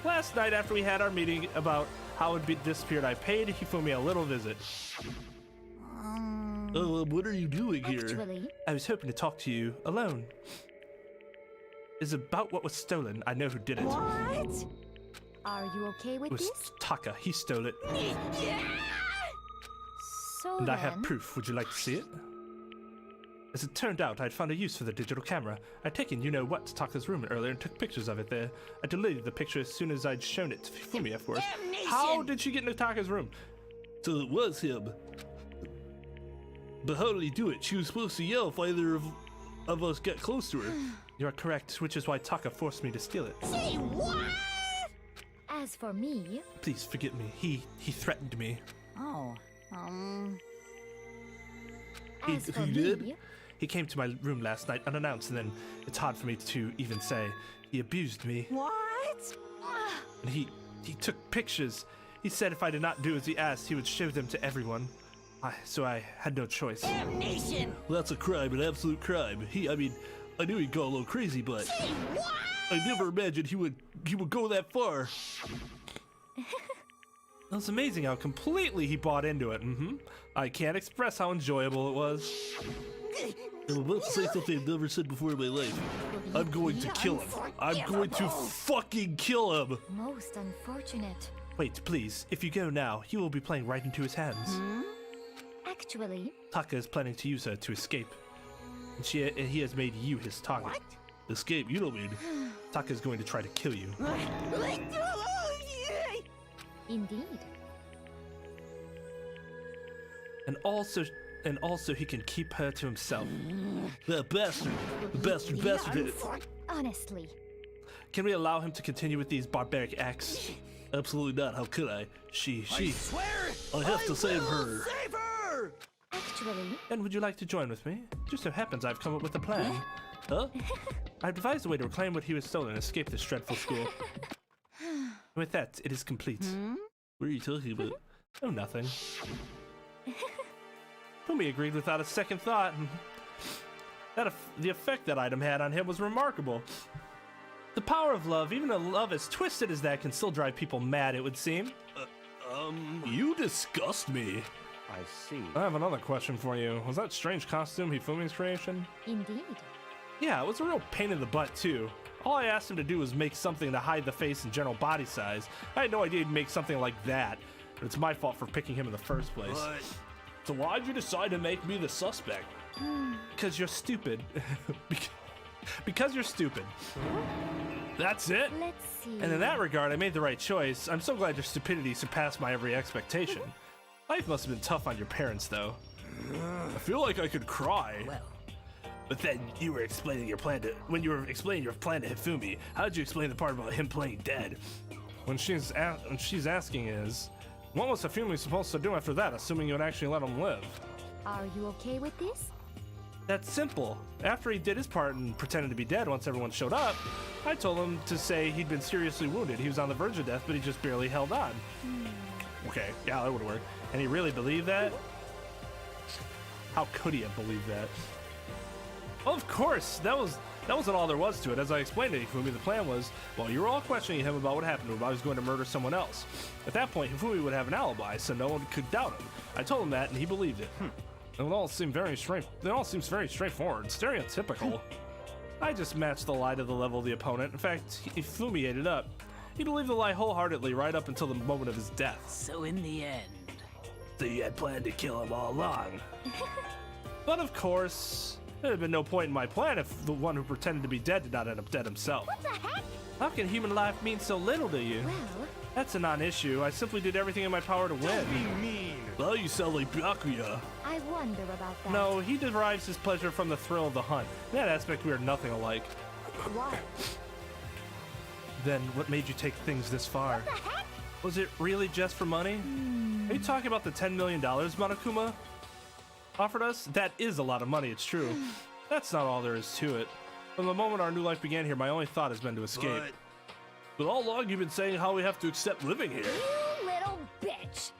Last night after we had our meeting about how it had disappeared, I paid Hifumi a little visit. What are you doing here? Actually, I was hoping to talk to you alone. It's about what was stolen. I know who did it. What? are you okay with It was this? Taka. He stole it. So And I then, have proof. Would you like to see it? As it turned out, I'd found a use for the digital camera. I'd taken you-know-what to Taka's room earlier and took pictures of it there. I deleted the picture as soon as I'd shown it to Fumi, of course. How did she get into Taka's room? So it was him. But how did he do it? She was supposed to yell if either of us get close to her. You're correct, which is why Taka forced me to steal it. Say what? as for me, Please forgive me. He threatened me. Oh, as for he me, did? He came to my room last night unannounced, and then it's hard for me to even say. He abused me. what? And he took pictures. He said if I did not do as he asked, he would show them to everyone. So I had no choice. Damnation! Well, that's a crime, an absolute crime. I knew he'd go a little crazy, but Say what? I never imagined he would go that far. It was amazing how completely he bought into it. I can't express how enjoyable it was. I'm about to say something I've never said before in my life. I'm going to kill him. I'm going to fucking kill him. most unfortunate. Wait, please. If you go now, you will be playing right into his hands. Actually, Taka is planning to use her to escape. And he has made you his target. What? Escape? You don't mean. Taka is going to try to kill you. indeed. And also he can keep her to himself. That bastard. The bastard. Honestly, Can we allow him to continue with these barbaric acts? Absolutely not. How could I? She. Swear I have to save her. Save her! actually, And would you like to join with me? Just so happens I've come up with a plan. Huh? I've devised a way to reclaim what he was stolen and escape this dreadful school. With that, it is complete. What are you talking about? Oh, nothing. Fumi agreed without a second thought. The effect that item had on him was remarkable. The power of love, even a love as twisted as that, can still drive people mad, it would seem. You disgust me. I see. I have another question for you. Was that strange costume Hifumi's creation? indeed. Yeah, it was a real pain in the butt, too. All I asked him to do was make something to hide the face and general body size. I had no idea he'd make something like that. But it's my fault for picking him in the first place. But So why'd you decide to make me the suspect? Because you're stupid. Because you're stupid. That's it? Let's see. And in that regard, I made the right choice. I'm so glad your stupidity surpassed my every expectation. Life must have been tough on your parents, though. I feel like I could cry. Well, But then you were explaining your plan to Hifumi. How did you explain the part about him playing dead? When she's asking is, what was Hifumi supposed to do after that, assuming you would actually let him live? Are you okay with this? That's simple. After he did his part and pretended to be dead once everyone showed up, I told him to say he'd been seriously wounded. He was on the verge of death, but he just barely held on. Okay, yeah, that would work. And he really believed that? How could he have believed that? Of course, that wasn't all there was to it. As I explained to Hifumi, the plan was, while you were all questioning him about what happened to him, I was going to murder someone else. At that point, Hifumi would have an alibi, so no one could doubt him. I told him that, and he believed it. It all seems very straightforward, stereotypical. I just matched the lie to the level of the opponent. In fact, Hifumi ate it up. He believed the lie wholeheartedly right up until the moment of his death. so in the end, So you had planned to kill him all along. But of course, there had been no point in my plan if the one who pretended to be dead did not end up dead himself. What the heck? How can human life mean so little to you? Well, That's a non-issue. I simply did everything in my power to win. be mean. Well, you sound like Byakuya. I wonder about that. No, he derives his pleasure from the thrill of the hunt. In that aspect, we are nothing alike. Why? Then what made you take things this far? What the heck? Was it really just for money? Are you talking about the $10 million Monokuma offered us? That is a lot of money, it's true. That's not all there is to it. From the moment our new life began here, my only thought has been to escape. But all along you've been saying how we have to accept living here. You little bitch.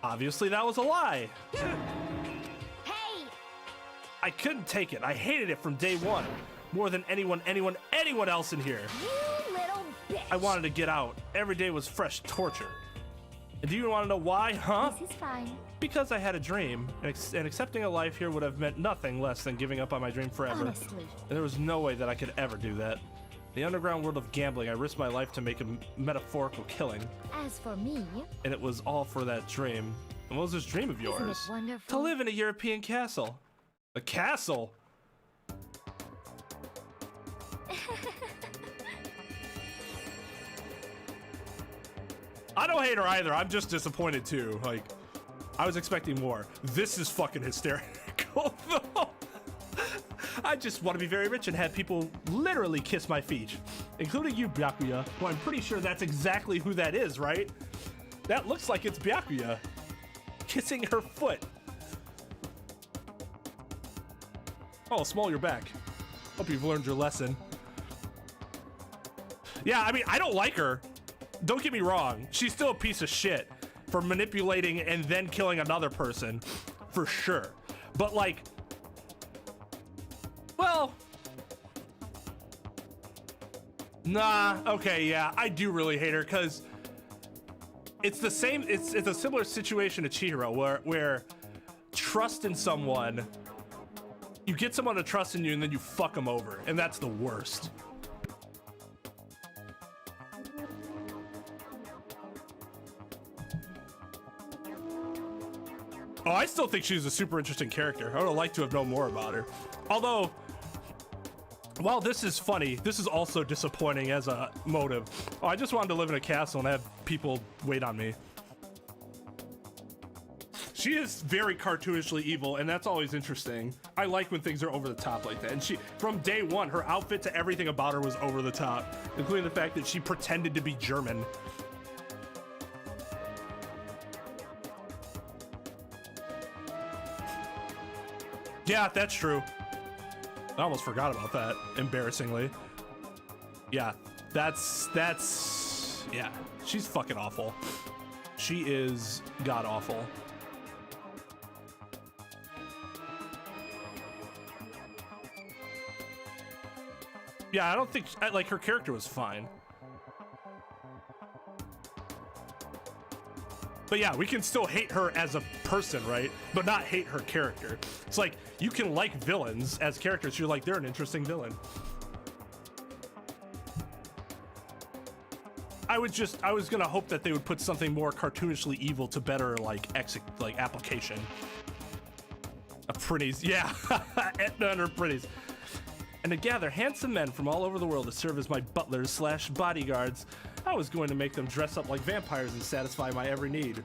Obviously that was a lie. Hey! I couldn't take it. I hated it from day one. More than anyone else in here. You little bitch. I wanted to get out. Every day was fresh torture. And do you want to know why, huh? This is fine. Because I had a dream, and accepting a life here would have meant nothing less than giving up on my dream forever. Honestly. And there was no way that I could ever do that. The underground world of gambling, I risked my life to make a metaphorical killing. As for me, And it was all for that dream. And what was this dream of yours? isn't it wonderful? To live in a European castle. A castle? I don't hate her either. I'm just disappointed too. Like, I was expecting more. This is fucking hysterical though. I just want to be very rich and have people literally kiss my feet, including you, Byakuya, who I'm pretty sure that's exactly who that is, right? That looks like it's Byakuya kissing her foot. Oh, small, you're back. Hope you've learned your lesson. Yeah, I mean, I don't like her. Don't get me wrong. She's still a piece of shit for manipulating and then killing another person, for sure. But like, well, nah, okay, yeah, I do really hate her because it's the same, it's a similar situation to Chihiro where trust in someone, you get someone to trust in you and then you fuck them over, and that's the worst. Oh, I still think she's a super interesting character. I would have liked to have known more about her. Although, while this is funny, this is also disappointing as a motive. Oh, I just wanted to live in a castle and have people wait on me. She is very cartoonishly evil, and that's always interesting. I like when things are over the top like that. And she, from day one, her outfit to everything about her was over the top, including the fact that she pretended to be German. Yeah, that's true. I almost forgot about that, embarrassingly. Yeah, that's, yeah, she's fucking awful. She is god awful. Yeah, I don't think, like, her character was fine. But yeah, we can still hate her as a person, right? But not hate her character. It's like, you can like villains as characters. You're like, they're an interesting villain. I was gonna hope that they would put something more cartoonishly evil to better, like, application. A pretties, yeah. Etna and her pretties. And to gather handsome men from all over the world to serve as my butlers / bodyguards. I was going to make them dress up like vampires and satisfy my every need.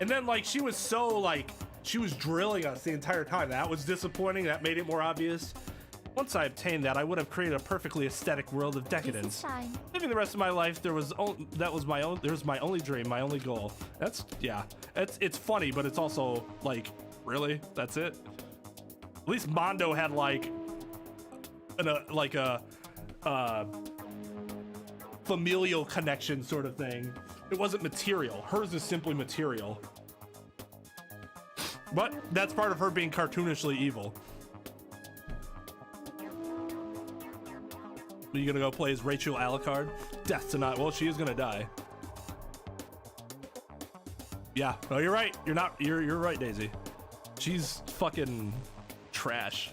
And then, like, she was so, like, she was drilling us the entire time. That was disappointing. That made it more obvious. Once I obtained that, I would have created a perfectly aesthetic world of decadence. Living the rest of my life, there was my only dream, my only goal. That's, yeah, it's funny, but it's also like, really? That's it? At least Mondo had like a familial connection sort of thing. It wasn't material. Hers is simply material. But that's part of her being cartoonishly evil. Are you gonna go play as Rachel Alucard? Death to not. Well, she is gonna die. Yeah. No, you're right. You're right, Daisy. She's fucking trash.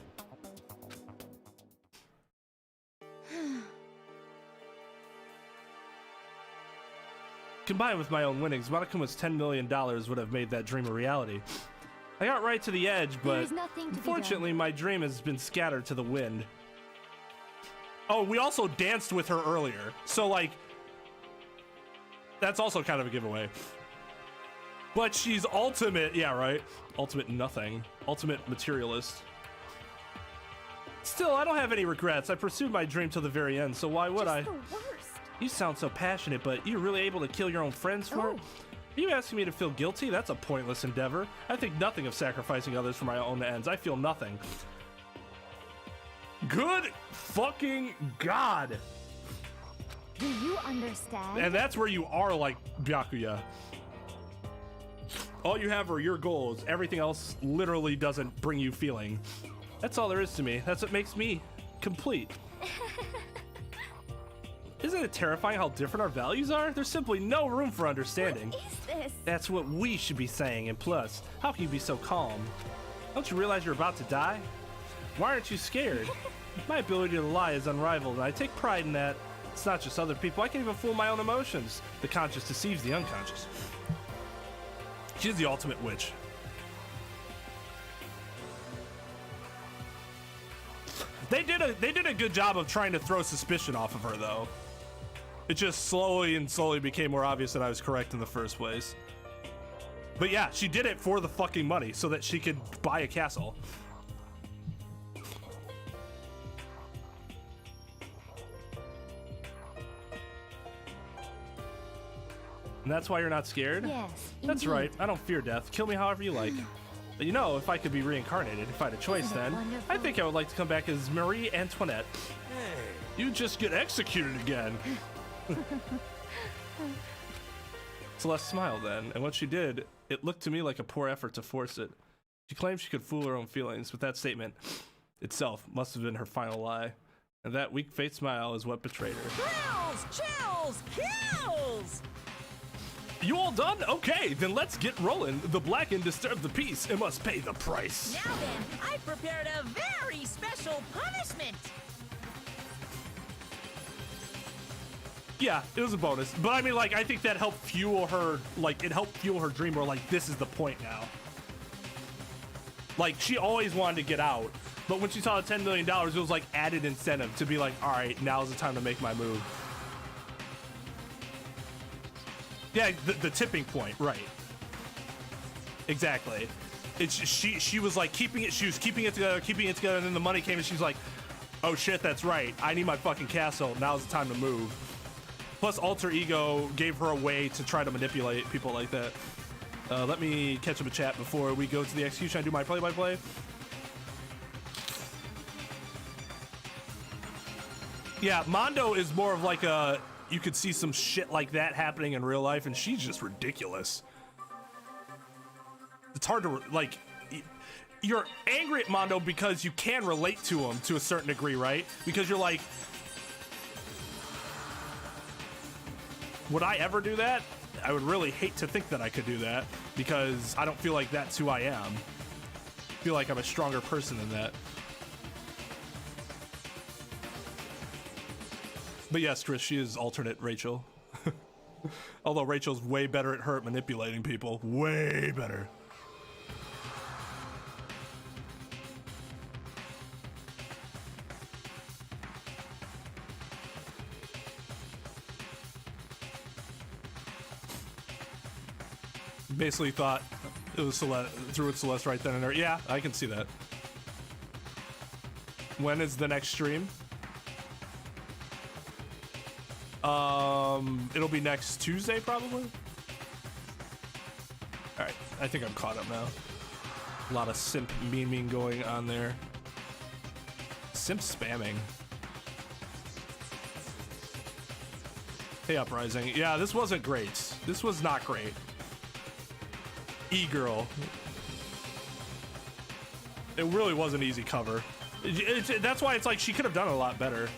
Combined with my own winnings, Monokuma's $10 million would have made that dream a reality. I got right to the edge, but unfortunately my dream has been scattered to the wind. Oh, we also danced with her earlier, so like, that's also kind of a giveaway. But she's ultimate, yeah, right? Ultimate nothing. Ultimate materialist. Still, I don't have any regrets. I pursued my dream till the very end, so why would I? The worst. You sound so passionate, but you're really able to kill your own friends for it? Are you asking me to feel guilty? That's a pointless endeavor. I think nothing of sacrificing others for my own ends. I feel nothing. Good fucking God. Do you understand? And that's where you are like Byakuya. All you have are your goals. Everything else literally doesn't bring you feeling. That's all there is to me. That's what makes me complete. Isn't it terrifying how different our values are? There's simply no room for understanding. What is this? That's what we should be saying, and plus, how can you be so calm? Don't you realize you're about to die? Why aren't you scared? My ability to lie is unrivaled, and I take pride in that. It's not just other people, I can even fool my own emotions. The conscious deceives the unconscious. She's the ultimate witch. They did a good job of trying to throw suspicion off of her, though. It just slowly and slowly became more obvious that I was correct in the first place. But yeah, she did it for the fucking money so that she could buy a castle. And that's why you're not scared? Yes, That's indeed. right. I don't fear death. Kill me however you like. But you know, if I could be reincarnated, if I had a choice Isn't it then, wonderful? I think I would like to come back as Marie Antoinette. Hey, you just get executed again. Celeste smiled then, and what she did, it looked to me like a poor effort to force it. She claimed she could fool her own feelings, but that statement itself must have been her final lie. And that weak fate smile is what betrayed her. Thrills, chills, kills! You all done? Okay, then let's get rolling. The Blackened disturbed the peace and must pay the price. Now then, I've prepared a very special punishment. Yeah, it was a bonus. But I mean, like, I think that helped fuel her, like, it helped fuel her dream where, like, this is the point now. Like, she always wanted to get out. But when she saw the $10 million, it was, like, added incentive to be like, all right, now's the time to make my move. Yeah, the tipping point, right. Exactly. It's she was like keeping it together, and then the money came and she's like, oh shit, that's right. I need my fucking castle. Now's the time to move. Plus Alter Ego gave her a way to try to manipulate people like that. Let me catch up a chat before we go to the execution. I do my play-by-play. Yeah, Mondo is more of like a, you could see some shit like that happening in real life, and she's just ridiculous. It's hard to, like, you're angry at Mondo because you can relate to him to a certain degree, right? Because you're like, would I ever do that? I would really hate to think that I could do that because I don't feel like that's who I am. I feel like I'm a stronger person than that. But yes, Chris, she is alternate Rachel. Although Rachel's way better at her at manipulating people. Way better. Basically thought it was Celeste, threw it Celeste right then and there. Yeah, I can see that. When is the next stream? It'll be next Tuesday, probably. All right, I think I'm caught up now. A lot of simp meme going on there. Simp spamming. Hey, Uprising. Yeah, this wasn't great. This was not great. E-girl. It really was an easy cover. That's why it's like she could have done a lot better.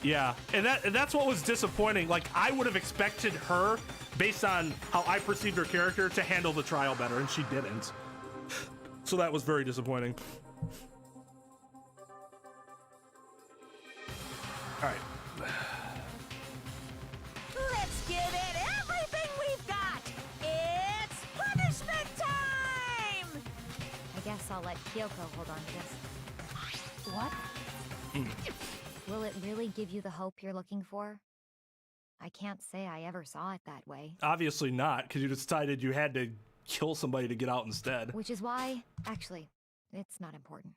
Yeah, and that's what was disappointing. Like, I would have expected her, based on how I perceived her character, to handle the trial better, and she didn't. So that was very disappointing. All right. Let's give it everything we've got. It's punishment time. I guess I'll let Kyoko hold on to this. What? Will it really give you the hope you're looking for? I can't say I ever saw it that way. Obviously not, because you decided you had to kill somebody to get out instead. Which is why, actually, it's not important.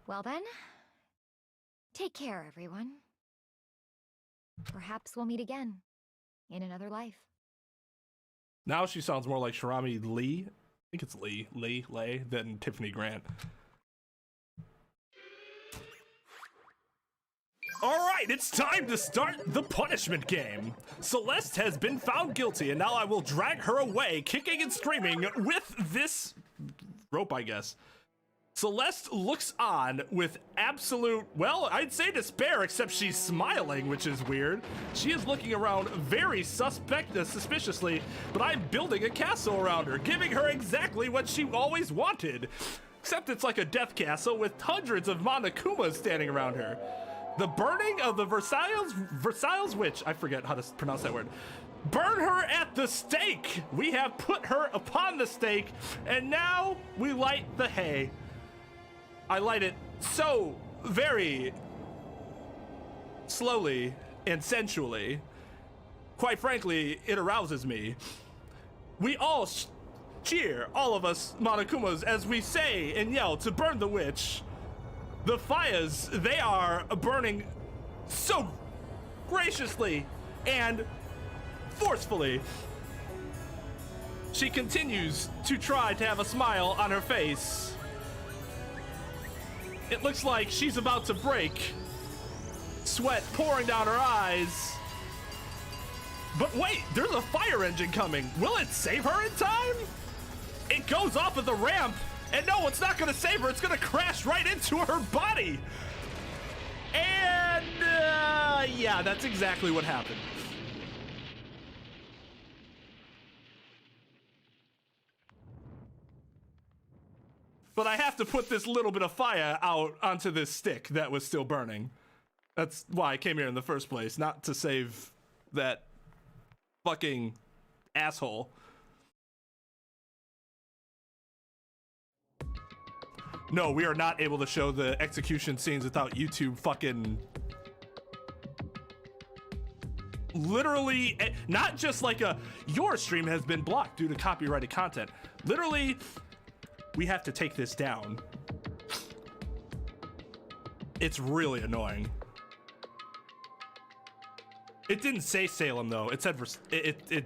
Well then, take care, everyone. Perhaps we'll meet again in another life. Now she sounds more like Shirami Lee. I think it's Lay than Tiffany Grant. Alright, it's time to start the punishment game. Celeste has been found guilty, and now I will drag her away, kicking and screaming with this rope, I guess. Celeste looks on with absolute, well, I'd say despair, except she's smiling, which is weird. She is looking around very suspiciously, but I'm building a castle around her, giving her exactly what she always wanted. Except it's like a death castle with hundreds of Monokumas standing around her. The burning of the Versailles witch, I forget how to pronounce that word. Burn her at the stake. We have put her upon the stake, and now we light the hay. I light it so very slowly and sensually. Quite frankly, it arouses me. We all cheer, all of us Monokumas, as we say and yell to burn the witch. The fires, they are burning so graciously and forcefully. She continues to try to have a smile on her face. It looks like she's about to break. Sweat pouring down her eyes. But wait, there's a fire engine coming. Will it save her in time? It goes off of the ramp, and no, it's not gonna save her. It's gonna crash right into her body. And yeah, that's exactly what happened. But I have to put this little bit of fire out onto this stick that was still burning. That's why I came here in the first place, not to save that fucking asshole. No, we are not able to show the execution scenes without YouTube fucking... Literally, not just like your stream has been blocked due to copyrighted content. Literally... We have to take this down. It's really annoying. It didn't say Salem though. It said it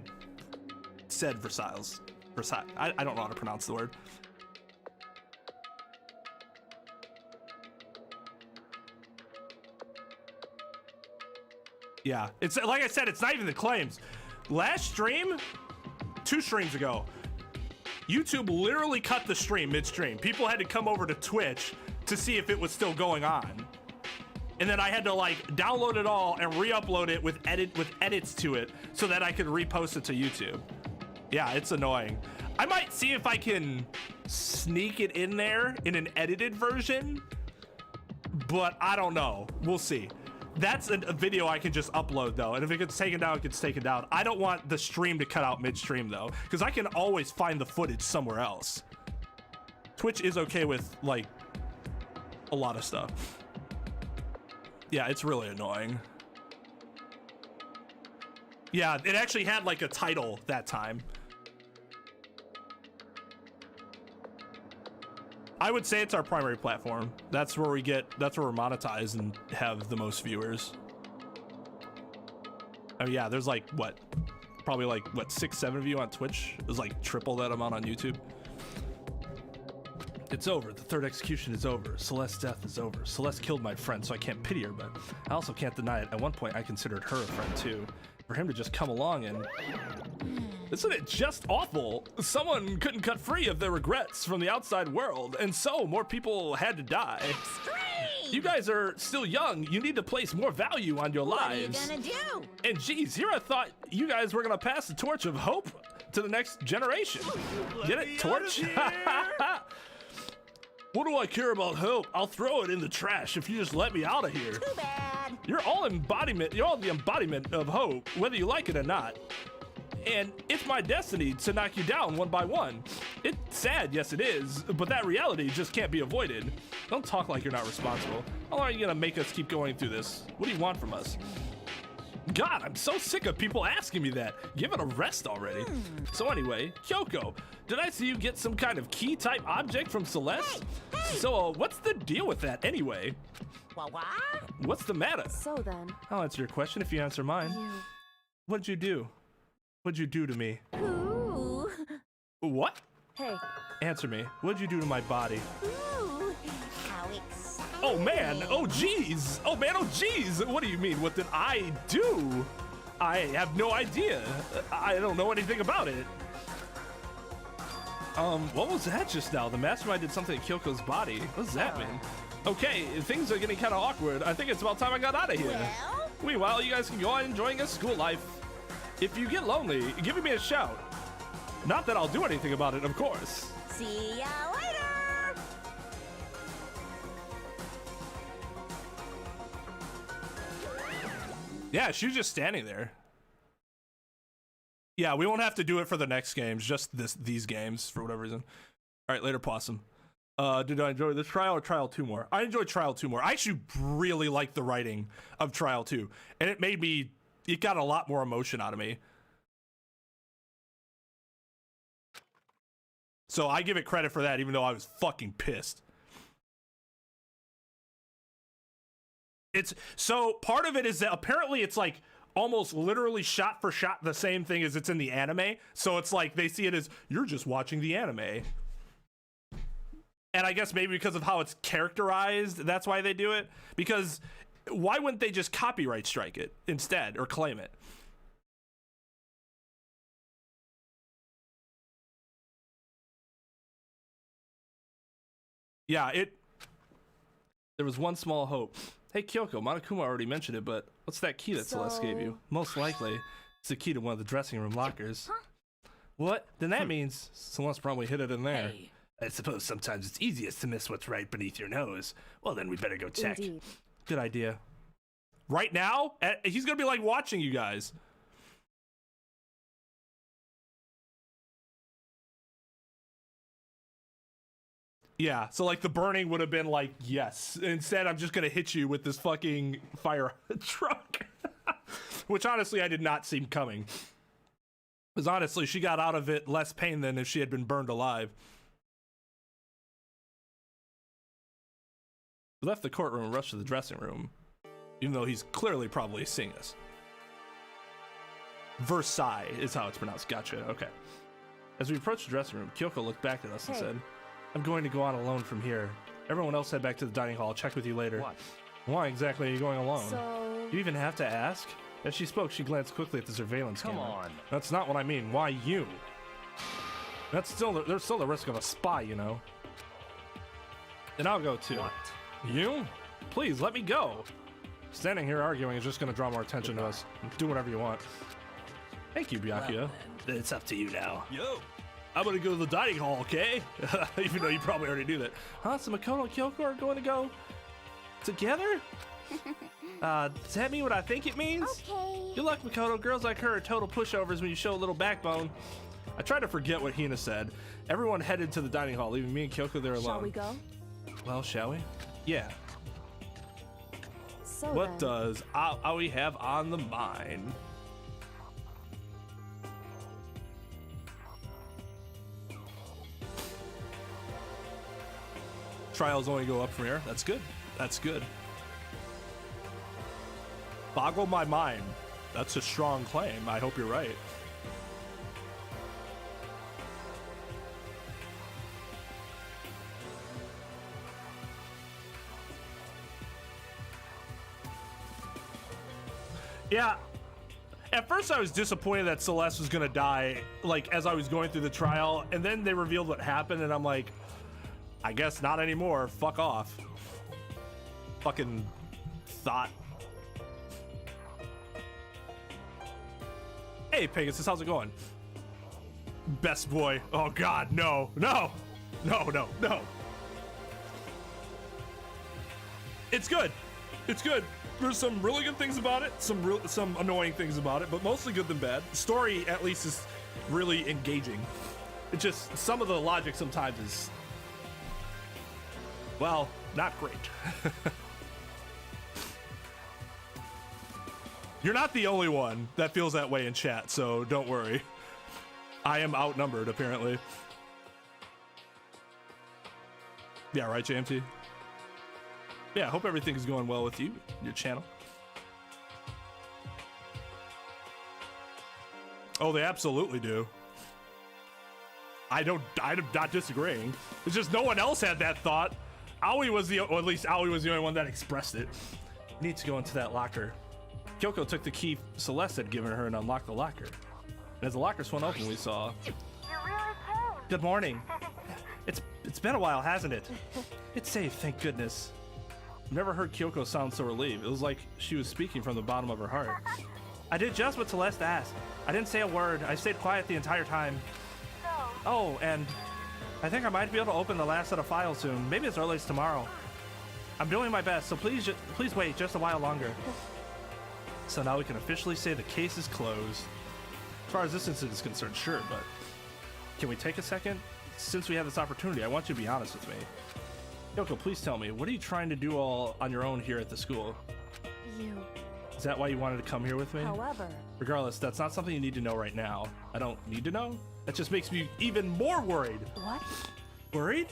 said Versailles. Versailles. I don't know how to pronounce the word. Yeah, it's like I said. It's not even the claims. Last stream, 2 streams ago. YouTube literally cut the stream midstream. People had to come over to Twitch to see if it was still going on. And then I had to like download it all and re-upload it with edits to it so that I could repost it to YouTube. Yeah, it's annoying. I might see if I can sneak it in there in an edited version, but I don't know. We'll see. That's a video I can just upload though, and if it gets taken down, it gets taken down. I don't want the stream to cut out midstream though, because I can always find the footage somewhere else. Twitch is okay with like a lot of stuff. Yeah, it's really annoying. Yeah, it actually had like a title that time. I would say it's our primary platform. That's where we're monetized and have the most viewers. Oh yeah, there's like what? Probably like what, 6-7 of you on Twitch? There's like triple that amount on YouTube. It's over. The third execution is over. Celeste's death is over. Celeste killed my friend, so I can't pity her, but I also can't deny it. At one point, I considered her a friend too. For him to just come along and... Isn't it just awful? Someone couldn't cut free of their regrets from the outside world, and so more people had to die. Extreme! You guys are still young. You need to place more value on your lives. What are you gonna do? And geez, here I thought you guys were gonna pass the torch of hope to the next generation. Get it? Torch? What do I care about hope? I'll throw it in the trash if you just let me out of here. Too bad. You're all the embodiment of hope, whether you like it or not. And it's my destiny to knock you down one by one. It's sad, yes it is, but that reality just can't be avoided. Don't talk like you're not responsible. How long are you gonna make us keep going through this? What do you want from us? God, I'm so sick of people asking me that. Give it a rest already. So anyway, Kyoko, did I see you get some kind of key type object from Celeste? So what's the deal with that anyway? What? What's the matter? So then, I'll answer your question if you answer mine. What'd you do? What'd you do to me? Ooh. What? hey, Answer me. What'd you do to my body? Ooh. How exciting. Oh man, oh geez. Oh man, oh geez. What do you mean? What did I do? I have no idea. I don't know anything about it. What was that just now? The mastermind did something to Kyoko's body. What does that mean? Okay, things are getting kind of awkward. I think it's about time I got out of here. Well? Meanwhile, you guys can go on enjoying a school life. If you get lonely, give me a shout. Not that I'll do anything about it, of course. See ya later. Yeah, she was just standing there. Yeah, we won't have to do it for the next games, just these games for whatever reason. All right, later, Possum. Did I enjoy this trial or Trial 2 more? I enjoyed Trial 2 more. I actually really liked the writing of Trial 2, and it got a lot more emotion out of me. So I give it credit for that, even though I was fucking pissed. So part of it is that apparently it's like almost literally shot for shot the same thing as it's in the anime. So it's like they see it as you're just watching the anime. And I guess maybe because of how it's characterized, that's why they do it. Because why wouldn't they just copyright strike it instead or claim it? Yeah, there was one small hope. Hey, Kyoko, Monokuma already mentioned it, but what's that key that Celeste gave you? Most likely, it's the key to one of the dressing room lockers. What? Then that means Celeste probably hid it in there. Hey. I suppose sometimes it's easiest to miss what's right beneath your nose. Well, then we better go check. indeed. Good idea. Right now? He's gonna be like watching you guys. Yeah, so like the burning would have been like, yes. Instead, I'm just gonna hit you with this fucking fire truck. Which honestly, I did not see coming. Because honestly, she got out of it less pain than if she had been burned alive. We left the courtroom and rushed to the dressing room, even though he's clearly probably seeing us. Versailles is how it's pronounced. Gotcha. Okay. As we approached the dressing room, Kyoko looked back at us and said, I'm going to go on alone from here. Everyone else head back to the dining hall. I'll check with you later. What? Why exactly are you going alone? So, You even have to ask? As she spoke, she glanced quickly at the surveillance Come camera. on. That's not what I mean. Why you? There's still the risk of a spy, you know. And I'll go too. What? You? Please, let me go. Standing here arguing is just going to draw more attention to us. Do whatever you want. Thank you, Byakuya. It's up to you now. Yo, I'm going to go to the dining hall, okay? Even though you probably already knew that. Huh? So Makoto and Kyoko are going to go together? Does that mean what I think it means? Okay. Good luck, Makoto. Girls like her are total pushovers when you show a little backbone. I tried to forget what Hina said. Everyone headed to the dining hall, leaving me and Kyoko there alone. shall we go? Well, shall we? Yeah. So What then, does Aoi have on the mind? Trials only go up from here. That's good. That's good. Boggle my mind. That's a strong claim. I hope you're right. Yeah. At first I was disappointed that Celeste was gonna die, like, as I was going through the trial, and then they revealed what happened, and I'm like, I guess not anymore. Fuck off. Fucking thought. Hey, Pegasus, how's it going? Best boy. Oh, God, no. No. No, no, no. It's good. It's good. There's some really good things about it, some annoying things about it, but mostly good than bad. The story, at least, is really engaging. It just, some of the logic sometimes is, well, not great. You're not the only one that feels that way in chat, so don't worry. I am outnumbered, apparently. Yeah, right, JMT? Yeah, I hope everything's going well with you, your channel. Oh, they absolutely do. I'm not disagreeing. It's just no one else had that thought. Aoi was or at least Aoi was the only one that expressed it. Need to go into that locker. Kyoko took the key Celeste had given her and unlocked the locker. And as the locker swung open, we saw... You really came. Good morning. It's been a while, hasn't it? It's safe, thank goodness. I've never heard Kyoko sound so relieved. It was like she was speaking from the bottom of her heart. I did just what Celeste asked. I didn't say a word. I stayed quiet the entire time. Oh, and I think I might be able to open the last set of files soon. Maybe as early as tomorrow. I'm doing my best, so please wait just a while longer. So now we can officially say the case is closed. As far as this incident is concerned, sure, but can we take a second? Since we have this opportunity, I want you to be honest with me. Kyoko, please tell me, what are you trying to do all on your own here at the school? Is that why you wanted to come here with me? However... Regardless, that's not something you need to know right now. I don't need to know? That just makes me even more worried. What? Worried?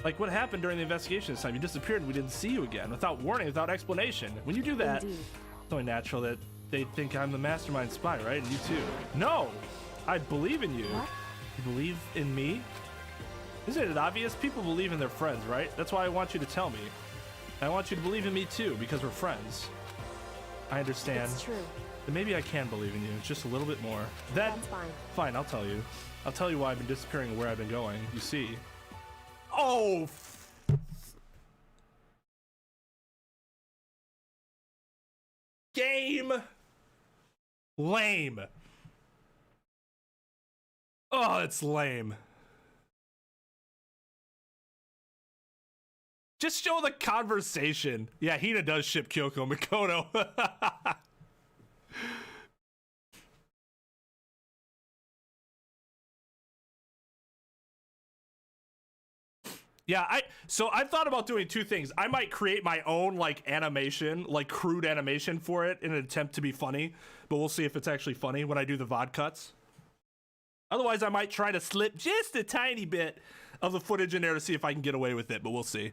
Like what happened during the investigation this time? You disappeared and we didn't see you again, without warning, without explanation. When you do that, Indeed. it's only natural that they think I'm the mastermind spy, right? And you too. No! I believe in you. What? You believe in me? Isn't it obvious? People believe in their friends, right? That's why I want you to tell me. I want you to believe in me too, because we're friends. I understand. It's true. Then maybe I can believe in you, just a little bit more. Then, That's fine. Fine, I'll tell you. I'll tell you why I've been disappearing and where I've been going. You see. Oh! Game! Lame. Oh, it's lame. Just show the conversation. Yeah, Hina does ship Kyoko Makoto. Yeah, I've thought about doing two things. I might create my own like animation, like crude animation for it in an attempt to be funny, but we'll see if it's actually funny when I do the VOD cuts. Otherwise, I might try to slip just a tiny bit of the footage in there to see if I can get away with it, but we'll see.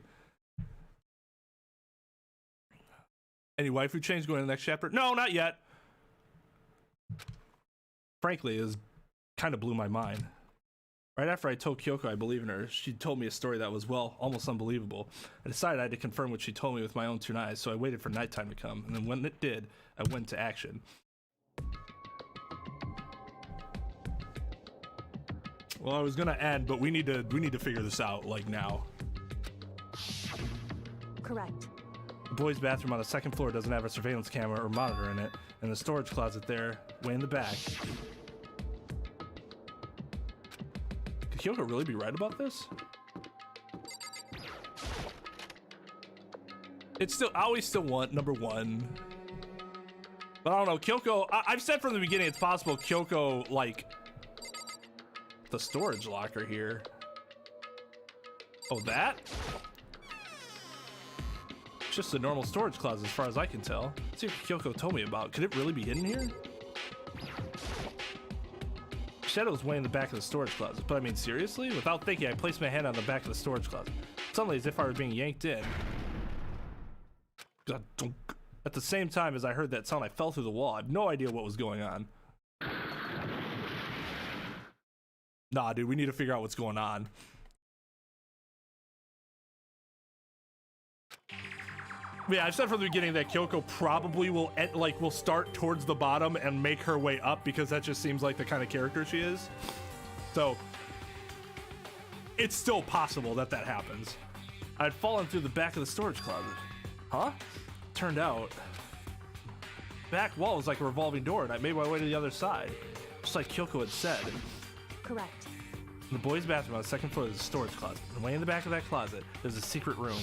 Any waifu change going to the next chapter? No, not yet. Frankly, it kind of blew my mind. Right after I told Kyoko I believe in her, she told me a story that was, well, almost unbelievable. I decided I had to confirm what she told me with my own two eyes, so I waited for nighttime to come, and then when it did, I went to action. Well, I was gonna end, but we need to figure this out, like, now. Correct. The boys' bathroom on the second floor doesn't have a surveillance camera or monitor in it, and the storage closet there, way in the back. Could Kyoko really be right about this? It's still, I always still want number one. But I don't know, Kyoko, I've said from the beginning it's possible Kyoko, like, the storage locker here. Oh, that? It's just a normal storage closet as far as I can tell. Let's see what Kyoko told me about. Could it really be hidden here? Shadow's way in the back of the storage closet. But I mean, seriously? Without thinking, I placed my hand on the back of the storage closet. Suddenly, as if I were being yanked in. At the same time as I heard that sound, I fell through the wall. I have no idea what was going on. Nah, dude, we need to figure out what's going on. Yeah, I've said from the beginning that Kyoko probably will start towards the bottom and make her way up because that just seems like the kind of character she is. So it's still possible that that happens. I'd fallen through the back of the storage closet. Huh? Turned out, back wall was like a revolving door, and I made my way to the other side, just like Kyoko had said. Correct. In the boys' bathroom on the second floor, there's a storage closet. And way in the back of that closet, there's a secret room.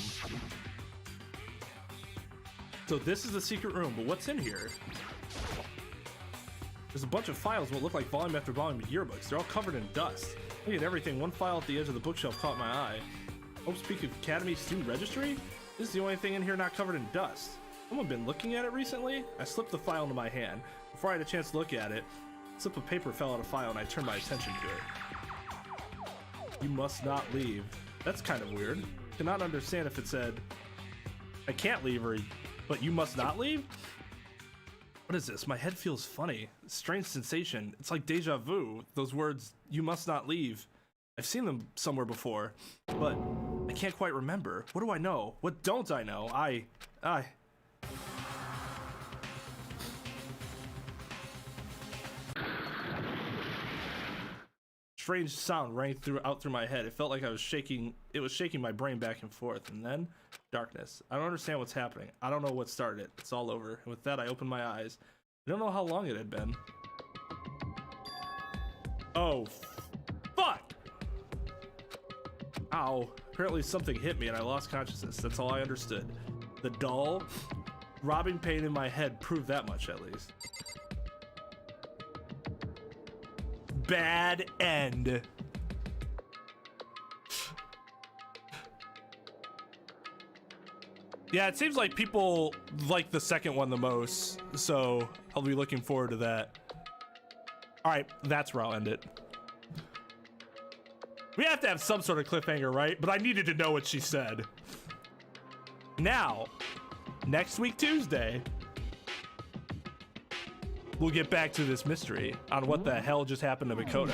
So this is the secret room, but what's in here? There's a bunch of files, what look like volume after volume of yearbooks. They're all covered in dust. Look at everything. One file at the edge of the bookshelf caught my eye. Hope's Peak Academy Student Registry? This is the only thing in here not covered in dust. Someone been looking at it recently? I slipped the file into my hand. Before I had a chance to look at it, a slip of paper fell out of the file and I turned my attention to it. You must not leave. That's kind of weird. Cannot understand if it said, I can't leave, but you must not leave? What is this? My head feels funny. Strange sensation. It's like deja vu. Those words, you must not leave. I've seen them somewhere before, but I can't quite remember. What do I know? What don't I know? I... Strange sound rang out through my head. It felt like I was shaking. It was shaking my brain back and forth. And then, darkness. I don't understand what's happening. I don't know what started it. It's all over. And with that, I opened my eyes. I don't know how long it had been. Oh, fuck! Ow. Apparently something hit me and I lost consciousness. That's all I understood. The dull, robbing pain in my head proved that much at least. Bad end. Yeah, it seems like people like the second one the most, so I'll be looking forward to that. All right, that's where I'll end it. We have to have some sort of cliffhanger, right? But I needed to know what she said. Now, next week, Tuesday, we'll get back to this mystery on what the hell just happened to Makoto.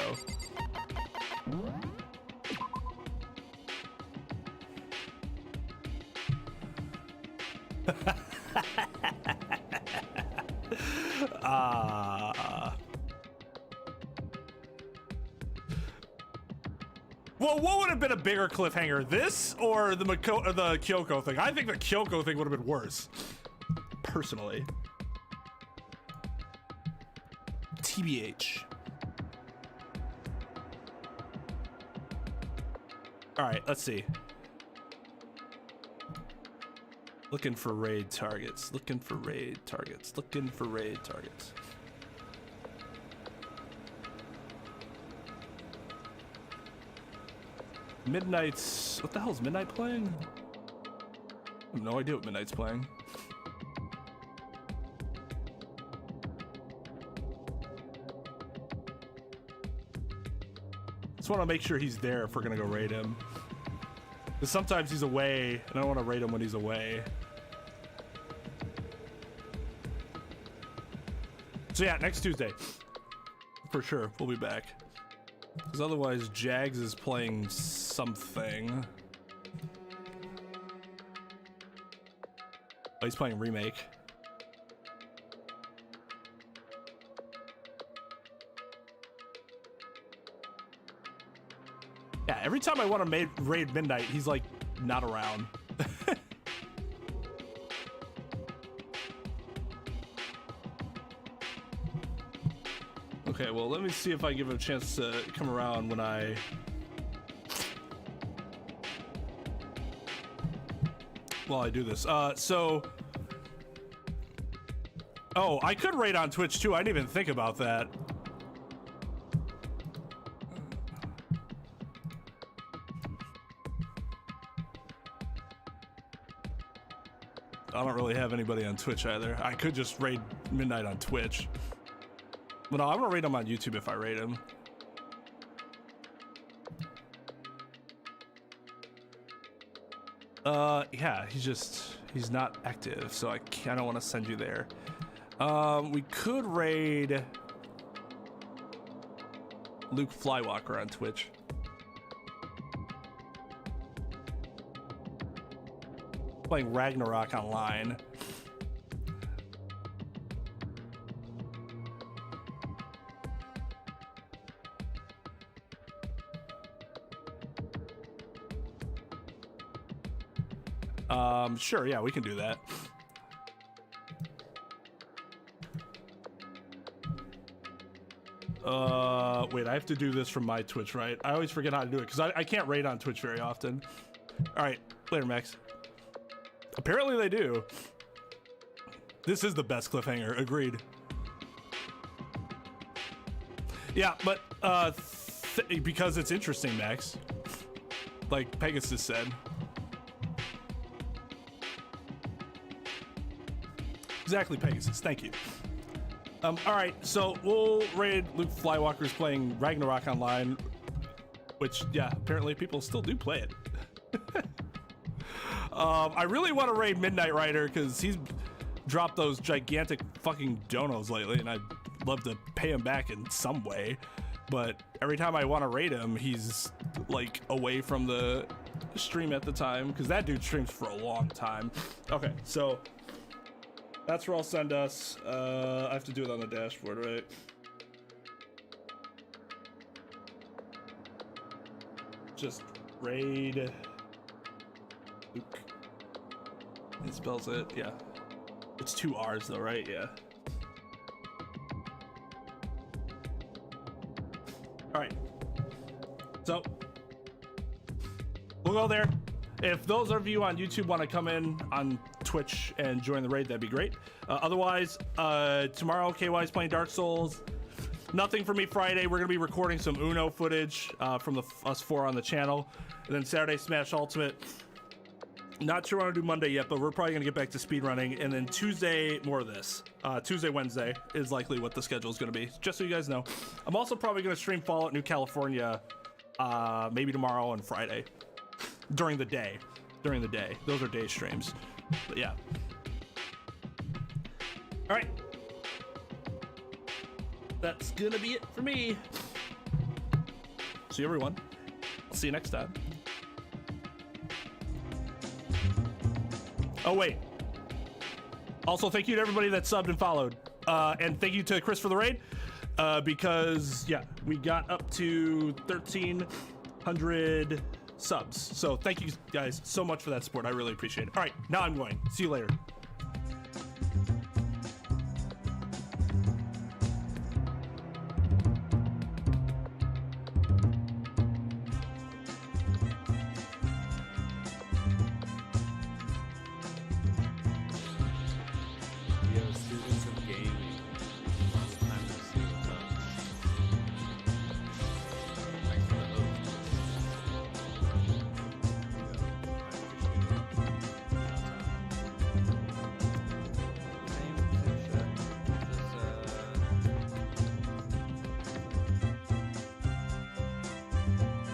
Well, what would have been a bigger cliffhanger, this or the Kyoko thing? I think the Kyoko thing would have been worse, personally. TBH. All right, let's see. Looking for raid targets. Looking for raid targets. Looking for raid targets. Midnight's... What the hell is Midnight playing? I have no idea what Midnight's playing. Just want to make sure he's there if we're gonna go raid him. Because sometimes he's away, and I don't want to raid him when he's away. So yeah, next Tuesday. For sure, we'll be back. Because otherwise, Jags is playing something. Oh, he's playing Remake. Yeah, every time I want to raid Midnight, he's like not around. Okay, well, let me see if I give him a chance to come around when I... While I do this. So... Oh, I could raid on Twitch too. I didn't even think about that. I don't really have anybody on Twitch either. I could just raid Midnight on Twitch. But no, I'm gonna raid him on YouTube if I raid him. Yeah, he's not active, so I don't want to send you there. We could raid Luke Flywalker on Twitch. Playing Ragnarok online. Sure, yeah, we can do that. Wait, I have to do this from my Twitch, right? I always forget how to do it because I can't raid on Twitch very often. All right, later, Max. Apparently they do. This is the best cliffhanger, agreed. Yeah, but because it's interesting, Max. Like Pegasus said. Exactly, Pegasus. Thank you. All right, so we'll raid Luke Flywalker's playing Ragnarok Online, which, yeah, apparently people still do play it. I really want to raid Midnight Rider because he's dropped those gigantic fucking donos lately, and I'd love to pay him back in some way. But every time I want to raid him, he's like away from the stream at the time because that dude streams for a long time. Okay, so that's where I'll send us. I have to do it on the dashboard, right? Just raid Luke. It spells it, yeah. It's 2 R's though, right? Yeah. All right. So we'll go there. If those of you on YouTube want to come in on Twitch and join the raid, that'd be great. Otherwise, tomorrow KY's playing Dark Souls. Nothing for me Friday. We're gonna be recording some Uno footage from us 4 on the channel, and then Saturday Smash Ultimate. Not sure I want to do Monday yet, but we're probably gonna get back to speedrunning, and then Tuesday more of this. Tuesday, Wednesday is likely what the schedule is gonna be. Just so you guys know, I'm also probably gonna stream Fallout New California, maybe tomorrow and Friday during the day. Those are day streams. But yeah. All right. That's gonna be it for me. See you, everyone. I'll see you next time. Oh, wait. Also, thank you to everybody that subbed and followed. And thank you to Chris for the raid. Because, yeah, we got up to 1,300 subs. So thank you guys so much for that support. I really appreciate it. All right, now I'm going. See you later.